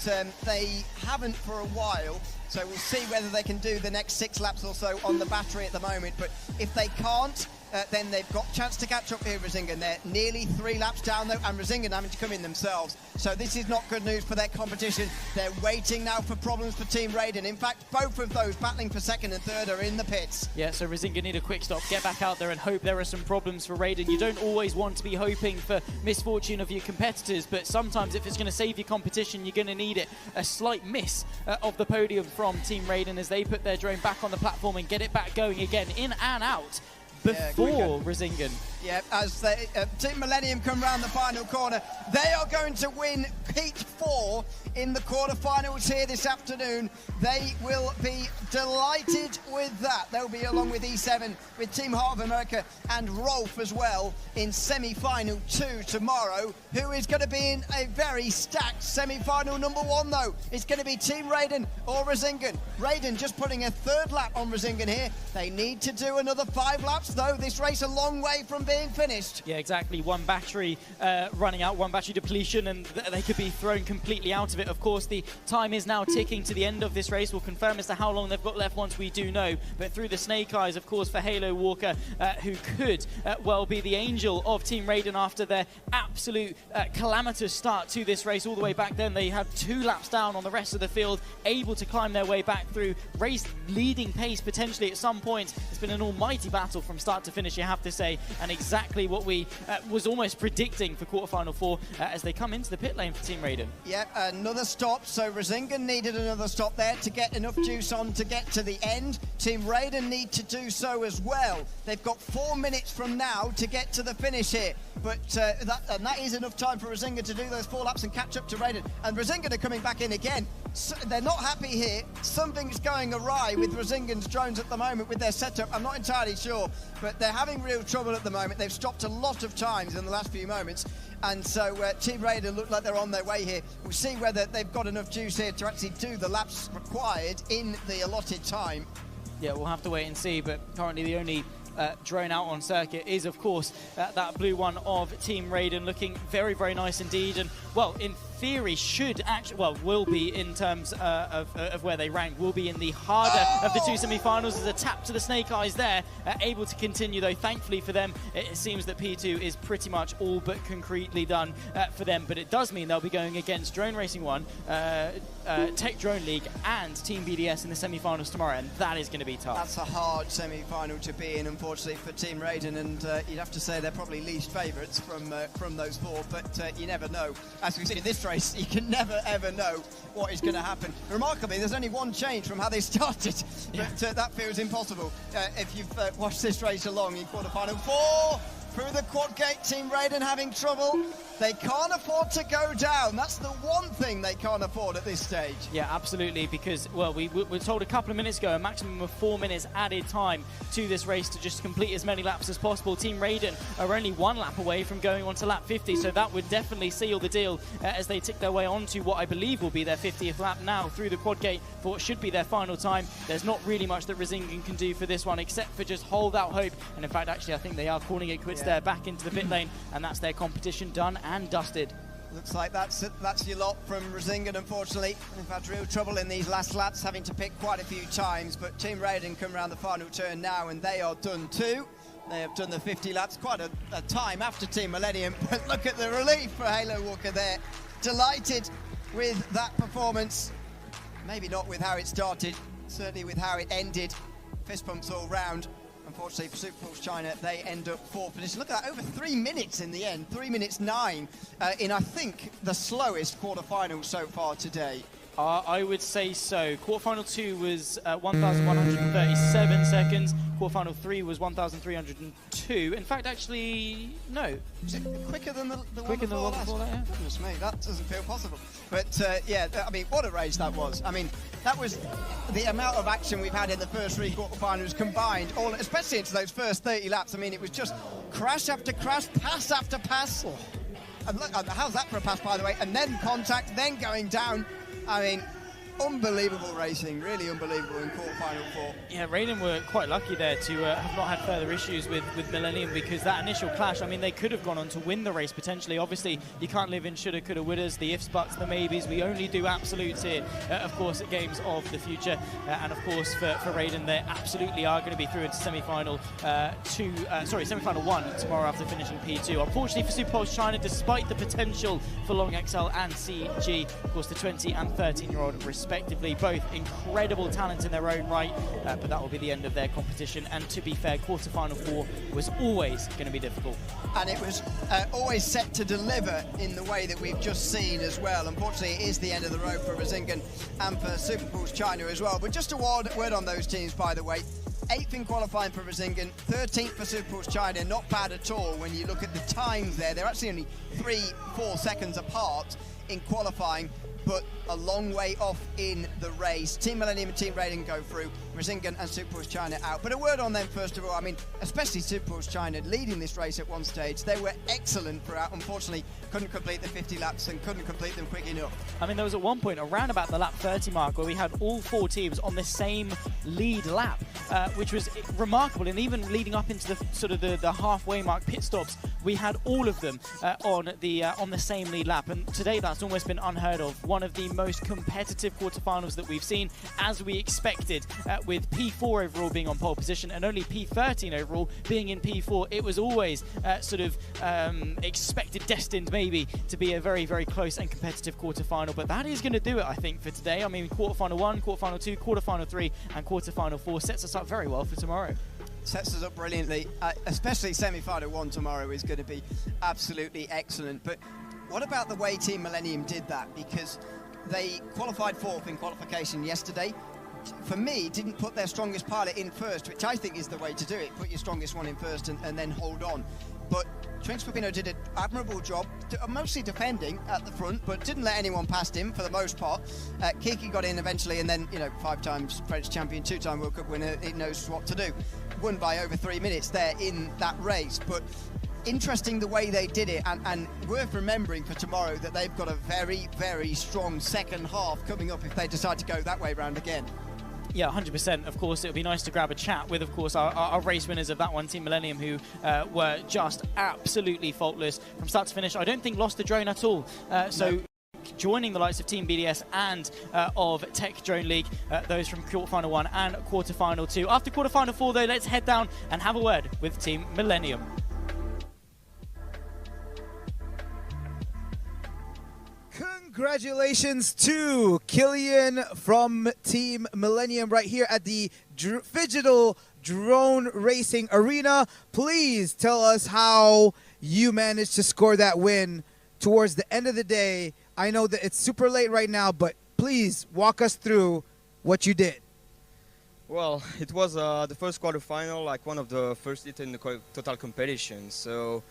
they haven't for a while. So we'll see whether they can do the next 6 laps or so on the battery at the moment. But if they can't, then they've got a chance to catch up here, Razingan. They're nearly 3 laps down, though, and Razingan having to come in themselves. So this is not good news for their competition. They're waiting now for problems for Team Raiden. In fact, both of those battling for second and third are in the pits. Yeah, so Razingan need a quick stop, get back out there and hope there are some problems for Raiden. You don't always want to be hoping for misfortune of your competitors, but sometimes if it's going to save your competition, you're going to need it. A slight miss of the podium from Team Raiden as they put their drone back on the platform and get it back going again, in and out, before Razingan. Yeah, as Team Millennium come round the final corner, they are going to win Heat 4 in the quarterfinals here this afternoon. They will be delighted with that. They'll be along with E7, with Team Heart of America and Rolf as well in semi-final 2 tomorrow. Who is going to be in a very stacked semi-final number 1 though? It's going to be Team Raiden or Razingan. Raiden just putting a 3rd lap on Razingan here. They need to do another 5 laps though. This race a long way from being finished. Yeah, exactly. One battery running out, one battery depletion, and they could be thrown completely out of it. Of course, the time is now ticking to the end of this race. We'll confirm as to how long they've got left once we do know. But through the snake eyes, of course, for Halo Walker, who could well be the angel of Team Raiden after their absolute calamitous start to this race. All the way back then, they had 2 laps down on the rest of the field, able to climb their way back through, race leading pace potentially at some point. It's been an almighty battle from start to finish, you have to say, and exactly what we was almost predicting for quarterfinal 4 as they come into the pit lane for Team Raiden. Yeah, another stop. So Razingan needed another stop there to get enough juice on to get to the end. Team Raiden need to do so as well. They've got 4 minutes from now to get to the finish here. But that is enough time for Razingan to do those 4 laps and catch up to Raiden. And Razingan are coming back in again. So they're not happy here. Something's going awry with Razingan's drones at the moment with their setup. I'm not entirely sure, but they're having real trouble at the moment. They've stopped a lot of times in the last few moments. And so Team Raiden look like they're on their way here. We'll see whether they've got enough juice here to actually do the laps required in the allotted time. Yeah, we'll have to wait and see, but currently the only drone out on circuit is, of course, that blue one of Team Raiden, looking very, very nice indeed. And, well, in theory, should actually, well, will be in terms of where they rank, will be in the harder of the 2 semi-finals. There's a tap to the snake eyes there, able to continue though. Thankfully for them, it seems that P2 is pretty much all but concretely done for them, but it does mean they'll be going against Drone Racing 1, Tech Drone League and Team BDS in the semi-finals tomorrow, and that is going to be tough. That's a hard semi-final to be in, unfortunately, for Team Raiden, and you'd have to say they're probably least favourites from those 4, but you never know. As we've seen in this race, you can never ever know what is going to happen. Remarkably, there's only 1 change from how they started, but that feels impossible if you've watched this race along in quarterfinal 4. Through the quad gate, Team Raiden having trouble. They can't afford to go down. That's the one thing they can't afford at this stage. Yeah, absolutely, because, well, we were told a couple of minutes ago a maximum of 4 minutes added time to this race to just complete as many laps as possible. Team Raiden are only 1 lap away from going on to lap 50, so that would definitely seal the deal as they tick their way onto what I believe will be their 50th lap now through the quad gate for what should be their final time. There's not really much that Razingan can do for this one except for just hold out hope, and in fact, actually, I think they are calling it quits there, back into the pit lane, and that's their competition done and dusted. Looks like that's your lot from Razingan, unfortunately. They've had real trouble in these last laps, having to pick quite a few times, but Team Raiden come around the final turn now, and they are done too. They have done the 50 laps, quite a time after Team Millennium, but look at the relief for Halo Walker there. Delighted with that performance. Maybe not with how it started, certainly with how it ended. Fist pumps all round. Unfortunately for Superpulse China, they end up 4th position. Look at that, over 3 minutes in the end, 3 minutes 9 in, I think, the slowest quarterfinal so far today. I would say so. Quarterfinal 2 was 1,137 seconds. Quarterfinal 3 was 1,302. In fact, actually, no. Was it quicker than the quicker than the one before that? Yeah. Goodness me, that doesn't feel possible. But yeah, I mean, what a race that was. I mean, that was the amount of action we've had in the first 3 quarterfinals combined, all, especially into those first 30 laps. I mean, it was just crash after crash, pass after pass. And look, how's that for a pass, by the way? And then contact, then going down. I mean, unbelievable racing, really unbelievable in quarter-final 4. Yeah, Raiden were quite lucky there to have not had further issues with Millennium, because that initial clash, I mean, they could have gone on to win the race potentially. Obviously, you can't live in shoulda, coulda, wouldas, the ifs, buts, the maybes. We only do absolutes here, of course, at Games of the Future. And of course, for Raiden, they absolutely are going to be through into semi-final semi-final 1 tomorrow after finishing P2. Unfortunately for Super Pulse China, despite the potential for Long XL and CG, of course, the 20 and 13-year-old respectively, both incredible talent in their own right, but that will be the end of their competition. And to be fair, quarter-final 4 was always going to be difficult. And it was always set to deliver in the way that we've just seen as well. Unfortunately, it is the end of the road for Resingen and for Super Pulse China as well. But just a word on those teams, by the way. 8th in qualifying for Resingen, 13th for Super Pulse China. Not bad at all when you look at the times there. They're actually only 3-4 seconds apart in qualifying, but a long way off in the race. Team Millennium and Team Raiden go through, Resingen and Super Pulse China out. But a word on them first of all. I mean, especially Super Pulse China leading this race at one stage. They were excellent throughout. Unfortunately, couldn't complete the 50 laps and couldn't complete them quick enough. I mean, there was at one point around about the lap 30 mark where we had all 4 teams on the same lead lap, which was remarkable. And even leading up into the sort of the halfway mark pit stops, we had all of them on the same lead lap. And today that's almost been unheard of. One of the most competitive quarterfinals that we've seen, as we expected, with P4 overall being on pole position and only P13 overall being in P4. It was always expected, destined maybe, to be a very, very close and competitive quarterfinal. But that is going to do it, I think, for today. I mean, quarterfinal 1, quarterfinal 2, quarterfinal 3 and quarterfinal 4 sets us up very well for tomorrow. Sets us up brilliantly, especially semi-final 1 tomorrow is going to be absolutely excellent. But what about the way Team Millennium did that? Because they qualified 4th in qualification yesterday. For me, didn't put their strongest pilot in first, which I think is the way to do it. Put your strongest one in first and then hold on. But Trinks Pepino did an admirable job, mostly defending at the front, but didn't let anyone past him for the most part. Kiki got in eventually, and then, 5 times French champion, 2-time World Cup winner, he knows what to do. Won by over 3 minutes there in that race. But interesting the way they did it, and worth remembering for tomorrow that they've got a very, very strong second half coming up if they decide to go that way round again. Yeah, 100%. Of course, it would be nice to grab a chat with, of course, our race winners of that one, Team Millennium, who were just absolutely faultless from start to finish. I don't think lost the drone at all. So joining the likes of Team BDS and of Tech Drone League, those from quarterfinal 1 and quarterfinal 2. After quarterfinal 4, though, let's head down and have a word with Team Millennium. Congratulations to Killian from Team Millennium right here at the Phygital Drone Racing Arena. Please tell us how you managed to score that win towards the end of the day. I know that it's super late right now, but please walk us through what you did. Well, it was the first quarterfinal, like one of the first hit in the total competition. So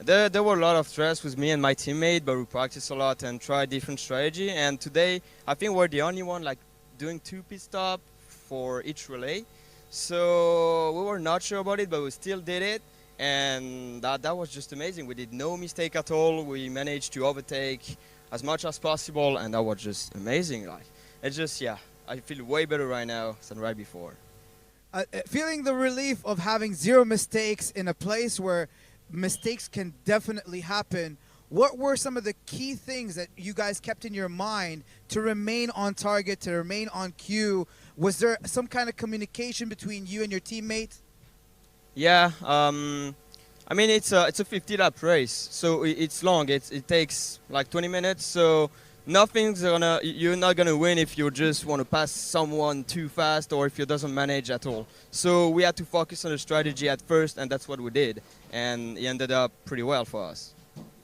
there were a lot of stress with me and my teammate, but we practiced a lot and tried different strategy. And today, I think we're the only one like doing 2 pit stops for each relay. So we were not sure about it, but we still did it. And that was just amazing. We did no mistake at all. We managed to overtake as much as possible, and that was just amazing. Like, it's just, yeah, I feel way better right now than right before. Feeling the relief of having 0 mistakes in a place where mistakes can definitely happen. What were some of the key things that you guys kept in your mind to remain on target, to remain on cue? Was there some kind of communication between you and your teammate? Yeah, I mean, it's a 50-lap race, so it's long. It takes like 20 minutes, so you're not gonna win if you just want to pass someone too fast or if you doesn't manage at all. So we had to focus on the strategy at first, and that's what we did, and it ended up pretty well for us.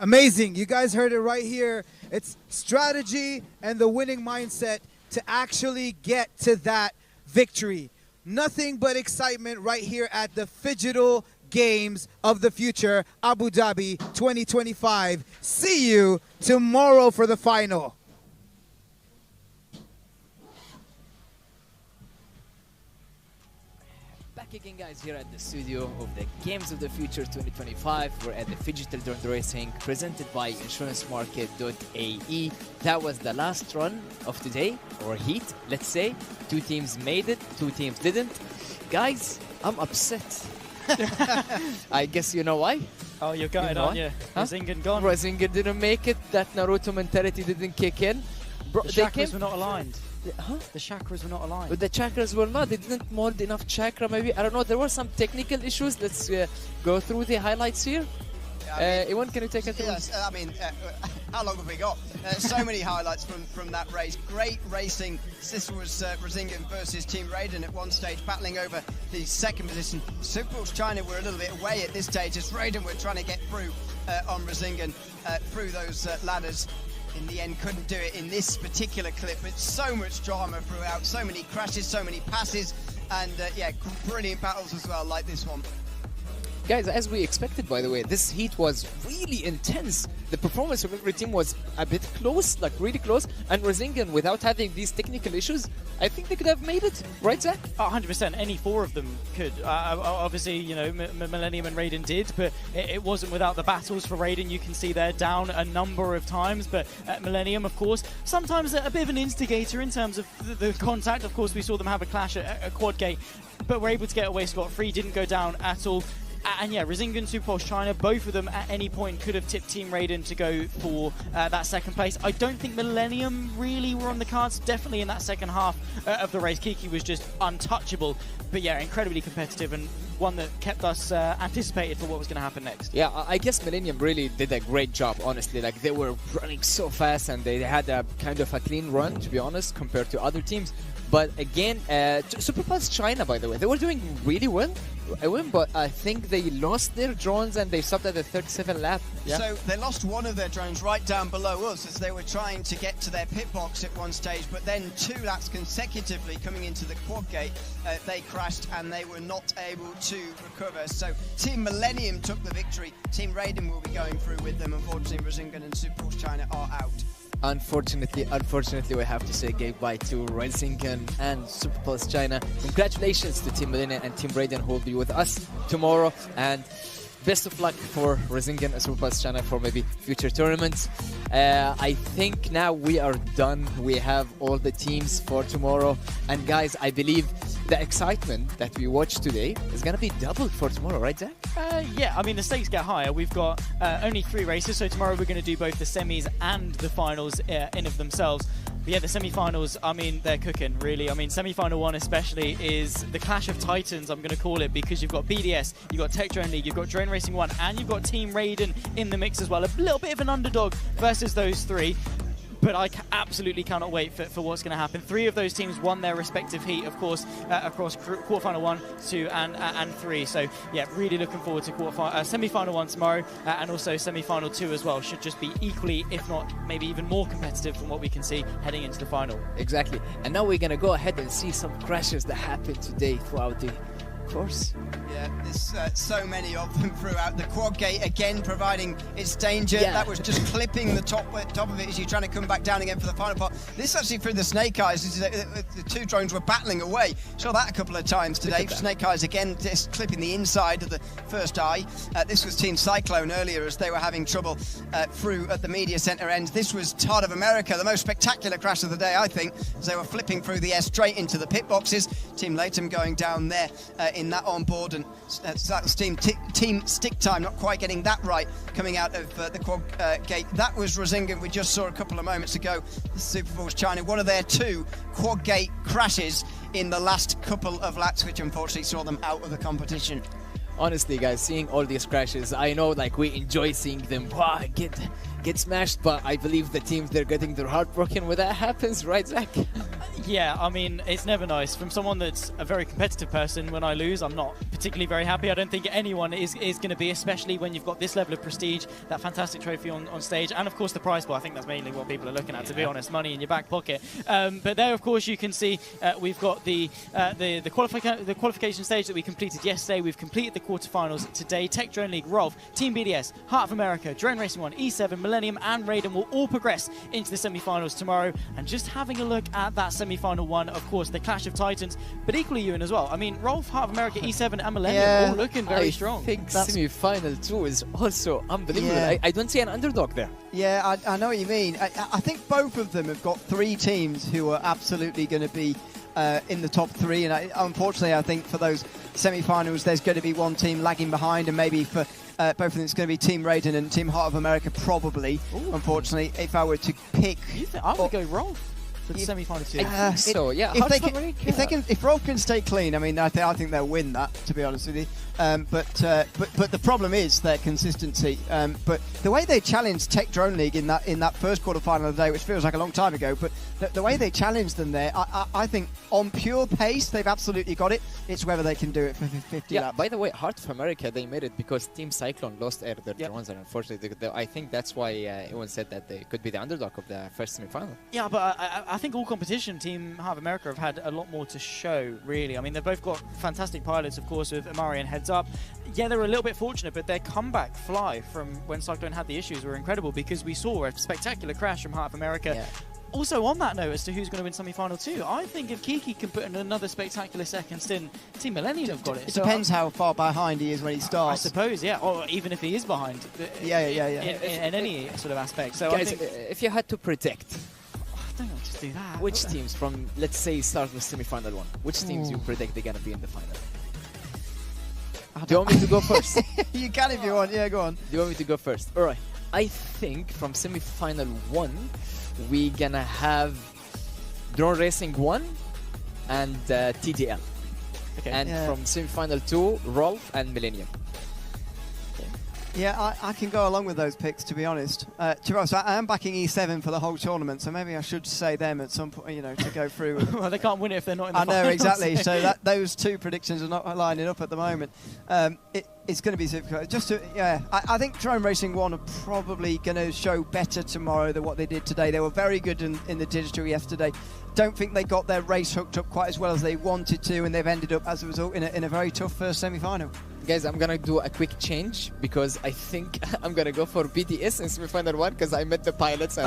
Amazing. You guys heard it right here. It's strategy and the winning mindset to actually get to that victory. Nothing but excitement right here at the Phygital Games of the Future, Abu Dhabi 2025. See you tomorrow for the final. Back back again, guys, here at the studio of the Games of the Future 2025. We're at the Phygital Drone Racing presented by insurancemarket.ae. That was the last run of today, or heat, let's say. 2 teams made it, 2 teams didn't. Guys, I'm upset. I guess you know why? Oh, you're gutted, aren't you? Huh? Rasengan gone. Rasengan didn't make it. That Naruto mentality didn't kick in. The chakras were not aligned. Huh? The chakras were not aligned. But the chakras were not. They didn't mold enough chakra, maybe. I don't know. There were some technical issues. Let's go through the highlights here. Iwan, can you take it through? Yes, I mean, how long have we got? So many highlights from that race. Great racing. This was Rasengan versus Team Raiden at one stage, battling over the second position. Superpulse China were a little bit away at this stage as Raiden were trying to get through on Rasengan through those ladders. In the end, couldn't do it in this particular clip, but so much drama throughout, so many crashes, so many passes, and yeah, brilliant battles as well, like this one. Guys, as we expected, by the way, this heat was really intense. The performance of every team was a bit close, like really close. And Rasengan, without having these technical issues, I think they could have made it. Right, Zach? 100%. Any 4 of them could. Obviously, you know, Millennium and Raiden did, but it wasn't without the battles for Raiden. You can see they're down a number of times, but Millennium, of course, sometimes a bit of an instigator in terms of the contact. Of course, we saw them have a clash at Quad Gate, but were able to get away scot-free, didn't go down at all. And yeah, Rasengan, Superpulse China, both of them at any point could have tipped Team Raiden to go for that second place. I don't think Millennium really were on the cards, definitely in that second half of the race. Kiki was just untouchable, but yeah, incredibly competitive and one that kept us anticipated for what was going to happen next. Yeah, I guess Millennium really did a great job, honestly. Like, they were running so fast and they had a kind of a clean run, to be honest, compared to other teams. But again, Superpulse China, by the way, they were doing really well, but I think they lost their drones and they stopped at the 37th lap. Yeah? So they lost one of their drones right down below us as they were trying to get to their pit box at one stage, but then 2 laps consecutively coming into the Quad Gate, they crashed and they were not able to recover. So Team Millennium took the victory. Team Raiden will be going through with them. Unfortunately, Rasengan and Superpulse China are out. Unfortunately, we have to say goodbye to Rasengan and Superpulse China. Congratulations to Team Millennium and Team Raiden who will be with us tomorrow, and best of luck for Rasengan and Superpulse China for maybe future tournaments. I think now we are done. We have all the teams for tomorrow, and guys, I believe the excitement that we watched today is going to be doubled for tomorrow, right, Zach? Yeah, I mean, the stakes get higher. We've got only 3 races, so tomorrow we're going to do both the semis and the finals in of themselves. But yeah, the semi-finals, I mean, they're cooking, really. I mean, semi-final 1 especially is the clash of titans, I'm going to call it, because you've got BDS, you've got Tech Drone League, you've got Drone Racing 1, and you've got Team Raiden in the mix as well. A little bit of an underdog versus those 3. But I absolutely cannot wait for what's going to happen. 3 of those teams won their respective heat, of course, across quarterfinal 1, 2, and 3. So, yeah, really looking forward to semi-final 1 tomorrow, and also semi-final 2 as well. Should just be equally, if not maybe even more competitive from what we can see heading into the final. Exactly. And now we're going to go ahead and see some crashes that happened today throughout the course. Yeah, there's so many of them throughout. The Quad Gate again providing its danger. Yeah. That was just clipping the top of it as you're trying to come back down again for the final part. This actually through the Snake Eyes. The 2 drones were battling away. Saw that a couple of times today. Snake Eyes again just clipping the inside of the first eye. This was Team Cyclone earlier as they were having trouble through at the media center end. This was Heart of America, the most spectacular crash of the day, I think, as they were flipping through the air straight into the pit boxes. Team Latham going down there in that on board, and that was Team Stick Time not quite getting that right coming out of the Quad Gate. That was Rasengan we just saw a couple of moments ago. The Superpulse China, one of their 2 Quad Gate crashes in the last couple of laps, which unfortunately saw them out of the competition. Honestly, guys, seeing all these crashes, I know, like, we enjoy seeing them get smashed, but I believe the teams, they're getting their heart broken when that happens, right, Zach? Yeah, I mean, it's never nice. From someone that's a very competitive person, when I lose, I'm not particularly very happy. I don't think anyone is going to be, especially when you've got this level of prestige, that fantastic trophy on stage, and of course the prize pool. I think that's mainly what people are looking at, to be honest, money in your back pocket. But there, of course, you can see we've got the qualification stage that we completed yesterday. We've completed the quarterfinals today. Tech Drone League, Rolf, Team BDS, Heart of America, Drone Racing 1, E7, Millennium and Raiden will all progress into the semi-finals tomorrow. And just having a look at that semi-final one, of course, the Clash of Titans, but equally Ewan as well. I mean, Rolf, Heart of America, E7 and Millennium all looking very strong. I think semi-final 2 is also unbelievable. Yeah. I don't see an underdog there. Yeah, I know what you mean. I think both of them have got 3 teams who are absolutely going to be in the top 3, and unfortunately I think for those semi-finals there's going to be one team lagging behind, and maybe for both of them it's going to be Team Raiden and Team Heart of America probably. Ooh. Unfortunately, if I were to pick, I would go Rolf for the semi-final 2. If Rolf can stay clean, I mean, I think they'll win that, to be honest with you. But the problem is their consistency. But the way they challenged Tech Drone League in that first quarterfinal of the day, which feels like a long time ago, but the way they challenged them there, I think on pure pace they've absolutely got it. It's whether they can do it for 50 laps. By the way, Heart of America, they made it because Team Cyclone lost their drones, and unfortunately, I think that's why everyone said that they could be the underdog of the first semi-final. Yeah, but I think all competition, Team Heart of America have had a lot more to show, really. I mean, they've both got fantastic pilots, of course, with Amari and Heads Up. Yeah, they were a little bit fortunate, but their comeback fly from when Cyclone had the issues were incredible, because we saw a spectacular crash from Heart of America. Yeah. Also, on that note, as to who's going to win semi-final 2, I think if Kiki can put in another spectacular second stint, Team Millennium have got it. It depends how far behind he is when he starts. I suppose, yeah, or even if he is behind. Yeah. In any sort of aspect. So guys, I think if you had to predict, I don't know, just do that. Which teams from, let's say, start with semi-final 1, which teams you predict they're going to be in the final? Do you want me to go first? You can if you want. Yeah, go on. Do you want me to go first? All right. I think from semi-final 1, we're going to have Drone Racing 1 and TDL. Okay. And from semi-final 2, Rolf and Millennium. Yeah, I can go along with those picks, to be honest. To be honest, I am backing E7 for the whole tournament, so maybe I should say them at some point, to go through. Well, they can't win it if they're not in the finals. I know, exactly. So those 2 predictions are not lining up at the moment. It's going to be difficult. I think Drone Racing 1 are probably going to show better tomorrow than what they did today. They were very good in the digital yesterday. Don't think they got their race hooked up quite as well as they wanted to, and they've ended up, as a result, in a very tough first semi-final. Guys, I'm going to do a quick change because I think I'm going to go for BDS in semi-final 1 because I met the pilots. And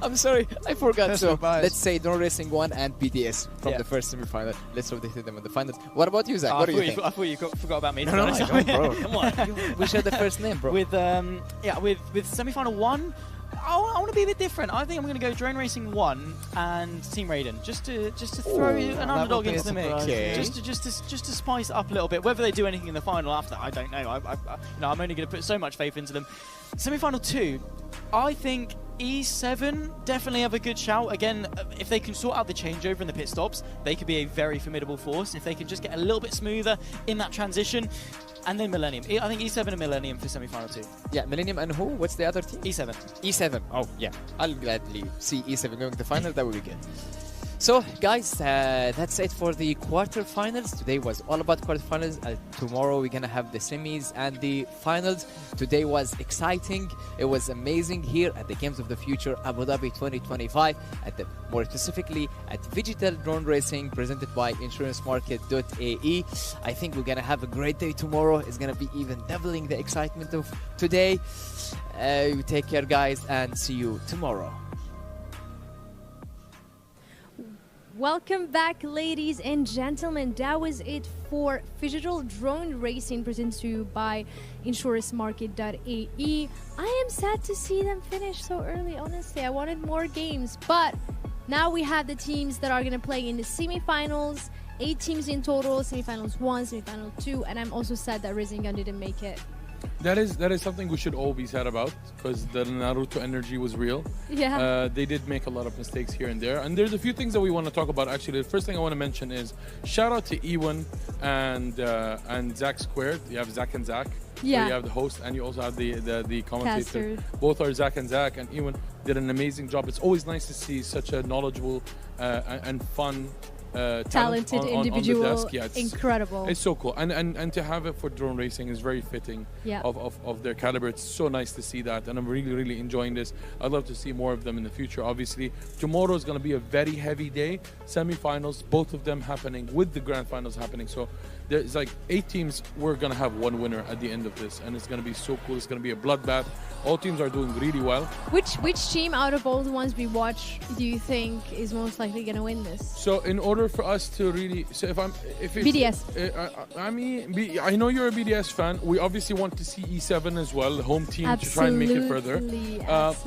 I'm sorry, I forgot. So let's say Drone Racing 1 and BDS from the first semi-final. Let's hope they hit them in the finals. What about you, Zach? What do you think? I thought you forgot about me. No, bro. Come on. We share the first name, bro. With semi-final 1, I want to be a bit different. I think I'm going to go Drone Racing 1 and Team Raiden, just to throw an underdog into the mix, just to spice it up a little bit. Whether they do anything in the final after, I don't know. I'm only going to put so much faith into them. Semi-final 2, I think E7 definitely have a good shout. Again, if they can sort out the changeover and the pit stops, they could be a very formidable force. If they can just get a little bit smoother in that transition. And then Millennium. I think E7 and Millennium for semi-final 2. Yeah, Millennium and who? What's the other team? E7. E7. Oh, yeah. I'll gladly see E7 going to the final. That would be good. So, guys, that's it for the quarterfinals. Today was all about quarterfinals. Tomorrow we're going to have the semis and the finals. Today was exciting. It was amazing here at the Games of the Future Abu Dhabi 2025, more specifically at Phygital Drone Racing, presented by InsuranceMarket.ae. I think we're going to have a great day tomorrow. It's going to be even doubling the excitement of today. Take care, guys, and see you tomorrow. Welcome back, ladies and gentlemen. That was it for Phygital Drone Racing, presented to you by InsuranceMarket.ae. I am sad to see them finish so early, honestly. I wanted more games, but now we have the teams that are going to play in the semifinals. 8 teams in total, semifinals 1, semifinal 2, and I'm also sad that Rasengan didn't make it. That is something we should all be sad about, because the Naruto energy was real. Yeah. They did make a lot of mistakes here and there, and there's a few things that we want to talk about. Actually, the first thing I want to mention is shout out to Ewan and Zach Squared. You have Zach and Zach. Yeah. So you have the host and you also have the commentator. Caster. Both are Zach, and Ewan did an amazing job. It's always nice to see such a knowledgeable and fun talented on individual. the desk. Yeah, it's Incredible. It's so cool, and to have it for drone racing is very fitting Yeah. of their caliber. It's so nice to see that, and I'm really enjoying this. I'd love to see more of them in the future. Obviously, tomorrow is going to be a very heavy day. Semi-finals, both of them happening with the grand finals happening. So there's like 8 teams. We're going to have one winner at the end of this, and it's going to be so cool. It's going to be a bloodbath. All teams are doing really well. Which team out of all the ones we watch do you think is most likely going to win this? So in order for us to really, so if it's, BDS. I know you're a BDS fan. We obviously want to see E7 as well, the home team, to try and make it further.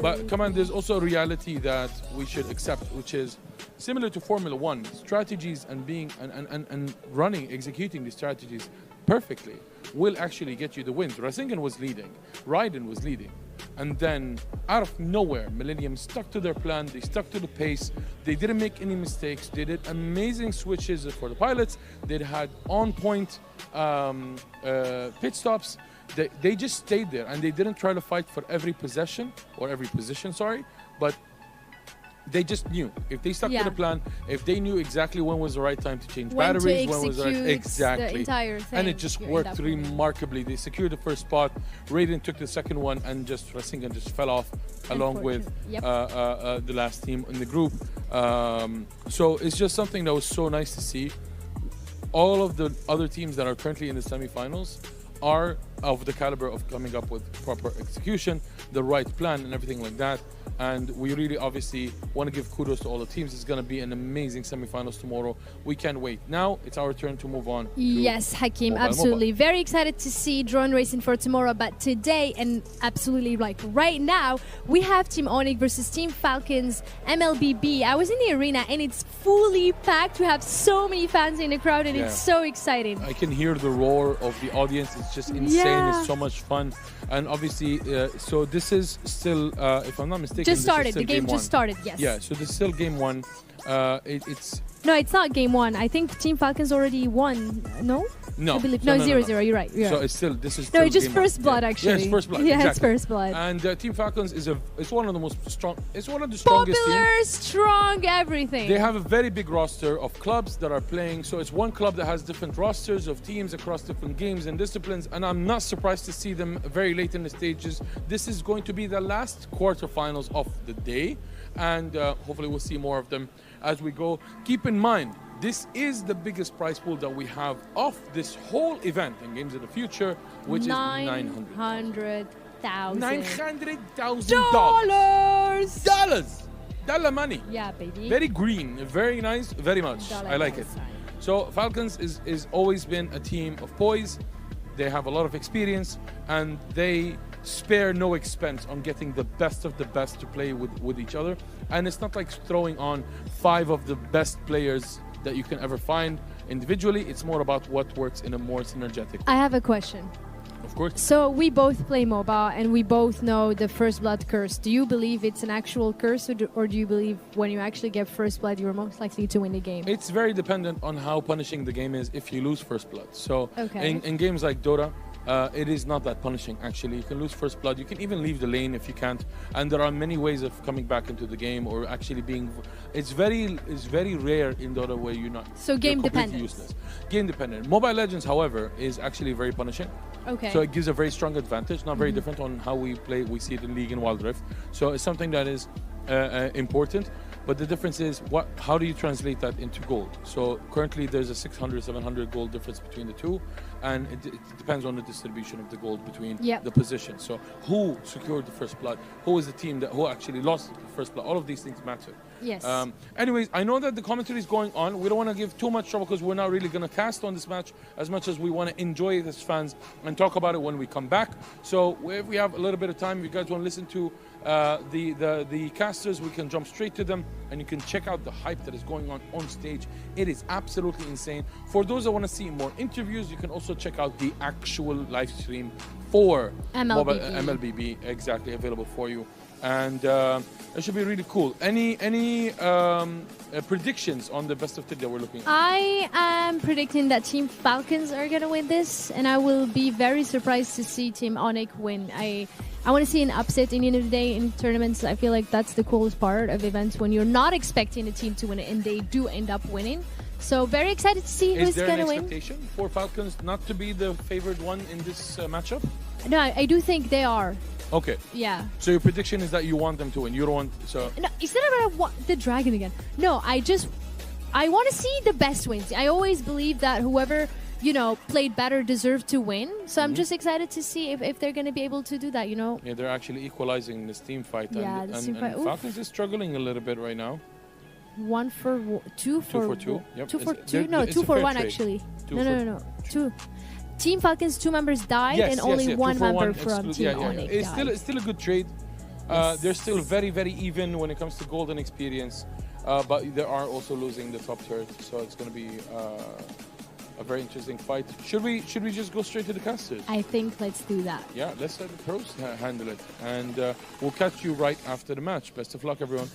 But come on, there's also a reality that we should accept, which is similar to Formula One. Strategies and being and running, executing the strategies perfectly will actually get you the wins. Rasengan was leading, Raiden was leading, and then out of nowhere, Millennium stuck to their plan. They stuck to the pace. They didn't make any mistakes. They did amazing switches for the pilots. They had on-point pit stops. They just stayed there, and they didn't try to fight for every possession or every position. But they just knew if they stuck to the plan, if they knew exactly when was the right time to change batteries, when was the right the entire thing, and it just worked remarkably. They secured the first spot. Raiden took the second one, and just Rasengan just fell off along with the last team in the group. So it's just something that was so nice to see. All of the other teams that are currently in the semifinals are of the caliber of coming up with proper execution, the right plan, and everything like that. And we really obviously want to give kudos to all the teams. It's going to be an amazing semifinals tomorrow. We can't wait. Now it's our turn to move on. Yes, Hakeem, absolutely. Very excited to see drone racing for tomorrow. But today, and absolutely like right now, we have Team Onyx versus Team Falcons MLBB. I was in the arena and it's fully packed. We have so many fans in the crowd and it's so exciting. I can hear the roar of the audience. It's just insane. It's so much fun. And obviously, so this is still, if I'm not mistaken, just started. The game just started, yes. Yeah, so this is still game 1. It's No, it's not game 1. I think Team Falcons already won. No? No. I believe. No, 0-0. You're right. So it's still, this is No, still it's just game first 1. blood, actually. Yeah, it's first blood. Yeah, exactly. it's first blood. And Team Falcons it's one of the most strong, it's one of the strongest Popular, teams. strong, everything. They have a very big roster of clubs that are playing. So it's one club that has different rosters of teams across different games and disciplines. And I'm not surprised to see them very late in the stages. This is going to be the last quarterfinals of the day. And hopefully we'll see more of them as we go. Keep in mind, this is the biggest prize pool that we have of this whole event in Games of the Future, which is $900,000. $900,000. Dollar money. Yeah, baby. Very green, very nice, very much. I like it. So Falcons is always been a team of poise. They have a lot of experience, and they spare no expense on getting the best of the best to play with each other. And it's not like throwing on 5 of the best players that you can ever find individually. It's more about what works in a more synergetic way. I have a question. Of course. So we both play MOBA and we both know the first blood curse. Do you believe it's an actual curse, or do you believe when you actually get first blood, you're most likely to win the game? It's very dependent on how punishing the game is if you lose first blood. So Okay. in games like Dota, it is not that punishing, actually. You can lose first blood. You can even leave the lane if you can't. And there are many ways of coming back into the game or actually being... It's very rare in Dota where you're not... So game you're completely dependent. useless. Game dependent. Mobile Legends, however, is actually very punishing. Okay. So it gives a very strong advantage. Not very Mhm. different on how we play. We see it in League and Wild Rift. So it's something that is important. But the difference is, how do you translate that into gold? So currently there's a 600, 700 gold difference between the two. And it depends on the distribution of the gold between the positions. So who secured the first blood? Who is the team who actually lost the first blood? All of these things matter. Yes. Anyways, I know that the commentary is going on. We don't want to give too much trouble because we're not really going to cast on this match as much as we want to enjoy it as fans and talk about it when we come back. So if we have a little bit of time, if you guys want to listen to the casters, we can jump straight to them and you can check out the hype that is going on stage. It is absolutely insane. For those that want to see more interviews, you can also check out the actual live stream for MLBB, exactly, available for you. And it should be really cool. Any predictions on the best of 3 that we're looking at? I am predicting that Team Falcons are going to win this, and I will be very surprised to see Team Onyx win. I want to see an upset in the end of the day in tournaments. I feel like that's the coolest part of events, when you're not expecting a team to win it and they do end up winning. So very excited to see Is who's there going an to win. expectation for Falcons not to be the favored one in this matchup? No, I do think they are. Okay. Yeah. So your prediction is that you want them to win. You don't want so. No, it's not about the dragon again. No, I want to see the best wins. I always believe that whoever, played better deserved to win. So I'm just excited to see if they're going to be able to do that, Yeah, they're actually equalizing this team fight. Yeah, and, this team fight. and Falcons is struggling a little bit right now. 1 for 2 for 2 for 2. Yep. 2 for It's- 2. No, it's 2 a for fair 1 trade. actually. 2 No. 2. Team Falcons 2 members died Yes, and only 1 2 for member 1 from Team Onyx It's died. still a good trade. They're still very, very even when it comes to golden experience, but they are also losing the top third, so it's going to be a very interesting fight. Should we just go straight to the casters? I think let's do that. Yeah, let's let the pros handle it, and we'll catch you right after the match. Best of luck, everyone.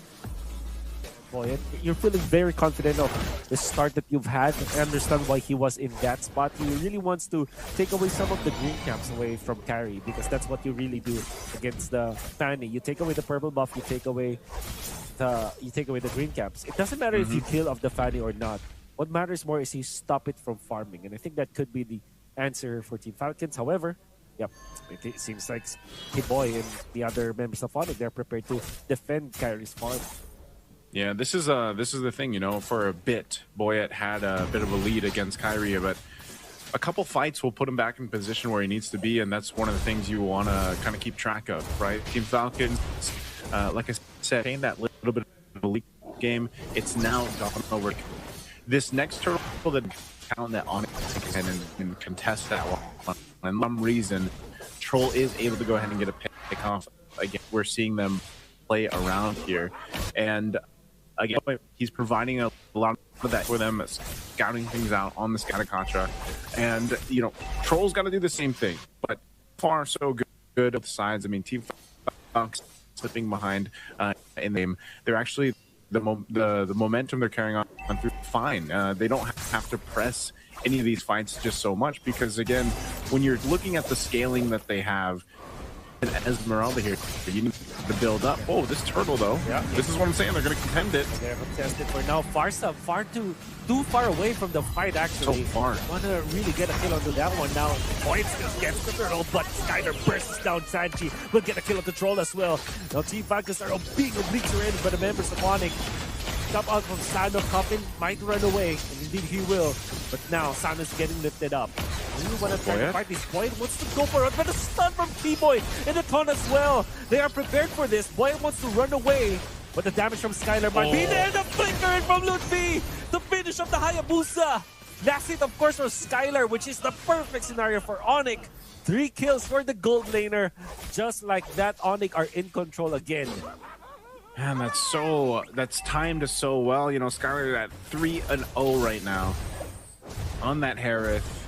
Boy, you're feeling very confident of the start that you've had. I understand why he was in that spot. He really wants to take away some of the green caps away from carry, because that's what you really do against the Fanny. You take away the purple buff, you take away the green caps. It doesn't matter if you kill off the Fanny or not. What matters more is you stop it from farming, and I think that could be the answer for Team Falcons. However, yep, it seems like K-Boy and the other members of Onyx, they're prepared to defend Kyrie's farm. Yeah, this is the thing, for a bit, Boyet had a bit of a lead against Kyrie, but a couple fights will put him back in position where he needs to be, and that's one of the things you want to kind of keep track of, right? Team Falcons, like I said, in that little bit of a league game, it's now gone over. This next turtle that count that Onyx and contest that one, and some reason, Troll is able to go ahead and get a pick off. Again, we're seeing them play around here, and again, he's providing a lot of that for them, scouting things out on the Scatacatra. And, Troll's got to do the same thing, but far so good both sides. I mean, Team Falcons slipping behind in the game. They're actually, the momentum they're carrying on through fine. They don't have to press any of these fights just so much because, again, when you're looking at the scaling that they have, Esmeralda here, you need to build up. Oh, this turtle though. Yeah. This is what I'm saying. They're going to contend it. They're going to test it for now. Far too far away from the fight. Actually, so far. Want to really get a kill onto that one now. Points just gets the turtle, but Skyler bursts down. Sanchi will get a kill on the troll as well. Now Team Falcons are being obliques already, but the members of Onyx come out from Sano. Coffin might run away, and indeed he will. But now Sano's getting lifted up. You want to try to fight this. Boyd wants to go for it, but a stun from T-Boy and the ton as well. They are prepared for this. Boyd wants to run away, but the damage from Skylar might be there. The flicker from Ludwig, the finish of the Hayabusa. Last hit, of course, for Skylar, which is the perfect scenario for Onyx. 3 kills for the gold laner. Just like that, Onyx are in control again. Man, that's timed so well. Skylar at 3-0 right now on that Harith.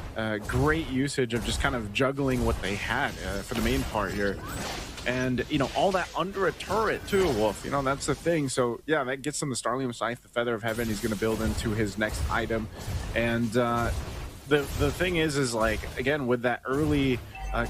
Great usage of just kind of juggling what they had for the main part here. And, all that under a turret too, Wolf. That's the thing. So, yeah, that gets him the Starlium Scythe, the Feather of Heaven. He's going to build into his next item. And the thing is like, again, with that early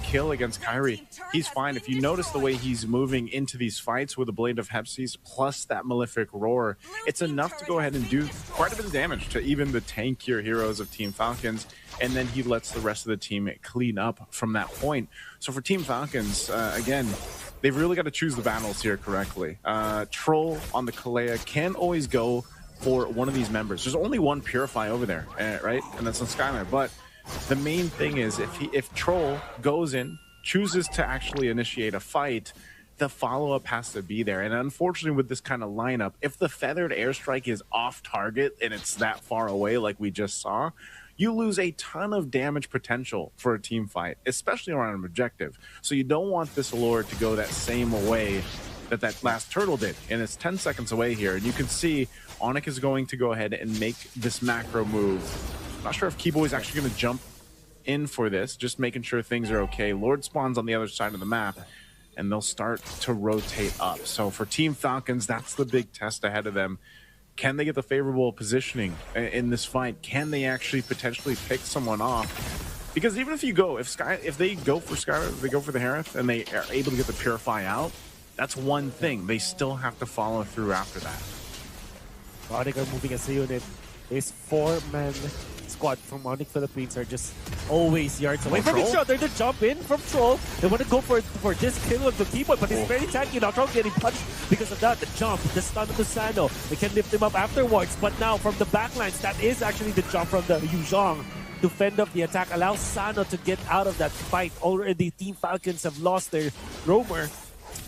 kill against Kyrie, he's fine. If you notice the way he's moving into these fights with the Blade of Hepsies plus that Malefic Roar, it's enough to go ahead and do quite a bit of damage to even the tankier heroes of Team Falcons, and then he lets the rest of the team clean up from that point. So for Team Falcons, again, they've really got to choose the battles here correctly. Troll on the Kalea can always go for one of these members. There's only one Purify over there, right? And that's on Skylar, but the main thing is if Troll goes in, chooses to actually initiate a fight, the follow-up has to be there. And unfortunately with this kind of lineup, if the Feathered Airstrike is off target and it's that far away like we just saw, you lose a ton of damage potential for a team fight, especially around an objective. So you don't want this Lord to go that same way that last turtle did. And it's 10 seconds away here. And you can see Onyx is going to go ahead and make this macro move. Not sure if Keyboy is actually going to jump in for this, just making sure things are okay. Lord spawns on the other side of the map, and they'll start to rotate up. So for Team Falcons, that's the big test ahead of them. Can they get the favorable positioning in this fight? Can they actually potentially pick someone off? Because even if they go for Skylar, if they go for the Harith, and they are able to get the Purify out, that's one thing. They still have to follow through after that. Onyx are moving as a unit. His 4-man squad from Onyx Philippines are just always yards away from each other to jump in from Troll. They want to go for this kill of the keyboard, but he's very tanky now. Troll getting punched because of that. The jump, the stun of the Sano. They can lift him up afterwards, but now from the backlines, that is actually the jump from the Yuzhong to fend off the attack, allows Sano to get out of that fight. Already, Team Falcons have lost their roamer.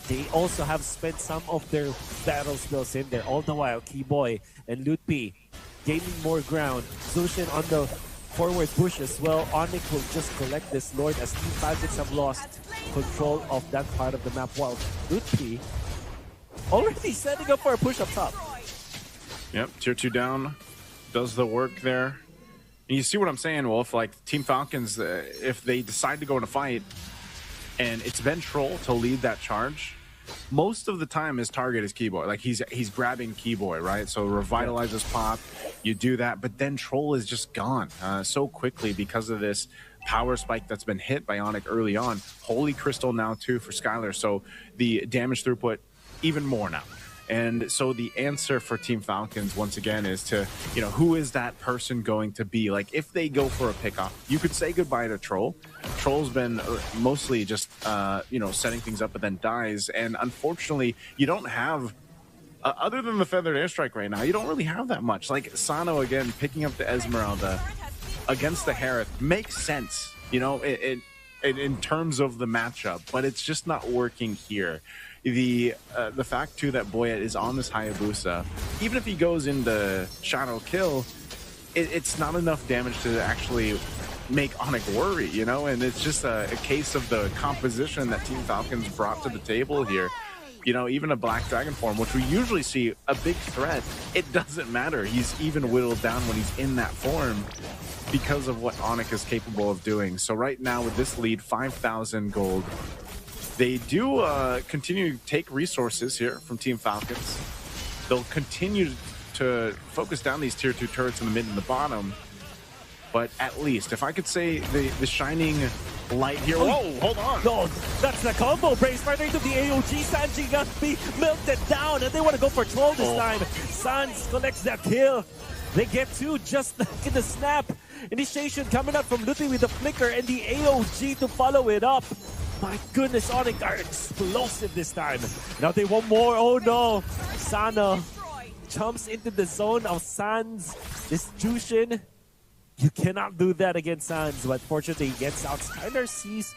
They also have spent some of their battle spells in there. All the while, Keyboy and Lutpi gaining more ground. Zushin on the forward push as well. Onyx will just collect this Lord as Team Falcons have lost control of that part of the map. While Lutpi already setting up for a push up top. Yep, tier 2 down, does the work there. And you see what I'm saying, Wolf? Like, Team Falcons, if they decide to go in a fight, and it's been Troll to lead that charge, most of the time his target is Keyboy. Like, he's grabbing Keyboy, right? So revitalizes pop, you do that, but then Troll is just gone so quickly because of this power spike that's been hit by Onyx early on. Holy Crystal now too for Skylar, so the damage throughput even more now. And so the answer for Team Falcons, once again, is to, you know, who is that person going to be? Like, if they go for a pickoff, you could say goodbye to Troll. Troll's been mostly just, you know, setting things up, but then dies. And unfortunately, you don't have, other than the Feathered Airstrike right now, you don't really have that much. Like, Sano, again, picking up the Esmeralda against the Harith makes sense, you know, in terms of the matchup, but it's just not working here. The fact too that Boyet is on this Hayabusa, even if he goes into Shadow Kill, it's not enough damage to actually make Onyx worry, you know. And it's just a case of the composition that Team Falcons brought to the table here. You know, even a Black Dragon form, which we usually see a big threat, it doesn't matter. He's even whittled down when he's in that form because of what Onyx is capable of doing. So right now with this lead, 5,000 gold. They do continue to take resources here from Team Falcons. They'll continue to focus down these tier 2 turrets in the mid and the bottom. But at least, if I could say the shining light here. Whoa, hold on. No, that's the combo brace right into the AOG. Sanji got be melted down, and they want to go for Troll this time. Sans collects that kill. They get two just like in the snap. Initiation coming up from Luthi with the flicker and the AOG to follow it up. My goodness, Onyx are explosive this time. Now they want more. Oh no. Sana jumps into the zone of Sans. This Jushin. You cannot do that against Sans, but fortunately he gets out. Skylar sees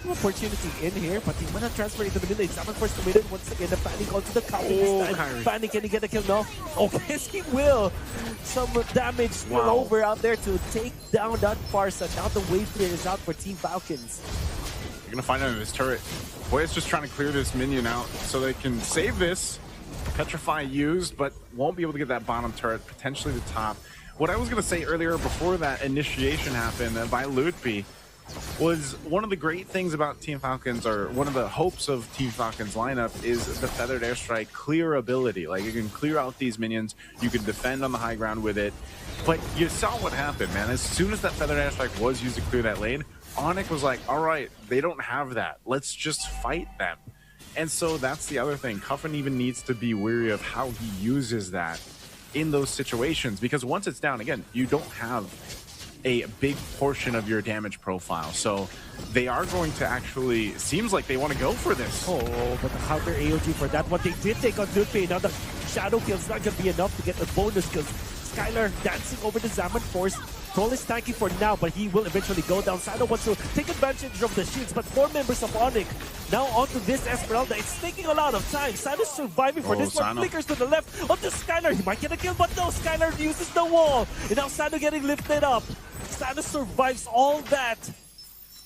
an opportunity in here, but he want to transfer into the middle lane. Zaman first committed once again. The panic onto the counter this time. Panic, can he get a kill? No. Oh, yes, he will. Some damage spill over out there to take down that Farsa. Now the wave clear is out for Team Falcons. You're gonna find out this turret. Boy, it's just trying to clear this minion out so they can save this. Petrify used, but won't be able to get that bottom turret, potentially the top. What I was gonna say earlier before that initiation happened by Lutpi was one of the great things about Team Falcons, or one of the hopes of Team Falcons lineup, is the Feathered Airstrike clear ability. Like, you can clear out these minions, you can defend on the high ground with it. But you saw what happened, man. As soon as that Feathered Airstrike was used to clear that lane, Onyx was like, all right, they don't have that. Let's just fight them. And so that's the other thing. Cuffin even needs to be wary of how he uses that in those situations, because once it's down, again, you don't have a big portion of your damage profile. So they are going to actually, seems like they want to go for this. Oh, but the counter AOG for that one, they did take on Lutpi. Now the Shadow Kill's not going to be enough to get the bonus, because Skylar dancing over the Zaman Force. Troll is tanky for now, but he will eventually go down. Sano wants to take advantage of the shields, but 4 members of Onyx now onto this Esmeralda. It's taking a lot of time. Sano's surviving for this one. Flickers to the left onto Skylar. He might get a kill, but no, Skylar uses the wall. And now Sano getting lifted up. Sano survives all that.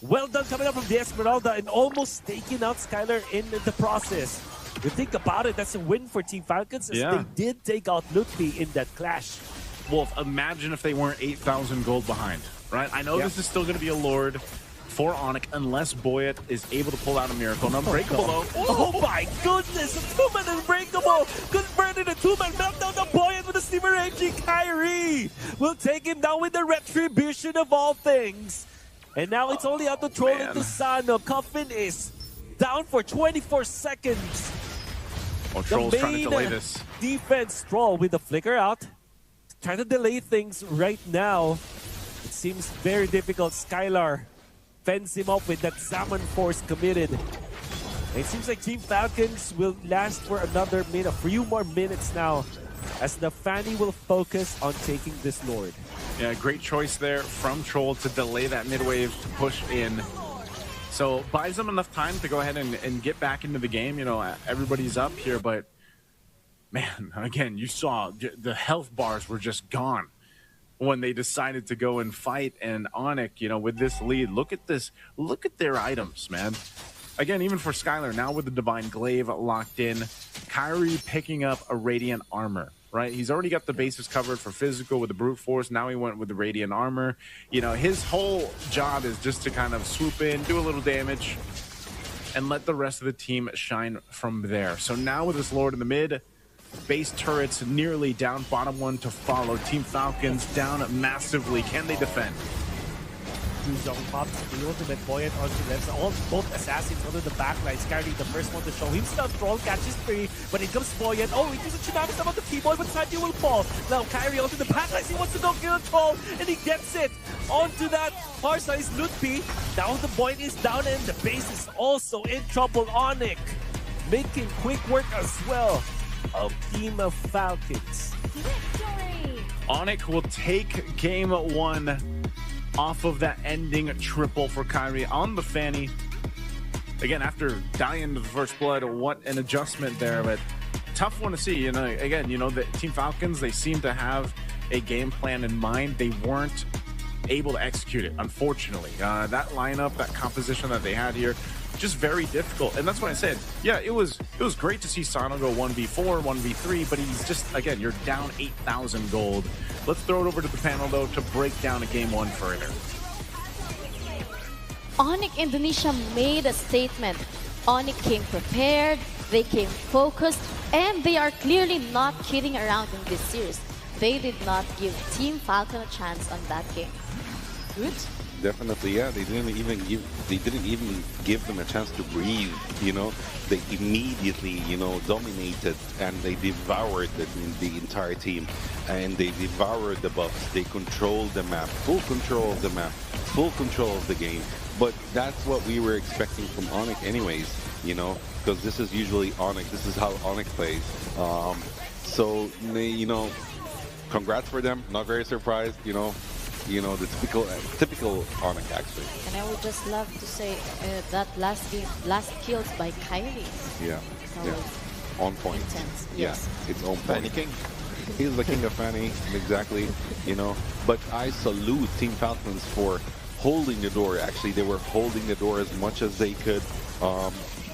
Well done coming up from the Esmeralda and almost taking out Skylar in the process. You think about it, that's a win for Team Falcons, as they did take out Lutpi in that clash. Wolf, imagine if they weren't 8,000 gold behind, right? I know this is still going to be a Lord for Onyx, unless Boyet is able to pull out a miracle. An Unbreakable, Oh my goodness, a 2-man Unbreakable! Converted a 2-man meltdown to Boyet with a Steamer Engine. Kyrie will take him down with the Retribution of all things. And now it's only out to Troll into Sano. Coffin is down for 24 seconds. Oh, Troll's trying to delay this. Defense, Troll with the flicker out. trying to delay things right now. It seems very difficult. Skylar fends him up with that Salmon Force committed. It seems like Team Falcons will last for another minute, a few more minutes now, as the Fanny will focus on taking this Lord. Yeah, great choice there from Troll to delay that mid-wave to push in. So buys them enough time to go ahead and get back into the game. You know, everybody's up here, but man, again, you saw the health bars were just gone when they decided to go and fight. And Onyx, you know, with this lead, look at this, look at their items, man. Again, even for Skylar, now with the Divine Glaive locked in, Kyrie picking up a Radiant Armor, right? He's already got the bases covered for physical with the Brute Force. Now he went with the Radiant Armor. You know, his whole job is just to kind of swoop in, do a little damage, and let the rest of the team shine from there. So now with this Lord in the mid, base turrets nearly down, bottom one to follow. Team Falcons down massively. Can they defend? Zone pops the ultimate buoyant onto left. Both assassins onto the backline. Skyly, the first one to show himself. Troll catches free, but it comes buoyant. Oh, he uses a tsunami on the T-boy, but Sanji will fall. Now Kyrie onto the backline. He wants to go kill Troll, and he gets it onto that far-sized Lutpi. Now the buoyant is down, and the base is also in trouble. Onyx making quick work as well of Team of Falcons. Onyx will take game one off of that ending triple for Kyrie on the Fanny. Again, after dying to the first blood, what an adjustment there, but tough one to see. You know, again, you know, the Team Falcons, they seem to have a game plan in mind. They weren't able to execute it, unfortunately. That lineup, that composition that they had here, just very difficult. And that's what I said. Yeah, it was great to see Sano go 1v4, 1v3, but he's just, again, you're down 8,000 gold. Let's throw it over to the panel, though, to break down a game one further. Onyx Indonesia made a statement. Onyx came prepared, they came focused, and they are clearly not kidding around in this series. They did not give Team Falcon a chance on that game. Good. Definitely, yeah. They didn't even give them a chance to breathe. You know, they immediately, you know, dominated and they devoured the entire team, and they devoured the buffs. They controlled the map, full control of the map, full control of the game. But that's what we were expecting from Onyx, anyways. You know, because this is usually Onyx. This is how Onyx plays. So they, you know, congrats for them. Not very surprised. You know, the typical Onyx, actually. And I would just love to say that last kills by Kyrie. Yeah, yeah. On point. Intense. Yeah, Yes. it's on point. Fanny King. He's the king of Fanny, exactly. You know, but I salute Team Falcons for holding the door. Actually, they were holding the door as much as they could.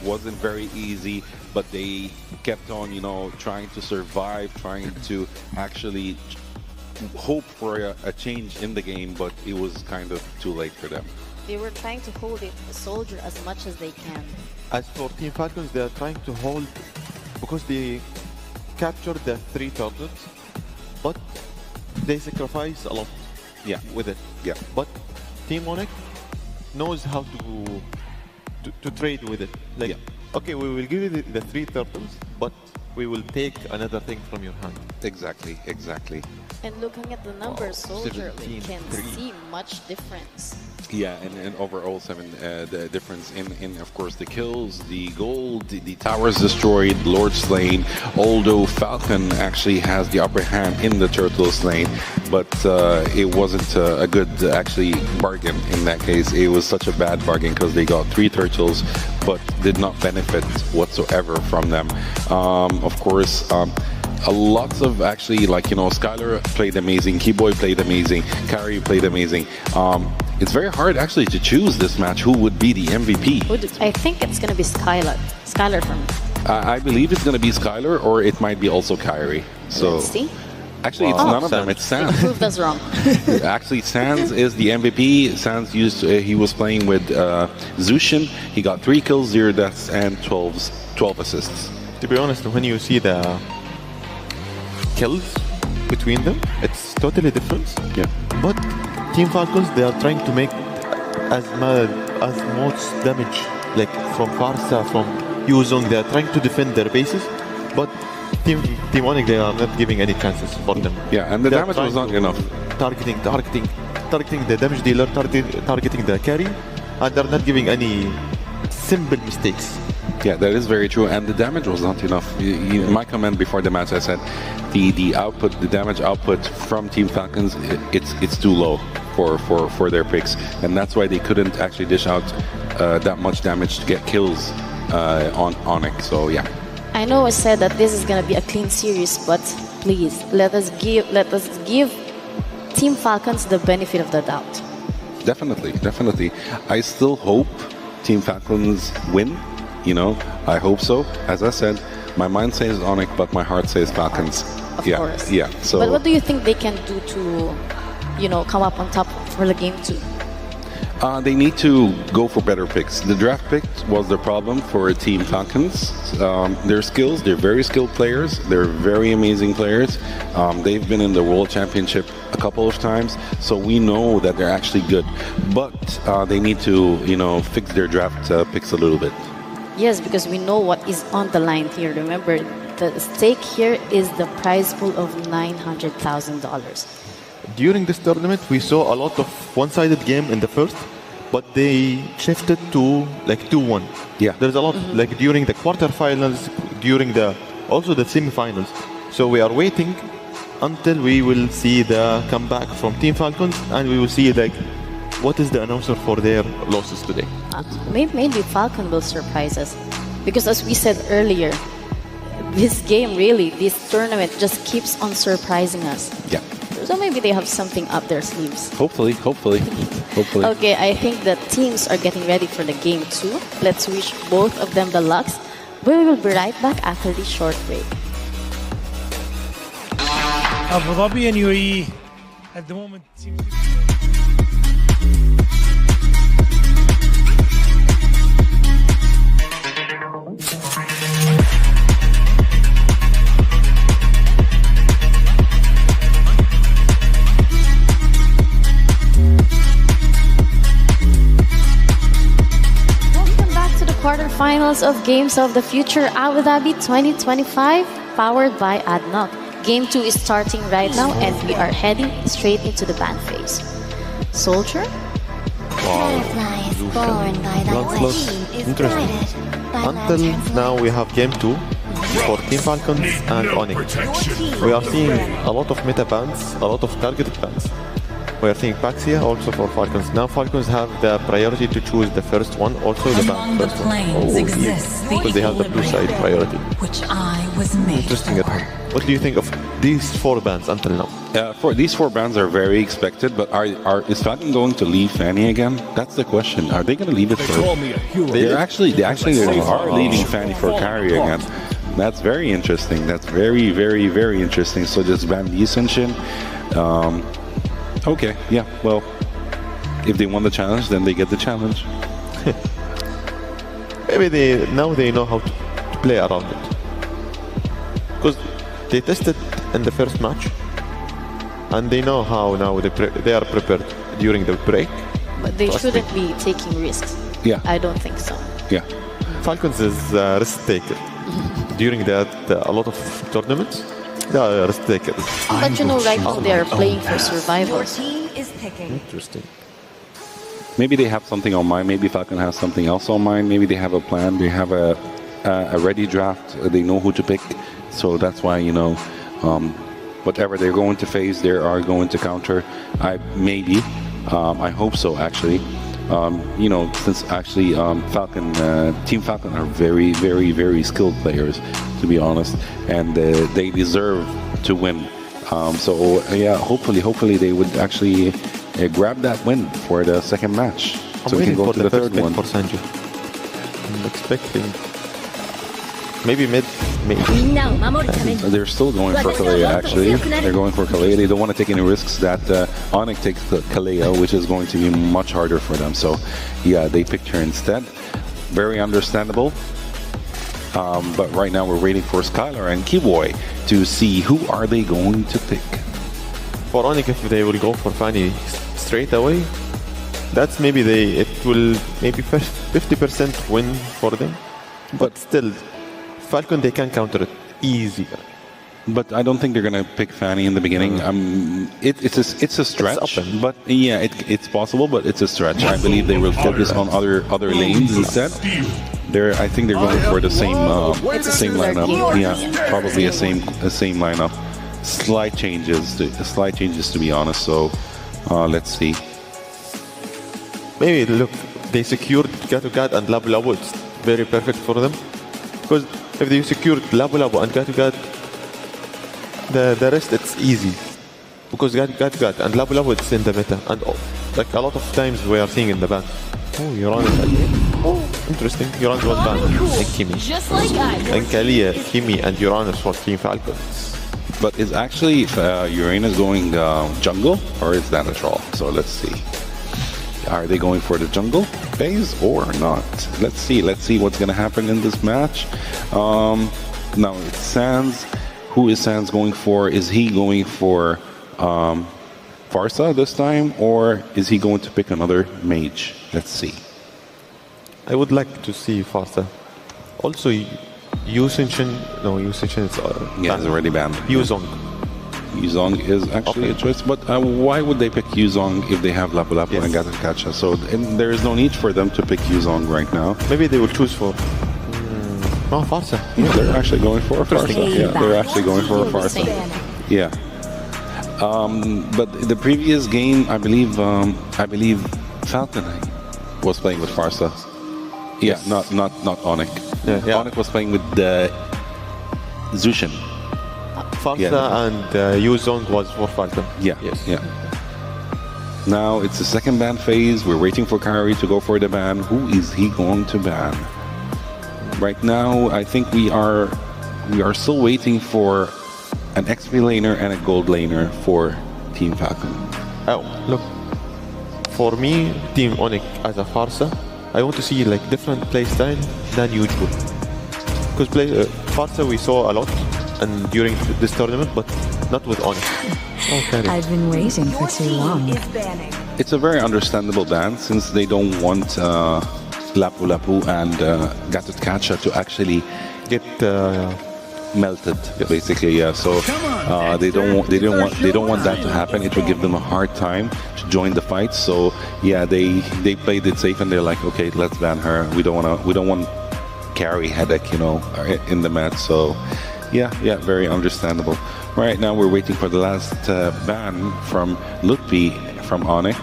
Wasn't very easy, but they kept on, you know, trying to survive, trying to actually hope for a change in the game, but it was kind of too late for them. They were trying to hold it, the soldier, as much as they can. As for Team Falcons, they are trying to hold because they captured the 3 targets, but they sacrifice a lot. Yeah, with it. Yeah, but Team Onyx knows how to trade with it. Like, yeah. Okay, we will give you the 3 turtles, but we will take another thing from your hand. Exactly, exactly. And looking at the numbers, soldier, we can see much difference. Yeah, and overall 7 the difference in of course the kills, the gold, the towers destroyed, Lord slain. Although Falcon actually has the upper hand in the turtle slain, but it wasn't a good actually bargain in that case. It was such a bad bargain because they got 3 turtles, but did not benefit whatsoever from them. Of course. A lot of actually, like, you know, Skylar played amazing, Keyboy played amazing, Kyrie played amazing. It's very hard actually to choose this match who would be the MVP. I think it's going to be Skylar. Skylar for me. I believe it's going to be Skylar, or it might be also Kyrie. So let's see. Actually, it's none of them. It's Sans. Prove us wrong. Actually, Sans is the MVP. Sans he was playing with Zushin. He got 3 kills, 0 deaths, and 12 assists. To be honest, when you see the kills between them, it's totally different. Yeah. But Team Falcons, they are trying to make as much damage, like from far south, from U zone. They are trying to defend their bases, but Team Onyx, they are not giving any chances for them. Yeah, and the damage was not enough. Targeting the damage dealer, targeting the carry, and they're not giving any simple mistakes. Yeah, that is very true, and the damage was not enough. In my comment before the match, I said the output, the damage output from Team Falcons, it's too low for their picks, and that's why they couldn't actually dish out that much damage to get kills on Onyx. So yeah. I know I said that this is gonna be a clean series, but please let us give Team Falcons the benefit of the doubt. Definitely. I still hope Team Falcons win. You know, I hope so. As I said, my mind says Onyx, but my heart says Falcons. Of course. Yeah. So. But what do you think they can do to, come up on top for the game 2? They need to go for better picks. The draft pick was the problem for Team Falcons. Their skills, they're very skilled players. They're very amazing players. They've been in the World Championship a couple of times, so we know that they're actually good. But they need to, fix their draft picks a little bit. Yes, because we know what is on the line here. Remember, the stake here is the prize pool of $900,000. During this tournament, we saw a lot of one-sided game in the first, but they shifted to 2-1. Yeah. There's a lot during the quarterfinals, also the semifinals. So we are waiting until we will see the comeback from Team Falcons, and we will see what is the announcer for their losses today. Maybe Falcon will surprise us, because as we said earlier, this tournament just keeps on surprising us. Yeah. So maybe they have something up their sleeves. Hopefully. Okay, I think the teams are getting ready for the game 2. Let's wish both of them the lucks. We will be right back after this short break. Abu Dhabi and UAE at the moment seems to be... Quarterfinals of Games of the Future Abu Dhabi 2025, powered by ADNOC. Game 2 is starting right now, and we are heading straight into the band phase. Soldier? Wow. Interesting. Until now, we have Game 2 for Team Falcons and Onyx. We are seeing a lot of meta bans, a lot of targeted bans. We are seeing Paxia also for Falcons. Now Falcons have the priority to choose the first one, also the ban first one. Because they have the blue side priority. Interesting at home. What do you think of these 4 bans until now? For these 4 bans are very expected, but is Falcon going to leave Fanny again? That's the question. Are they going to leave it for? They are leaving Fanny for carry again. That's very interesting. That's very, very, very interesting. So just ban Lee Sin-Shin. Okay, yeah, well, if they won the challenge, then they get the challenge. Maybe now they know how to play around it. Because they tested in the first match, and they know how now they are prepared during the break. But they shouldn't be taking risks. Yeah. I don't think so. Yeah. Falcons is a risk taker. During a lot of tournaments, they are risk takers. But right now they are playing for survival. Interesting. Maybe they have something on mind. Maybe Falcon has something else on mind. Maybe they have a plan. They have a ready draft. They know who to pick. So that's why, whatever they're going to face, they are going to counter. I hope so, actually. Since actually Team Falcon are very, very, very skilled players, to be honest, and they deserve to win. Hopefully they would actually grab that win for the second match, so we can go to the third one. For Sanji. I'm expecting maybe mid. They're still going for Kalea, actually. They're going for Kalea. They don't want to take any risks that Onyx takes Kalea, which is going to be much harder for them. So, yeah, they picked her instead. Very understandable. But right now we're waiting for Skylar and Kiboy to see who are they going to pick. For Onyx, if they will go for Fanny straight away, that's it will maybe 50% win for them. But still, Falcon, they can counter it easier. but I don't think they're gonna pick Fanny in the beginning. It's a stretch, but yeah, it's possible, but it's a stretch. I believe they will focus on other lanes instead. I think they're going for the same lineup. Yeah, probably a same lineup. Slight changes to be honest. So let's see. Maybe look, they secured Gatogat and Labu Labu. It's very perfect for them, because if they secured Labu Labu and Gatogat, the rest it's easy, because Gatogat and Labu Labu it's in the meta, and like a lot of times we are seeing in the ban. Oh, Uranus again. Oh, interesting. Uranus was banned. And Kimi. And Kalia, Kimi, and Uranus for Team Falcon. But is actually Uranus going jungle, or is that a troll? So let's see. Are they going for the jungle phase or not? Let's see. Let's see what's going to happen in this match. Now it's Sans. Who is Sans going for? Is he going for Farsa this time, or is he going to pick another mage? Let's see. I would like to see Farsa. Also, Yusinchin is it's already banned. Yuzong. Yuzong is actually a choice, but why would they pick Yuzong if they have Lapu Lapu and Gatakacha? So there is no need for them to pick Yuzong right now. Maybe they will choose for Farsa. Yeah, they're actually going for a Farsa. Yeah, they're actually going for a Farsa. Yeah. But the previous game, I believe Falcon was playing with Farsa. Yeah, not Onyx. Yeah. Onyx was playing with Zushin. Farsa and Yuzong was for Falcon. Yeah. Now it's the second ban phase. We're waiting for Kyrie to go for the ban. Who is he going to ban? Right now, I think we are still waiting for an XP laner and a gold laner for Team Falcon. Oh, look. For me, Team Onyx as a Farsa, I want to see like different playstyle than usual. Because Farsa we saw a lot and during this tournament, but not with Onyx. Okay. I've been waiting for too long. It's a very understandable ban since they don't want Lapu Lapu and Gatotkacha to actually get melted, basically. Yeah. So they don't want that to happen. It will give them a hard time to join the fight. So yeah, they played it safe and they're like, okay, let's ban her. We don't want carry headache, in the match. So yeah, very understandable. Right now we're waiting for the last ban from Lutfi from Onyx.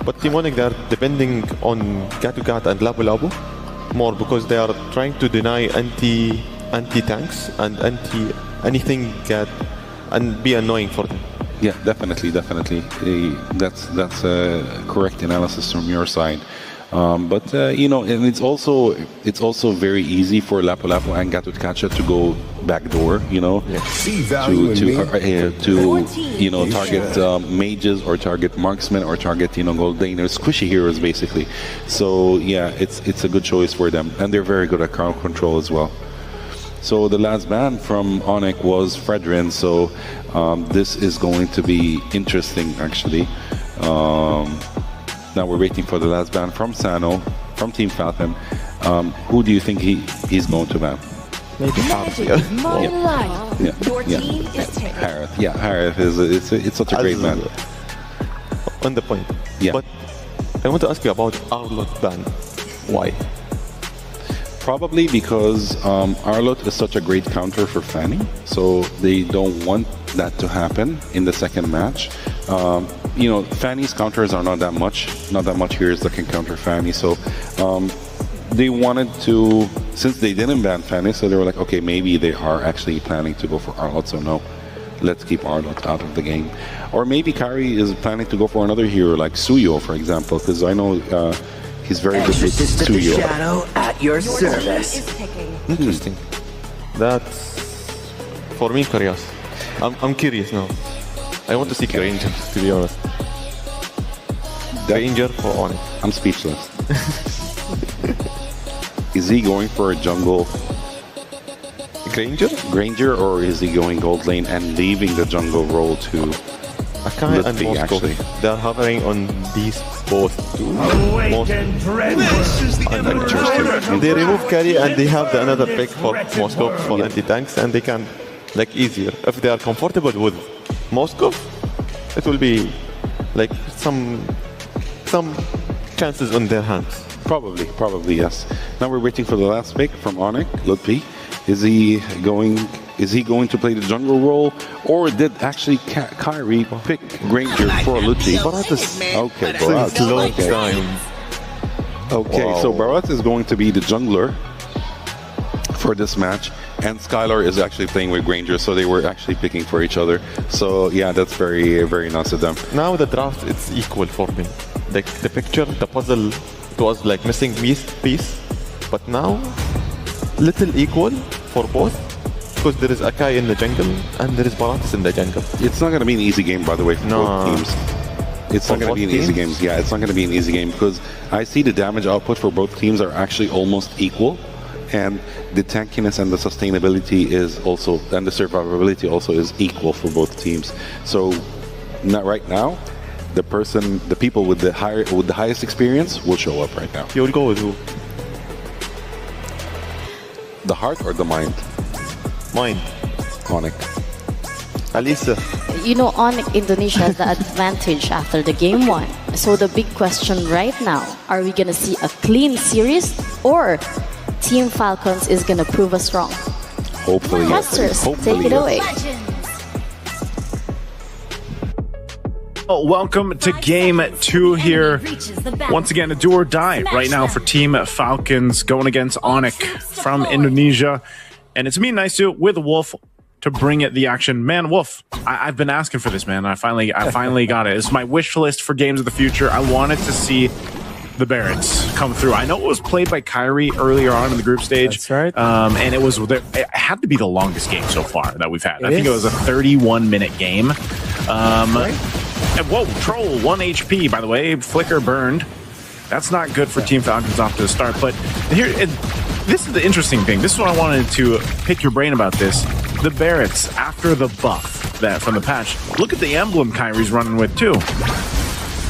But Team Onyx, they're depending on Gatogat and Labu Labu more because they are trying to deny anti-tanks and anything and be annoying for them. Yeah, definitely. That's a correct analysis from your side. But and it's also very easy for Lapu Lapu and Gatotkacha to go backdoor, to target mages or target marksmen or target gold laners, squishy heroes basically. So yeah, it's a good choice for them, and they're very good at crowd control as well. So the last ban from Onyx was Fredrin. So this is going to be interesting actually. Now we're waiting for the last ban from Sano, from Team Falcon. Who do you think he's going to ban? Maybe Harith. Harith. Yeah, Harith it's such a great ban. On the point. Yeah. But I want to ask you about Arlott ban. Why? Probably because Arlott is such a great counter for Fanny, so they don't want that to happen in the second match. Fanny's counters are not that much heroes that can counter Fanny, so they wanted to, since they didn't ban Fanny, so they were like, okay, maybe they are actually planning to go for Arlott, so no, let's keep Arlott out of the game. Or maybe Kari is planning to go for another hero like Suyo, for example, because I know he's very good with Suyo. Shadow at your service. Interesting. That's for me, curious. I'm curious now. I want to see Granger, to be honest. Granger for Onyx. I'm speechless. Is he going for a jungle Granger, or is he going gold lane and leaving the jungle role to Akai and Moscow? Actually, they're hovering on these both two. They remove carry and they have another pick for Moscow for anti-tanks, and they can like easier. If they are comfortable with Moscow, it will be like some chances on their hands. Probably yes. Now we're waiting for the last pick from Onyx, Lutfi. Is he going to play the jungle role, or did actually Kyrie pick Granger for Lutfi? Okay, Barat. Okay, wow. So Barat is going to be the jungler for this match, and Skylar is actually playing with Granger, so they were actually picking for each other. So yeah, that's very, very nice of them. Now the draft, it's equal for me. Like the picture, the puzzle, it was like missing piece, but now little equal for both, because there is Akai in the jungle and there is Baratis in the jungle. It's not going to be an easy game, by the way, for both teams. It's not going to be an easy game. Yeah, it's not going to be an easy game, because I see the damage output for both teams are actually almost equal, and the tankiness and the sustainability is also, and the survivability also is equal for both teams. So not right now, the people with the highest experience will show up right now. You will go with who? The heart or the mind? Mind. Onyx. Alisa. You know, Onyx Indonesia has the advantage after the game 1. So the big question right now, are we going to see a clean series, or Team Falcons is going to prove us wrong? Hopefully, Masters, take it away. Welcome to game 2 here. Once again, a do or die right now for Team Falcons going against Onyx from Indonesia. And it's me, Nice to, with Wolf to bring it the action. Man, Wolf, I've been asking for this, man. I finally got it. It's my wish list for games of the future. I wanted to see the Barretts come through. I know it was played by Kyrie earlier on in the group stage. That's right. And it had to be the longest game so far that we've had. I think it was a 31-minute game. And whoa, Troll, 1 HP, by the way. Flicker burned. That's not good for Team Falcons off to the start. But here, this is the interesting thing. This is what I wanted to pick your brain about this. The Barretts, after the buff that from the patch, look at the emblem Kyrie's running with, too.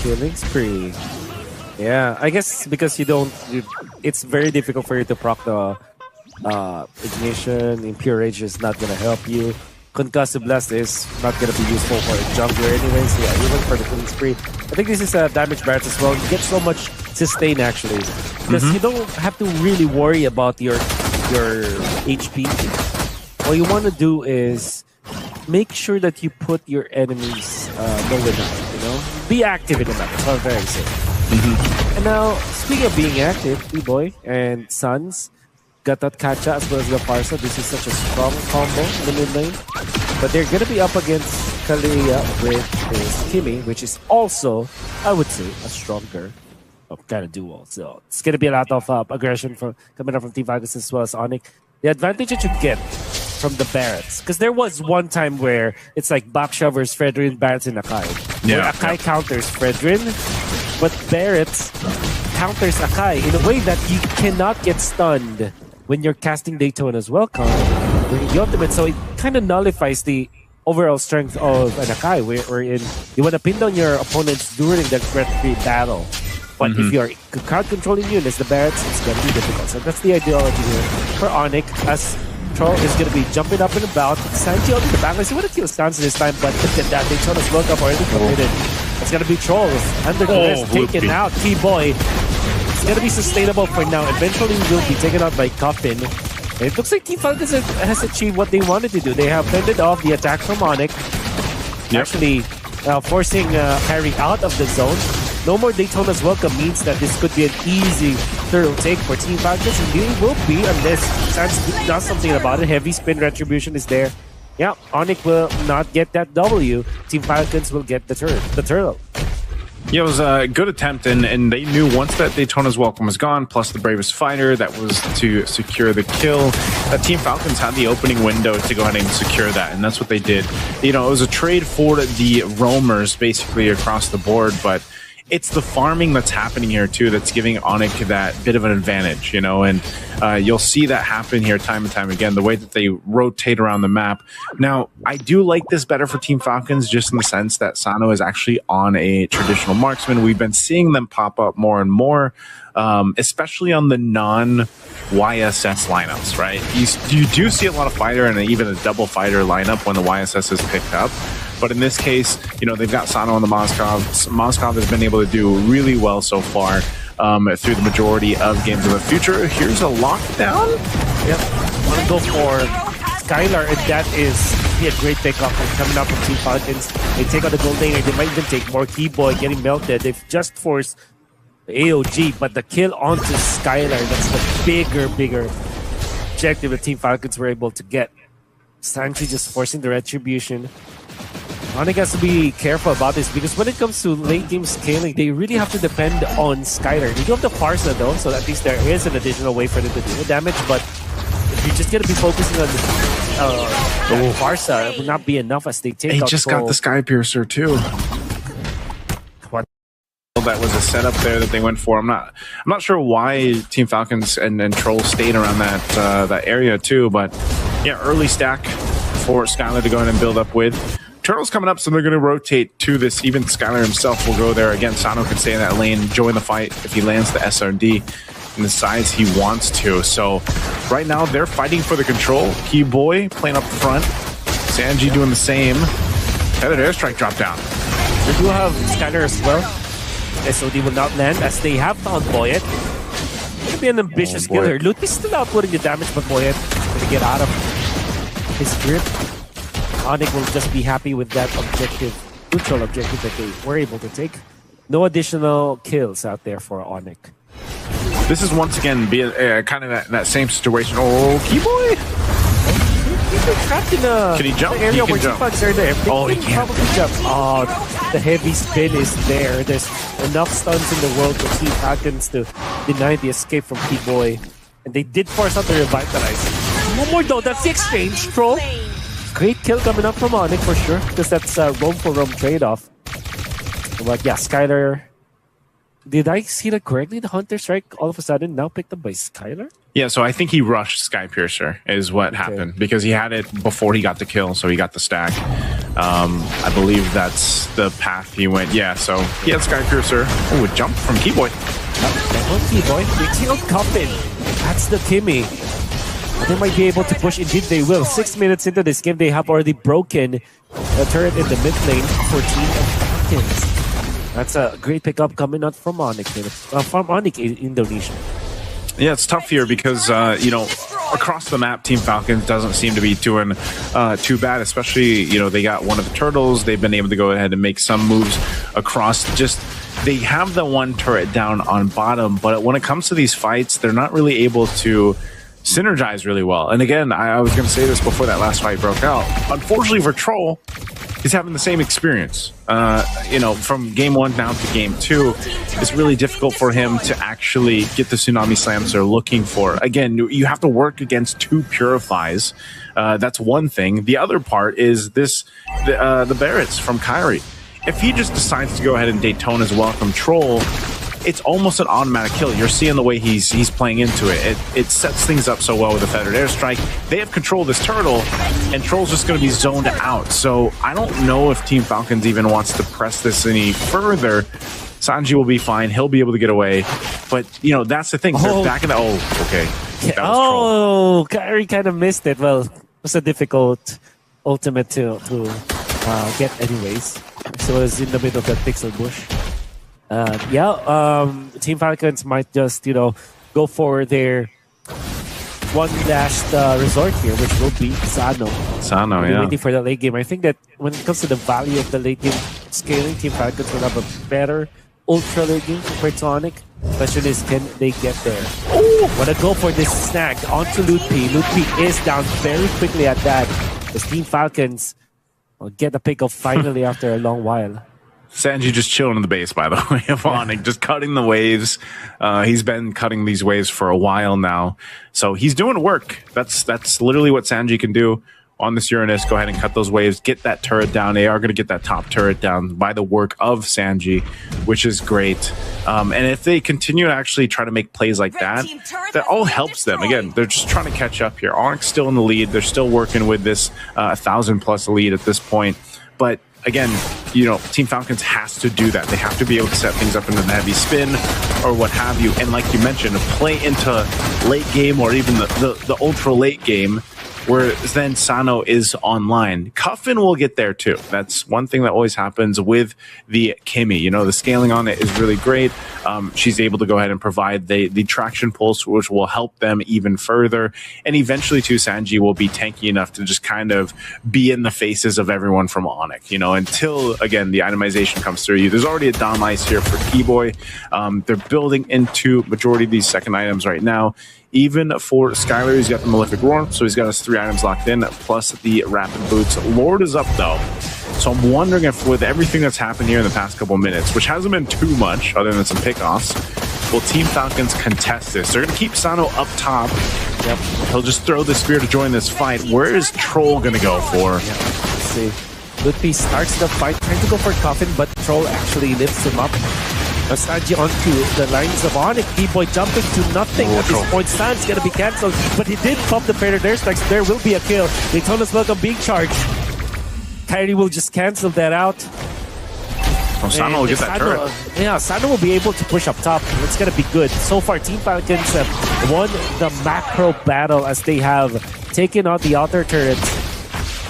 Killing spree. Yeah, I guess because it's very difficult for you to proc the Ignition. Impure Rage is not going to help you. Concussive Blast is not going to be useful for a jungler anyways. Yeah, even for the killing spree. I think this is a damage Barretts as well. You get so much sustain actually, because you don't have to really worry about your HP. All you want to do is make sure that you put your enemies nowhere down, you know? Be active in the map. It's all very safe. And now, speaking of being active, B-Boy and Suns got that Kacha as well as the Farsa. This is such a strong combo in the mid lane. But they're going to be up against Kalia with his Kimi, which is also, I would say, a stronger kind of duo. So it's going to be a lot of aggression coming up from Team Falcons as well as Onyx. The advantage that you get from the Barretts, because there was one time where it's like Baksha versus Fredrin, Barretts, and Akai. Where Akai counters Fredrin, but Barretts counters Akai in a way that you cannot get stunned when you're casting Daytona's Welcome during the ultimate. So it kind of nullifies the overall strength of an Akai, wherein you want to pin down your opponents during the threat-free battle. But if you're crowd controlling units, the Barretts, it's going to be difficult. So that's the ideology here for Onyx, as Troll is going to be jumping up and about. Sanji out in the back. Let's see what a kill stance this time, but look at that. Daytona's Welcome already committed. It's going to be Troll under the list, taken out. T-Boy. It's going to be sustainable for now. Eventually, will be taken out by Coffin. And it looks like Team Falcons has achieved what they wanted to do. They have fended off the attack from Onyx, actually forcing Kyrie out of the zone. No more Daytona's Welcome means that this could be an easy thorough take for Team Falcons, and it will be unless Sans does something about it. Heavy spin retribution is there. Yeah, Onyx will not get that W. Team Falcons will get the turtle. Yeah, it was a good attempt, and they knew once that Daytona's Welcome was gone, plus the Bravest Fighter that was to secure the kill, that Team Falcons had the opening window to go ahead and secure that, and that's what they did. You know, it was a trade for the roamers basically across the board, but it's the farming that's happening here too that's giving Onyx that bit of an advantage, you know, and you'll see that happen here time and time again, the way that they rotate around the map. Now, I do like this better for Team Falcons, just in the sense that Sano is actually on a traditional marksman. We've been seeing them pop up more and more, especially on the non-YSS lineups, right? You do see a lot of fighter and even a double fighter lineup when the YSS is picked up. But in this case, you know, they've got Sano on the Moskov. Moskov has been able to do really well so far through the majority of games of the future. Here's a lockdown. Yep. Want to go for Skylar, and that is a great pickup coming up from Team Falcons. They take on the gold laner. They might even take more. Keyboy getting melted. They've just forced the AOG, but the kill onto Skylar, that's the bigger objective that Team Falcons were able to get. Sanji just forcing the retribution. Onyx has to be careful about this, because when it comes to late game scaling, they really have to depend on Skylar. They do have the Farsa though, so at least there is an additional way for them to do the damage, but if you're just going to be focusing on the Farsa, it will not be enough as they take out just got the Sky Piercer too. What? That was a setup there that they went for. I'm not sure why Team Falcons and Troll stayed around that area too, but yeah, early stack for Skylar to go in and build up with. Turtle's coming up, so they're going to rotate to this. Even Skylar himself will go there. Again, Sano can stay in that lane, join the fight if he lands the SRD in the size he wants to. So right now, they're fighting for the control. Keyboy playing up front. Sanji doing the same. Tethered airstrike drop down. They do have Skylar as well. SOD will not land as they have found Boyet. Could be an ambitious killer. Luthi's still outputting the damage, but Boyet going to get out of his grip. Onyx will just be happy with that objective, neutral objective that they were able to take. No additional kills out there for Onyx. This is once again kind of that same situation. Oh, Keyboy! He's trapped in a can he jump? area He where can jump. are there. Oh, he can probably jump. Oh, the heavy spin is there. There's enough stuns in the world for Team Falcons to deny the escape from Keyboy. And they did force out the revitalize. One more though, that's the exchange, Troll. Great kill coming up from Onyx for sure, because that's a roam for roam trade-off. But yeah, Skylar. Did I see that correctly? The Hunter Strike all of a sudden now picked up by Skylar? Yeah, so I think he rushed Sky Piercer is what happened, because he had it before he got the kill, so he got the stack. I believe that's the path he went. Yeah, so he had Sky Piercer. Oh, a jump from Keyboy. Keyboy, they killed Coffin. That's the Timmy. They might be able to push. Indeed, they will. 6 minutes into this game, they have already broken the turret in the mid lane for Team Falcons. That's a great pickup coming out from Onyx in Indonesia. Yeah, it's tough here because, you know, across the map, Team Falcons doesn't seem to be doing too bad, especially, you know, they got one of the turtles. They've been able to go ahead and make some moves across. Just, they have the one turret down on bottom, but when it comes to these fights, they're not really able to synergize really well. And again, I was going to say this before that last fight broke out. Unfortunately for Troll, he's having the same experience. You know, from game 1 down to game 2, it's really difficult for him to actually get the tsunami slams they're looking for. Again, you have to work against 2 purifies. That's one thing. The other part is the Barretts from Kyrie. If he just decides to go ahead and Daytona's welcome Troll, it's almost an automatic kill. You're seeing the way he's playing into it. It sets things up so well with the feathered airstrike. They have control of this turtle, and Troll's just going to be zoned out. So I don't know if Team Falcons even wants to press this any further. Sanji will be fine. He'll be able to get away. But, you know, that's the thing. They're back in the... Oh, okay. That was Troll. Kyrie kind of missed it. Well, it was a difficult ultimate to get anyways. So it was in the middle of that pixel bush. Team Falcons might just, you know, go for their one last resort here, which will be Sano. Waiting for the late game. I think that when it comes to the value of the late game scaling, Team Falcons will have a better ultra late game compared to Onyx. Question is, can they get there? Wanna go for this snag onto Lutpi. Lutpi is down very quickly at that. The Team Falcons will get the pick-off finally after a long while. Sanji just chilling in the base, by the way, of Onyx, just cutting the waves. He's been cutting these waves for a while now. So he's doing work. That's literally what Sanji can do. on this Uranus, go ahead and cut those waves, get that turret down. They are going to get that top turret down by the work of Sanji, which is great. And if they continue to actually try to make plays like that, that all helps them. Again, they're just trying to catch up here. Onyx still in the lead. They're still working with this 1,000+ lead at this point. But again, you know, Team Falcons has to do that. They have to be able to set things up into the heavy spin or what have you. And like you mentioned, play into late game or even the ultra late game, where then Sano is online. Cuffin will get there too. That's one thing that always happens with the Kimmy. You know, the scaling on it is really great. She's able to go ahead and provide the traction pulse, which will help them even further. And eventually too, Sanji will be tanky enough to just kind of be in the faces of everyone from Onyx, you know, until, again, the itemization comes through you. There's already a Dom Ice here for Keyboy. They're building into majority of these second items right now. Even for Skylar, he's got the Malefic Roar, so he's got his 3 items locked in, plus the Rapid Boots. Lord is up, though. So I'm wondering if with everything that's happened here in the past couple minutes, which hasn't been too much other than some pickoffs, will Team Falcons contest this? They're going to keep Sano up top. Yep. He'll just throw the spear to join this fight. Where is Troll going to go for? Yeah. Let's see. Lutpi starts the fight, trying to go for Coffin, but Troll actually lifts him up. Sanji onto the lines of Onyx. Keyboy jumping to nothing at this point. Stan's gonna be cancelled, but he did pop the Predator Air Strikes. There will be a kill. Daytona's Welcome being charged. Kyrie will just cancel that out. Oh, Sano will get that turret. Yeah, Sano will be able to push up top. It's gonna be good. So far, Team Falcons have won the macro battle as they have taken on the outer turrets,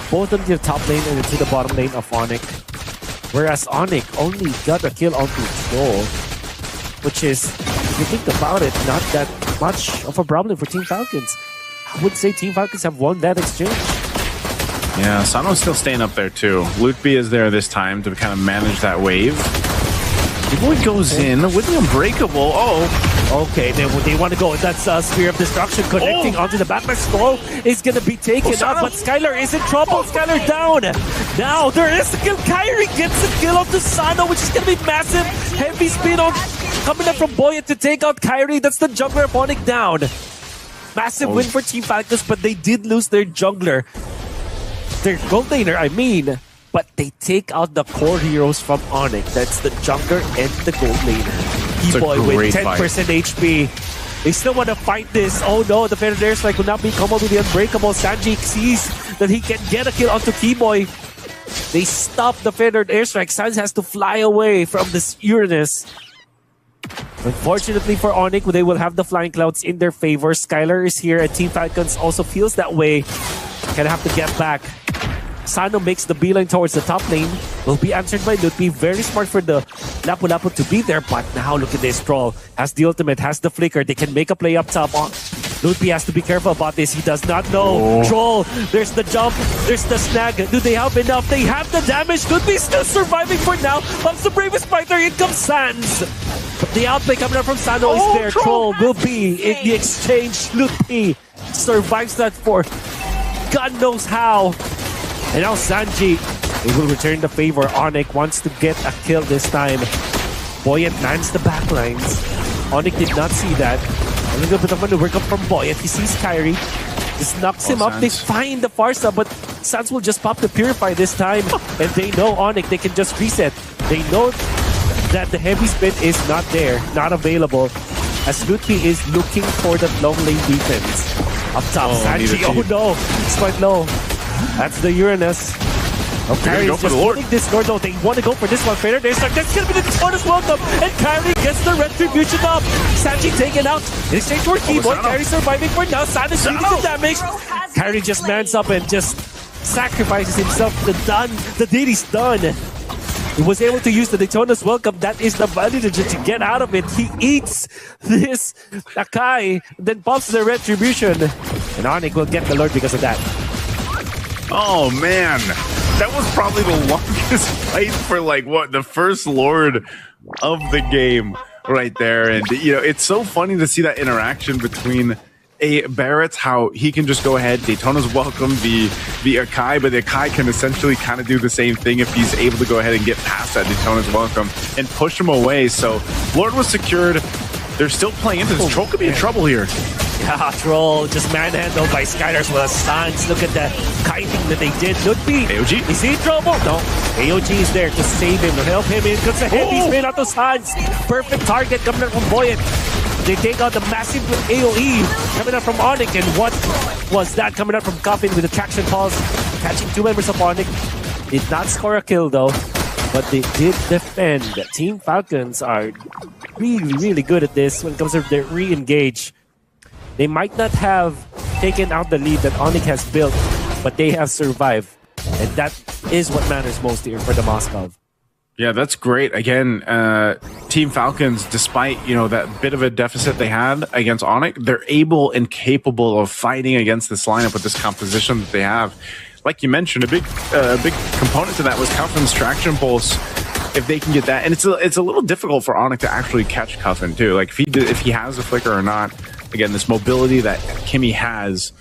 both into the top lane and into the bottom lane of Onyx. Whereas Onyx only got a kill onto Troll, which is, if you think about it, not that much of a problem for Team Falcons. I would say Team Falcons have won that exchange. Yeah, Sano's still staying up there too. Lutpi is there this time to kind of manage that wave. Keyboy goes in with the Unbreakable. Oh, okay, they want to go. That's Spear of Destruction connecting onto the Batman. Scroll is going to be taken out, but Skylar is in trouble. Skylar down. Now there is a kill. Kyrie gets a kill onto Sano, which is going to be massive. Heavy spin on coming up from Boyet to take out Kyrie. That's the jungler of Onyx down. Massive win for Team Falcons, but they did lose their jungler. Their gold laner, I mean. But they take out the core heroes from Onyx. That's the jungler and the gold laner. Keyboy with 10% HP. They still want to fight this. Oh no, the Predator Air Strike will not be comboed with the Unbreakable. Sanji sees that he can get a kill onto Keyboy. They stop the Predator Air Strike. Sans has to fly away from this Uranus. Unfortunately for Onyx, they will have the Flying Clouds in their favor. Skylar is here and Team Falcons also feels that way. Gonna have to get back. Sano makes the beeline towards the top lane. Will be answered by Lutpi. Very smart for the Lapu-Lapu to be there. But now look at this. Troll has the ultimate, has the flicker. They can make a play up top. Lutpi has to be careful about this. He does not know. Troll, there's the jump. There's the snag. Do they have enough? They have the damage. Lutpi still surviving for now. Pops the bravest fighter. In comes Sans. The outplay coming up from Sano is there. Troll will be in the exchange. Lutpi survives that for God knows how. And now Sanji, he will return the favor. Onyx wants to get a kill this time. Boyet mans the backlines. Onyx did not see that. A little bit of maneuver come from Boyet. He sees Kyrie. Just knocks him up. They find the Farsa, but Sans will just pop the Purify this time. And they know Onyx, they can just reset. They know that the heavy spin is not there, not available. As Lutpi is looking for that long lane defense. Up top, Sanji. Oh no, it's quite low. That's the Uranus. Oh, Kyrie is just holding this door. No, they want to go for this one. Fader, there's like, that's going to be the Daytona's Welcome. And Kyrie gets the Retribution up. Sanji taken out. In exchange for Keyboy, Kyrie surviving for now. Sanji's doing the damage. Kyrie just mans up and just sacrifices himself. The deed is done. He was able to use the Daytona's Welcome. That is the value to get out of it. He eats this Akai, then pops the Retribution. And Onyx will get the Lord because of that. Oh man, that was probably the longest fight for like what, the first Lord of the game right there. And you know, it's so funny to see that interaction between a Barrett, how he can just go ahead, Daytona's Welcome the Akai, but the Akai can essentially kind of do the same thing if he's able to go ahead and get past that Daytona's Welcome and push him away. So Lord was secured. They're still playing into this. Troll could be in trouble here. Yeah, Troll just manhandled by Skylers with a stance. Look at the kiting that they did. Ludwig, AOG? Is he in trouble? No. AOG is there to save him, to help him. Here comes a heavy spin out of Sans. Perfect target coming out from Boyet. They take out the massive AoE coming out from Onyx. And what was that coming out from Coffin with the traction pulse? Catching 2 members of Onyx. Did not score a kill though, but they did defend. Team Falcons are really, really good at this when it comes to their re-engage. They might not have taken out the lead that Onyx has built, but they have survived. And that is what matters most here for the Moscow. Yeah, that's great. Again, Team Falcons, despite, you know, that bit of a deficit they had against Onyx, they're able and capable of fighting against this lineup with this composition that they have. Like you mentioned, a big component to that was Cuffin's traction pulse. If they can get that, and it's a little difficult for Onyx to actually catch Cuffin too. Like if he has a flicker or not. Again, this mobility that Kimmy has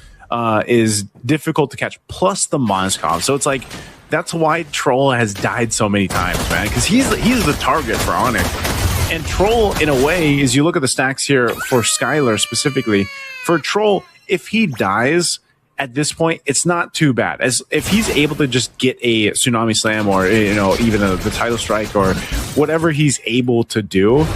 is difficult to catch. Plus the Moskov, so it's like that's why Troll has died so many times, man. Because he's the target for Onyx, and Troll in a way, as you look at the stacks here for Skylar specifically, for Troll, if he dies at this point, it's not too bad. As if he's able to just get a Tsunami Slam or, you know, even the title strike or whatever he's able to do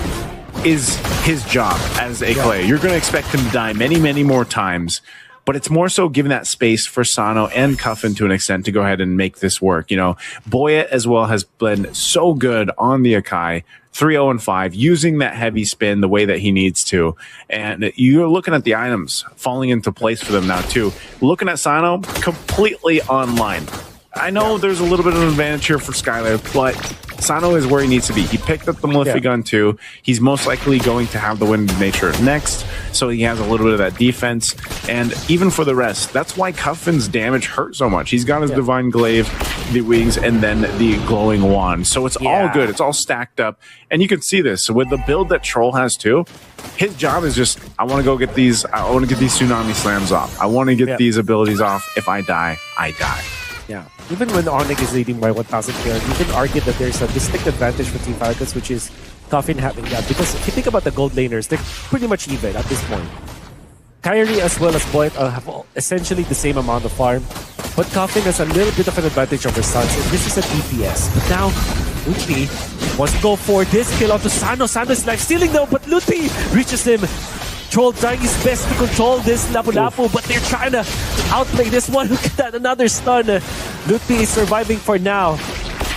is his job as a player. You're going to expect him to die many, many more times, but it's more so giving that space for Sano and Cuffin to an extent to go ahead and make this work. You know, Boya as well has been so good on the Akai. 3-0-5, using that heavy spin the way that he needs to. And you're looking at the items falling into place for them now, too. Looking at Sano, completely online. I know there's a little bit of an advantage here for Skylar, but Sano is where he needs to be. He picked up the Malefic gun, too. He's most likely going to have the Wind of Nature next, so he has a little bit of that defense. And even for the rest, that's why Cuffin's damage hurt so much. He's got his Divine Glaive, the wings, and then the glowing wand. So it's all good. It's all stacked up. And you can see this with the build that Troll has too. His job is just, I want to go get these, I want to get these Tsunami Slams off. I want to get these abilities off. If I die, I die. Yeah. Even when Onyx is leading by 1,000 kills, you can argue that there's a distinct advantage for Team Falcons, which is Coffin having that. Because if you think about the gold laners, they're pretty much even at this point. Kyrie as well as Boyd have essentially the same amount of farm, but Coffin has a little bit of an advantage over Suns, and this is a DPS. But now, Ludwig wants to go for this kill onto Sano. Sano is life stealing though, but Ludwig reaches him. Troll trying his best to control this Lapu-Lapu, but they're trying to outplay this one. Look at that, another stun. Ludwig is surviving for now.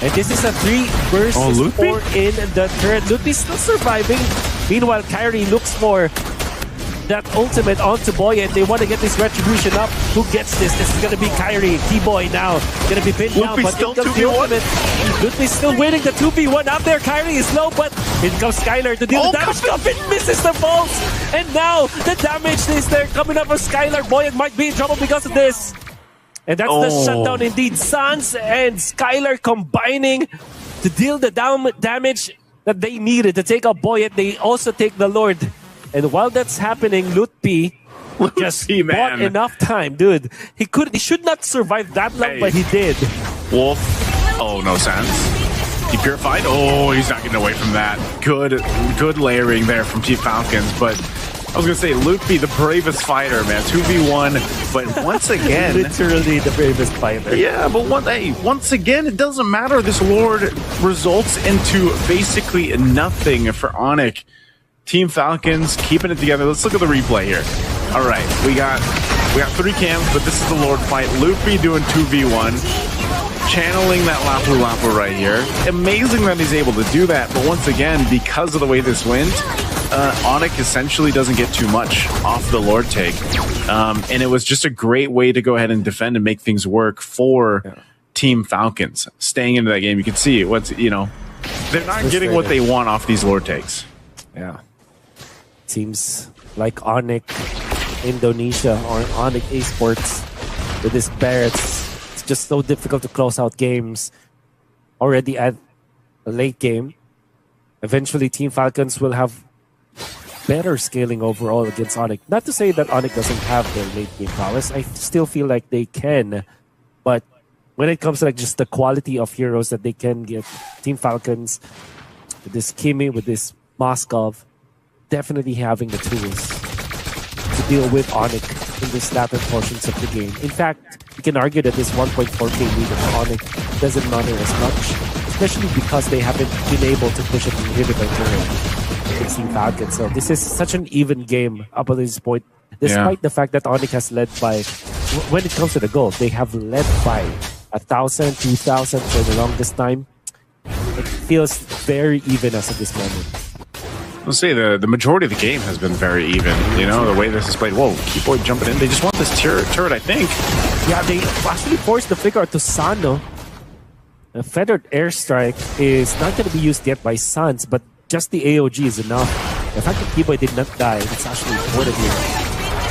And this is a 3 versus 4 in the turret. Ludwig still surviving. Meanwhile, Kyrie looks for that ultimate onto Boy, and they want to get this retribution up. Who gets this? This is going to be Kyrie. T-Boy now going to be pinned down, but here comes the ultimate. Ludwig's still winning the 2v1 out there. Kyrie is low, but here comes Skylar to deal the damage. Cuffin misses the pulse, and now the damage is there coming up from Skylar. Boy might be in trouble because of this. And that's the shutdown indeed. Sans and Skylar combining to deal the damage that they needed to take out Boyet. They also take the Lord. And while that's happening, Lutpi just bought enough time, dude. He should not survive that long, but he did. Wolf. Oh, no sense. He purified. Oh, he's not getting away from that. Good layering there from Team Falcons, but I was gonna say Lutpi, the bravest fighter, man. 2v1, but once again, literally the bravest fighter. Yeah, but once again, it doesn't matter. This Lord results into basically nothing for Onyx. Team Falcons keeping it together. Let's look at the replay here. All right, we got 3 camps, but this is the Lord fight. Luffy doing 2v1, channeling that Lapu-Lapu right here. Amazing that he's able to do that, but once again, because of the way this went, Onyx essentially doesn't get too much off the Lord take. And it was just a great way to go ahead and defend and make things work for Team Falcons. Staying into that game, you can see they're not getting what they want off these Lord takes. Yeah. Seems like Onyx Indonesia or Onyx Esports with his Barretts, it's just so difficult to close out games already at a late game. Eventually, Team Falcons will have better scaling overall against Onyx. Not to say that Onyx doesn't have their late game prowess. I still feel like they can, but when it comes to just the quality of heroes that they can get, Team Falcons with this Kimmy, with this Moskov, definitely having the tools to deal with Onyx in this latter portions of the game. In fact, you can argue that this 1.4k lead of Onyx doesn't matter as much, especially because they haven't been able to push an inhibitor turret against Team Falcon. So this is such an even game up until this point, despite the fact that Onyx has led by, when it comes to the goal, they have led by 1,000, 2,000 for the longest time. It feels very even as of this moment. Let's say the majority of the game has been very even. You know, the way this is played. Whoa, Keyboard jumping in. They just want this turret, I think. Yeah, they actually forced the flicker to Sano. A feathered airstrike is not going to be used yet by Suns, but just the AOG is enough. The fact that Keyboard did not die, it's actually important here.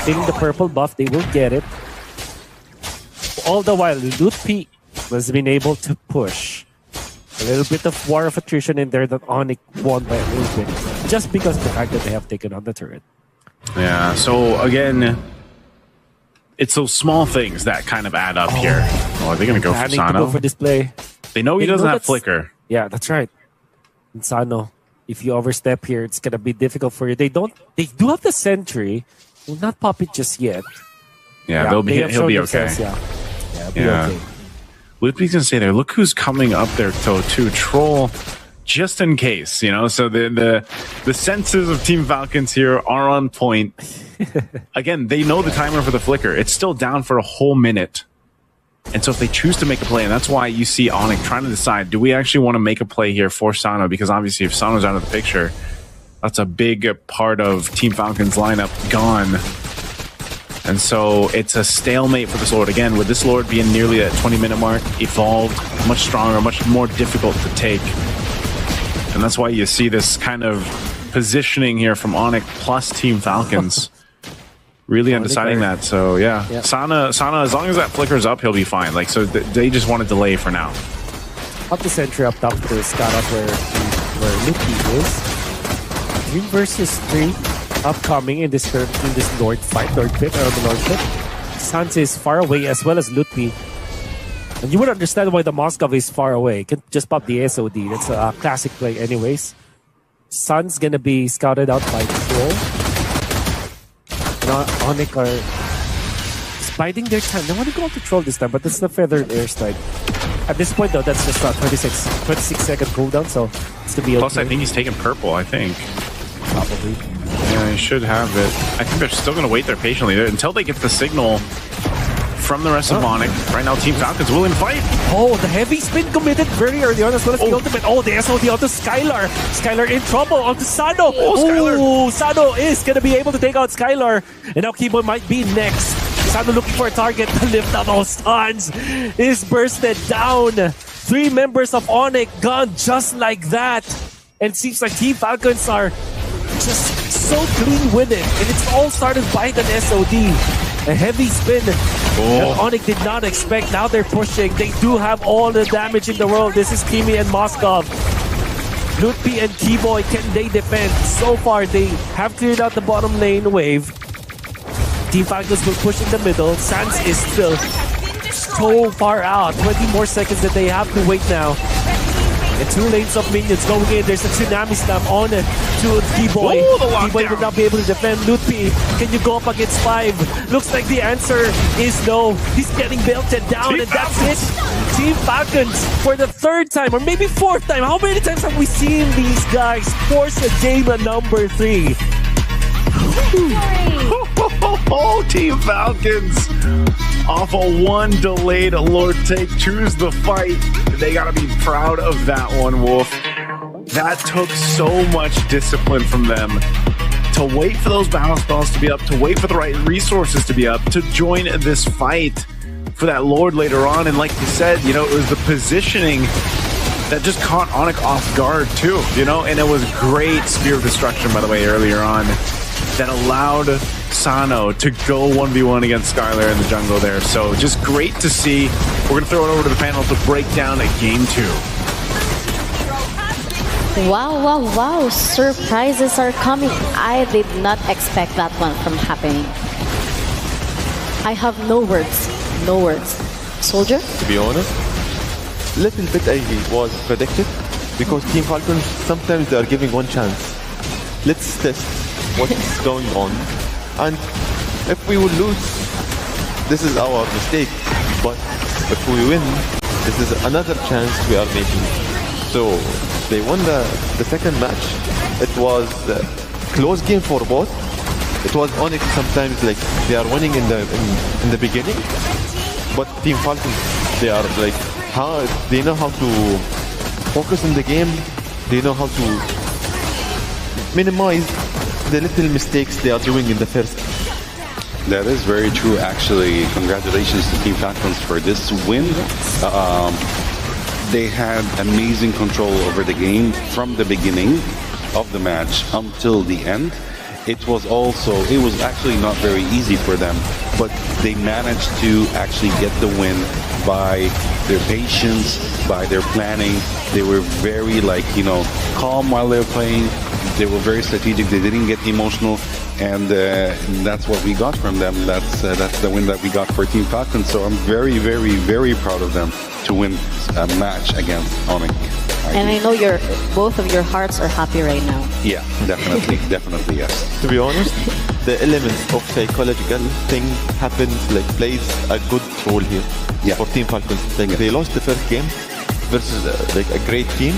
Taking the purple buff, they will get it. All the while, Lutpi has been able to push. A little bit of war of attrition in there that Onyx won by a little bit, just because of the fact that they have taken on the turret. Yeah, so again, it's those small things that kind of add up here. Oh, are they going to go for Sano? To go for this play. They know he doesn't have flicker. Yeah, that's right. And Sano, if you overstep here, it's going to be difficult for you. They do have the sentry. Will not pop it just yet. Yeah, he'll be okay. He'll be okay. Lutpi's gonna stay there. Look who's coming up there, though, too. Troll, just in case, you know. So the senses of Team Falcons here are on point. Again, they know the timer for the flicker. It's still down for a whole minute. And so if they choose to make a play, and that's why you see Onyx trying to decide, do we actually want to make a play here for Sano? Because obviously if Sano's out of the picture, that's a big part of Team Falcons lineup gone. And so it's a stalemate for this Lord. Again, with this Lord being nearly at 20-minute mark, evolved, much stronger, much more difficult to take. And that's why you see this kind of positioning here from Onyx plus Team Falcons. Really undeciding that. So yeah, Sana, as long as that flickers up, he'll be fine. Like, so they just want to delay for now. Up the sentry up top to scout out where Lutpi is. 3 versus 3. Upcoming in this Lord fight, Lord pit, or the Lord pit. Sans is far away as well as Lutpi. And you would understand why the Moskov is far away. You can just pop the SOD. That's a classic play anyways. Sun's gonna be scouted out by Troll. And Onyx are biding their time. They want to go to Troll this time, but that's the feathered airstrike. At this point though, that's just a 26 second cooldown, so it's gonna be okay. Plus I think he's taking purple, I think. Probably. Yeah, he should have it. I think they're still going to wait there patiently until they get the signal from the rest of Onyx. Right now, Team Falcon's willing to fight. Oh, the heavy spin committed very early on as well as the ultimate. Oh, the SOD onto Skylar. Skylar in trouble onto Sano. Oh, Sano is going to be able to take out Skylar. And now Keyboard might be next. Sano looking for a target to lift up. Oh, Stuns is bursted down. 3 members of Onyx gone just like that. And it seems like Team Falcons are just so clean with it, and it's all started by an SOD. A heavy spin that Onyx did not expect. Now they're pushing. They do have all the damage in the world. This is Kimi and Moskov. Lutpi and Keyboy, can they defend? So far, they have cleared out the bottom lane wave. Team Falcons will push in the middle. Sans is still so far out. 20 more seconds that they have to wait now. And 2 lanes of minions going in. There's a tsunami slam on to Keyboy. Keyboy will not be able to defend Lutpi. Can you go up against 5? Looks like the answer is no. He's getting belted down, and that's it. Team Falcons for the 3rd time, or maybe 4th time. How many times have we seen these guys force a game at number 3? Oh, Team Falcons off a 1 delayed Lord take, choose the fight. They gotta be proud of that one, Wolf. That took so much discipline from them to wait for those battle spells to be up, to wait for the right resources to be up, to join this fight for that Lord later on. And like you said, you know, it was the positioning that just caught Onyx off guard too, you know, and it was great Spear of Destruction, by the way, earlier on, that allowed Sano to go 1v1 against Skylar in the jungle there. So just great to see. We're going to throw it over to the panel to break down game 2. Wow, wow, wow. Surprises are coming. I did not expect that one from happening. I have no words. No words. Soldier? To be honest, little bit AV was predicted because Team Falcons, sometimes they are giving one chance. Let's test what's going on. And if we will lose, this is our mistake. But if we win, this is another chance we are making. So they won the second match. It was a close game for both. It was Onyx sometimes like they are winning in the beginning, but Team Falcon, they are like they know how to focus in the game. They know how to minimize the little mistakes they are doing in the first. That is very true, actually. Congratulations to Team Falcons for this win. They had amazing control over the game from the beginning of the match until the end. It was actually not very easy for them, but they managed to actually get the win by their patience, by their planning. They were very calm while they were playing. They were very strategic. They didn't get emotional, and that's what we got from them. That's the win that we got for Team Falcon. So I'm very, very, very proud of them to win a match against Onyx. And I know both of your hearts are happy right now. Yeah, definitely, definitely, yes. To be honest, the elements of psychological thing plays a good role here for Team Falcons. They lost the first game versus a great team,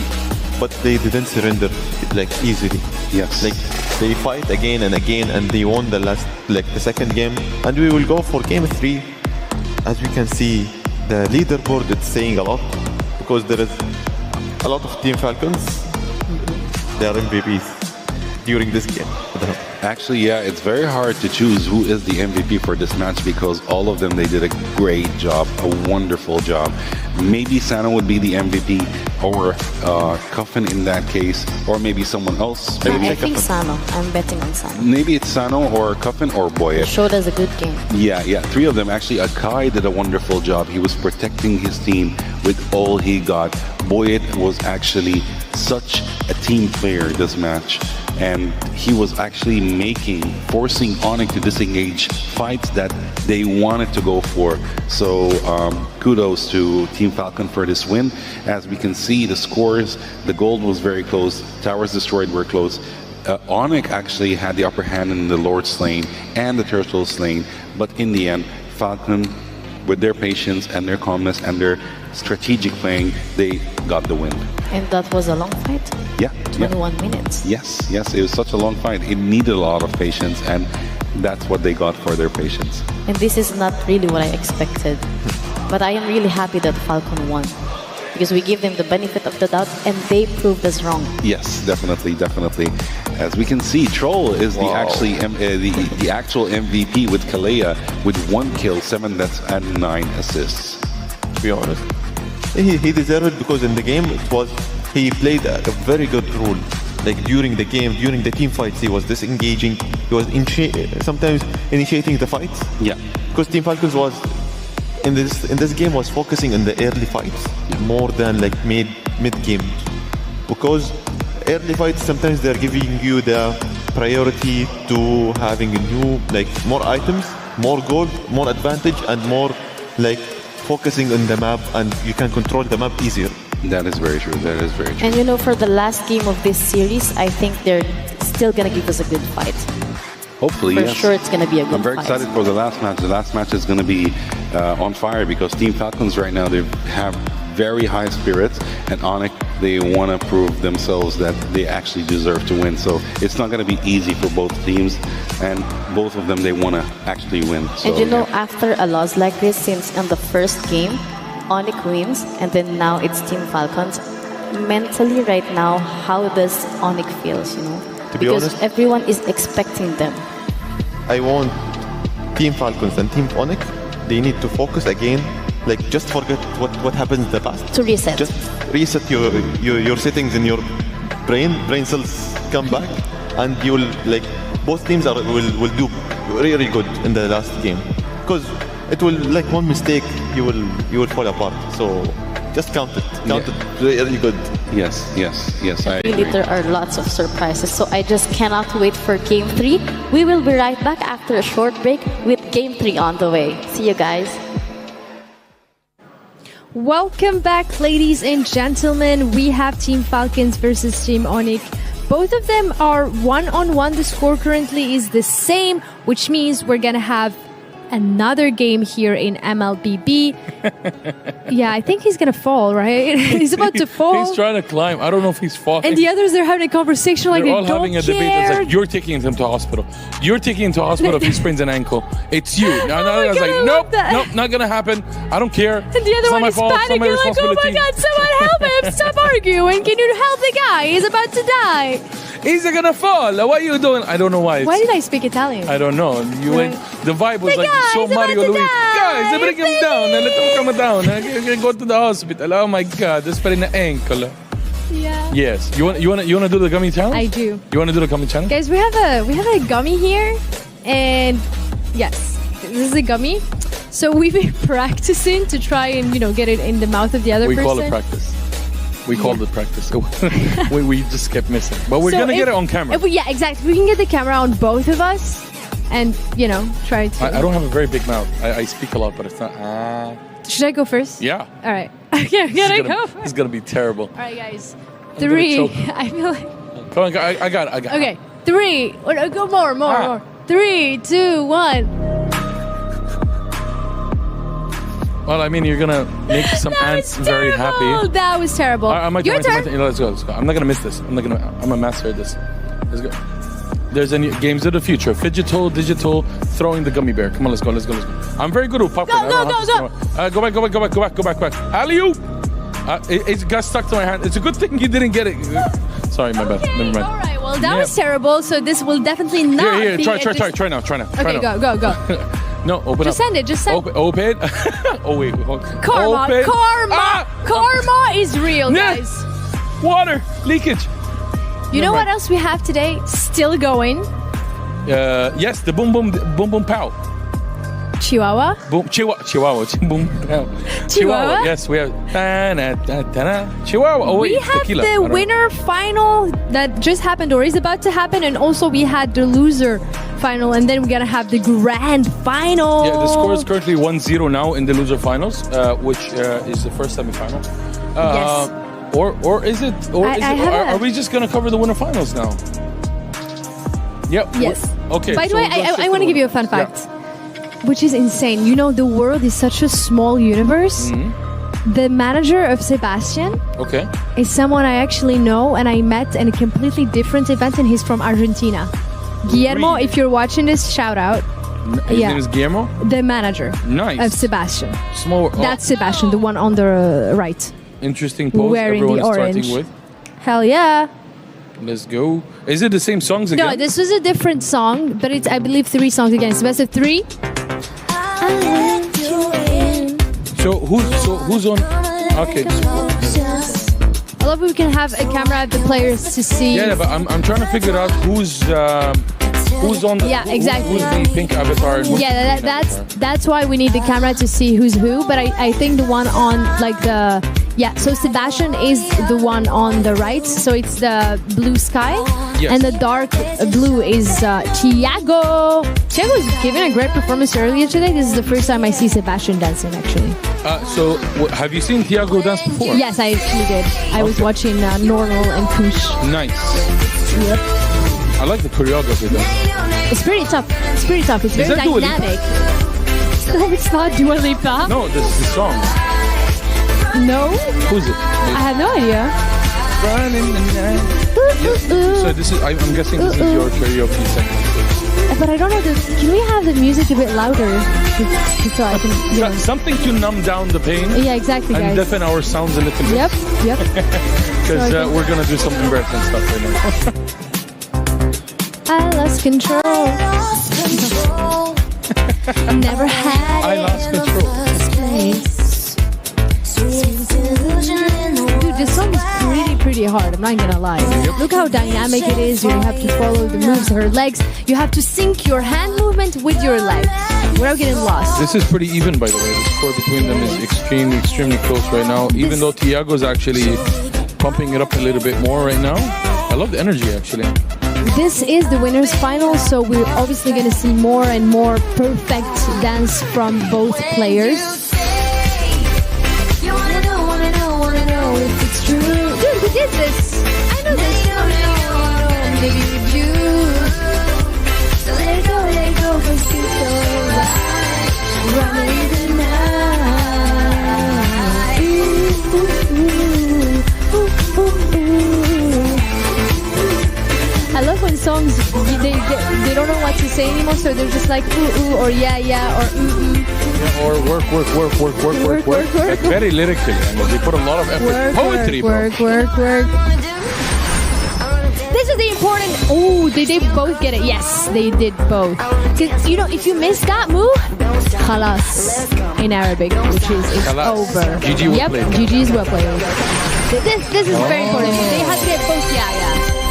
but they didn't surrender easily. Yes. They fight again and again, and they won the second game. And we will go for game 3. As we can see, the leaderboard is saying a lot because there is a lot of Team Falcons. They are MVPs during this game. Actually, yeah, it's very hard to choose who is the MVP for this match because all of them, they did a great job, a wonderful job. Maybe Sano would be the MVP or Coffin in that case, or maybe someone else. Maybe I think Sano. I'm betting on Sano. Maybe it's Sano or Coffin or Boyet. Showed us a good game. Yeah. 3 of them. Actually, Akai did a wonderful job. He was protecting his team with all he got. Boyet was actually such a team player this match. And he was actually forcing Onyx to disengage fights that they wanted to go for. So kudos to Team Falcon for this win. As we can see, the scores, the gold was very close. Towers destroyed were close. Onyx actually had the upper hand in the Lord's lane and the Turtle's lane. But in the end, Falcon, with their patience and their calmness and their strategic playing, they got the win. And that was a long fight? Yeah. 21 minutes. Yes, it was such a long fight. It needed a lot of patience, and that's what they got for their patience. And this is not really what I expected. But I am really happy that Falcon won. Because we give them the benefit of the doubt, and they proved us wrong. Yes, definitely. As we can see, Troll is the actual MVP with Kalea with 1 kill, 7 deaths, and 9 assists. To be honest, he deserved it because in the game he played a very good role. During the game, during the team fights, he was disengaging. He was sometimes initiating the fights. Yeah. Because Team Falcons was in this game was focusing on the early fights more than mid game. Because early fights sometimes they're giving you the priority to having more items, more gold, more advantage, and more focusing on the map, and you can control the map easier. That is very true. And for the last game of this series, I think they're still gonna give us a good fight. Hopefully, For yes. sure it's gonna be a good fight. I'm very excited for the last match. The last match is gonna be on fire because Team Falcons right now, they have very high spirits, and Onyx, they want to prove themselves that they actually deserve to win. So it's not going to be easy for both teams, and both of them, they want to actually win. So, And after a loss like this, since in the first game, Onyx wins, and then now it's Team Falcons, mentally right now, how does Onyx feels, Because honest, everyone is expecting them. I want Team Falcons and Team Onyx, they need to focus again. Just forget what happened in the past. To reset. Just reset your settings in your brain cells come back, and you will both teams will do really good in the last game. Because it will one mistake you will fall apart. So just count it really good. Yes, I agree. There are lots of surprises, so I just cannot wait for Game 3. We will be right back after a short break with Game 3 on the way. See you guys. Welcome back, ladies and gentlemen. We have Team Falcons versus Team Onyx both of them are 1-on-1. The score currently is the same, which means we're gonna have another game here in MLBB. Yeah, I think he's gonna fall, right? He's about to fall. He's trying to climb. I don't know if he's falling. And the others, they're having a conversation like they're they all don't having a care. debate. It's like, you're taking him to hospital. You're taking him to hospital if he sprains an ankle. It's you. Now, I was like, nope, not gonna happen. I don't care. And the other one is panicking like, oh my God, someone help him. Stop arguing. Can you help the guy? He's about to die. He's gonna fall. What are you doing? I don't know why. Why did I speak Italian? I don't know. You went. The vibe was The like so guy's Mario about to Luigi. die. Guys, bring him down. Let him come down. Go to the hospital. Oh my God, they're spraining the ankle. Yeah. Yes. You want to do the gummy challenge? I do. You want to do the gummy challenge? Guys, we have a gummy here, and yes, this is a gummy. So we've been practicing to try and get it in the mouth of the other person. We call it practice. We called it practice. we just kept missing. But we're gonna get it on camera. Yeah, exactly. We can get the camera on both of us, and try to. I don't have a very big mouth. I speak a lot, but it's not. Should I go first? Yeah. All right. Okay, can I go first? It's gonna be terrible. All right, guys. I'm 3. gonna choke. I feel like. Come on, I got it. Okay. 3. Or no, go more. 3, 2, 1. Well, I mean, you're gonna make some ants very happy. That was terrible. Your turn. Let's go. I'm not gonna miss this. I'm a master at this. Let's go. There's any games of the future. Phygital, digital, throwing the gummy bear. Come on, let's go. I'm very good with popcorn. Go back. Alley-oop! It got stuck to my hand. It's a good thing you didn't get it. Sorry, my bad. Never mind. All right. Well, that was terrible. So this will definitely not. Here. Be Try now. Okay, go. No, open Just up. send it. Just send it. Open. Oh, wait. Karma. Open. Karma is real, guys. Water. Leakage. You know what else we have today? Still going. Yes, the boom boom pow. Chihuahua. Boom Chihuahua. Boom pow. Chihuahua. Yes, we have Chihuahua. Oh wait, we have tequila. the winner final that just happened or is about to happen, and also we had the loser final, and then we're gonna have the grand final. Yeah, the score is currently 1-0 now in the loser finals, which is the first semifinal. Yes. Or is it? Are we just gonna cover the winner finals now? Yep. Yes. Okay. By the way, I want to give you a fun fact, which is insane. The world is such a small universe. Mm-hmm. The manager of Sebastian is someone I actually know, and I met in a completely different event, and he's from Argentina. Guillermo, if you're watching this, shout out. His name is Guillermo? The manager of Sebastian. That's Sebastian, the one on the right. Interesting pose. Wearing Everyone the is orange. starting with. Hell yeah. Let's go. Is it the same songs again? No, this was a different song, but it's, I believe, 3 songs again. It's best of 3. So who's on? Okay. I love we can have a camera of the players to see. Yeah, but I'm trying to figure out who's on the exactly. who's the pink avatar. And who's the green avatar. That's why we need the camera to see who's who. But I think the one on so Sebastian is the one on the right. So it's the blue sky, and the dark blue is Thiago. Thiago was giving a great performance earlier today. This is the first time I see Sebastian dancing actually. So have you seen Thiago dance before? Yes, I actually did. I was watching Normal and Kush. Nice. Yep. I like the choreography though. It's pretty tough. It's very dynamic. No, it's not Dua Lipa. No, this is the song. No. Who's it? I have no idea. So this is. I'm guessing this is your karaoke segment. But I don't know. Can we have the music a bit louder so I can? Something to numb down the pain. Yeah, exactly, and guys. deafen our sounds a little bit. Yep. Because we're gonna do some embarrassing stuff right now. I lost control. Never had I lost control. Dude, this song is pretty hard. I'm not gonna lie. Look how dynamic it is. You have to follow the moves of her legs. You have to sync your hand movement with your leg without getting lost. This is pretty even, by the way. The score between them is extremely close right now. Even though Thiago's actually pumping it up a little bit more right now. I love the energy, actually. This is the winner's final, so we're obviously going to see more and more perfect dance from both players. You wanna know if it's true. Dude, who did this? I know this. say anymore, so they're just like ooh or yeah or Yeah, or work. Like very lyrically. I mean, they put a lot of effort. Poetry, bro. work. This is the important. Oh, did they both get it? Yes, they did both. 'Cause, you know, if you miss that move, khalas in Arabic, which is it's over. GG well yep, played. GG's well played. This is very important. They had to get both. Yeah.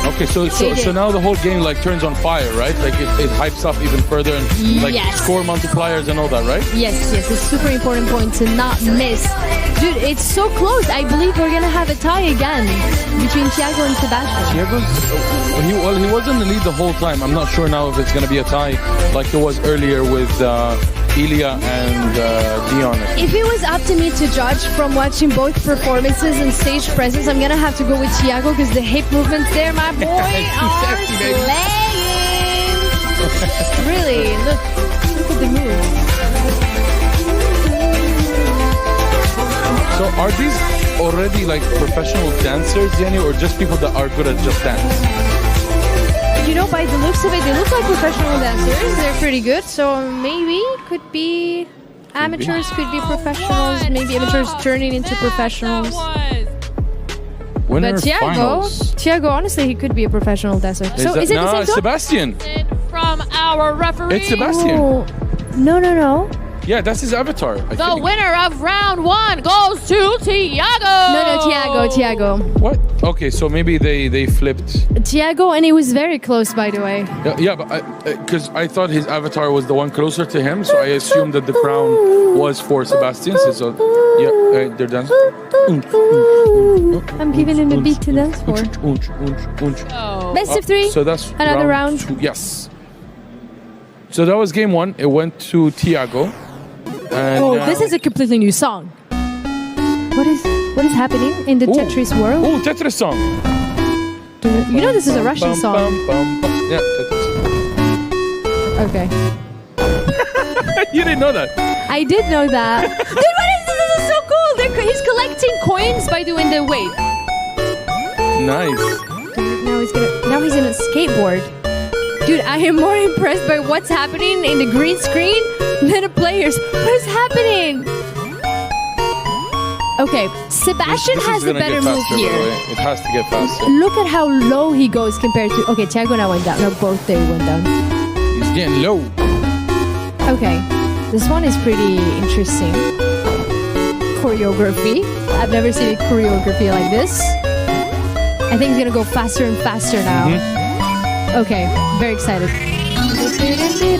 Okay, so now the whole game like turns on fire, right? Like it hypes up even further and like score multipliers and all that, right? Yes, it's a super important point to not miss. Dude, it's so close. I believe we're gonna have a tie again between Thiago and Sebastian. He was in the lead the whole time. I'm not sure now if it's gonna be a tie like it was earlier with Ilya and Dion. If it was up to me to judge from watching both performances and stage presence, I'm gonna have to go with Thiago because the hip movements there, my boy, are slaying. Really, look at the move. So are these already like professional dancers, Yanni, or just people that are good at just dance? You know, by the looks of it, they look like professional dancers. They're pretty good, so maybe could be amateurs, could be professionals, maybe amateurs turning into professionals. Winner But Thiago, honestly, he could be a professional dancer. So is it the same it's Sebastian. From our referee. It's Sebastian. Oh, no. Yeah, that's his avatar. I The think. winner of round 1 goes to Thiago. No, Thiago. What? Okay, so maybe they flipped. Thiago, and it was very close, by the way. Yeah, but because I thought his avatar was the one closer to him, so I assumed that the crown was for Sebastian. So yeah, they're dancing. I'm giving him a beat to dance for. Best of 3. So that's another round. 2. Yes. So that was game 1. It went to Thiago. And this is a completely new song. What is happening in the Tetris world? Oh, Tetris song. You know this is a Russian song. Yeah, Tetris. Okay. You didn't know that. I did know that. Dude, what is this? This is so cool. He's collecting coins by doing the wave. Nice. Now he's in a skateboard. Dude, I am more impressed by what's happening in the green screen than the players. What is happening? Okay, Sebastian This has is the gonna better get move faster, by the here. way. It has to get faster. Look at how low he goes compared to... Okay, Thiago now went down. No, both they went down. He's getting low. Okay, this one is pretty interesting. Choreography. I've never seen a choreography like this. I think it's gonna go faster and faster now. Okay, very excited.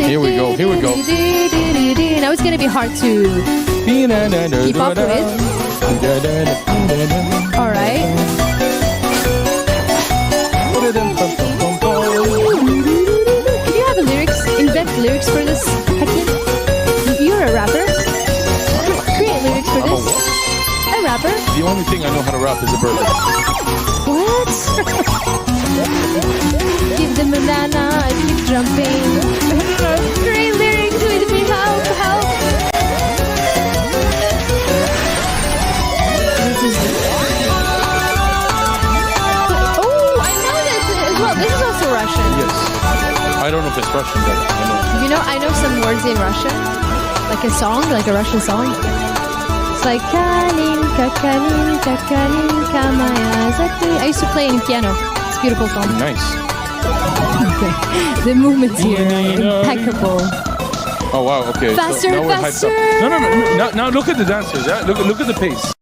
Here we go. Now it's gonna be hard to keep up with. All right. Can you have a invent lyrics for this, Hakim? You're a rapper. Create lyrics for this. A rapper? The only thing I know how to rap is a burger. What? Give them a banana, I keep jumping. Create lyrics with me, help. Oh, I know this as well. This is also Russian. Yes. I don't know if it's Russian, but I know. You know, I know some words in Russian. Like a song, like a Russian song. It's like Kalinka, Kalinka, Kalinka, Maya Zati. I used to play in piano. It's a beautiful song. Nice. Okay. The movements here are impeccable. Oh wow, okay. Faster, so now we're faster. hyped up. No. Now look at the dancers, yeah? Look at the pace.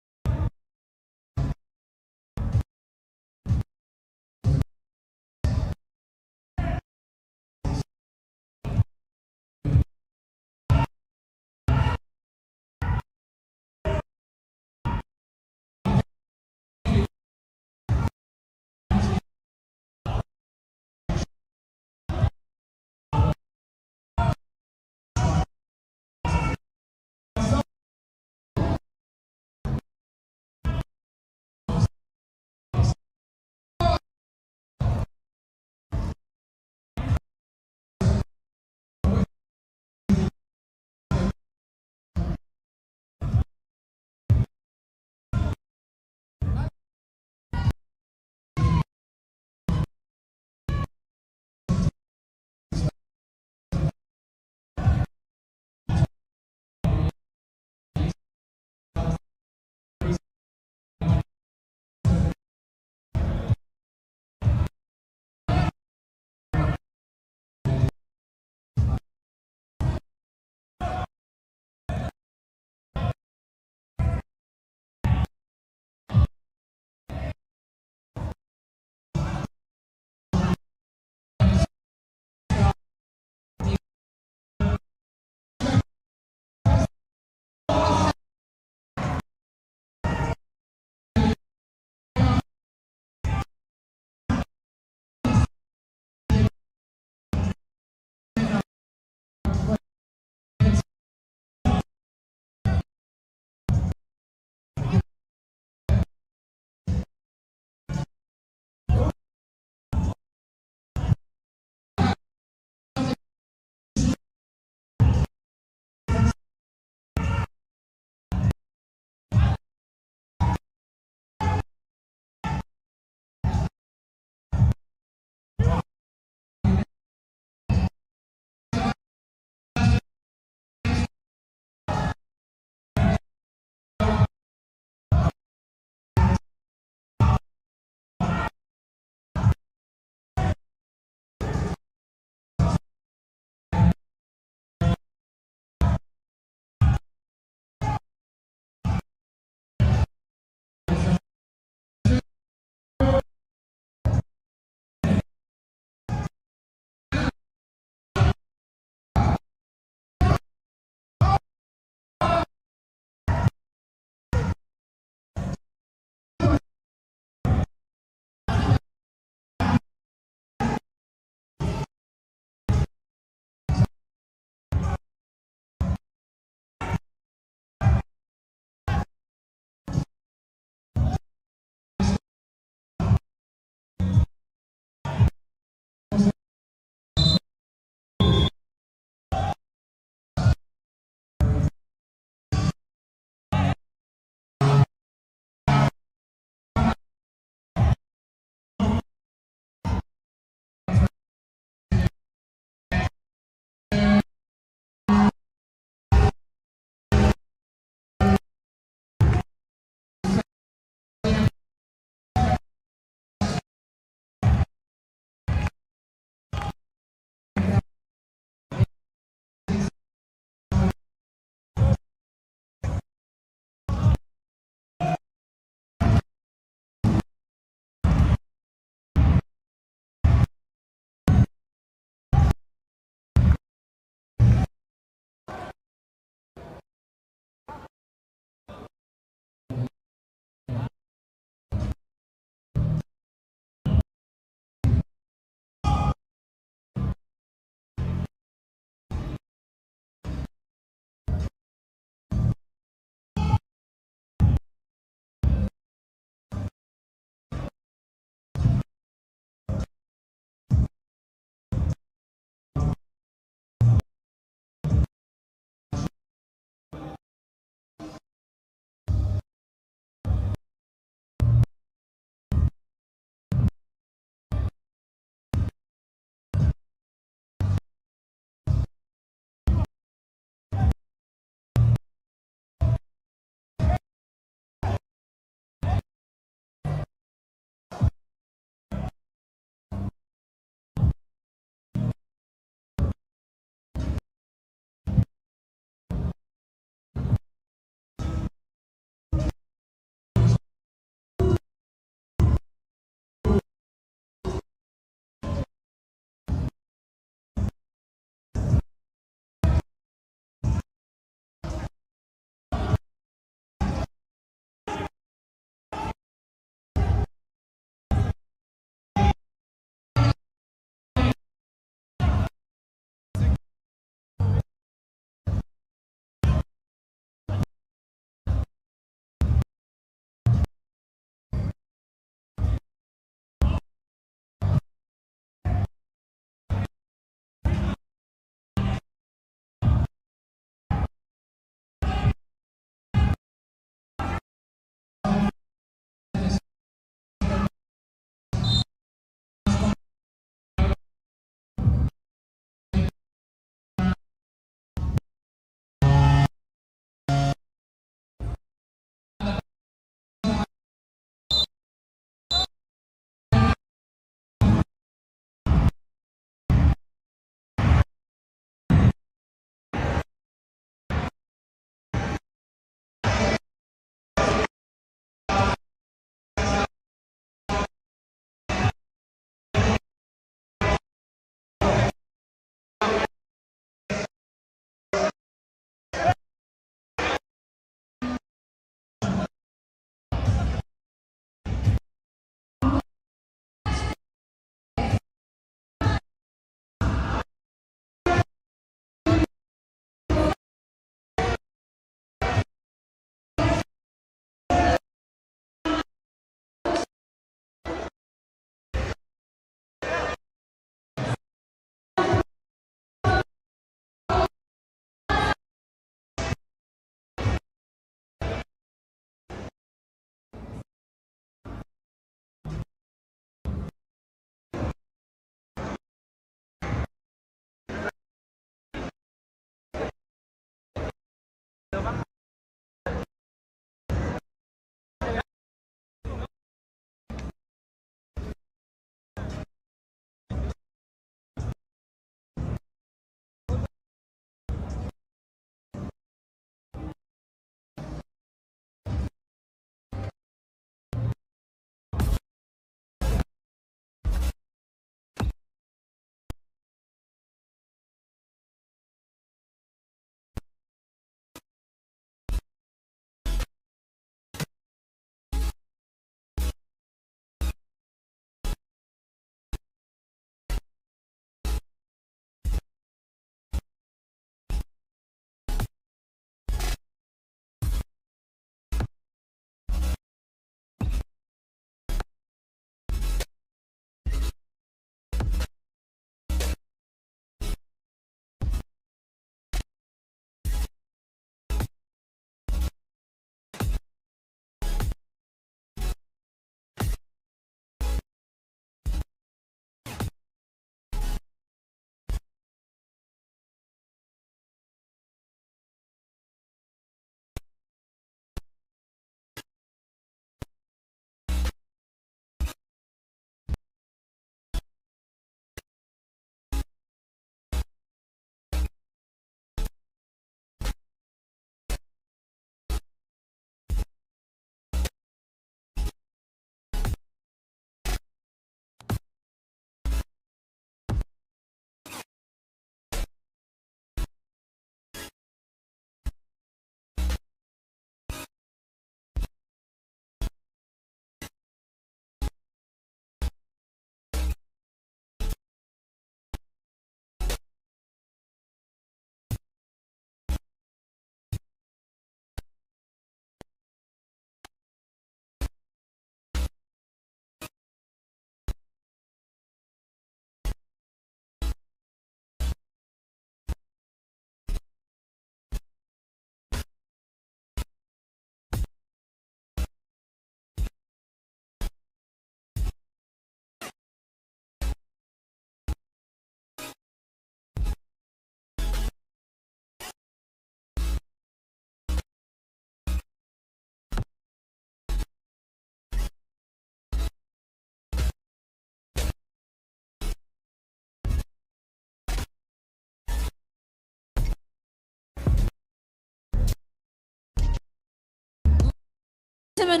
for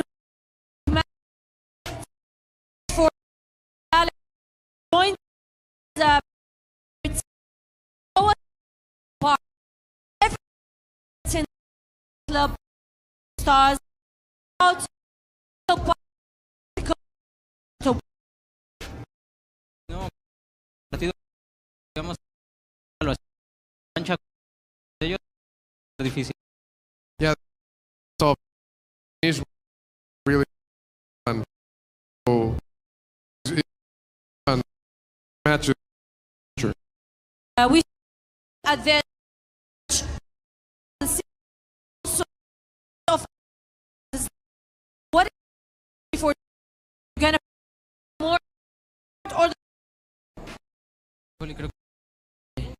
join the club stars out no partido digamos cancha de ellos es difícil. Yeah, so is really fun. So fun matches. we advantage of what before gonna more or Creo que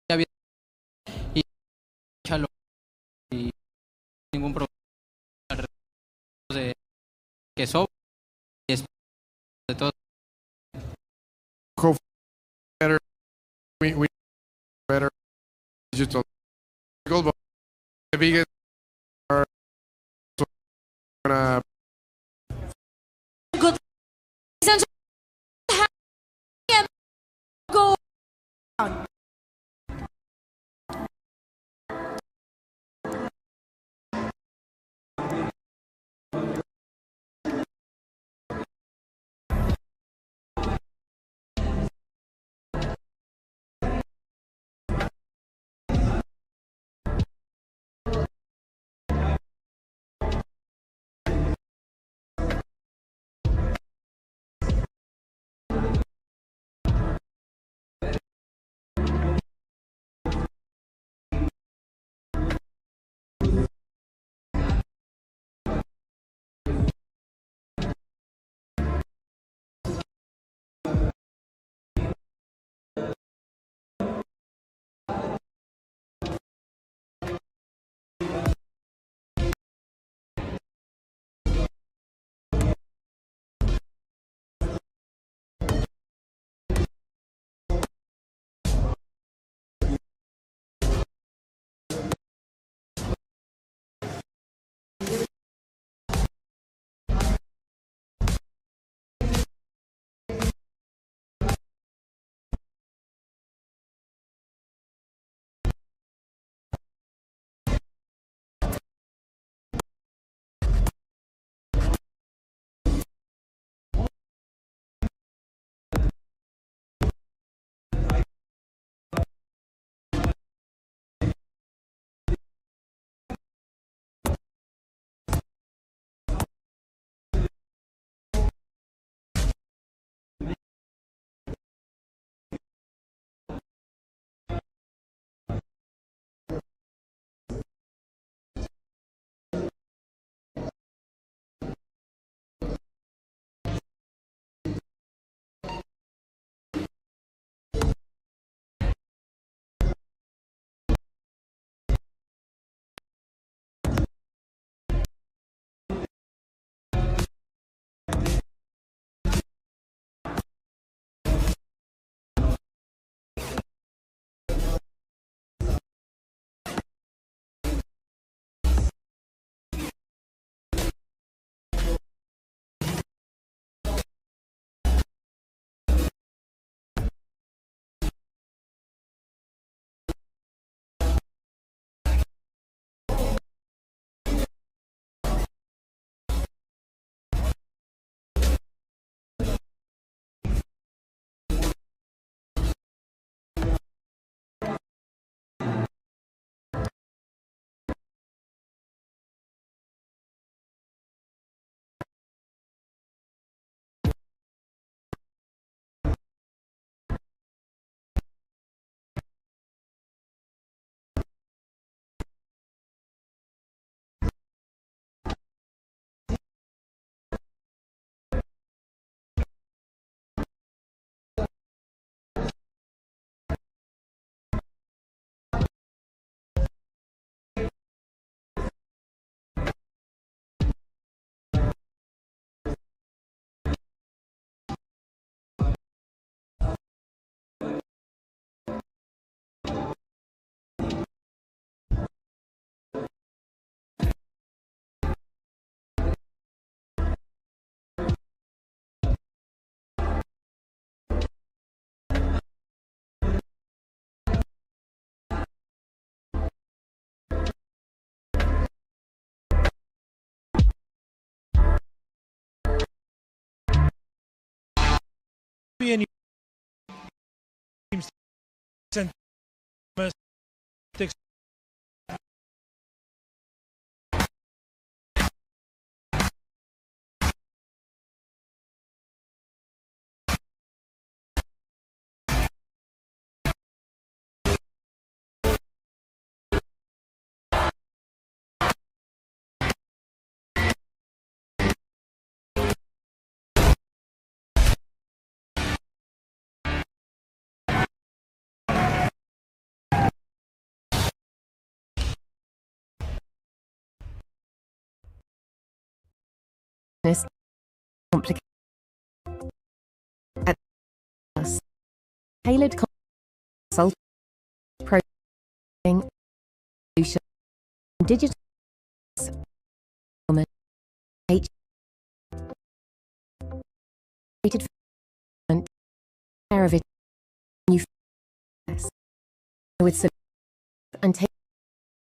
ya había y chalo y ningún problema alrededor de que sobre y de todo. Go better. We better digital goal, but the biggest are gonna good go on. Korean teams sent complicated at us. Tailored consult programming solution digital H rated care of it new with some and take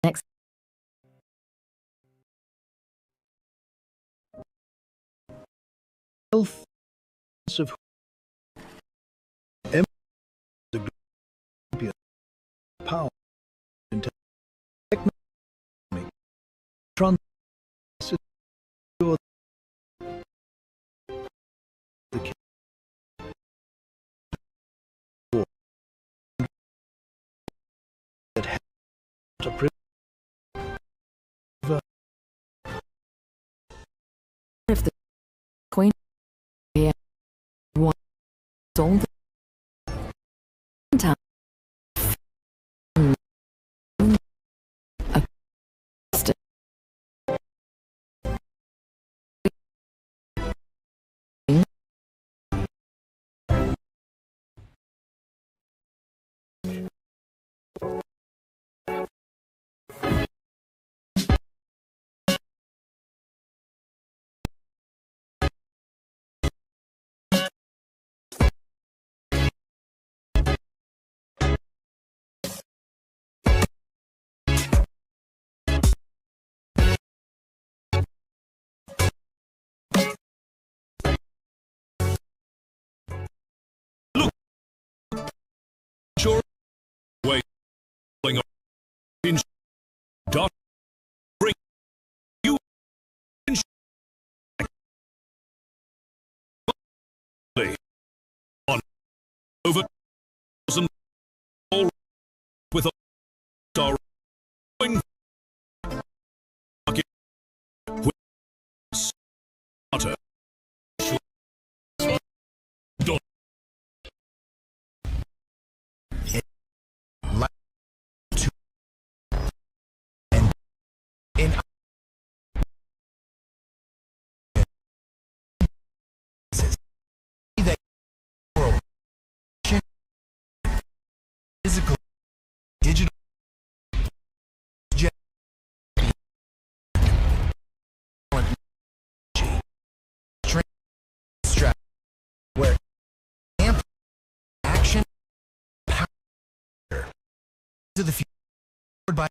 next health of power into economic transit the that have to if the coin one sold time Sure way in dot bring you in on over all with a star starter physical digital strap where amp action power to the future by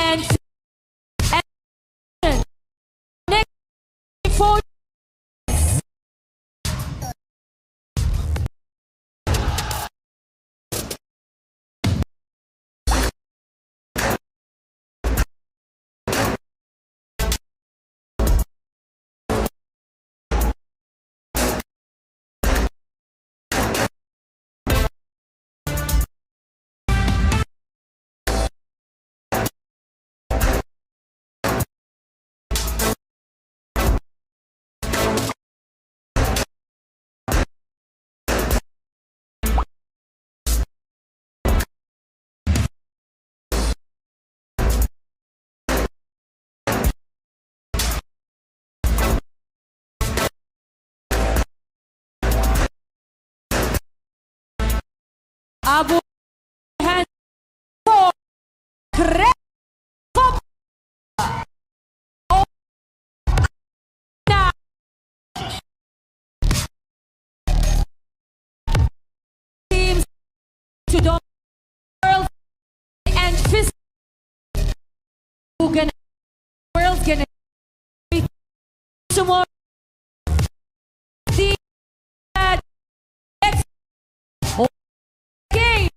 and next for Abu hand for teams to the world and Phygital who gonna world's gonna be tomorrow. See that next game.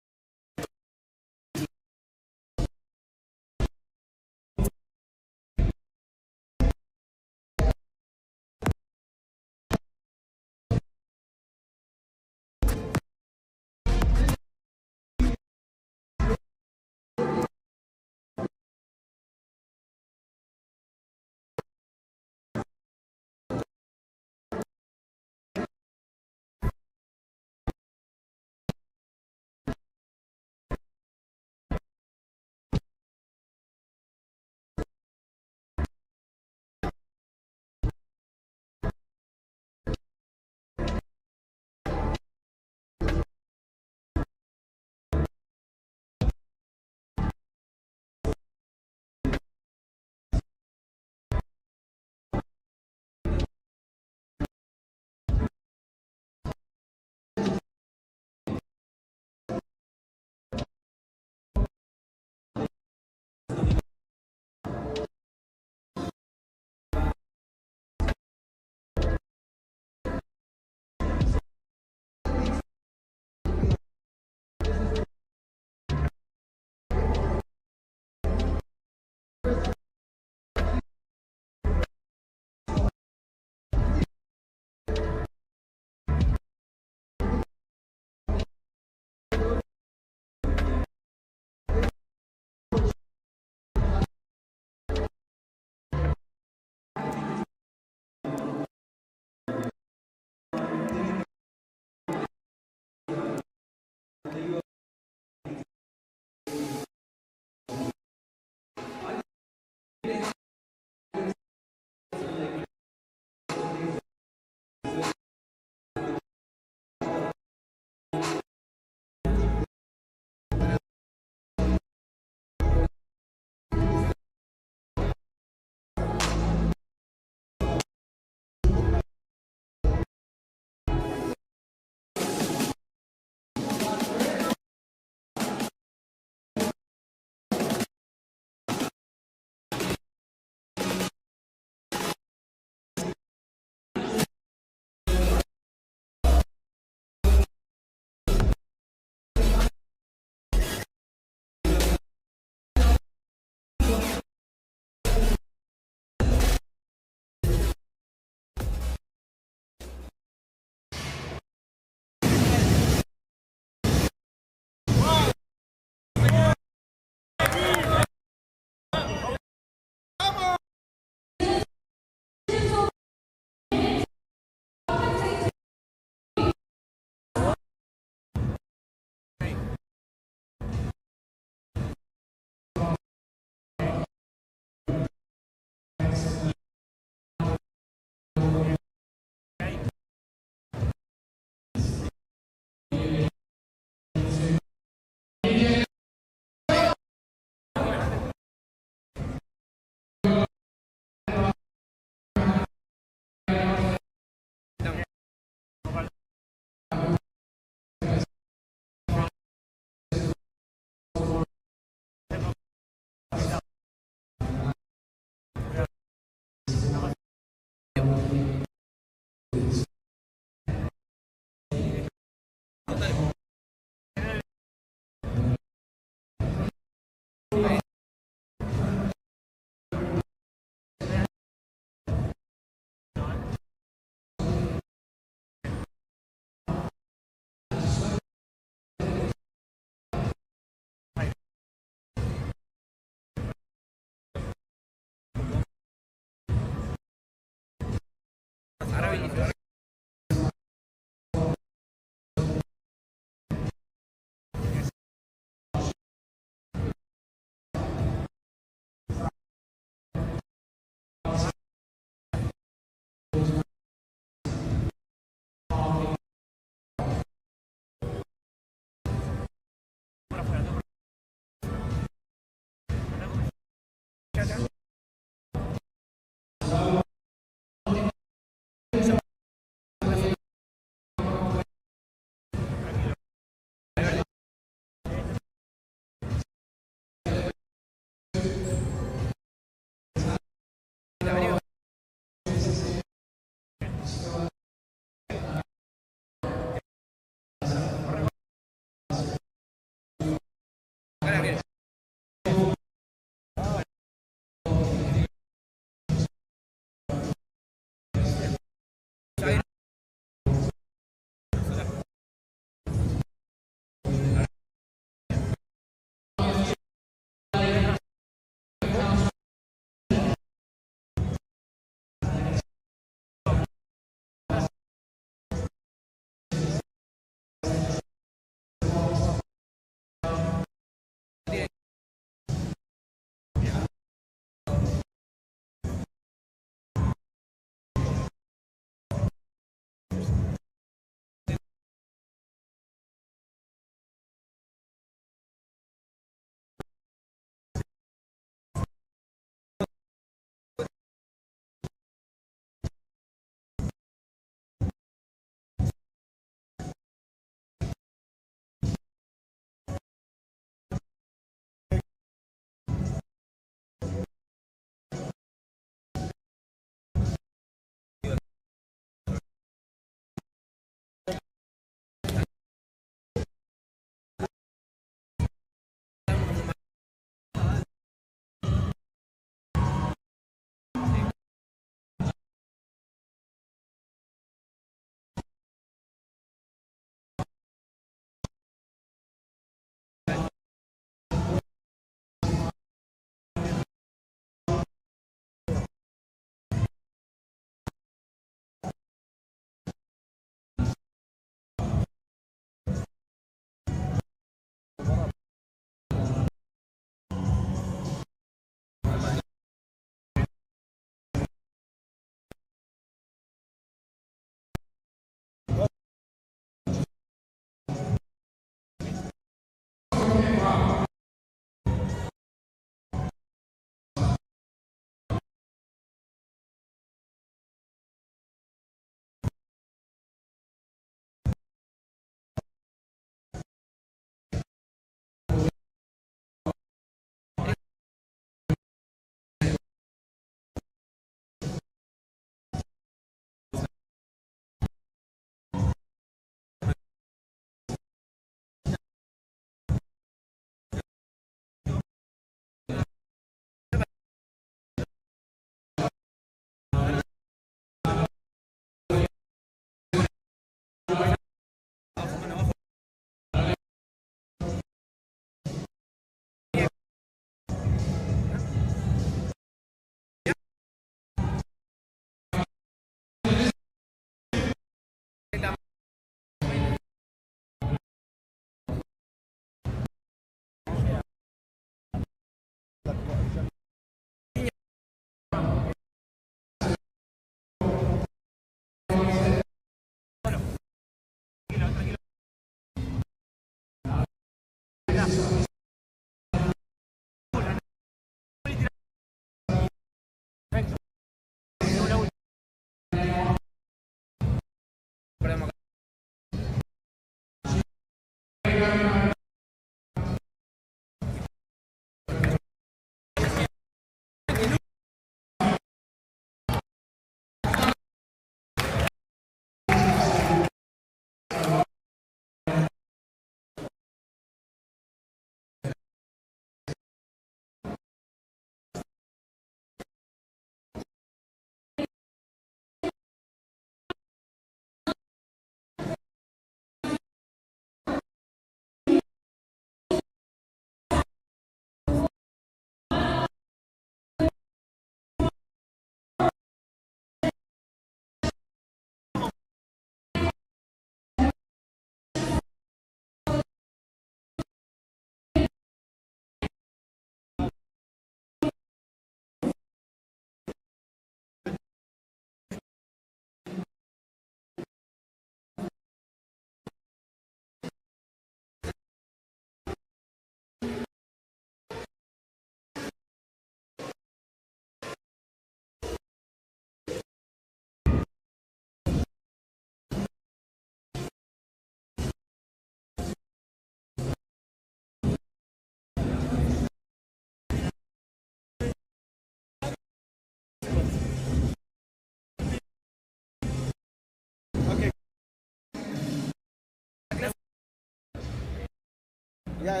Yeah.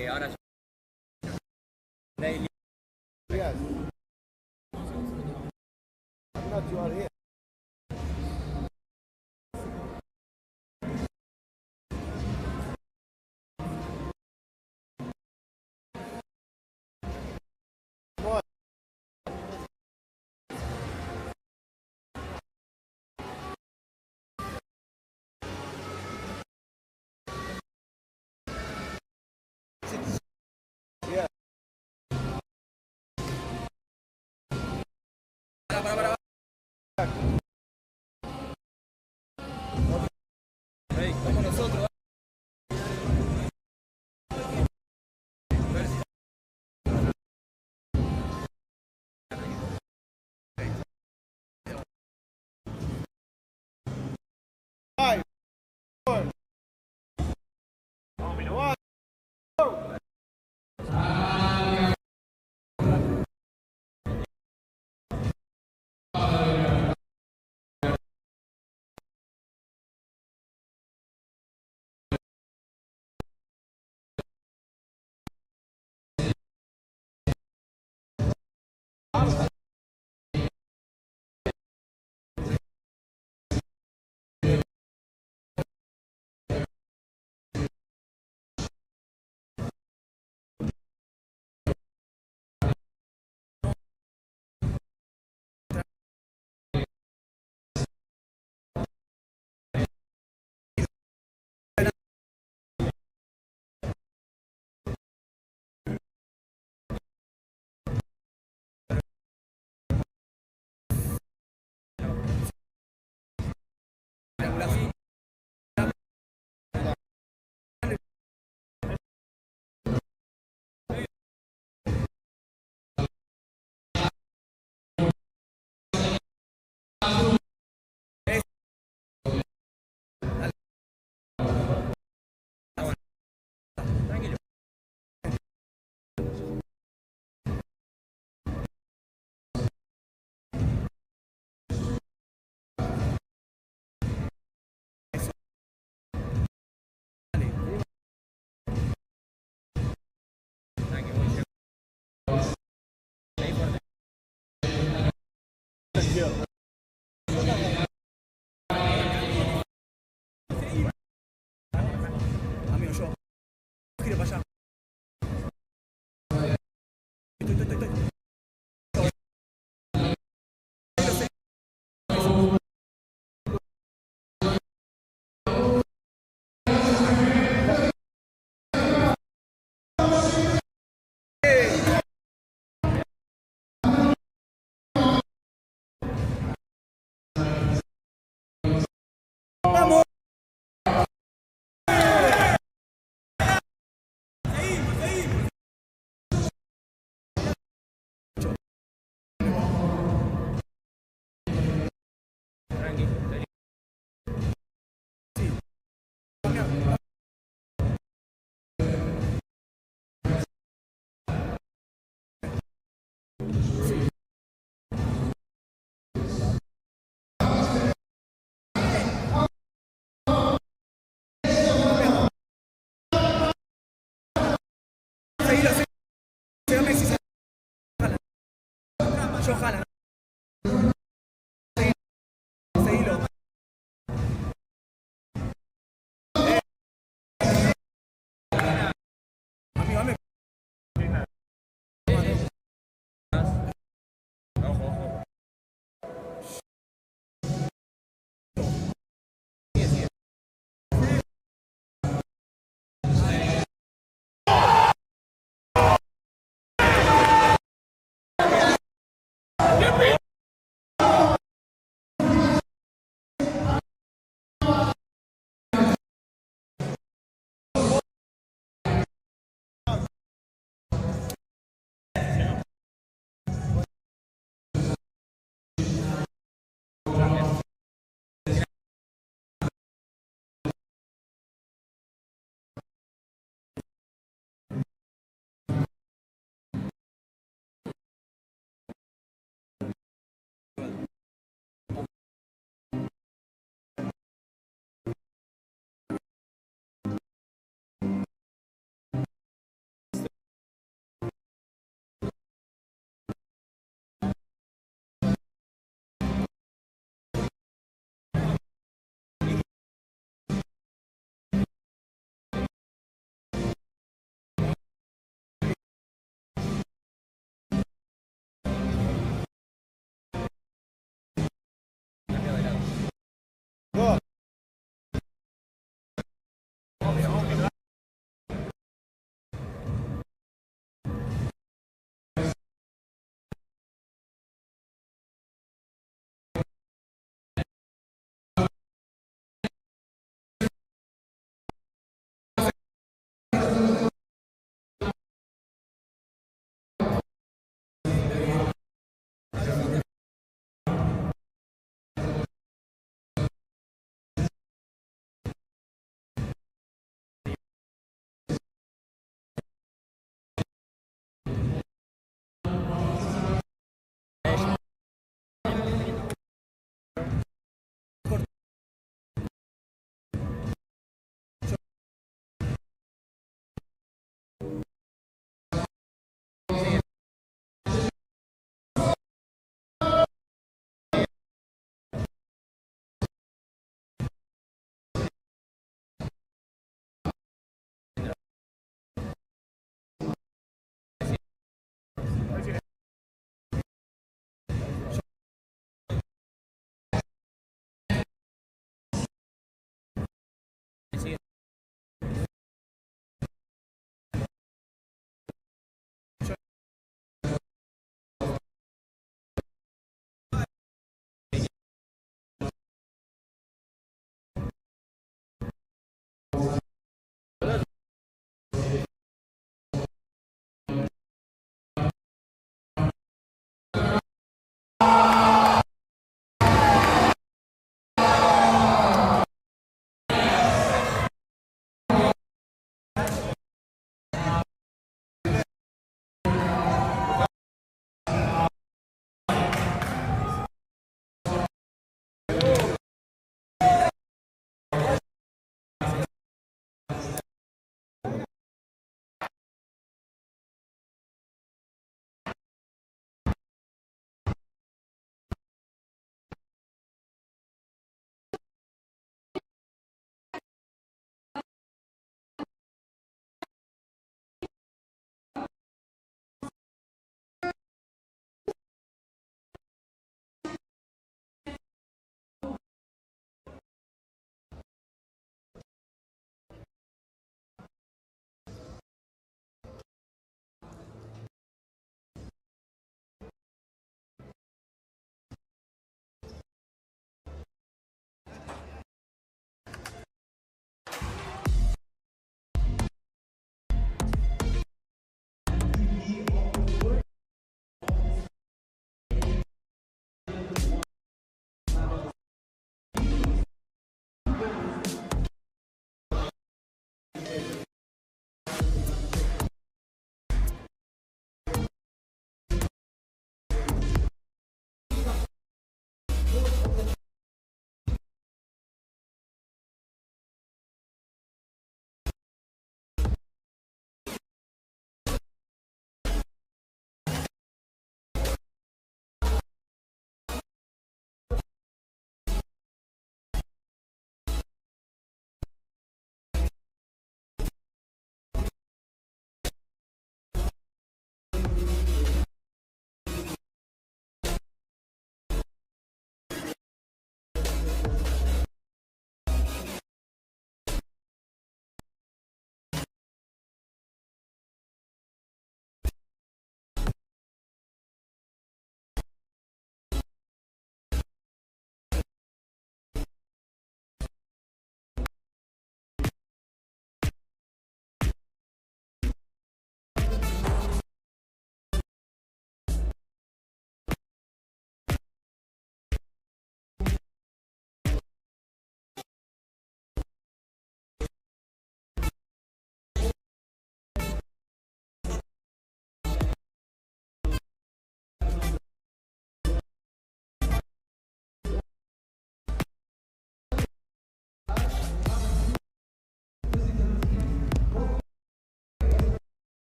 Ahora yes. Not you are here. Yeah. Hey, como nosotros. Five, 4, 1, go. Yeah.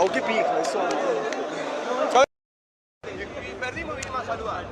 Oh, qué pija eso. Perdimos, vinimos a saludar.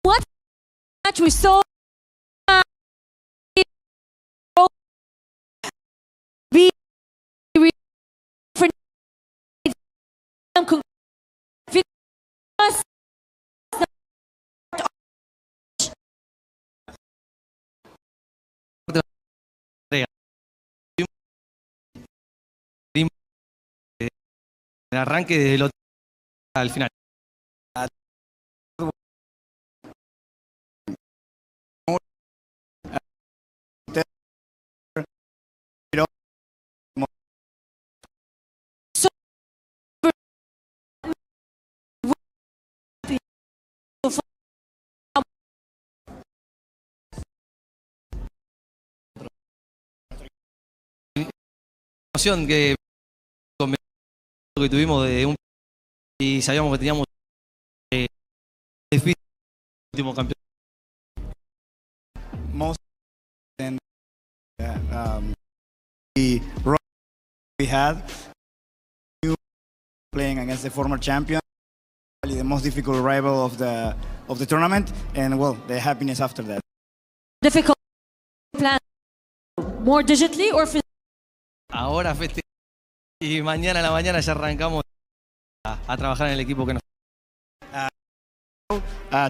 What match we saw be el arranque desde el otro al final. Que tuvimos de un y sabíamos que teníamos difícil último campeón. Most and the run we had playing against the former champion, the most difficult rival of the tournament, and well, the happiness after that. Difficult plan more digitally or physically? Ahora y mañana a la mañana ya arrancamos a trabajar en el equipo que nos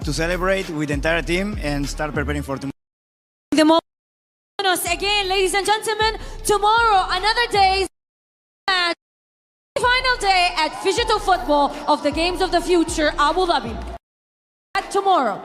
to celebrate with the entire team and start preparing for tomorrow. The moment again, ladies and gentlemen, tomorrow another day, final day at Phygital Football of the Games of the Future, Abu Dhabi. Tomorrow.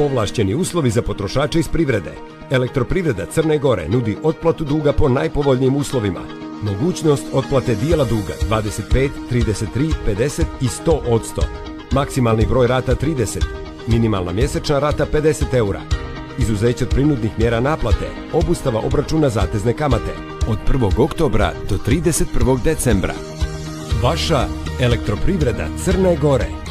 Povlašćeni uslovi za potrošače iz privrede. Elektroprivreda Crne Gore nudi otplatu duga po najpovoljnijim uslovima. Mogućnost otplate dijela duga 25, 33, 50 i 100%. Maksimalni broj rata 30. Minimalna mjesečna rata 50 eura. Izuzeće od prinudnih mjera naplate. Obustava obračuna zatezne kamate. Od 1. oktobra do 31. decembra. Vaša Elektroprivreda Crne Gore.